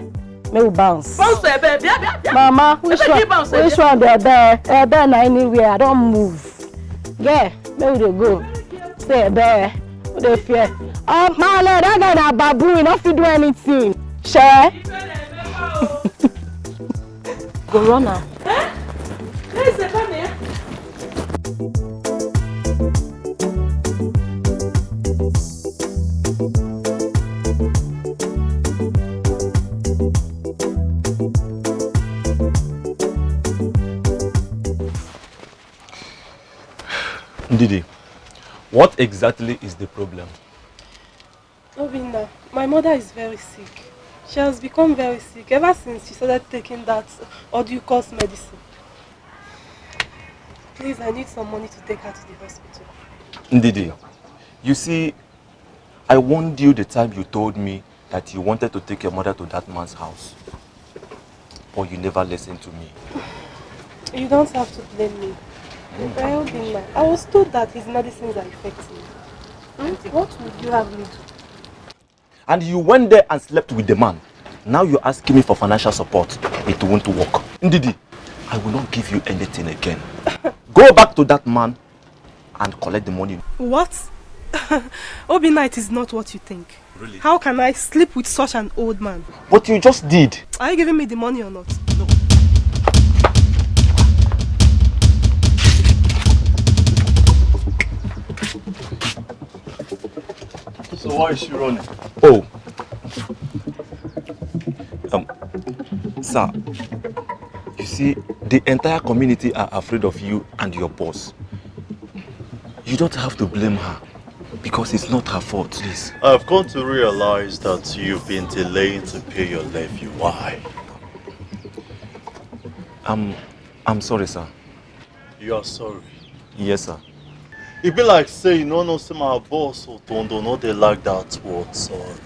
may we bounce. Bounce, baby. Mama, which one they're there? They're not anywhere. I don't move. Girl, may we go. Stay there. Who they fear? Male, that guy na babu. You not fit do anything. Share. Go run now. Ndidi, what exactly is the problem? Obinna, my mother is very sick. She has become very sick ever since she started taking that Oducos medicine. Please, I need some money to take her to the hospital. Ndidi, you see, I warned you the time you told me that you wanted to take your mother to that man's house. But you never listened to me. You don't have to blame me. Obinna, I was told that his medicines are effective. What would you have me do? And you went there and slept with the man. Now you're asking me for financial support. It won't work. Ndidi, I will not give you anything again. Go back to that man and collect the money. What? Obinna, it is not what you think. Really? How can I sleep with such an old man? But you just did. Are you giving me the money or not? No. So why is she running? Oh. Sir, you see, the entire community are afraid of you and your boss. You don't have to blame her because it's not her fault, please. I've come to realize that you've been delaying to pay your levy. Why? I'm sorry, sir. You are sorry? Yes, sir. It be like say you don't know say my boss Otondo no they like that word sorry.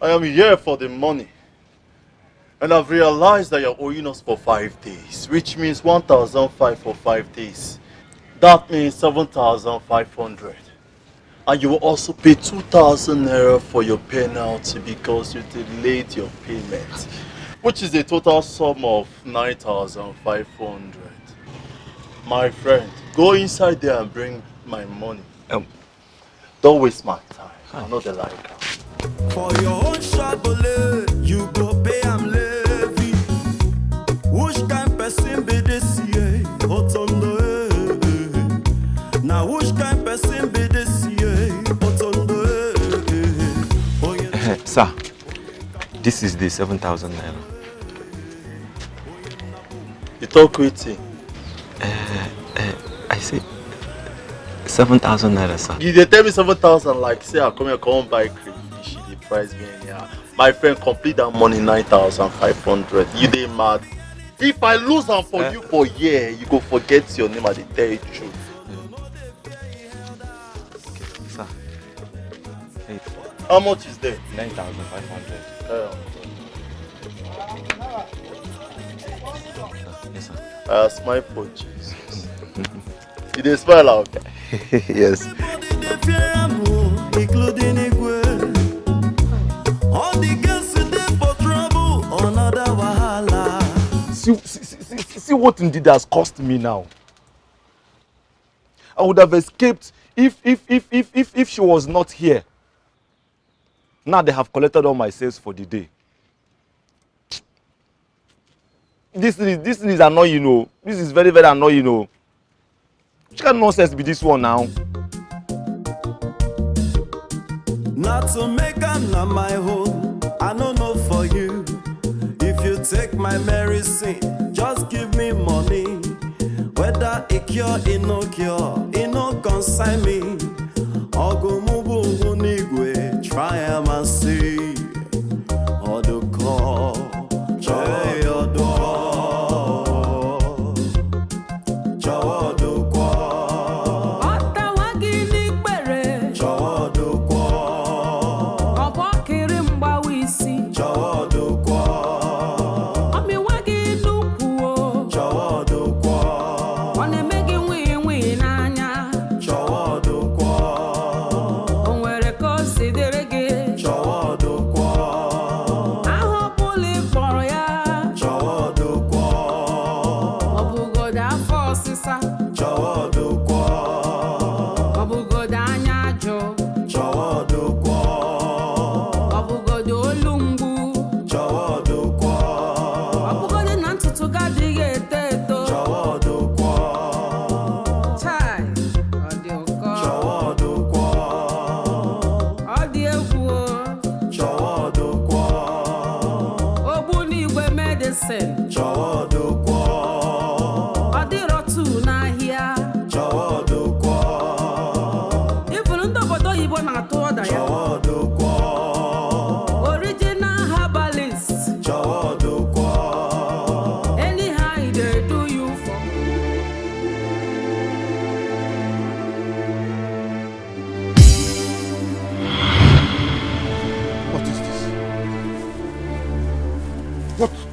I am here for the money. And I've realized that you're owing us for 5 days, which means 1,500 for 5 days. That means 7,500. And you will also pay 2,000 naira for your penalty because you delayed your payment, which is a total sum of 9,500. My friend, go inside there and bring my money. Don't waste my time. I know they like it. For your own shabole, you go pay am levy. Which kind person be this year? Otondo, Now which kind person be this year? Otondo, Sir, this is the 7,000 naira. You talk quitting. I say 7,000 naira, sir. You dey tell me 7,000 like say I come here come buy crayfish, you dey price me anyhow. My friend complete that money 9,500. You dey mad? If I lose am for you for year, you go forget your name. I dey tell you the truth. Sir. How much is there? 9,500. Yes, sir. Smile for Jesus. You dey smile out? Yes. Including Igwe. All the girls today for trouble, another wahala. See what indeed has cost me now. I would have escaped if she was not here. Now they have collected all my sales for the day. This thing is annoying, you know. This is very, very annoying, you know. Which kind of nonsense be this one now? Not to make am na my home, I don't know for you. If you take my medicine, just give me money. Whether it cure, it no cure, it no consign me. Ogumubu Unigwe, try am and see. Oduko, try Oduko.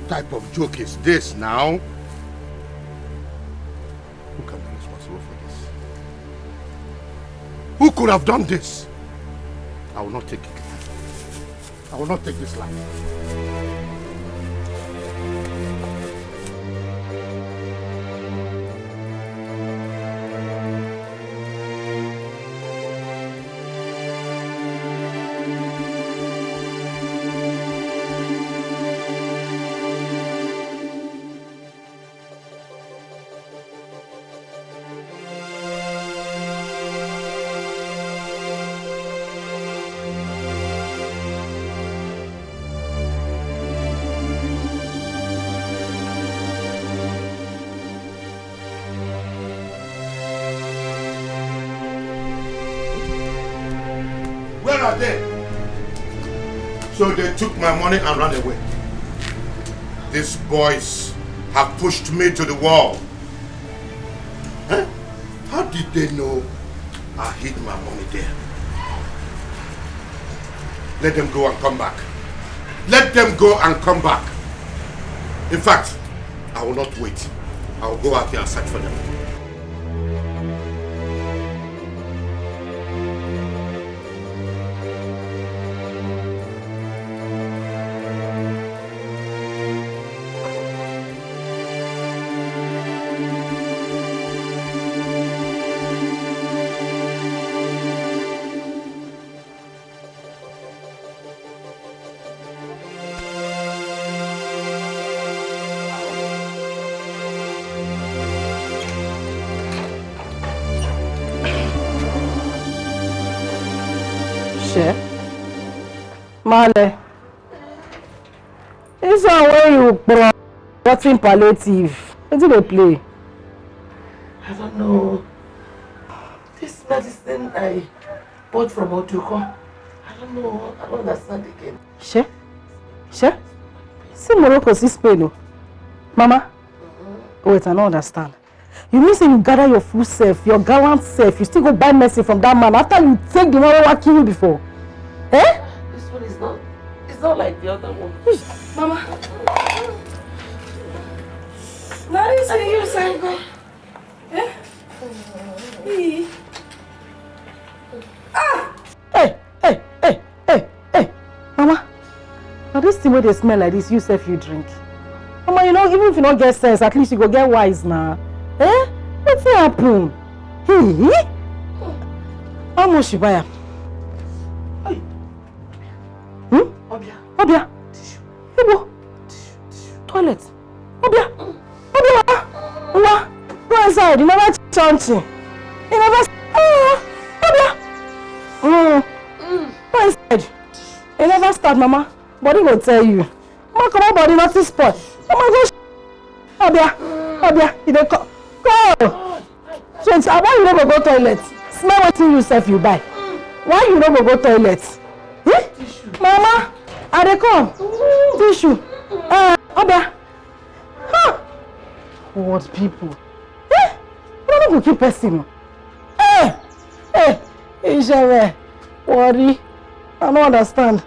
Type of joke is this now? Who can be responsible for this? Who could have done this? I will not take it. I will not take this life. Where are they? So they took my money and ran away. These boys have pushed me to the wall. Huh? How did they know I hid my money there? Let them go and come back. Let them go and come back. In fact, I will not wait. I will go out there and search for them. Male. This one where you rotting palliative. What do they play? I don't know. This medicine I bought from Oduko. I don't know. I don't understand again. She? See Morocco, see Spain. Mama? Wait, I don't understand. You mean say you gather your full self, your gallant self, you still go buy medicine from that man after you take the one who killed you before? Eh? This one is not. It's not like the other one. Mama. Now this is you, Sango. Eh? Hey. Mama. Now this thing where they smell like this, you self you drink. Mama, you know, even if you don't get sense, at least you go get wise now. Eh? What's happen? How much you buy am? Obia. Ebo. Toilet. Obia. Go inside. You never chanting. You never. Obia. Go inside. You never start, Mama. Body will tell you. Mama, come on, body not to spot. Mama, go. Obia. You don't go. So it's why you never go toilet? Smell what you yourself you buy. Why you never go toilet? Mama, I dey come. Tissue. Obia. What people? You don't go keep person. Ijere. Worry. I don't understand.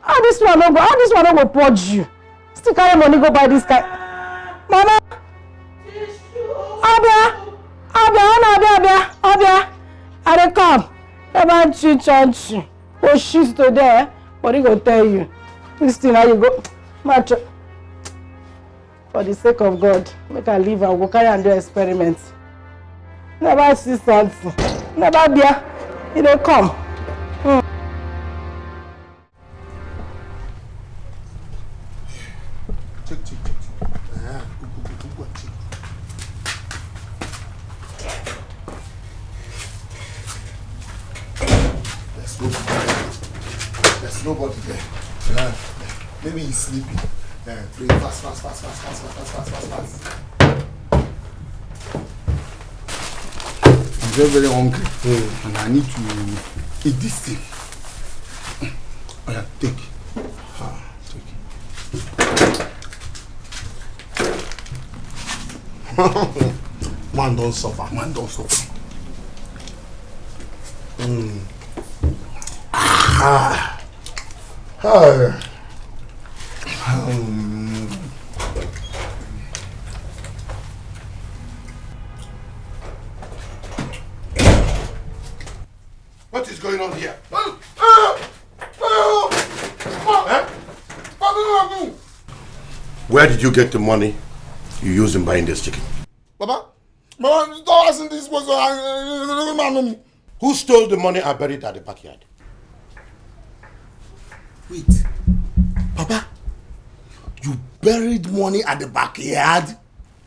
How this one don't go purge you? Still carry money go buy this guy. Mama. Obia. I dey come. Never church. Oh, she's to there. But he go tell you. This thing how you go. Match. For the sake of God, make I leave and go carry and do experiments. Never see something. Never beer. He dey come. Check. There's nobody there. Maybe he's sleeping. Pray fast. I'm very hungry. And I need to eat this thing. Oh yeah, take. Man don't suffer. What is going on here? Where did you get the money you used in buying this chicken? Baba, don't ask this person. Who stole the money I buried at the backyard? Wait, Papa, you buried money at the backyard?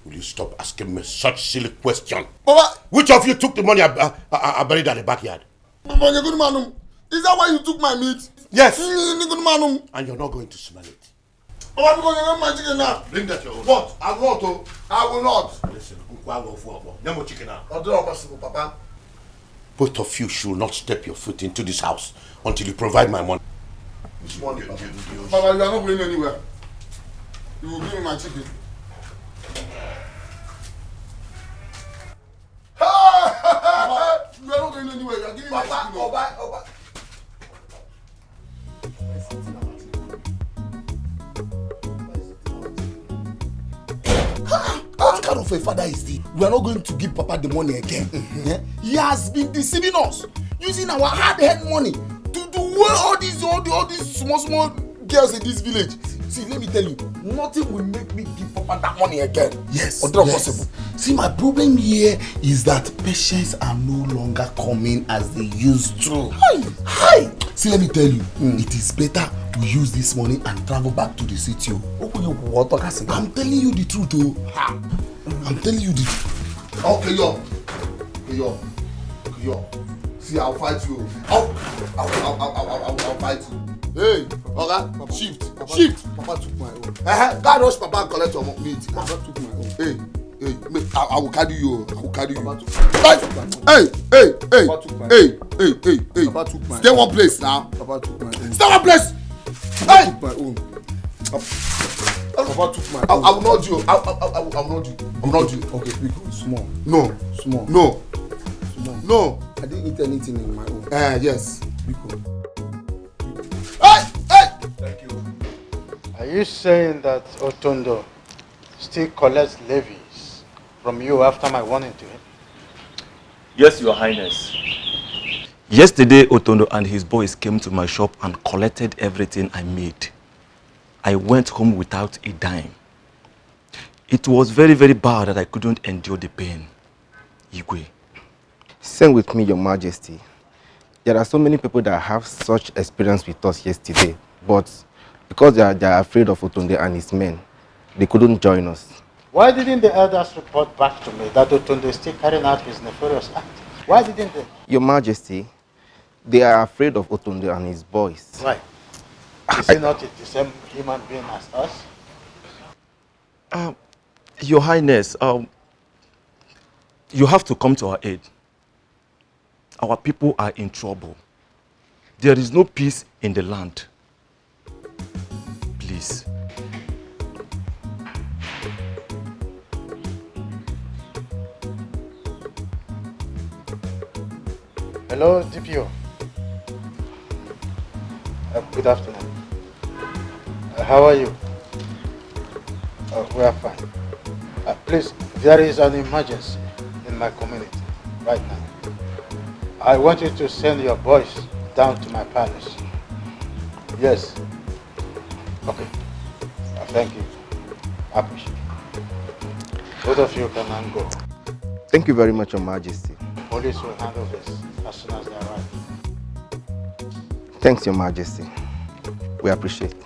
Will you stop asking me such silly question? Papa, which of you took the money I buried at the backyard? Papa, you're good man. Is that why you took my meat? Yes. Good man. And you're not going to smell it. Papa, because you got my chicken now. Bring that your own. What? I will not. Listen, no chicken now. Papa. Both of you should not step your foot into this house until you provide my money. Which money, Papa? Papa, you are not going anywhere. You will give me my chicken. You are not going anywhere. You are giving me my chicken. Papa. What kind of a father is this? We are not going to give Papa the money again. He has been deceiving us, using our hard-earned money to do all these small girls in this village. See, let me tell you, nothing will make me give Papa that money again. Yes. Possible. See, my problem here is that patients are no longer coming as they used to. Hi. See, let me tell you, it is better we use this money and travel back to the city. I'm telling you the truth, I'm telling you the truth. Okay, yo. See, I'll fight you. I'll fight you. Hey, Oga, shift. Papa took my own. God rush Papa and collect your meat. Papa took my own. Hey, I will carry you. I will carry you. Papa took my own. Hey. Papa took my own. Stay one place now. Papa took my own. Stay one place. Papa took my own. Papa took my own. I will not do. I will not do. I will not do. Okay, because small. No. Small. No. Small. No. I didn't eat anything in my own. Yes. Because. Hey. Thank you. Are you saying that Otondo still collects levies from you after my warning to him? Yes, Your Highness. Yesterday, Otondo and his boys came to my shop and collected everything I made. I went home without a dime. It was very, very bad that I couldn't endure the pain. Igwe. Same with me, Your Majesty. There are so many people that have such experience with us yesterday, but because they are afraid of Otonde and his men, they couldn't join us. Why didn't the elders report back to me that Otonde is still carrying out his nefarious act? Why didn't they? Your Majesty, they are afraid of Otonde and his boys. Why? Is he not the same human being as us? Your Highness, you have to come to our aid. Our people are in trouble. There is no peace in the land. Please. Hello, DPO. Good afternoon. How are you? We are fine. Please, there is an emergency in my community right now. I want you to send your boys down to my palace. Yes. Okay. Thank you. I appreciate it. Both of you can now go. Thank you very much, Your Majesty. Police will handle this as soon as they arrive. Thanks, Your Majesty. We appreciate it.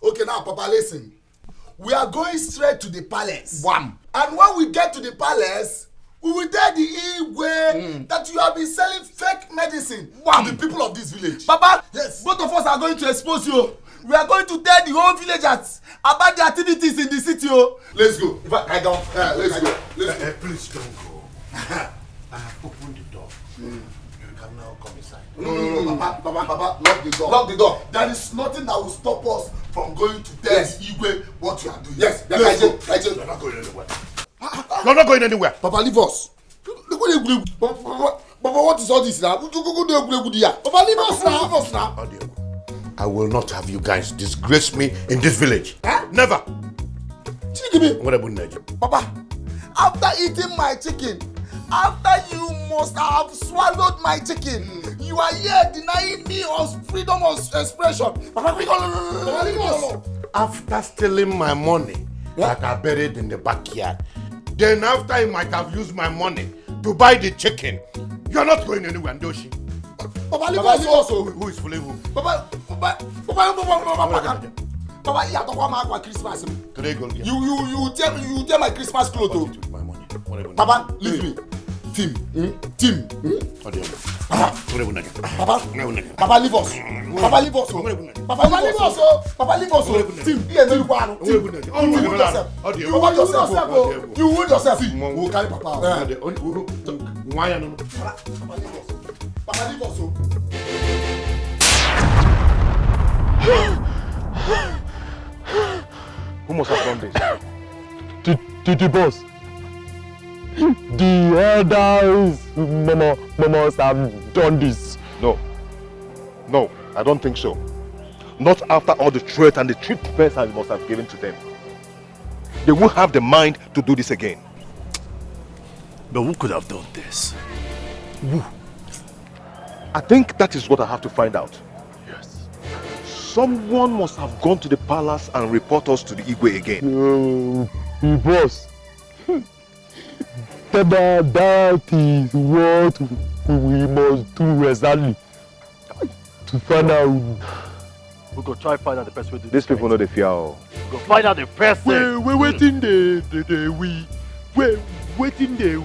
Okay, now, Papa, listen. We are going straight to the palace. Wham! And when we get to the palace, we will tell the Igwe that you have been selling fake medicine to the people of this village. Papa, yes. Both of us are going to expose you. We are going to tell the whole villagers about the activities in the city. Let's go. I don't. Let's go. Please don't go. I have opened the door. You can now come inside. No, Papa, lock the door. Lock the door. There is nothing that will stop us from going to tell Igwe what you are doing. Yes, let's go. You're not going anywhere. You're not going anywhere. Papa, leave us. Papa, what is all this now? Papa, leave us now. Leave us now. I will not have you guys disgrace me in this village. Huh? Never. Papa, after eating my chicken, after you must have swallowed my chicken, you are here denying me of freedom of expression. Papa, after stealing my money that I buried in the backyard, then after he might have used my money to buy the chicken, you're not going anywhere, Ndoshi. Papa, leave us also. Who is fooling who? Papa, you are talking about Christmas. Today, go get you tell my Christmas clothes. My money. Papa, leave me. Team. Papa, leave us. Papa, leave us. Papa, leave us. Team. You wound yourself. You will carry Papa. Why no? Papa, leave us. Who must have done this? The boss. The elders must have done this. No, I don't think so. Not after all the threat and the treatment I must have given to them. They won't have the mind to do this again. But who could have done this? Who? I think that is what I have to find out. Yes. Someone must have gone to the palace and report us to the Igwe again. No, boss. That is what we must do exactly. To find out. We go try find out the person. These people know the fear. Go find out the person. We're waiting there. We're waiting there.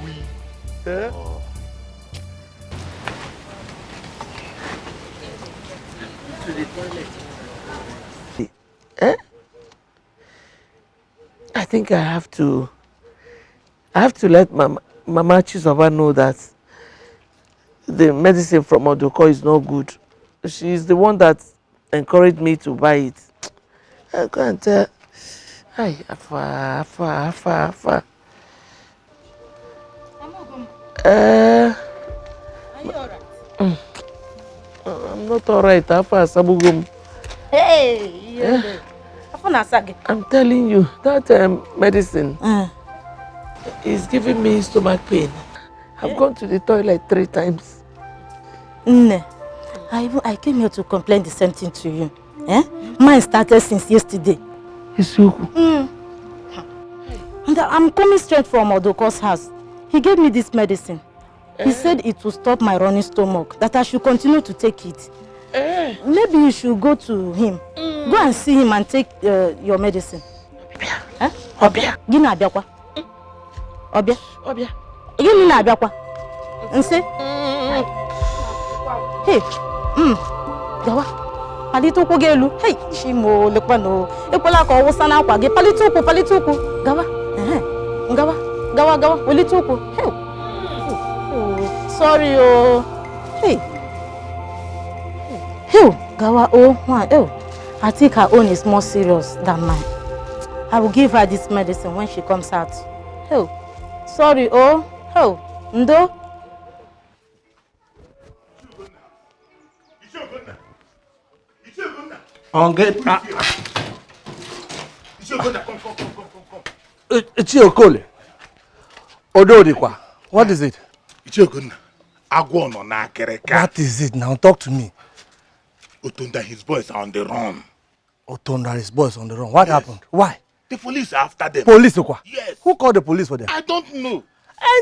Eh? I think I have to let Mama Chizoba know that the medicine from Odoko is not good. She's the one that encouraged me to buy it. I can't tell. Hi, Afa. Are you alright? I'm not alright, Afa Sabugum. Hey, you're I'm telling you, that medicine is giving me stomach pain. I've gone to the toilet 3 times. I came here to complain the same thing to you. Mine started since yesterday. And I'm coming straight from Odoko's house. He gave me this medicine. He said it will stop my running stomach, that I should continue to take it. Maybe you should go to him. Go and see him and take your medicine. Obia. Gina Abiakwa. Obia. Gina Abiakwa. Nse. Hey. Gawa. Palito ko gelu. Hey, Shimo lekpano. Epola ko wosana kwa ge palito ko. Gawa. Gawa. Palito ko. Hey. Sorry oh. Hey. Gawa I think her own is more serious than mine. I will give her this medicine when she comes out. Sorry Ndo. Chiokole. Ododikwa. What is it? What is it now? Talk to me. Otonda, his boys are on the run. Otonda, his boys on the run. What happened? Why? The police are after them. Police, Okwa? Yes. Who called the police for them? I don't know. In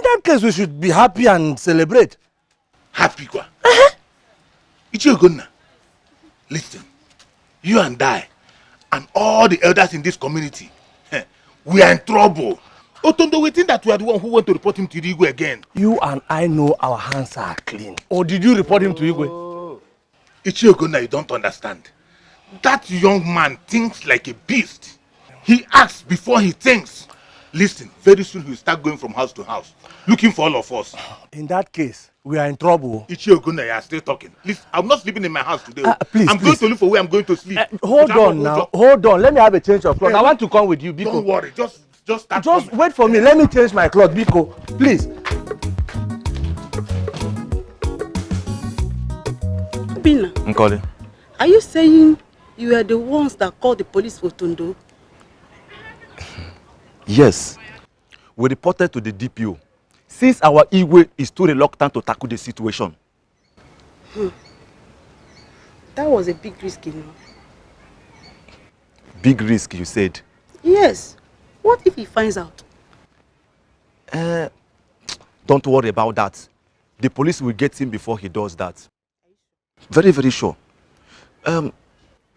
that case, we should be happy and celebrate. Happy, kwa? Ichiogonna, listen. You and I, and all the elders in this community, we are in trouble. Otondo, we think that we are the one who went to report him to Igwe again. You and I know our hands are clean. Or did you report him to Igwe? Ichiogonna, you don't understand. That young man thinks like a beast. He acts before he thinks. Listen, very soon he'll start going from house to house, looking for all of us. In that case, we are in trouble. Ichiogonna, you are still talking. Listen, I'm not sleeping in my house today. Please, going to look for where I'm going to sleep. Hold on now. Hold on. Let me have a change of clothes. I want to come with you, Biko. Don't worry. Just wait for me. Let me change my clothes, Biko. Please. Bina. Nkole. Are you saying you are the ones that called the police for Tondo? Yes. We reported to the DPO. Since our Igwe is too reluctant to tackle the situation. That was a big risk, you know. Big risk, you said? Yes. What if he finds out? Don't worry about that. The police will get him before he does that. Very, very sure. I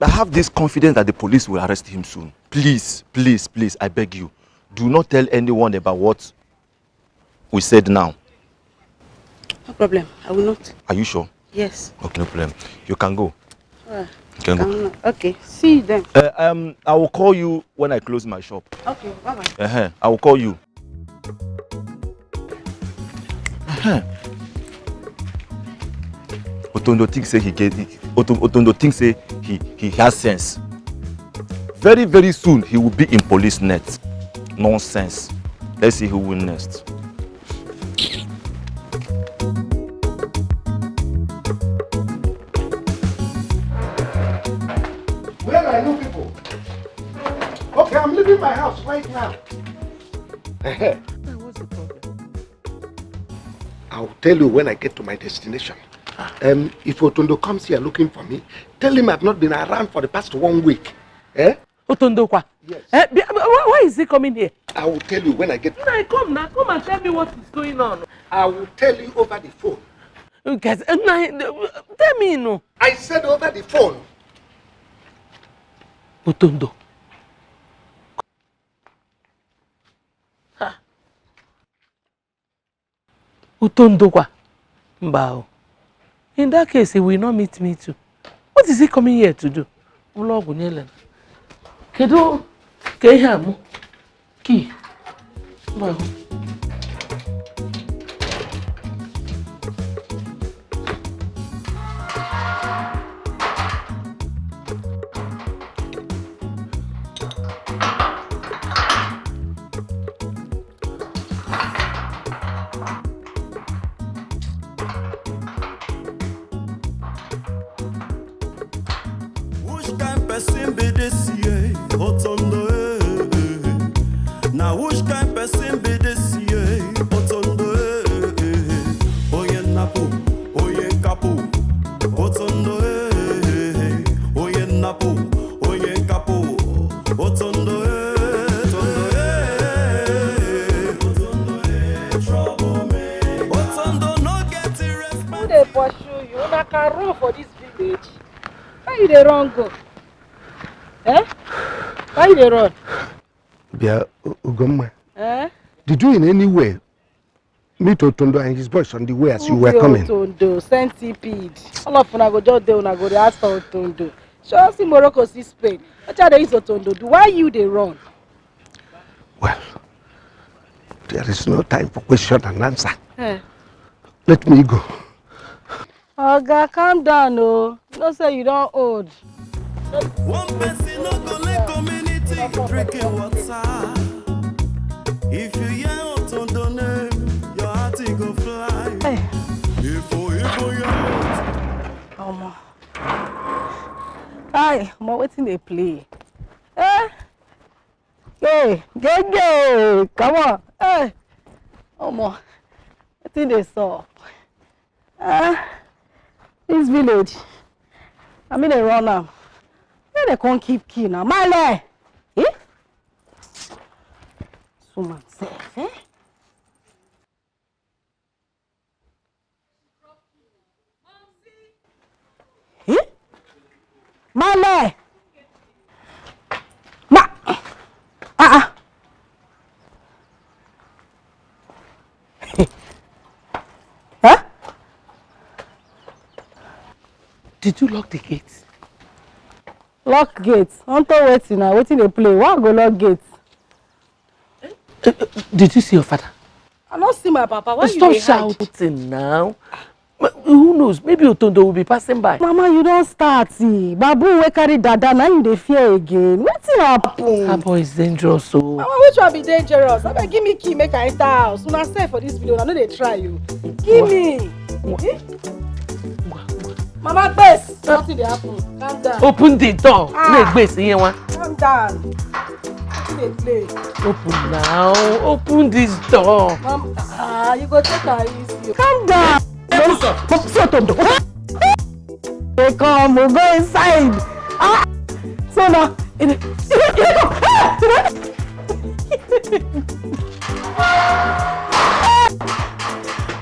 have this confidence that the police will arrest him soon. Please, please, please, I beg you. Do not tell anyone about what we said now. No problem. I will not. Are you sure? Yes. Okay, no problem. You can go. Alright. You can go. Okay. See you then. I will call you when I close my shop. Okay. Bye-bye. I will call you. Otondo thinks say Otondo thinks say he has sense. Very, very soon he will be in police net. Nonsense. Let's see who will next. Where are you people? Okay, I'm leaving my house right now. What's the problem? I'll tell you when I get to my destination. If Otondo comes here looking for me, tell him I've not been around for the past 1 week. Eh? Otondo kwa? Yes. Why is he coming here? I will tell you when I get... Now come now, come and tell me what is going on. I will tell you over the phone. Guys, tell me no. I said over the phone. Otondo. Otondo kwa? Mbao. In that case, he will not meet me too. What is he coming here to do? Vlog unyele. Kedu ke hamu ki mbao. They run go. Eh? Why they run? Yeah, Ugomma. Eh? Did you in any way meet Otondo and his boys on the way as you were coming? Otondo, centipede. All of una go just there, una go ask for Otondo. Show see Morocco, see Spain. What are they is Otondo? Do why you they run? Well, there is no time for question and answer. Eh? Let me go. Oga, calm down, oh. No say you don't old. One person no go let community drinking water. If you hear Otondo name, your heart go fly. Hey. If you Hi, I'm waiting they play. Eh? Hey, go. Come on. Hey. I think they saw. This village, I mean they run now. Where they can't keep key now? Male! Eh? Someone safe, eh? Eh? Male! Huh? Did you lock the gates? Lock gates? Unto waiting now, waiting they play. Why go lock gates? Did you see your father? I don't see my papa. Why Stop you shouting now. Who knows? Maybe Otondo will be passing by. Mama, you don't start. See. Babu we carry dada, now you dey fear again. What's happen? That boy is dangerous, so. Mama, which one be dangerous? I mean, give me key, make I enter house. When I stay for this video, I know they try you. Give me. Mama, best. Nothing dey happen. Calm down. Open the door. Calm down. Nothing dey play. Open now. Open this door. Mama, you go take her easy. Calm down. They come, we'll go inside. So now,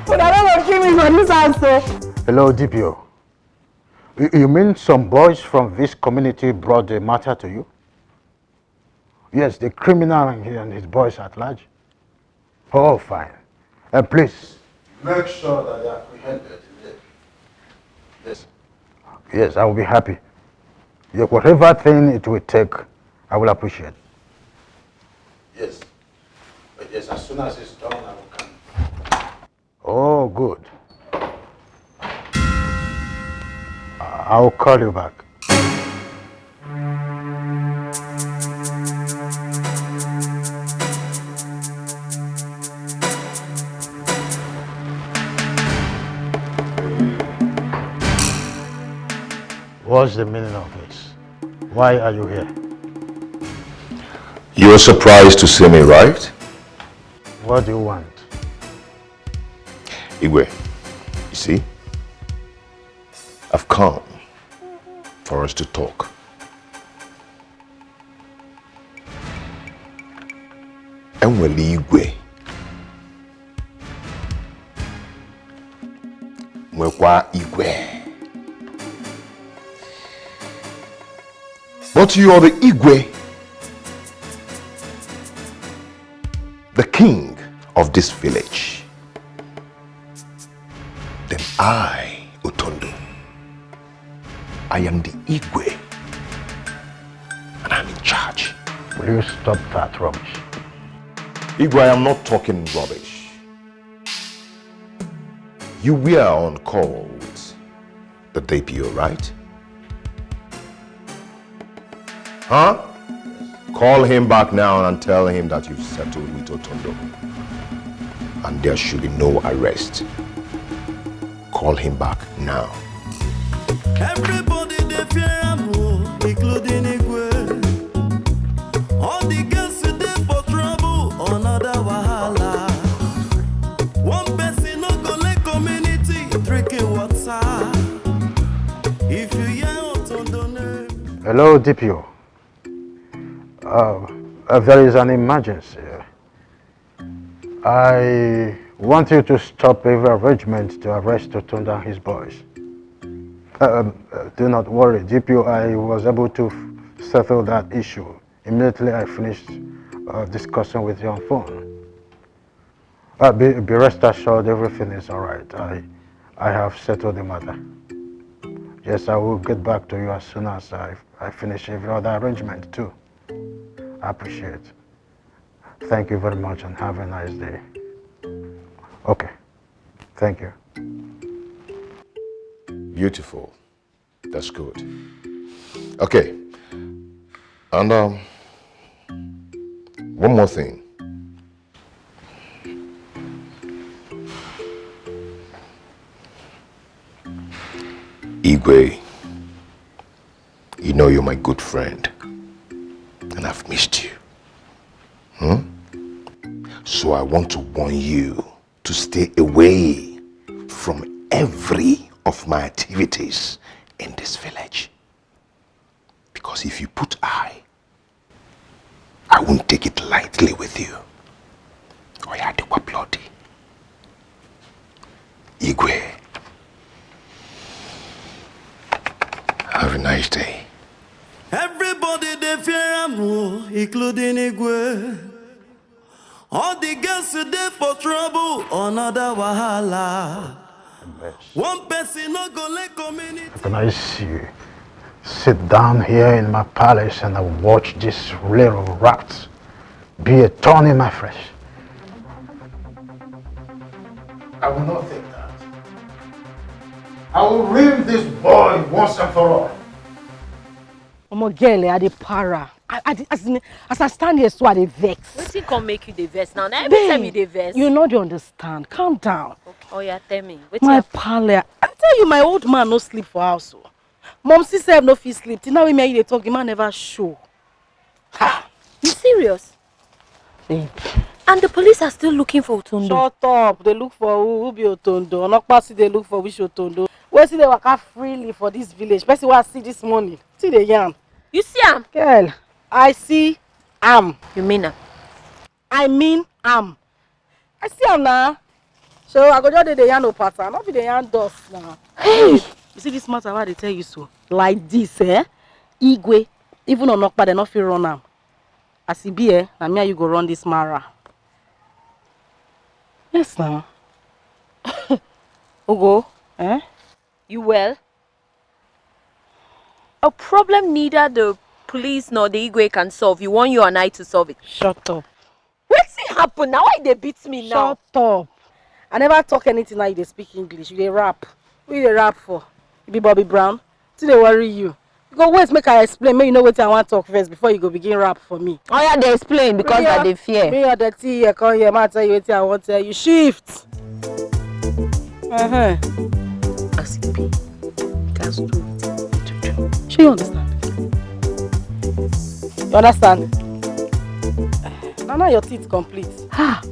but I don't want to kill me for this answer. Hello, DPO. You mean some boys from this community brought the matter to you? Yes, the criminal and his boys at large. Oh, fine. Please, make sure that they are apprehended. Yes. Yes, I will be happy. Whatever thing it will take, I will appreciate. Yes. But yes, as soon as it's done, I will come. Oh, good. I'll call you back. What's the meaning of this? Why are you here? You're surprised to see me, right? What do you want? Igwe, you see, I've come for us to talk. Enwele Igwe nwekwa Igwe. But you are the Igwe, the king of this village. Then I, Otondo, I am the Igwe, and I'm in charge. Will you stop that rubbish? Igwe, I am not talking rubbish. You were on call with the DPO, right? Huh? Call him back now and tell him that you've settled with Otondo. And there should be no arrest. Call him back now. Everybody they fear am, including Igwe. All the girls they for trouble, another wahala. One person no go let community drinking water. If you hear Otondo name. Hello, DPO. There is an emergency. I want you to stop every arrangement to arrest Otondo and his boys. Do not worry, DPO, I was able to settle that issue. Immediately I finished discussing with you on phone. Be rest assured everything is alright. I have settled the matter. Yes, I will get back to you as soon as I finish every other arrangement too. I appreciate it. Thank you very much and have a nice day. Okay, thank you. Beautiful. That's good. Okay. And one more thing. Igwe, you know you're my good friend. And I've missed you. So I want to warn you to stay away from every of my activities in this village. Because if you put I won't take it lightly with you. Or you do bloody. Igwe, have a nice day. Everybody they fear am, including Igwe. All the girls they for trouble, another wahala. One person no go let community. Can I see sit down here in my palace and I watch this little rat be a thorn in my flesh? I will not take that. I will rid this boy once and for all. Omo girl, I dey para. As I stand here, so I dey vex. Wetin come make you dey vex now? Now every time you dey vex. You know, you understand. Calm down. Okay. Oh yeah, tell me. My pal, I tell you, my old man no sleep for house. Mom said no fit sleep. Till now we make you talk, the man never show. Ha! You serious? Babe. And the police are still looking for Otondo. Shut up. They look for who be Otondo. Not pass they look for which Otondo. Where see they waka freely for this village. Person what I see this morning. See the yam. You see am? Girl, I see am. You mean am? I mean am. I see am now. So I go just do the yarn no pattern. Not be the yarn dust now. Hey! You see this matter why they tell you so? Like this, Igwe, even on Okpa, they not feel run am. As he be, na me and you go run this mara. Yes, now. Ogo, You well? A problem neither the police nor the Igwe can solve. You want you and I to solve it. Shut up. What's it happen now? Why they beat me now? Shut up. I never talk anything now you dey speak English. You dey rap. Who you dey rap for? You be Bobby Brown? Till they worry you. You go wait make I explain. Make you know what I want to talk first before you go begin rap for me. Oh yeah, they explain because of the fear. Me or the tea here, come here. Man, tell you what I want to tell you. Shift. As it be, guys do it. Sure you understand? You understand? Now your teeth complete.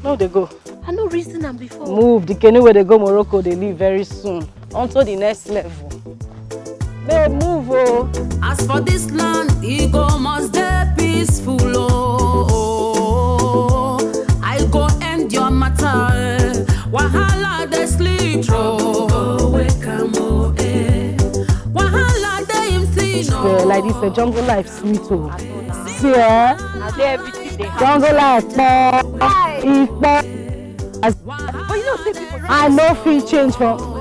No, they go. I no reason am before. Move. The canoe where they go Morocco, they leave very soon. Onto the next level. Babe, move, oh. As for this land, it go must be peaceful, oh. I go end your matter. Wahala they sleep, oh. Wake am, oh, eh. Wahala they him see, no. Yeah, like this, the jungle life sweet, oh. See, eh? Jungle life, I know feel change from.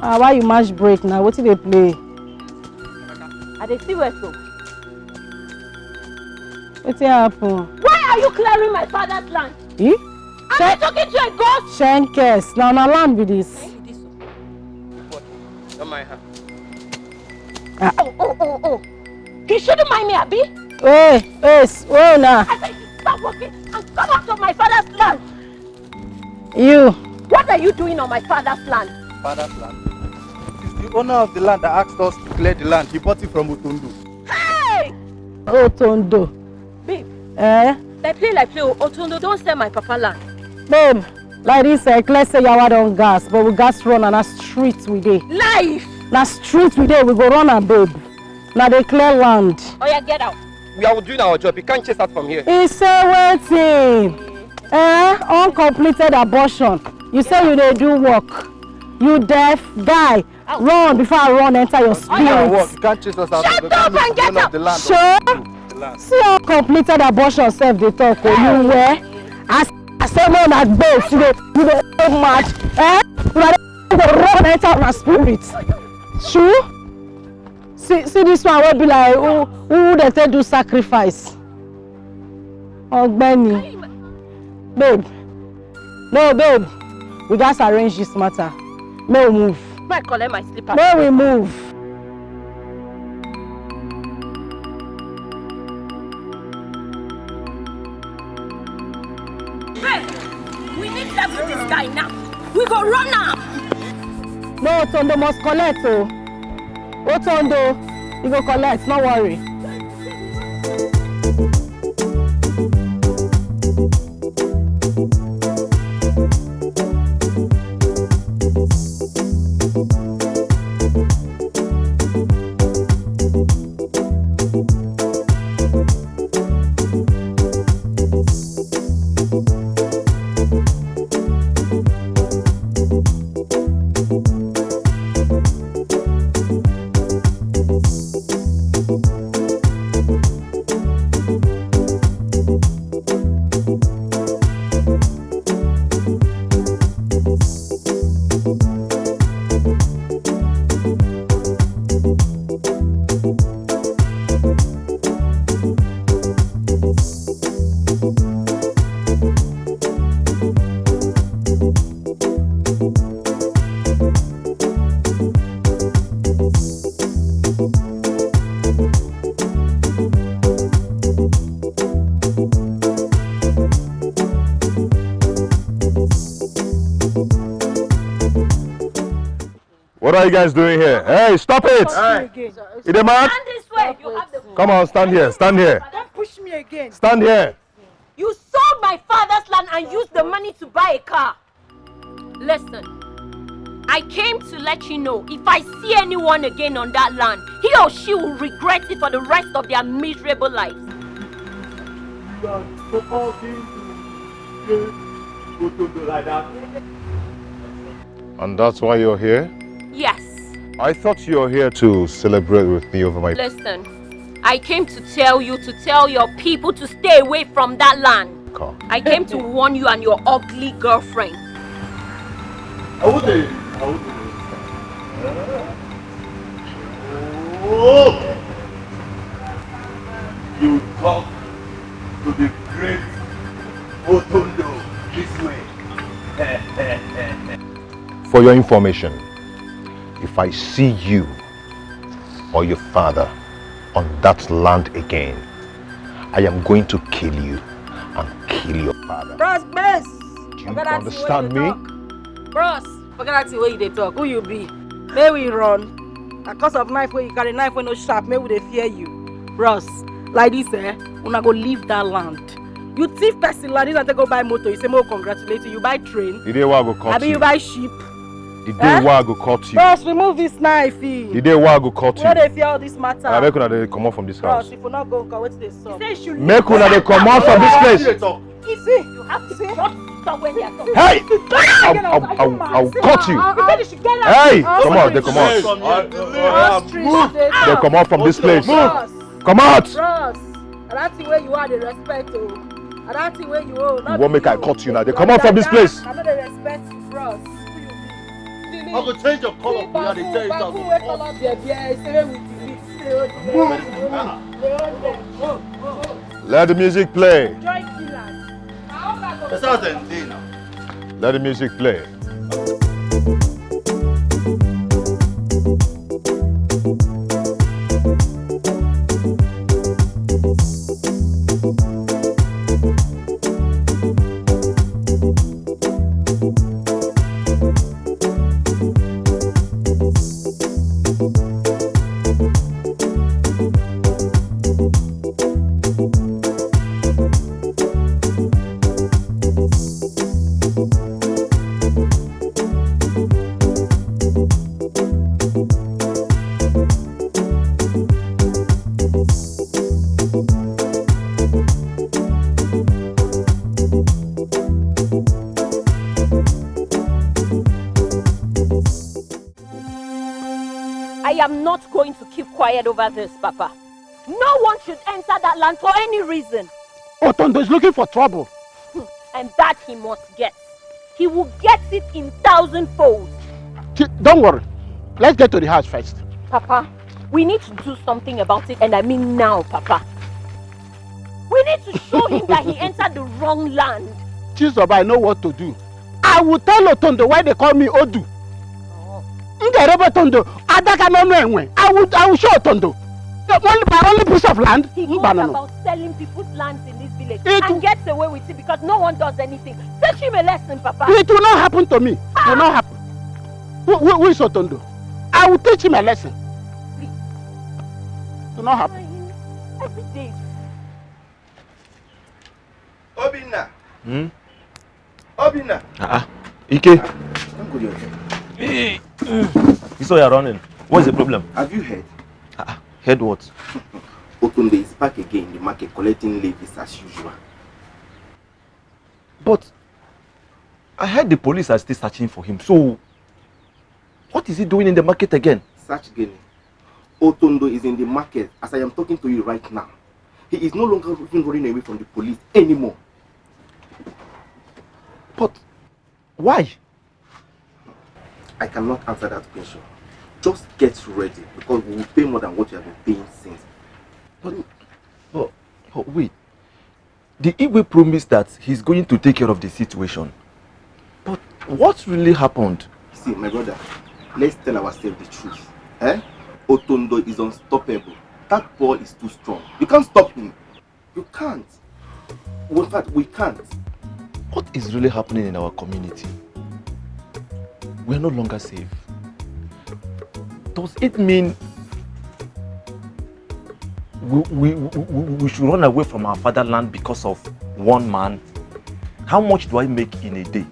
Why you match break now? What did they play? I dey see where so. What's happen? Why are you clearing my father's land? Eh? Am I talking to a ghost? Shenkes, now land with this. Don't mind her. Oh. You shouldn't mind me, Abi. Hey, now. I said stop working and come out of my father's land. You. What are you doing on my father's land? Father's land? It's the owner of the land that asked us to clear the land. He bought it from Otondo. Hey! Otondo. Babe. Eh? Like play. Otondo, don't sell my papa land. Babe, like this, let's say yawa don't gas, but we gas run and a street we dey. Life! Na street we dey, we go run a babe. Now they clear land. Oh yeah, get out. We are doing our job. You can't chase us from here. He say waiting. Uncompleted abortion. You say you dey do work. You deaf guy. Run before I run enter your spirit. You can't chase us out. Shut up and get out. The land. Sure. See uncompleted abortion self they talk. Oh, you where? I say no na base. You dey mad. You dey run enter my spirit. Sure. See this one will be like who they say do sacrifice. Benny. Babe. No, babe. We just arrange this matter. May we move. May I collect my slippers? May we move. Hey, we need to level this guy now. We go run now. No, Otondo must collect, oh. Otondo, you go collect, no worry. What are you guys doing here? Hey, stop it! Stand Idemad? this way. You have the. Come on, stand here, stand here. Don't push me again. Stand here. You sold my father's land and used the money to buy a car. Listen, I came to let you know if I see anyone again on that land, he or she will regret it for the rest of their miserable lives. You are supporting to Otondo like that. And that's why you're here? Yes. I thought you were here to celebrate with me over my... Listen, I came to tell you to tell your people to stay away from that land. I came to warn you and your ugly girlfriend. You talk to the great Otondo this way. For your information, if I see you or your father on that land again, I am going to kill you and kill your father. Bros, bros. Do you understand me? Bros, forget that way they talk. Who you be? May we run. Because of knife where you carry knife when no sharp, may we they fear you. Bros, like this, una go leave that land. You thief person like this and they go buy motor. You say, "Mo, congratulate you. You buy train." The day where I go cut You buy sheep. The day where I go cut you. Bros, remove this knife. The day where I go cut you. Where they fear all this matter? I make una dey come out from this house. Bros, if you not go, wait till they solve. He say you Make una dey come out from this place. You see, you have to stop when they are talking. Hey! I'll cut you. Hey! Come out, they come out. They come out from this place. Come out! Bros, I don't think where you are, the respect. I don't think where you are. You won't make I cut you now. They come out from this place. I know the respect you, bros. I go change your color. We are the change of Let the music play. That's how they do now. Let the music play. I am not going to keep quiet over this, Papa. No one should enter that land for any reason. Otondo is looking for trouble. And that he must get. He will get it in 1,000 folds. Don't worry. Let's get to the house first. Papa, we need to do something about it, and I mean now, Papa. We need to show him that he entered the wrong land. Chizoba, I know what to do. I will tell Otondo why they call me Odu. I will show Otondo. My only piece of land. He goes about selling people's lands in this village and gets away with it because no one does anything. Teach him a lesson, Papa. It will not happen to me. It will not happen. Who is Otondo? I will teach him a lesson. Please. It will not happen. Every day. Obinna. Obinna. Ike. You saw you're running. What's the problem? Have you heard? Heard what? Otunde is back again in the market collecting levies as usual. But I heard the police are still searching for him. So what is he doing in the market again? Search again. Otondo is in the market as I am talking to you right now. He is no longer even running away from the police anymore. But why? I cannot answer that question. Just get ready because we will pay more than what you have been paying since. But wait. The Igwe promised that he's going to take care of the situation. But what really happened? See, my brother, let's tell ourselves the truth. Otondo is unstoppable. That boy is too strong. You can't stop him. You can't. Well, in fact, we can't. What is really happening in our community? We're no longer safe. Does it mean we should run away from our fatherland because of one man? How much do I make in a day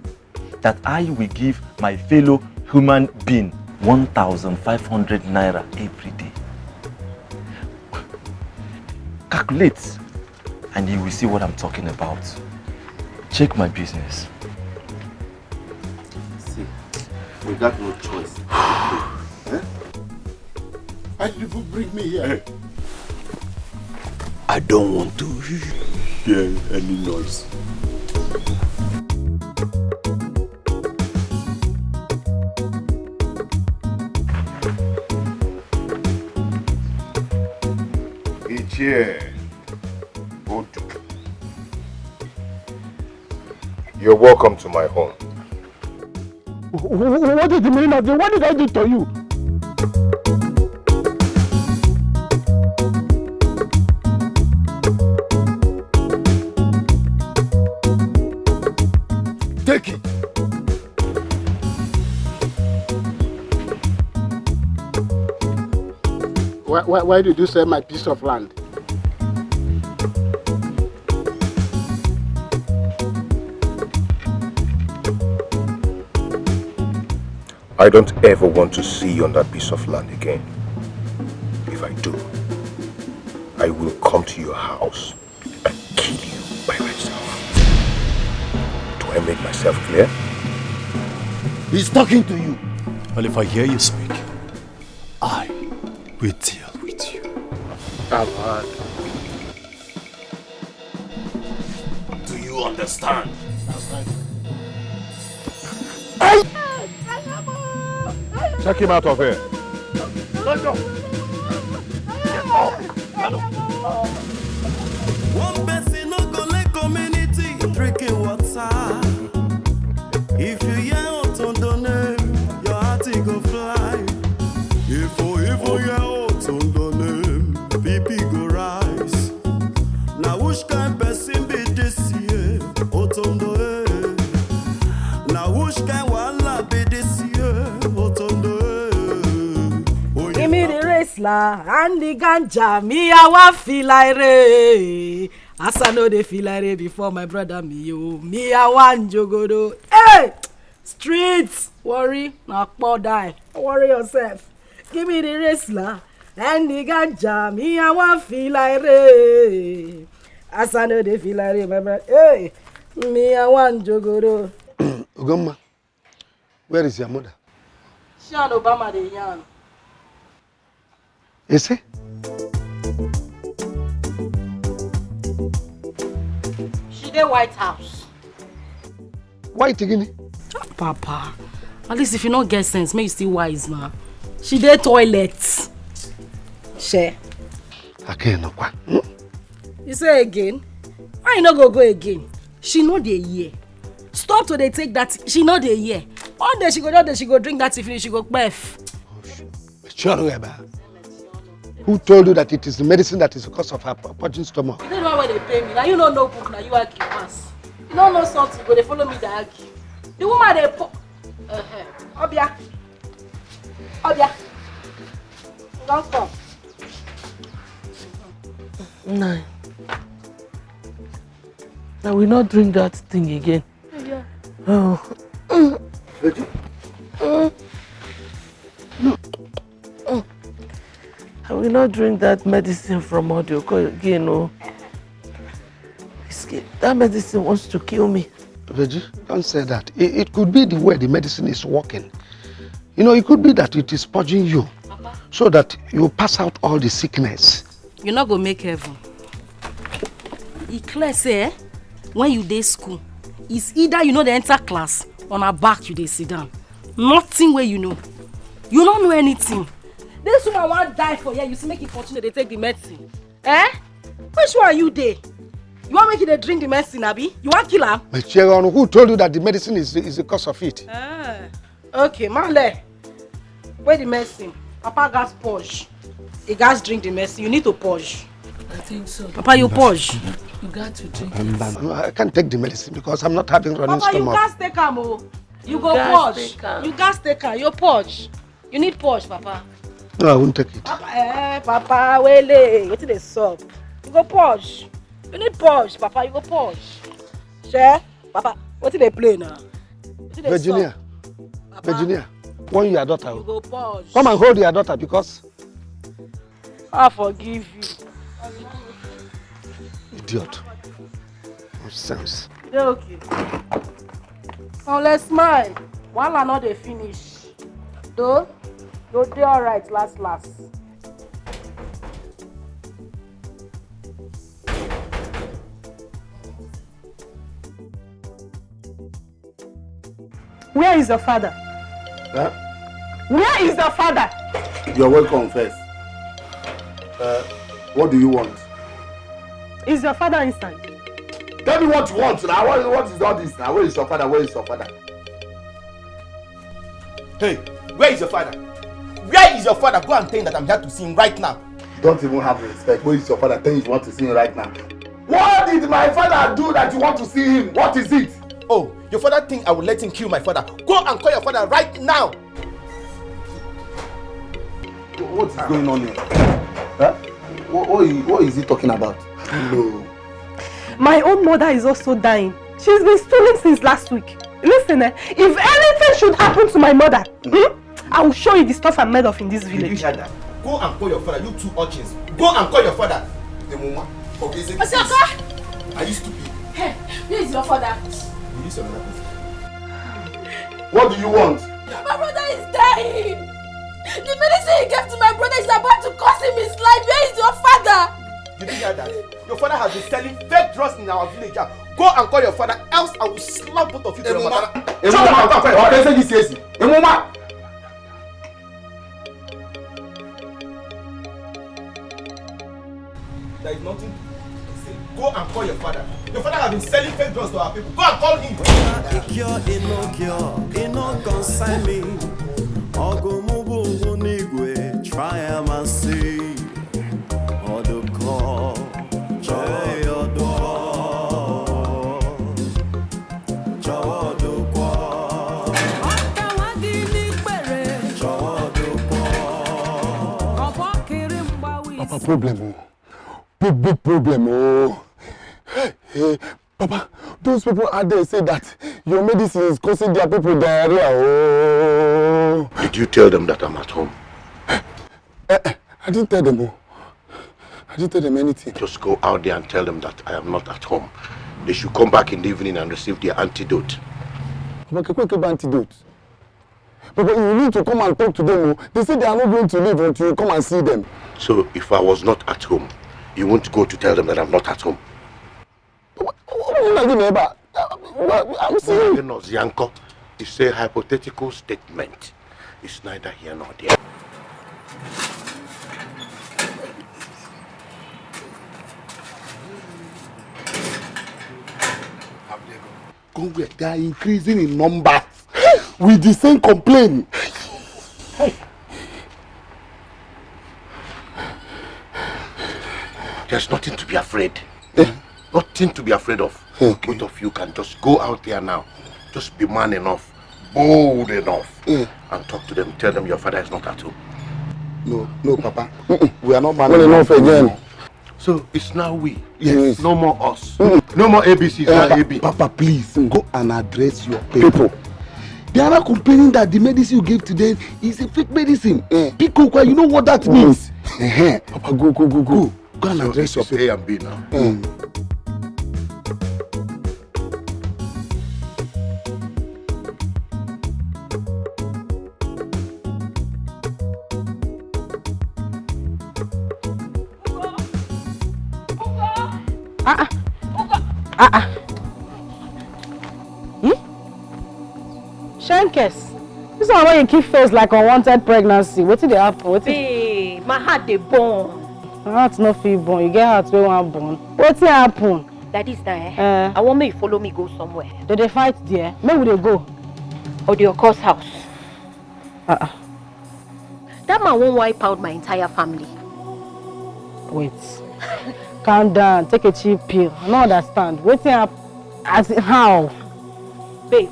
that I will give my fellow human being 1,500 naira every day? Calculate and you will see what I'm talking about. Check my business. See, we got no choice. Why did you bring me here? I don't want to hear any noise. Ichie Odu, you're welcome to my home. What is the meaning of this? What did I do to you? Take it. Why did you sell my piece of land? I don't ever want to see you on that piece of land again. If I do, I will come to your house and kill you by myself. Do I make myself clear? He's talking to you. And if I hear you speak, I will deal with you. I've heard. Do you understand? Take him out of here. One person no go let community drinking water. If you hear Otondo name, your heart it go fly. If you hear Otondo name, BP go rise. Now which kind person be this year? Otondo eh. Now which kind wahala be this year? Otondo eh. Give me the wrestler and the ganja, me I want feel like re. As I know they feel like re before my brother me yo. Me I want jogodo. Hey, streets worry, not poor die. Worry yourself. Give me the wrestler and the ganja, me I want feel like re. As I know they feel like re, my brother. Hey, me I want jogodo. Ugomma, where is your mother? She and Obama dey yarn. Is he? She dey White House. White again? Papa, at least if you don't get sense, make you still wise now. She dey toilet. She. Again, no kwa. You say again? Why you not go again? She know dey here. Stop till they take that. She know dey here. One day she go drink that finish. She go pef. Who told you that it is the medicine that is the cause of her purging stomach? You don't know where they pay me. Now you don't know book. Now you argue pass. You don't know something, but they follow me. They argue. The woman they put. Obia. Don't come. No. I will not drink that thing again. Yeah. Oh. No. I will not drink that medicine from audio again. No. That medicine wants to kill me. Reggie, don't say that. It could be the way the medicine is working. You know, it could be that it is purging you, Papa, so that you pass out all the sickness. You're not going to make heaven. It clear say, when you dey school, it's either you know the enter class, on her back you dey sit down. Nothing where you know. You don't know anything. This woman want die for you. You see, make it continue. They take the medicine. Eh? Which one you dey? You want make it drink the medicine, Abi? You want kill her? But Chiron, who told you that the medicine is the cause of it? Ah. Okay, Male. Where the medicine? Papa gas purge. He gas drink the medicine. You need to purge. I think so. Papa, you purge. You got to drink it. I can't take the medicine because I'm not having running Papa, stomach. you gas take am oh. You go purge. You gas take am. You purge. You need purge, Papa. No, I won't take it. Papa, Papa, wele. Wetin dey sup? You go purge. You need purge, Papa. You go purge. Share, Papa. Wetin dey play now? Virginia, Virginia, warn your daughter. You go purge. Come and hold your daughter because I forgive you. Idiot. Nonsense. Dey okay. Now let's smile. While I know they finish. Though, they alright last. Where is your father? Huh? Where is your father? You're welcome first. What do you want? Is your father inside? Tell me what you want now. What is all this now? Where is your father? Where is your father? Hey, where is your father? Where is your father? Go and tell him that I'm here to see him right now. Don't even have respect. Where is your father? Tell him you want to see him right now. What did my father do that you want to see him? What is it? Oh, your father think I will let him kill my father. Go and call your father right now. What is going on here? Huh? What is he talking about? No. My own mother is also dying. She's been stolen since last week. Listen, if anything Anything should happen to my mother, I will show you the stuff I'm made of in this village. Did you hear that? Go and call your father, you two urchins. Go and call your father. The mama. Okay, say this. Are you stupid? Hey, where is your father? Will you say another person? What do you want? My brother is dying. The medicine he gave to my brother is about to cost him his life. Where is your father? Did you hear that? Your father has been selling fake drugs in our village. Go and call your father, else I will slap both of you to your mother. Okay, say this easy. Mama. There is nothing to say. Go and call your father. Your father has been selling fake drugs to our people. Go and call him. It no concern me. Ogumubu nigwe, try and see. Oduko, joy oduko, joy oduko. Papa, problem. Big problem. Oh. Hey, Papa, those people out there say that your medicine is causing their people diarrhea. Oh. Did you tell them that I'm at home? I didn't tell them. I didn't tell them anything. Just go out there and tell them that I am not at home. They should come back in the evening and receive their antidote. Papa, antidote. Papa, you need to come and talk to them. They say they are not going to leave until you come and see them. So if I was not at home, you won't go to tell them that I'm not at home? I'm saying. Yanko, it's a hypothetical statement. It's neither here nor there. Congress, they are increasing in numbers with the same complaint. There's nothing to be afraid. Nothing to be afraid of. Okay. Both of you can just go out there now. Just be man enough, bold enough, and talk to them. Tell them your father is not at home. No, Papa. We are not man enough again. So it's now we. Yes. No more us. No more ABCs. Now AB. Papa, please go and address your people. They are not complaining that the medicine you gave to them is a fake medicine. Pikokwa, you know what that means? Papa, go. Go and address your people. A and B now. Shankes, this one when you keep face like unwanted pregnancy. What did they happen? Babe, my heart they born. My heart no feel born. You get heart when one born. What did happen? That is that. I want me to follow me go somewhere. Did they fight there? Where would they go? Or the Oko's house. That man won't wipe out my entire family. Wait. Calm down. Take a cheap pill. I don't understand. What happen? As how? Babe,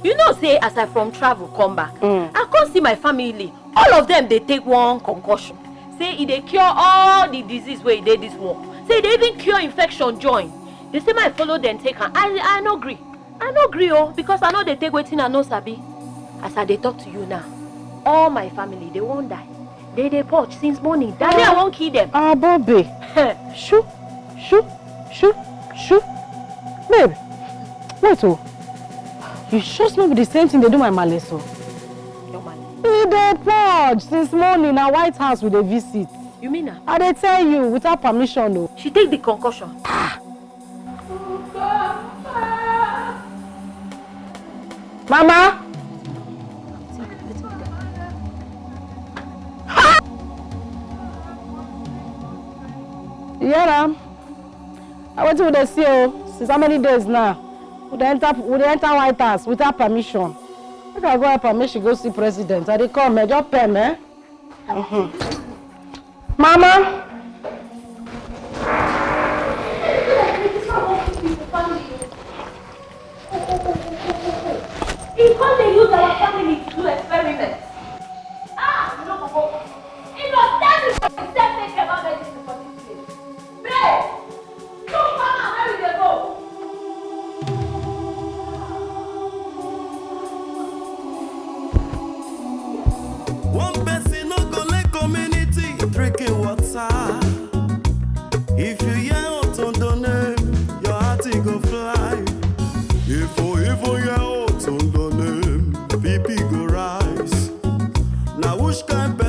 you know say as I from travel come back, I can't see my family. All of them they take one concussion. Say they cure all the disease where they this war. Say they even cure infection join. They say my follow them take her. I no agree. I no agree because I know they take waiting and no sabi. As I they talk to you now, all my family they won't die. They poach since morning. That day I won't kill them. Bobby. Shoo. Babe, wait you just maybe the same thing they do my maleso. Your male? They purge since morning at White House with a visit. You mean that? I they tell you without permission though. She take the concussion. Mama? Yeah, I went to the CEO since how many days now? Would they enter White House without permission? If I go have permission, go see president. I they come, just pay me. Mama? He can't use our family to do experiments. No. He must tell me what he said take about medicine for this place. Babe! Look, Mama, where will they go?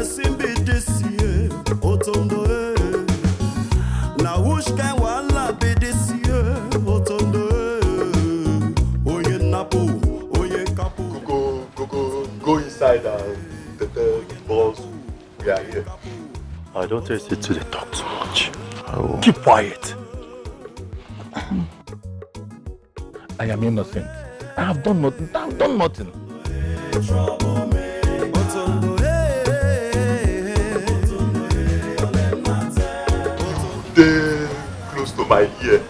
person be this year? Otondo, now which can wala be this year? Otondo, oye napo, oye kapo. Go inside and the boss. We are here. I don't taste it till they talk too much. Oh. Keep quiet. I am innocent. I have done nothing. I have done nothing. Stay close to my ear.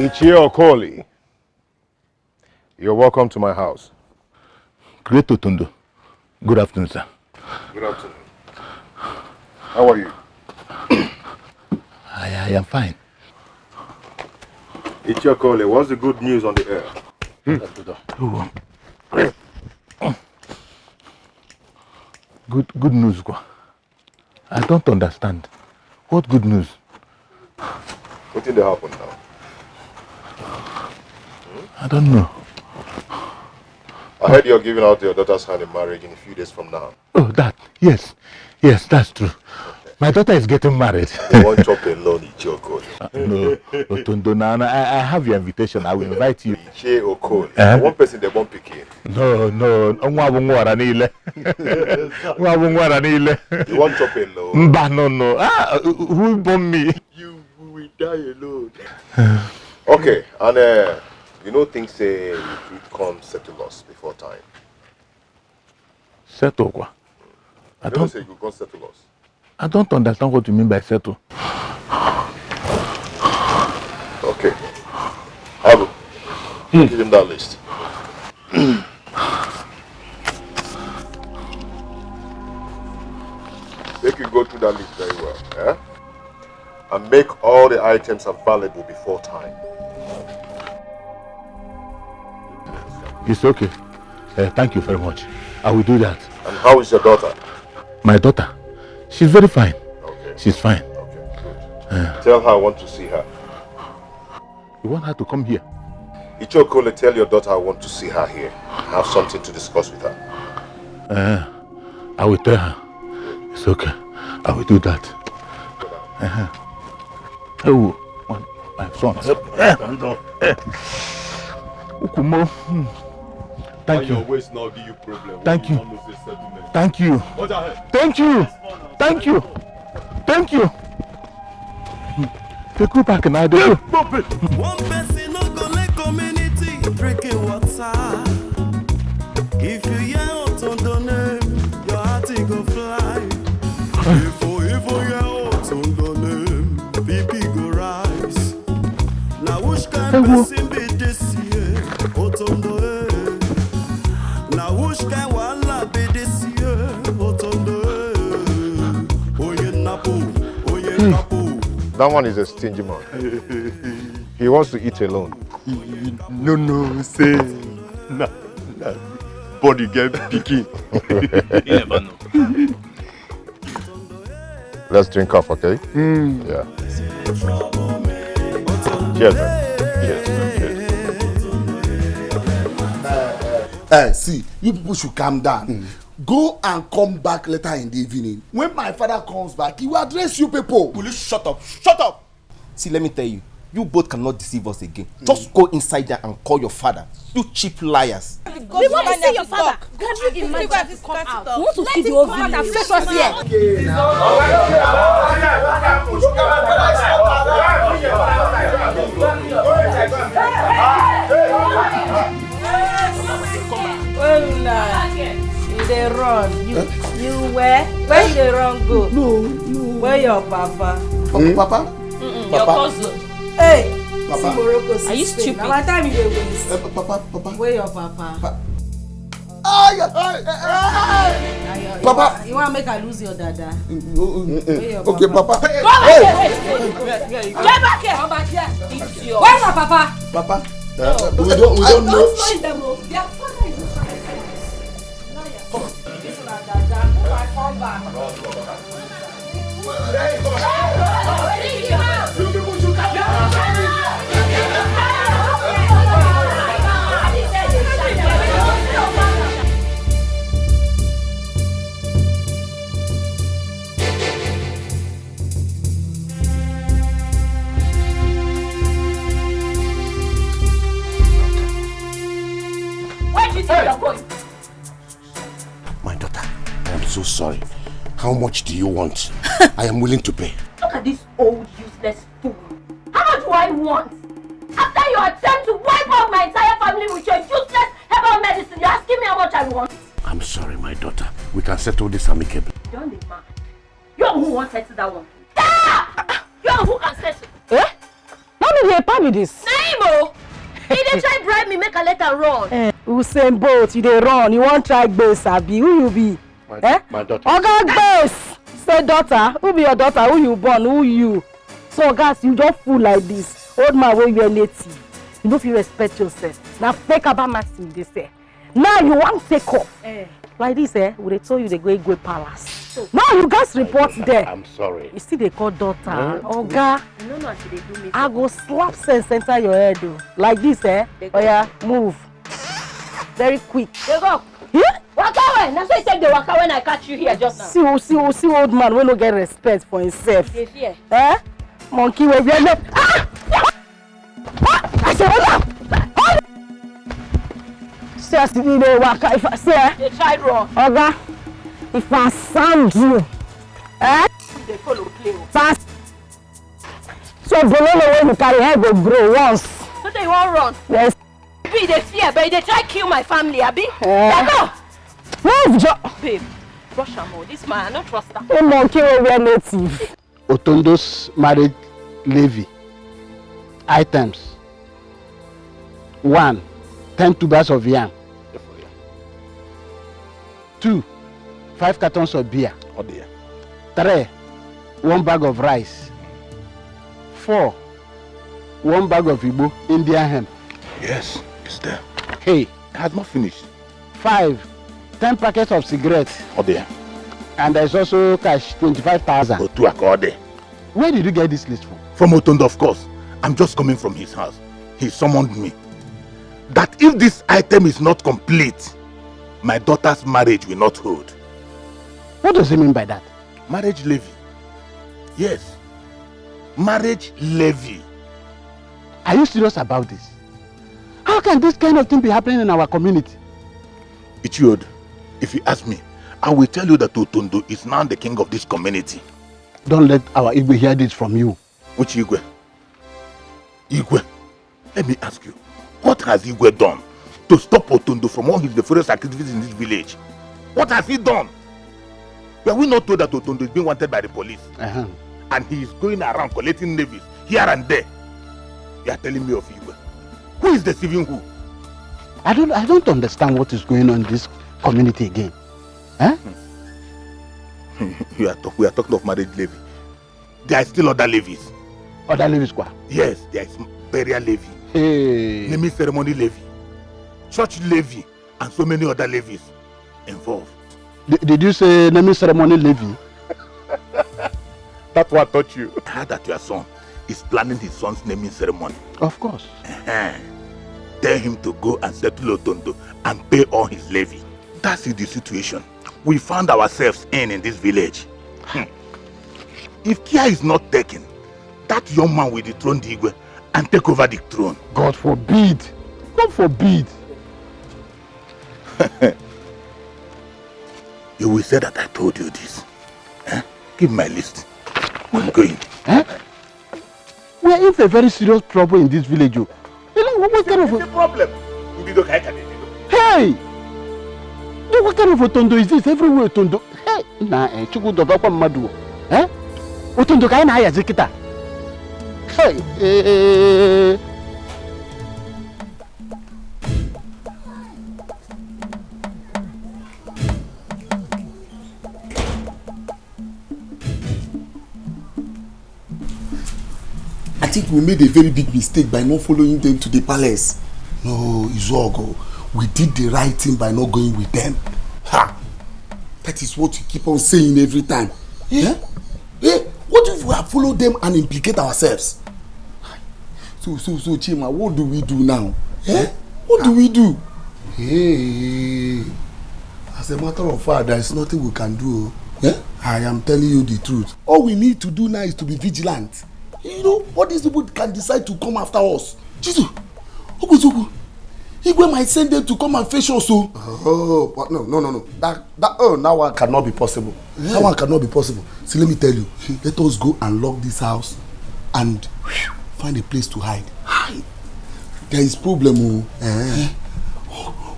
Ichie Okoli, you're welcome to my house. Great Otondo. Good afternoon, sir. Good afternoon. How are you? I am fine. Ichie Okoli, what's the good news on the air? Good news, Kwa. I don't understand. What good news? What did happen now? I don't know. I heard you're giving out your daughter's hand in marriage in a few days from now. Oh, that. Yes. Yes, that's true. My daughter is getting married. You won't chop alone, Ichie Okoli. No, Otondo, Nana, I have your invitation. I will invite you. Ichie Okoli. One person they won't pick in. No. You won't chop alone. No. Who born me? You will die alone. Okay, and you know things say you could come settle us before time. Settle what? I don't say you could come settle us. I don't understand what you mean by settle. Okay. Abu, give him that list. Make you go through that list very well, yeah? And make all the items available before time. It's okay. Thank you very much. I will do that. And how is your daughter? My daughter? She's very fine. Okay. She's fine. Okay, good. Tell her I want to see her. You want her to come here? Ichie Okoli, tell your daughter I want to see her here. I have something to discuss with her. I will tell her. It's okay. I will do that. Oh, my son. Ukumo. Thank you. Your waist now give you problem. Thank you. Thank you. Thank you. Thank you. Thank you. Take you back and I do. One person no go let community drinking water. If you hear Otondo name, your heart go fly. If you hear Otondo name, BP go rise. Now which kind person be this year? Otondo. Now which kind wala be this year? Otondo. Oye napo, oye kapo. That one is a stingy man. He wants to eat alone. No, say nah. Body get picky. You never know. Let's drink off, okay? Yeah. Cheers, man. Cheers. See, you people should calm down. Go and come back later in the evening. When my father comes back, he will address you people. Will you shut up? Shut up! See, let me tell you, you both cannot deceive us again. Just go inside there and call your father. You cheap liars. We want to see your father. Can you imagine to come out? We want to see the whole village. Fetch us here. You dey run. You where? Where you dey run go? No. Where your papa? Papa? Your cousin. Hey. Papa. See Morocco. Are you stupid? Now what time you dey waste? Papa. Where your papa? Papa. You want to make her lose your dada? Okay, Papa. Get back here. Come back here. Where's my papa? Papa. We don't know. Their father is Come back. Where do you think you're going? My daughter, I am so sorry. How much do you want? I am willing to pay. Look at this old useless fool. How much do I want? After your attempt to wipe out my entire family with your useless herbal medicine, you're asking me how much I want? I'm sorry, my daughter. We can settle this amicably. You're the man. You're who wants to settle that one. Ah! You're who can settle. Eh? How many pay me this? Naimo! He didn't try bribe me, make a letter run. Usain Bolt, you dey run. You won't try base, Abi. Who you be? My daughter. Oga base. Say daughter. Who be your daughter? Who you born? Who you? So guys, you just fool like this. Old man wey you native. You know if you respect yourself. Now fake about maxim they say. Now you want take off. Like this, we dey told you they go Igwe Palace. So, now you guys report there. I'm sorry. You see they call daughter. Oga. You don't know what they do me. I go slap sense enter your head though. Like this, Oh yeah, move. Very quick. They go. Yeah? Waka when? That's why you take the waka when I catch you here just now. See old man wey no get respect for himself. They fear. Monkey wey wear left. I say hold on. See as you dey waka. If I say They tried wrong. Oga, if I sound you, They follow play. fast. So bololo wey you carry head go grow once. So they won't run. Yes. Be they fear, but they try kill my family, Abi. Eh. They go. Move, Babe, rush am more. This man, I don't trust her. A monkey wey wear native. Otondo's marriage levy. Items. 1. 10 tubers of yam. 2. 5 cartons of beer. 3. 1 bag of rice. 4. 1 bag of Igbo Indian hemp. Yes, it's there. Hey. It has not finished. 5. 10 packets of cigarettes. And there's also cash 25,000. Where did you get this list from? From Otondo, of course. I'm just coming from his house. He summoned me. That if this item is not complete, my daughter's marriage will not hold. What does he mean by that? Marriage levy. Yes. Marriage levy. Are you serious about this? How can this kind of thing be happening in our community? Ichiod, if you ask me, I will tell you that Otondo is now the king of this community. Don't let our Igwe hear this from you. Which Igwe? Igwe, let me ask you, what has Igwe done to stop Otondo from all his nefarious activities in this village? What has he done? Were we not told that Otondo is being wanted by the police? And he is going around collecting levies here and there? You are telling me of Igwe. Who is deceiving who? I don't understand what is going on in this community again. We are talking of marriage levy. There are still other levies. Other levies what? Yes, there is burial levy, naming ceremony levy, church levy, and so many other levies involved. Did you say naming ceremony levy? That's what I taught you. I heard that your son is planning his son's naming ceremony. Of course. Tell him to go and settle Otondo and pay all his levy. That is the situation we found ourselves in this village. If care is not taken, that young man will dethrone the Igwe and take over the throne. God forbid. God forbid. You will say that I told you this. Give my list. I'm going. We are in for a very serious trouble in this village. You know, what kind of a problem? Hey! What kind of Otondo is this? Everywhere Otondo. Hey! Nah, Chukudo Bakwa Madu. Otondo kai na yazikita. Hey! I think we made a very big mistake by not following them to the palace. No, Izuogo, we did the right thing by not going with them. Ha! That is what you keep on saying every time. Yeah? What if we have followed them and implicate ourselves? So, Chima, what do we do now? What do we do? Hey, as a matter of fact, there is nothing we can do. I am telling you the truth. All we need to do now is to be vigilant. You know, what these people can decide to come after us. Jesus, Igwe might send them to come and face us. Oh, but no. That one cannot be possible. That one cannot be possible. See, let me tell you. Let us go and lock this house and find a place to hide. Hide. There is problem.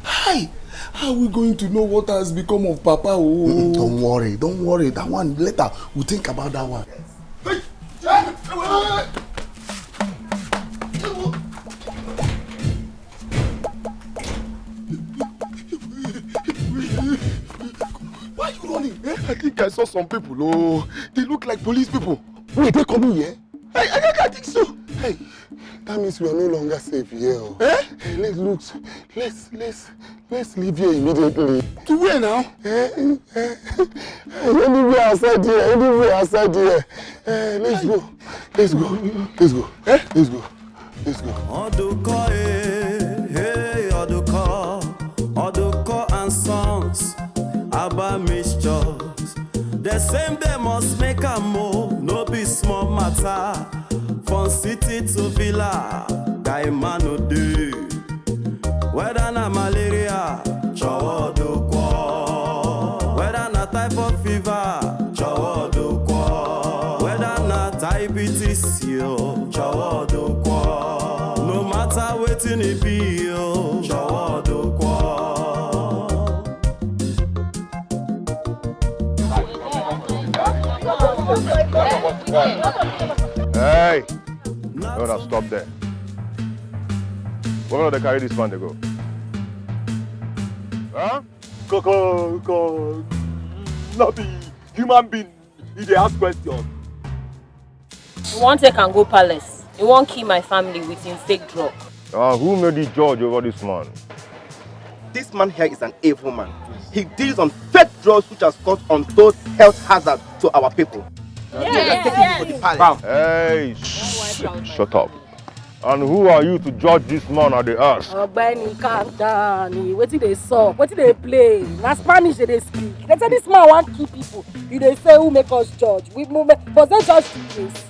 Hi. How are we going to know what has become of Papa? Don't worry. That one later. We'll think about that one. Why are you running? I think I saw some people. Oh, they look like police people. Wait, they coming here? I think so. Hey, that means we are no longer safe here. Hey, let's leave here immediately. To where now? Anywhere outside here. Let's go. Oduko and Sons, Abba Mixtures. The same day must make a move, no be small matter. From city to villa, guy man no do. Whether na malaria, chowo Oduko. Whether na typhoid fever, chowo Oduko. Whether na diabetes, yo, chowo Oduko. No matter wetin it be, yo, chowo Oduko. Hey! No, stop there. Where do they carry this man to go? Huh? Go. Not be human being. If they ask questions. You want to can go palace. You won't kill my family with him fake drug. Who made the judge over this man? This man here is an evil man. He deals on fake drugs which has caused untold health hazard to our people. Hey, shut up. And who are you to judge this man at the ask? Benny, calm down. What did they saw? What did they play? Na Spanish they speak. They say this man want kill people. You they say who make us judge? We but they judge the case.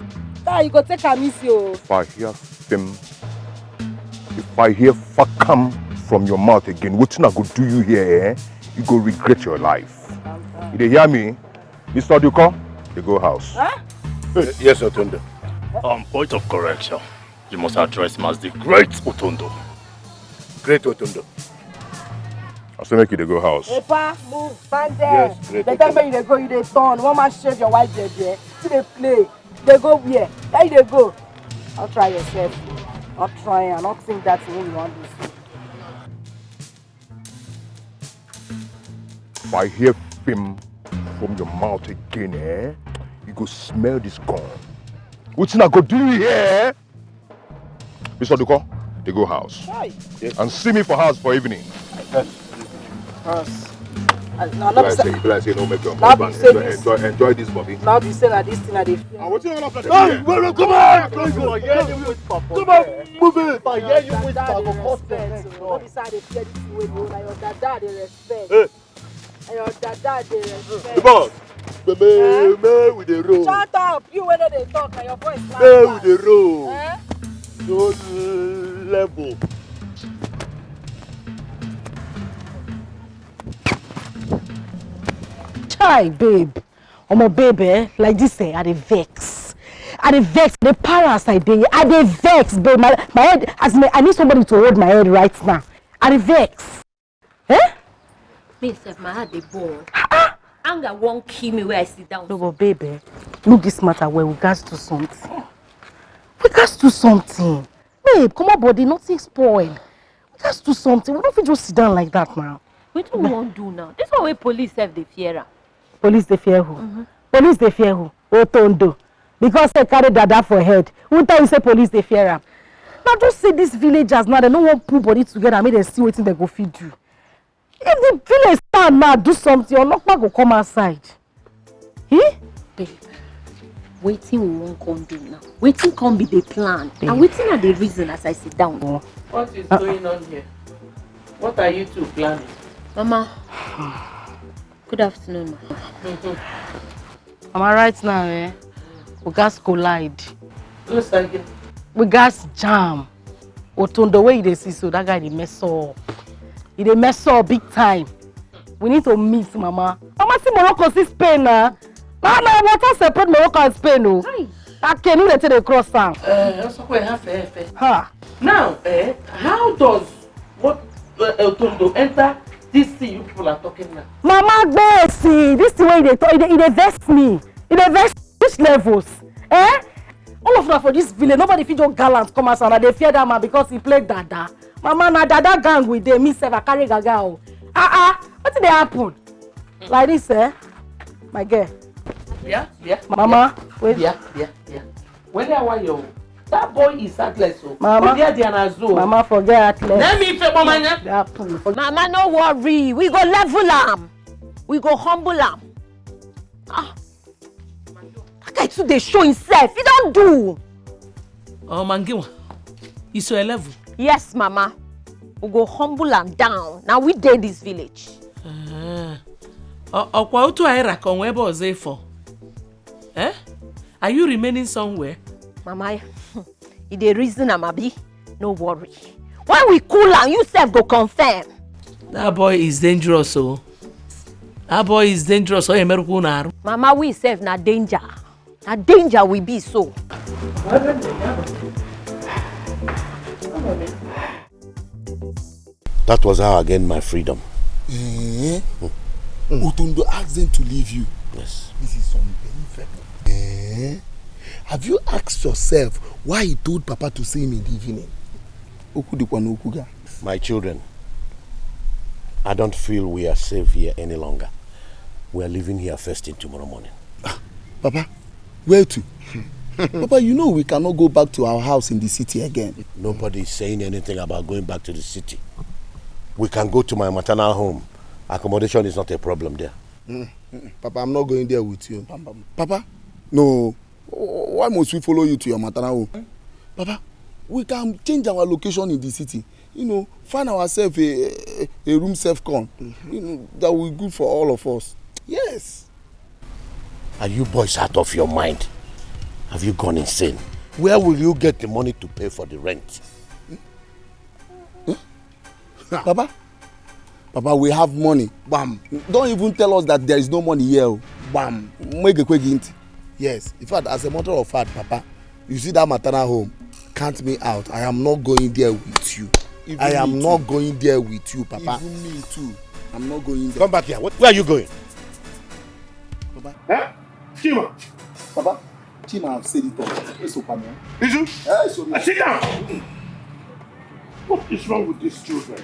Now you go take a miss you. If I hear fuck come from your mouth again, what's not going to do you here? You go regret your life. You they hear me? Mr. Oduko, they go house. Huh? Yes, Otondo. Point of correction. You must address him as the Great Otondo. Great Otondo. I say make you they go house. Hey, pa, move, stand there. Yes, great. The time when you go, you they turn. One man shave your white beard there. See they play. They go where? There they go. I'll try yourself. I'll try and not think that when you want to see. If I hear film from your mouth again, you go smell this gun. What's not going to do here? Mr. Oduko, they go house. Yes. And see me for house for evening. House. I say no make your husband enjoy this body. Now be saying that this thing that they feel. What's your love? Come on! Move it! I hear you with What is that they fear this way? Your dada they respect. Your dada they respect. Boss! With the roll. Shut up! You when they talk and your voice loud. With the roll. No level. Chai, babe. My baby, like this, I dey vex. The paras I dey vex, babe. My head, I need somebody to hold my head right now. I dey vex. Me self, my heart dey burn. Anger won't kill me where I sit down. No, but baby, look this matter where we got to something. Babe, come on, body, nothing spoil. We got to do something. We don't just sit down like that now. What do we want to do now? This one where police have the fear. Police they fear who? Police they fear who? Otondo. Because they carry dada for head. Who tell you say police they fear am? Now just say these villagers now, they don't want to put body together and make them see what they go feed you. If the village stand now do something, Olokpa go come outside. Babe, waiting we won't come do now. Waiting come be the plan. Babe. And waiting are the reason as I sit down. What is going on here? What are you two planning? Mama, good afternoon, ma. Mama, right now, we gas collide. Who's again? We gas jam. Otondo, where they see so that guy they mess up. He dey mess up big time. We need to meet Mama. Mama see Morocco see Spain now. Nah, water separate Morocco and Spain, no. I can't even let it cross town. Now, how does what Otondo enter this thing you people are talking now? Mama, see this the way they talk. It vex me. It vex which levels? All of them for this village, nobody fit just gallant come outside and they fear that man because he played Dada. Mama, na Dada gang with them. Me sef I carry gaga. What did they happen? Like this, my girl. Yeah. Mama, wait. Yeah. When they are you, that boy is heartless. Mama, Mama, forget heartless. Let me say, Mama. Mama, no worry. We go level am. We go humble am. That guy too dey show himself. He don't do. Oh, Mangiwa. He's so 11. Yes, Mama. We go humble am down. Now we dey this village. Okwa utu aira kon webe oze for. Are you remaining somewhere? Mama, you dey reason am abi? No worry. When we cool am, you sef go confirm. That boy is dangerous, so. That boy is dangerous. Mama, we sef na danger. Na danger we be so. That was how I gained my freedom. Otondo asked them to leave you. Yes. This is unbelievable. Have you asked yourself why he told Papa to see him in the evening? My children, I don't feel we are safe here any longer. We are leaving here first thing tomorrow morning. Papa, where to? Papa, you know we cannot go back to our house in the city again. Nobody is saying anything about going back to the city. We can go to my maternal home. Accommodation is not a problem there. Papa, I'm not going there with you. Papa, no. Why must we follow you to your maternal home? Papa, we can change our location in the city. You know, find ourselves a room self-con. You know, that will be good for all of us. Yes. Are you boys out of your mind? Have you gone insane? Where will you get the money to pay for the rent? Papa, we have money. Bam. Don't even tell us that there is no money here. Bam. Make a quick hint. Yes. In fact, as a matter of fact, Papa, you see that maternal home, count me out. I am not going there with you. I am not going there with you, Papa. Even me too. I'm not going there. Come back here. Where are you going? Papa. Chima. Papa. Chima, I've said it all. It's okay, man. Is you? Yes, sit down. What is wrong with these children?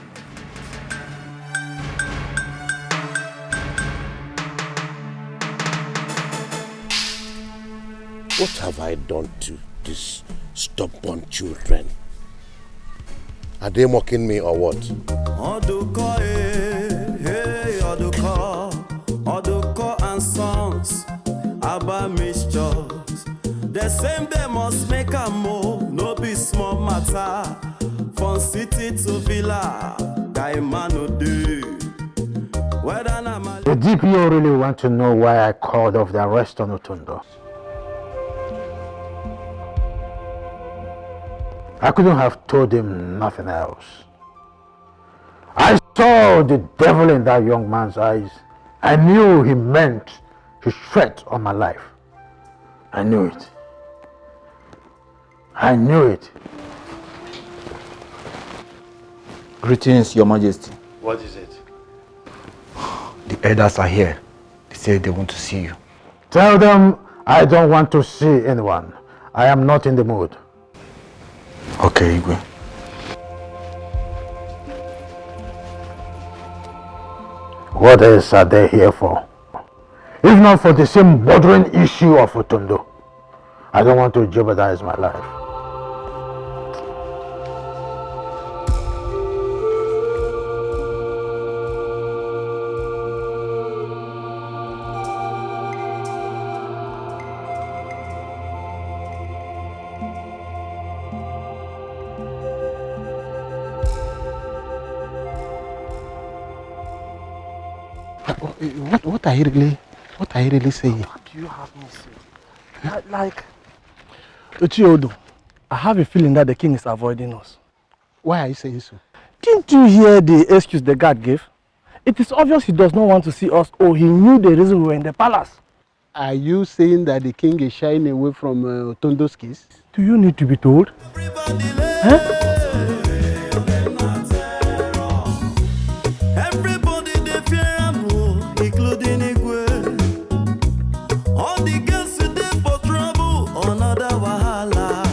What have I done to these stubborn children? Are they mocking me or what? Oduko, Oduko and Sons, Abba Mixtures. The same they must make a move, no be small matter. From city to villa, guy man no do. The DPO really want to know why I called off the arrest on Otondo. I couldn't have told him nothing else. I saw the devil in that young man's eyes. I knew he meant his threat on my life. I knew it. I knew it. Greetings, Your Majesty. What is it? The elders are here. They say they want to see you. Tell them I don't want to see anyone. I am not in the mood. Okay, Igwe. What else are they here for? If not for the same bothering issue of Otondo. I don't want to jeopardize my life. What are you really saying? What do you have me say? Like, Ochiodo, I have a feeling that the king is avoiding us. Why are you saying so? Didn't you hear the excuse the guard gave? It is obvious he does not want to see us, or he knew the reason we were in the palace. Are you saying that the king is shying away from Otondo's case? Do you need to be told? Huh? Everybody they fear am, including Igwe. All the girls dey for trouble, another wahala.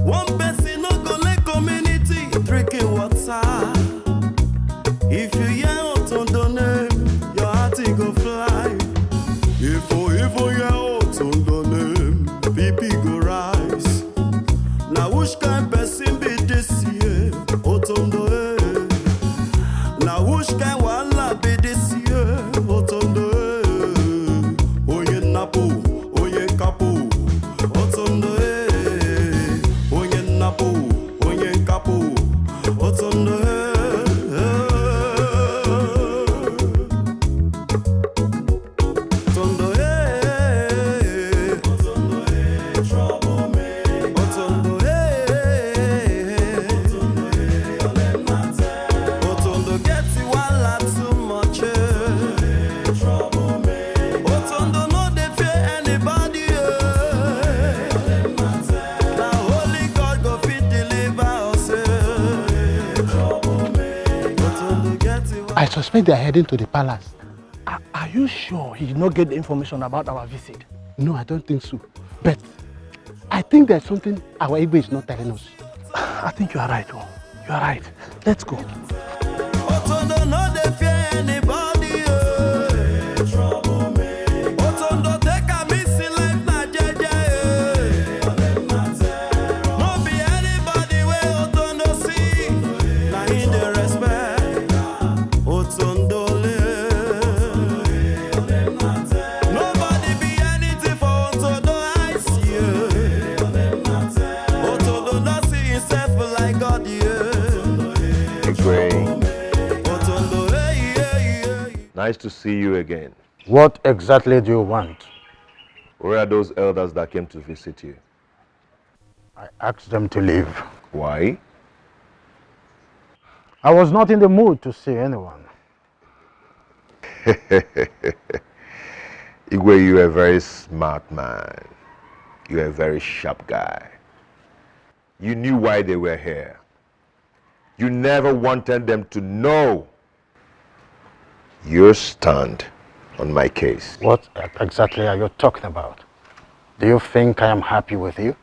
One person no go let community drinking water. If you hear Otondo name, your heart go fly. If you hear Otondo name, BP go rise. Now which kind person be this year? Otondo now which kind wahala be this year? Otondo oye napo, oye kapo. Otondo oye napo, oye kapo. Otondo I suspect they are heading to the palace. Are you sure he did not get the information about our visit? No, I don't think so. But I think there's something our Igwe is not telling us. I think you are right. Oh. You are right. Let's go. Otondo no dey fear anybody. Otondo take a missing life na jeje. No be anybody wey Otondo see, na him dey respect. Otondo nobody be anything for Otondo eyes. Otondo no see himself like God. Nice to see you again. What exactly do you want? Where are those elders that came to visit you? I asked them to leave. Why? I was not in the mood to see anyone. Igwe, you're a very smart man. You're a very sharp guy. You knew why they were here. You never wanted them to know your stand on my case. What exactly are you talking about? Do you think I am happy with you?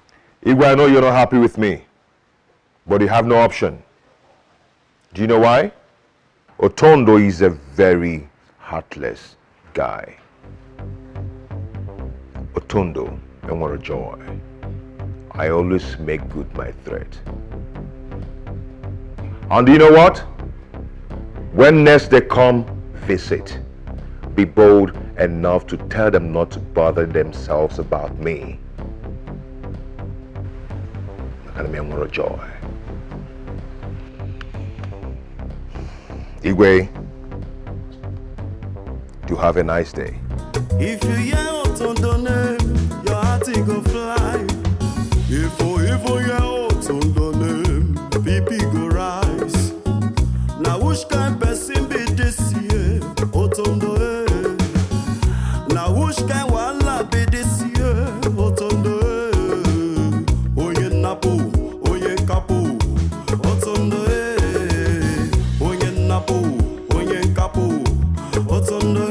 Igwe, I know you're not happy with me, but you have no option. Do you know why? Otondo is a very heartless guy. Otondo, Enwere Joy. I always make good my threat. And do you know what? When next they come visit, be bold enough to tell them not to bother themselves about me. Enwere Joy. Igwe, do have a nice day. If you hear Otondo name, your heart go fly. If you hear Otondo name, BP go rise. Now which kind person be this year? Otondo now which kind wahala be this year? Otondo oye napo, oye kapo. Otondo oye napo, oye kapo. Otondo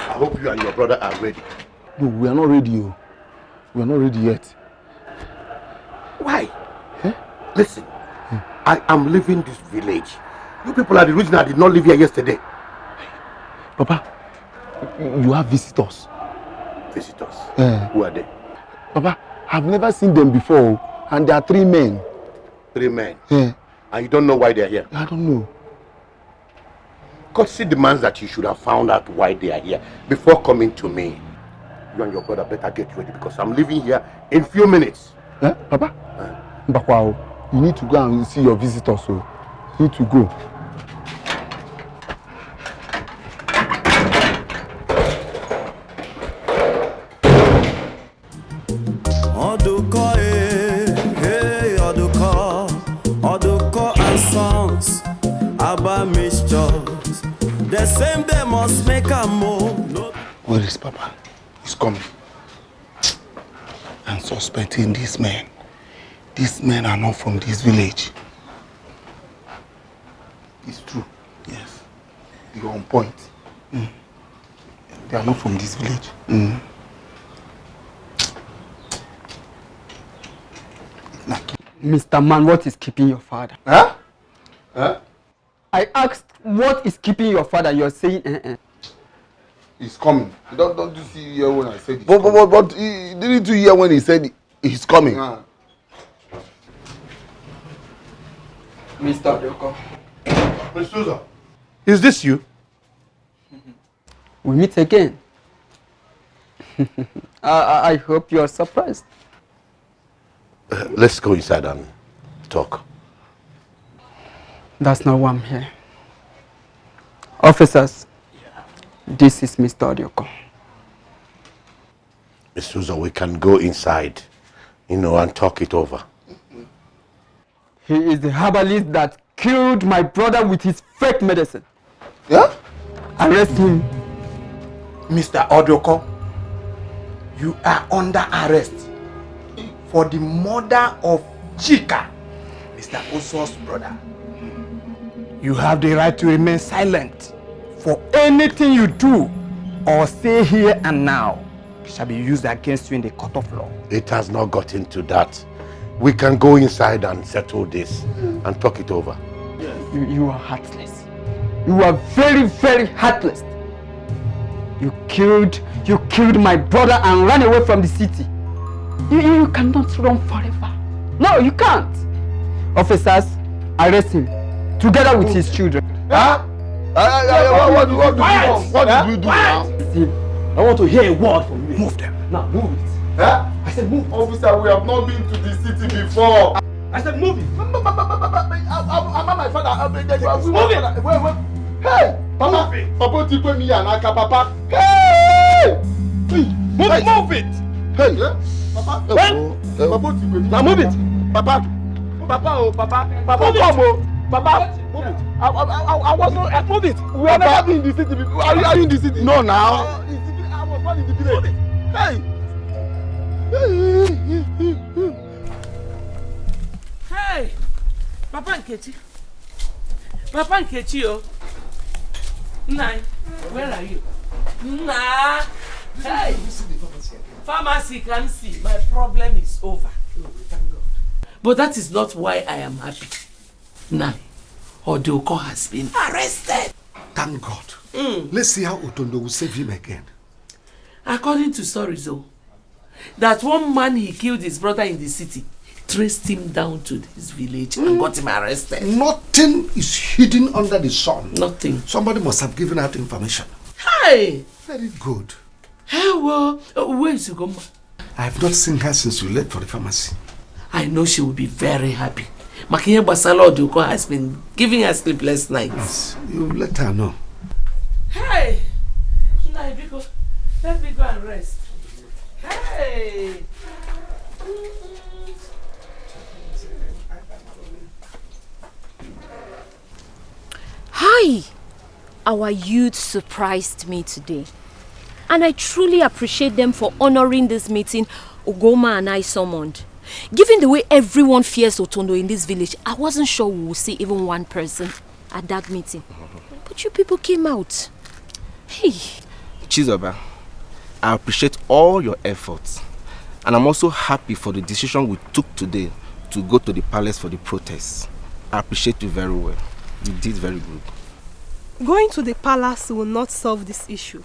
I hope you and your brother are ready. No, we are not ready. We are not ready yet. Why? Listen, I am leaving this village. You people are the reason I did not live here yesterday. Papa, you have visitors. Visitors? Yeah. Who are they? Papa, I've never seen them before, and there are 3 men. 3 men? Yeah. And you don't know why they are here? I don't know. courtesy demands that you should have found out why they are here before coming to me. You and your brother better get ready because I'm leaving here in few minutes. Papa? Mbakwao, you need to go and see your visitors, so you need to go. Oduko and Sons, Abba Mixtures. The same they must make a move. Where is Papa? He's coming. I'm suspecting these men. These men are not from this village. It's true. Yes. You're on point. They are not from this village. Mr. Man, what is keeping your father? Huh? I asked, what is keeping your father? You're saying, He's coming. Don't you see here when I said but didn't you hear when he said he's coming? Mr. Doko. Mr. Souza, is this you? We meet again. I hope you're surprised. Let's go inside and talk. That's not why I'm here. Officers, this is Mr. Odioko. Mr. Souza, we can go inside, and talk it over. He is the herbalist that killed my brother with his fake medicine. Yeah? Arrest him. Mr. Odioko, you are under arrest for the murder of Chika, Mr. Oso's brother. You have the right to remain silent. For anything you do or say here and now shall be used against you in the court of law. It has not gotten to that. We can go inside and settle this and talk it over. You are heartless. You are very, very heartless. You killed my brother and ran away from the city. You cannot run forever. No, you can't. Officers, arrest him together with his children. Huh? What did we do now? I want to hear a word from you. Move them. Now, move it. Huh? I said move. Officer, we have not been to the city before. I said move it. I'm my father. Move it. Wait. Hey! Papa! Papa, take me and Aka, Papa. Hey! Move it! Hey! Papa! Papa, now move it! Papa! Papa, come on! Papa! Move it! I was not. Move it! We have never been in the city before. Are you in the city? No, now. I was born in the village. Hey! Hey! Papa Nkechi! Oh! Nai, where are you? Nah! Hey! Pharmacy can see. My problem is over. But that is not why I am happy. Nai, Odioko has been arrested. Thank God. Let's see how Otondo will save him again. According to stories, that one man he killed his brother in the city traced him down to his village and got him arrested. Nothing is hidden under the sun. Nothing. Somebody must have given out information. Hey! Very good. Hey, well, where is Ugoma? I have not seen her since we left for the pharmacy. I know she will be very happy. Makinya Basala Odioko has been giving her sleepless nights. Yes, you let her know. Hey! Let me go and rest. Hey! Hi! Our youth surprised me today. And I truly appreciate them for honoring this meeting Ugoma and I summoned. Given the way everyone fears Otondo in this village, I wasn't sure we would see even one person at that meeting. But you people came out. Hey! Chizoba, I appreciate all your efforts. And I'm also happy for the decision we took today to go to the palace for the protest. I appreciate you very well. You did very good. Going to the palace will not solve this issue.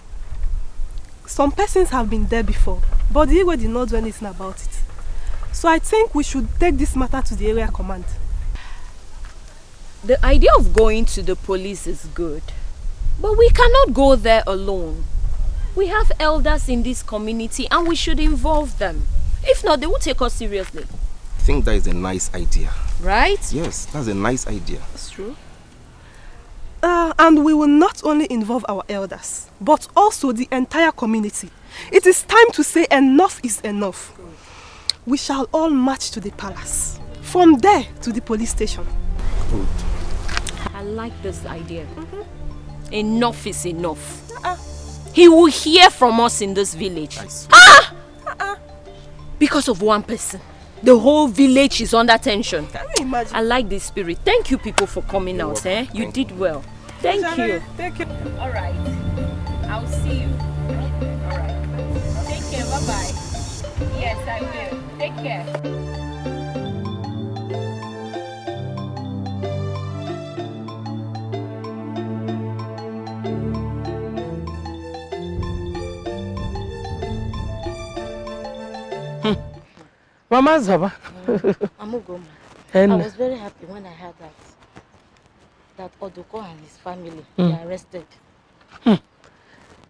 Some persons have been there before, but the Igwe did not do anything about it. So I think we should take this matter to the area command. The idea of going to the police is good. But we cannot go there alone. We have elders in this community and we should involve them. If not, they won't take us seriously. I think that is a nice idea. Right? Yes, that's a nice idea. That's true. And we will not only involve our elders, but also the entire community. It is time to say enough is enough. We shall all march to the palace. From there to the police station. Good. I like this idea. Enough is enough. He will hear from us in this village. Because of one person. The whole village is under tension. Can you imagine? I like this spirit. Thank you people for coming out. You did well. Thank you. Thank you. All right. I'll see you. All right. Take care. Bye-bye. Yes, I will. Take care. Mama Zaba. Amugoma. And I was very happy when I heard that Odoko and his family were arrested.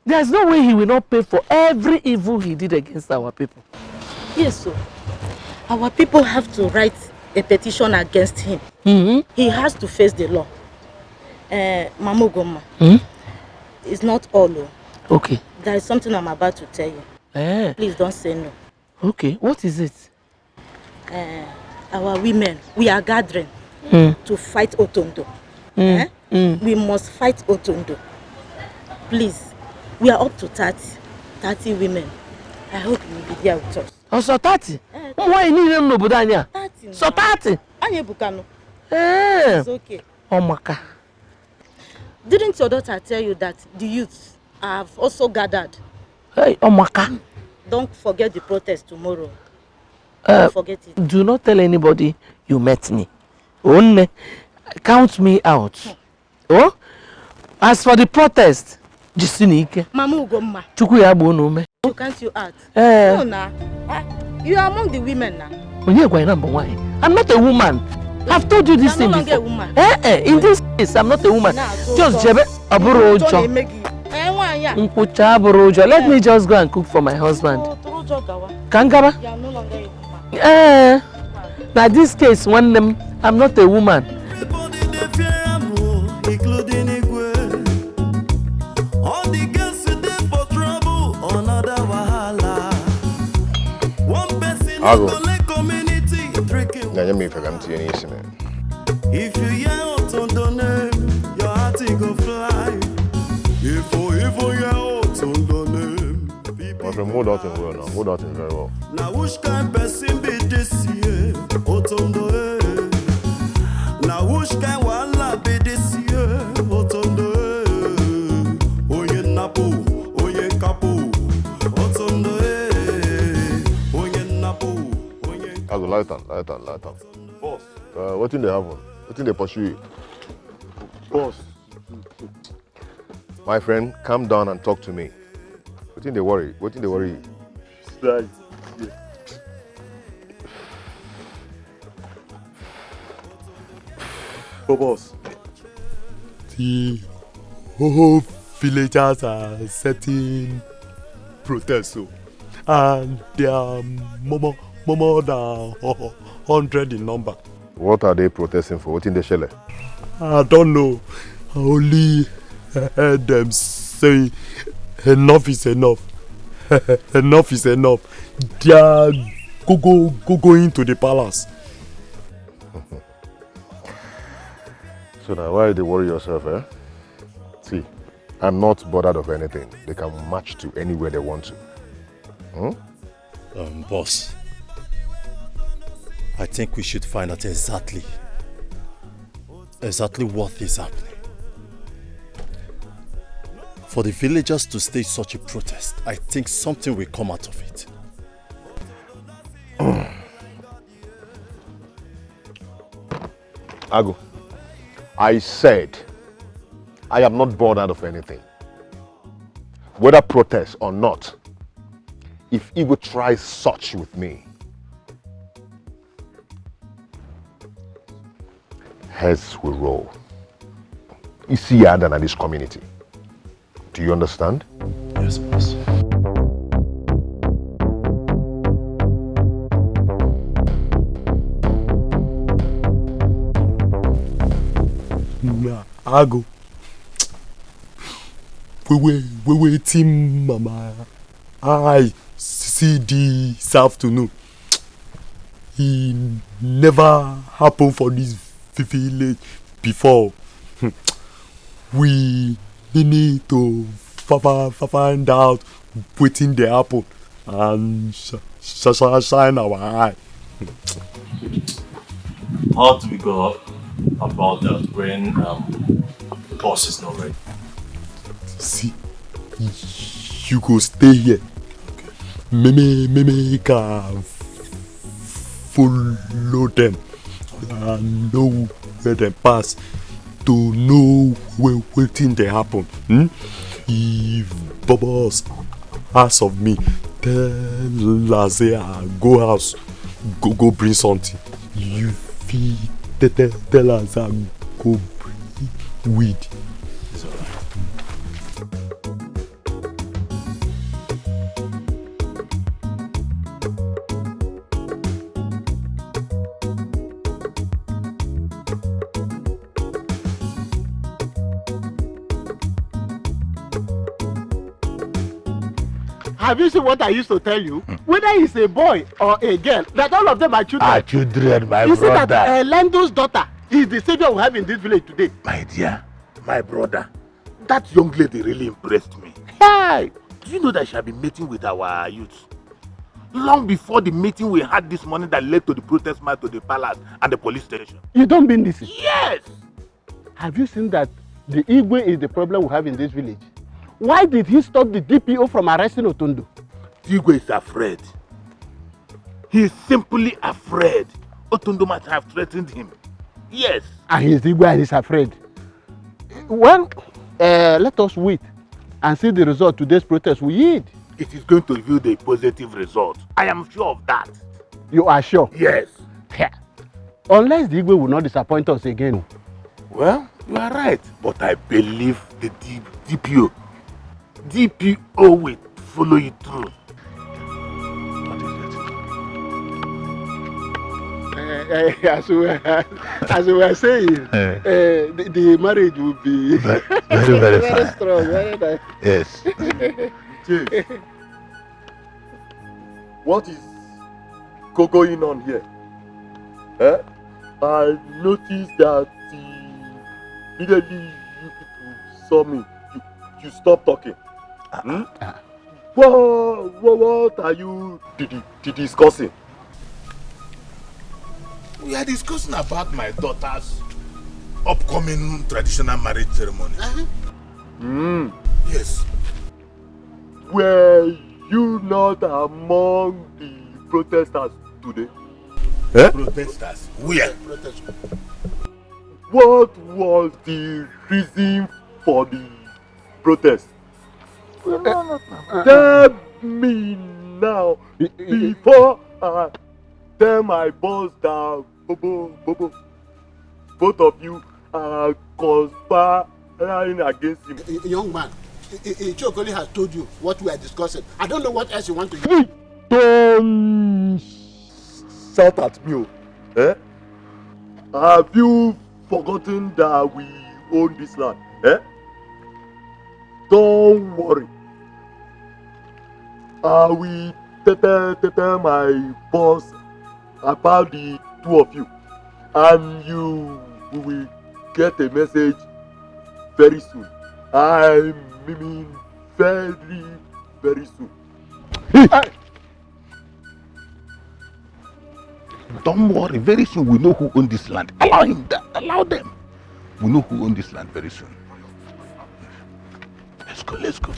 There's no way he will not pay for every evil he did against our people. Yes, sir. Our people have to write a petition against him. He has to face the law. Mamugoma. It's not all. Okay. There is something I'm about to tell you. Please don't say no. Okay, what is it? Our women, we are gathering to fight Otondo. We must fight Otondo. Please, we are up to 30 women. I hope you will be there with us. Also 30? Why you need no budanya? 30. So 30? Anye Bukano. It's okay. Oh Maka. Didn't your daughter tell you that the youths have also gathered? Hey, oh Maka. Don't forget the protest tomorrow. Don't forget it. Do not tell anybody you met me. Only count me out. Oh? As for the protest, Jisinike. Mamu Ugomma. Chuku ya bonume. You can't you act? No, nah. You are among the women now. I'm not a woman. I've told you this thing no before. A woman. In this case, I'm not a woman. Just Jebe Aburojo. Let me just go and cook for my husband. Kangaba? You are no longer a woman. Now this case, one them, I'm not a woman. Including Igwe. All the girls today for trouble, another wahala. One person in the community drinking. If you hear Otondo name, your heart go fly. If you hear Otondo name, My friend, hold out in well now. Hold out in very well. now which kind person be this year? Otondo now which kind wala be this year? Otondo oye napo, oye kapo. Otondo oye napo, oye. I go light on. Boss. What thing they happen? What thing they pursue you? Boss. My friend, calm down and talk to me. What thing they worry? What thing they worry you? Right. Boss. The whole villagers are setting protest, and they are more than 100 in number. What are they protesting for? What in the shell? I don't know. I only heard them say enough is enough. Enough is enough. They are going to the palace. So now why do you worry yourself, eh? See, I'm not bothered of anything. They can march to anywhere they want to. Boss, I think we should find out exactly what is happening. For the villagers to stage such a protest, I think something will come out of it. Agu, I said I am not bothered of anything. Whether protest or not, if Igbo tries such with me, heads will roll. You see Adam and this community. Do you understand? Yes, boss. Nah, I go. Waiting, mama. I see this afternoon. It never happened for this village before. We need to find out wetin dey happen and shine our eye. How do we go about that when boss is not ready? See, you go stay here. Make I follow them and know where they pass to know wetin dey happen. If boss ask of me, tell her say I go house, go bring something. You fit tell her say I go bring weed. It's alright. Have you seen what I used to tell you? Whether it's a boy or a girl, that all of them are children. Are children, my you brother. see that Lando's daughter is the savior we have in this village today. My dear, my brother, that young lady really impressed me. Hey, do you know that she has been meeting with our youth? Long before the meeting we had this morning that led to the protest march to the palace and the police station. You don't mean this? Yes! Have you seen that the Igwe is the problem we have in this village? Why did he stop the DPO from arresting Otondo? Igwe is afraid. He is simply afraid. Otondo might have threatened him. Yes. And he's Igwe and he's afraid. Well, let us wait and see the result today's protest will yield. It is going to yield a positive result. I am sure of that. You are sure? Yes. Unless the Igwe will not disappoint us again. Well, you are right. But I believe the DPO will follow you through. As we were saying, the marriage will be very fine. Strong. Very nice. Yes. Chief, what is going on here? I noticed that immediately you people saw me, you stopped talking. What are you discussing? We are discussing about my daughter's upcoming traditional marriage ceremony. Yes. Were you not among the protesters today? Protesters? Where? What was the reason for the protest? Tell me now before I tell my boss that Bobo, both of you are conspiring against him. Young man, Chokoli has told you what we are discussing. I don't know what else you want to do. Don't shout at me. Have you forgotten that we own this land? Don't worry. I will tell my boss about the two of you, and you will get a message very soon. I mean very, very soon. Don't worry, very soon we know who owns this land. Allow him that. Allow them. We know who owns this land very soon. Let's go, let's go.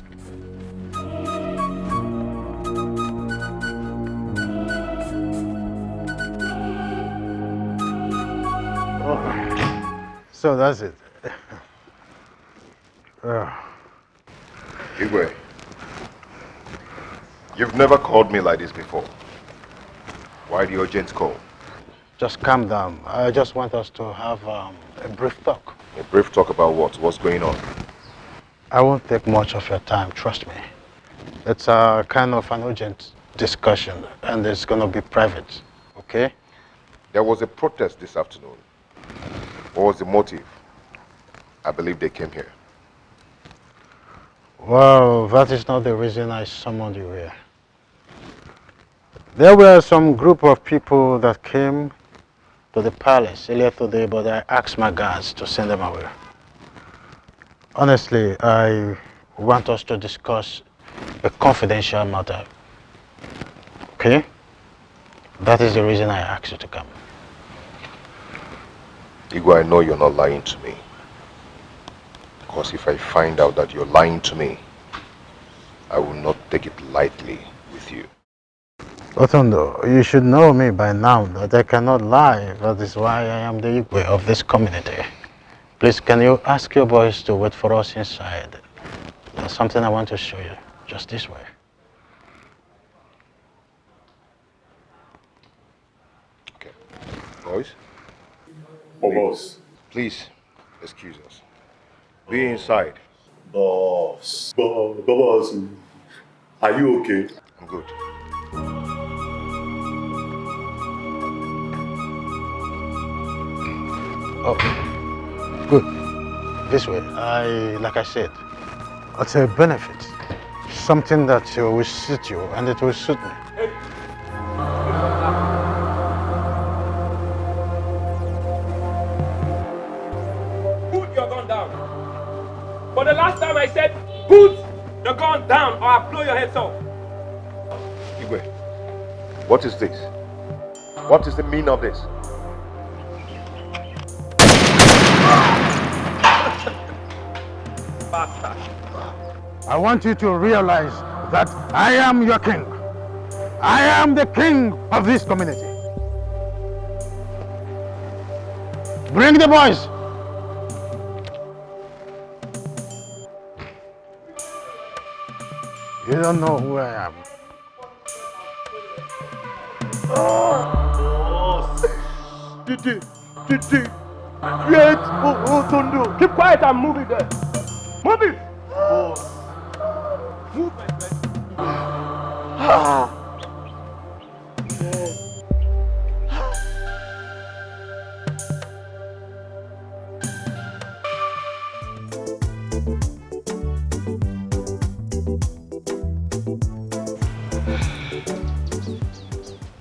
So that's it. Igwe, you've never called me like this before. Why the urgent call? Just calm down. I just want us to have a brief talk. A brief talk about what? What's going on? I won't take much of your time, trust me. It's a kind of an urgent discussion, and it's going to be private, okay? There was a protest this afternoon. What was the motive? I believe they came here. Well, that is not the reason I summoned you here. There were some group of people that came to the palace earlier today, but I asked my guards to send them away. Honestly, I want us to discuss a confidential matter. Okay? That is the reason I asked you to come. Igwe, I know you're not lying to me. Because if I find out that you're lying to me, I will not take it lightly with you. Otondo, you should know me by now that I cannot lie. That is why I am the Igwe of this community. Please, can you ask your boys to wait for us inside? There's something I want to show you, just this way. Okay. Boys? Boss. Please, excuse us. Be inside. Boss. Boss. Are you okay? I'm good. Oh, good. This way. Like I said, it's a benefit. Something that will suit you and it will suit me. Put your gun down. For the last time I said, put the gun down or I'll blow your heads off. Igwe, what is this? What is the meaning of this? Bastard. I want you to realize that I am your king. I am the king of this community. Bring the boys. You don't know who I am. Didi. Wait, Otondo. Keep quiet and move it there. Move it. Move, my friend.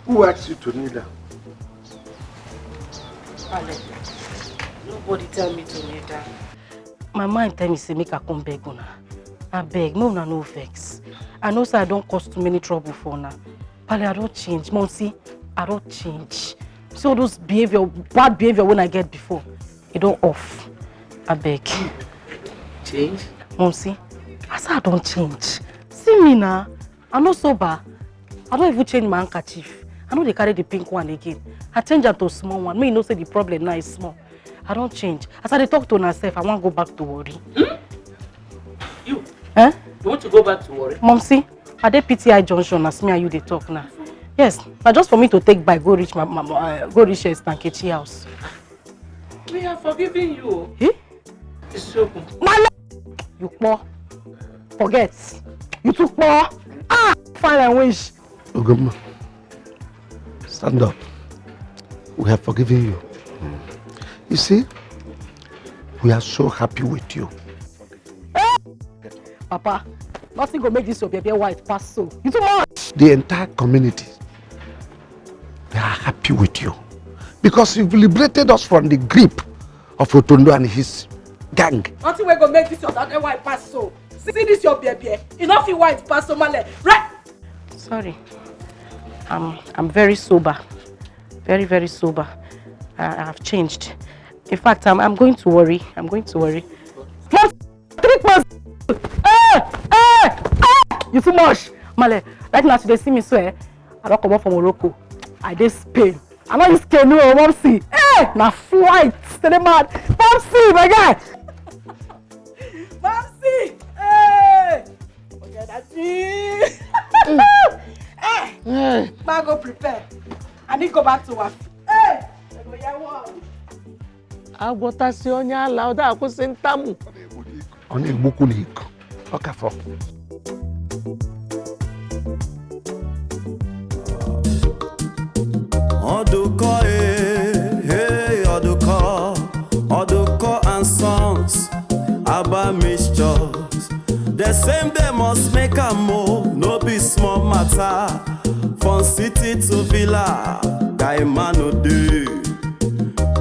Who asked you to kneel down? Ale, nobody tell me to kneel down. My mind tell me say make I come beg una. I beg, no una no vex. I know say I don't cause too many trouble for una. Pale, I don't change. Mom, see, I don't change. See all those bad behavior when I get before. It don't off. I beg. Change? Mom, see, I say I don't change. See me now. I'm not sober. I don't even change my handkerchief. I know they carry the pink one again. I change it to a small one. Me, you know, say the problem now is small. I don't change. As I talk to myself, I want to go back to worry. You? Eh? You want to go back to worry? Mom, see, at the PTI junction, as me and you they talk now. Yes, but just for me to take by go reach Stankechi house. We have forgiven you. Eh? It's so good. You poor. Forget. You too poor. Ah, fine and wish. Ogumma, stand up. We have forgiven you. You see, we are so happy with you. Papa, nothing go make this your baby white pass so. You too much. The entire community, they are happy with you. Because you've liberated us from the grip of Otondo and his gang. Nothing will go make this your baby white pass so. See this your baby. Enough you white pass so male. Right? Sorry. I'm very sober. Very, very sober. I have changed. In fact, I'm going to worry. I'm going to worry. 3 months. You too much. Male, right now they see me swear. I don't come up from Morocco. I did Spain. I know you scared no Mom see. Hey, na flight. Stay mad. Mom see, my guy. Mom see. Hey. Forget that thing. Hey. Man go prepare. I need to go back to work. Hey. I go hear one. Agwọtasị onye ala ụda akwụsị ntamu. On est beaucoup de OK, fort. Oduko, hey, Oduko and Sons, Abba Mixtures. The same day must make a move, no be small matter. From city to villa, guy man no do.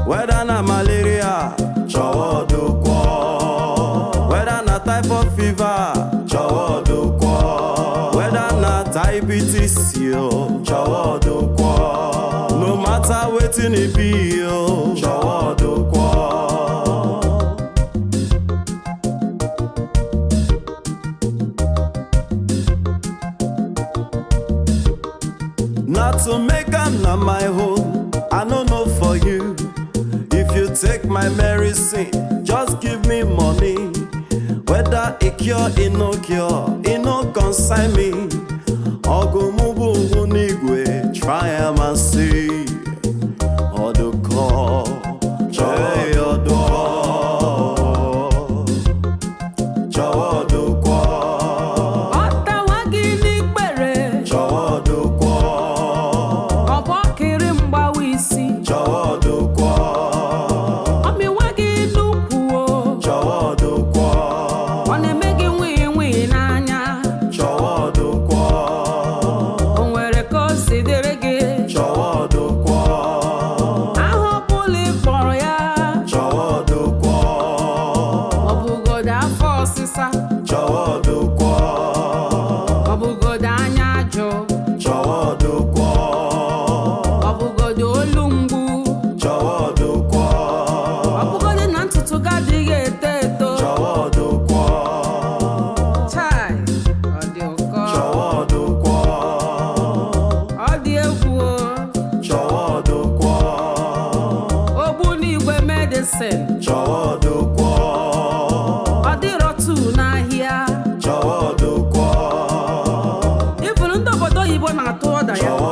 Whether na malaria, chowo Oduko. Whether na typhoid fever, chowo Oduko. Whether na diabetes, yo, chowo Oduko. No matter wetin e be, yo, chowo Oduko. Not to make am na my home, I no know for you. If you take my medicine, just give me money. Whether it cure, it no cure, it no concern me. Ogumubu unigwe, try am and see. Oduko, hey Oduko, Chowo Oduko. Ọ̀tàwágì ní pèrè. Chowo Oduko. Ọ̀bọ kiri mgbawa isi. Chowo Oduko. Ọmịwágì nnukwu o. Chowo Oduko. Ọ na-eme gị nwii nwii n'anya. Chowo Oduko. O nwere ka o si dịrị gị. Chowo Oduko. Aha ọbụla ị kpọrọ ya. Chowo Oduko. Ọ bụgodu afọ ọsịsa. Chowo Oduko. Ọ bụgodu anya ajọ. Chowo Oduko. Ọ bụgodu olu mgbu. Chowo Oduko. Ọ bụgodu na ntutu gị adịghị eto eto. Chowo Oduko. Chai, ọ dị ụkọ. Chowo Oduko. Ọ dị egwu o. Chowo Oduko. Ogbunigwe medicine. Chowo Oduko. Ọ dịrọ tu n'ahịa. Chowo Oduko. Ifuru ndị obodo oyibo na-atụ ọda ya. Chowo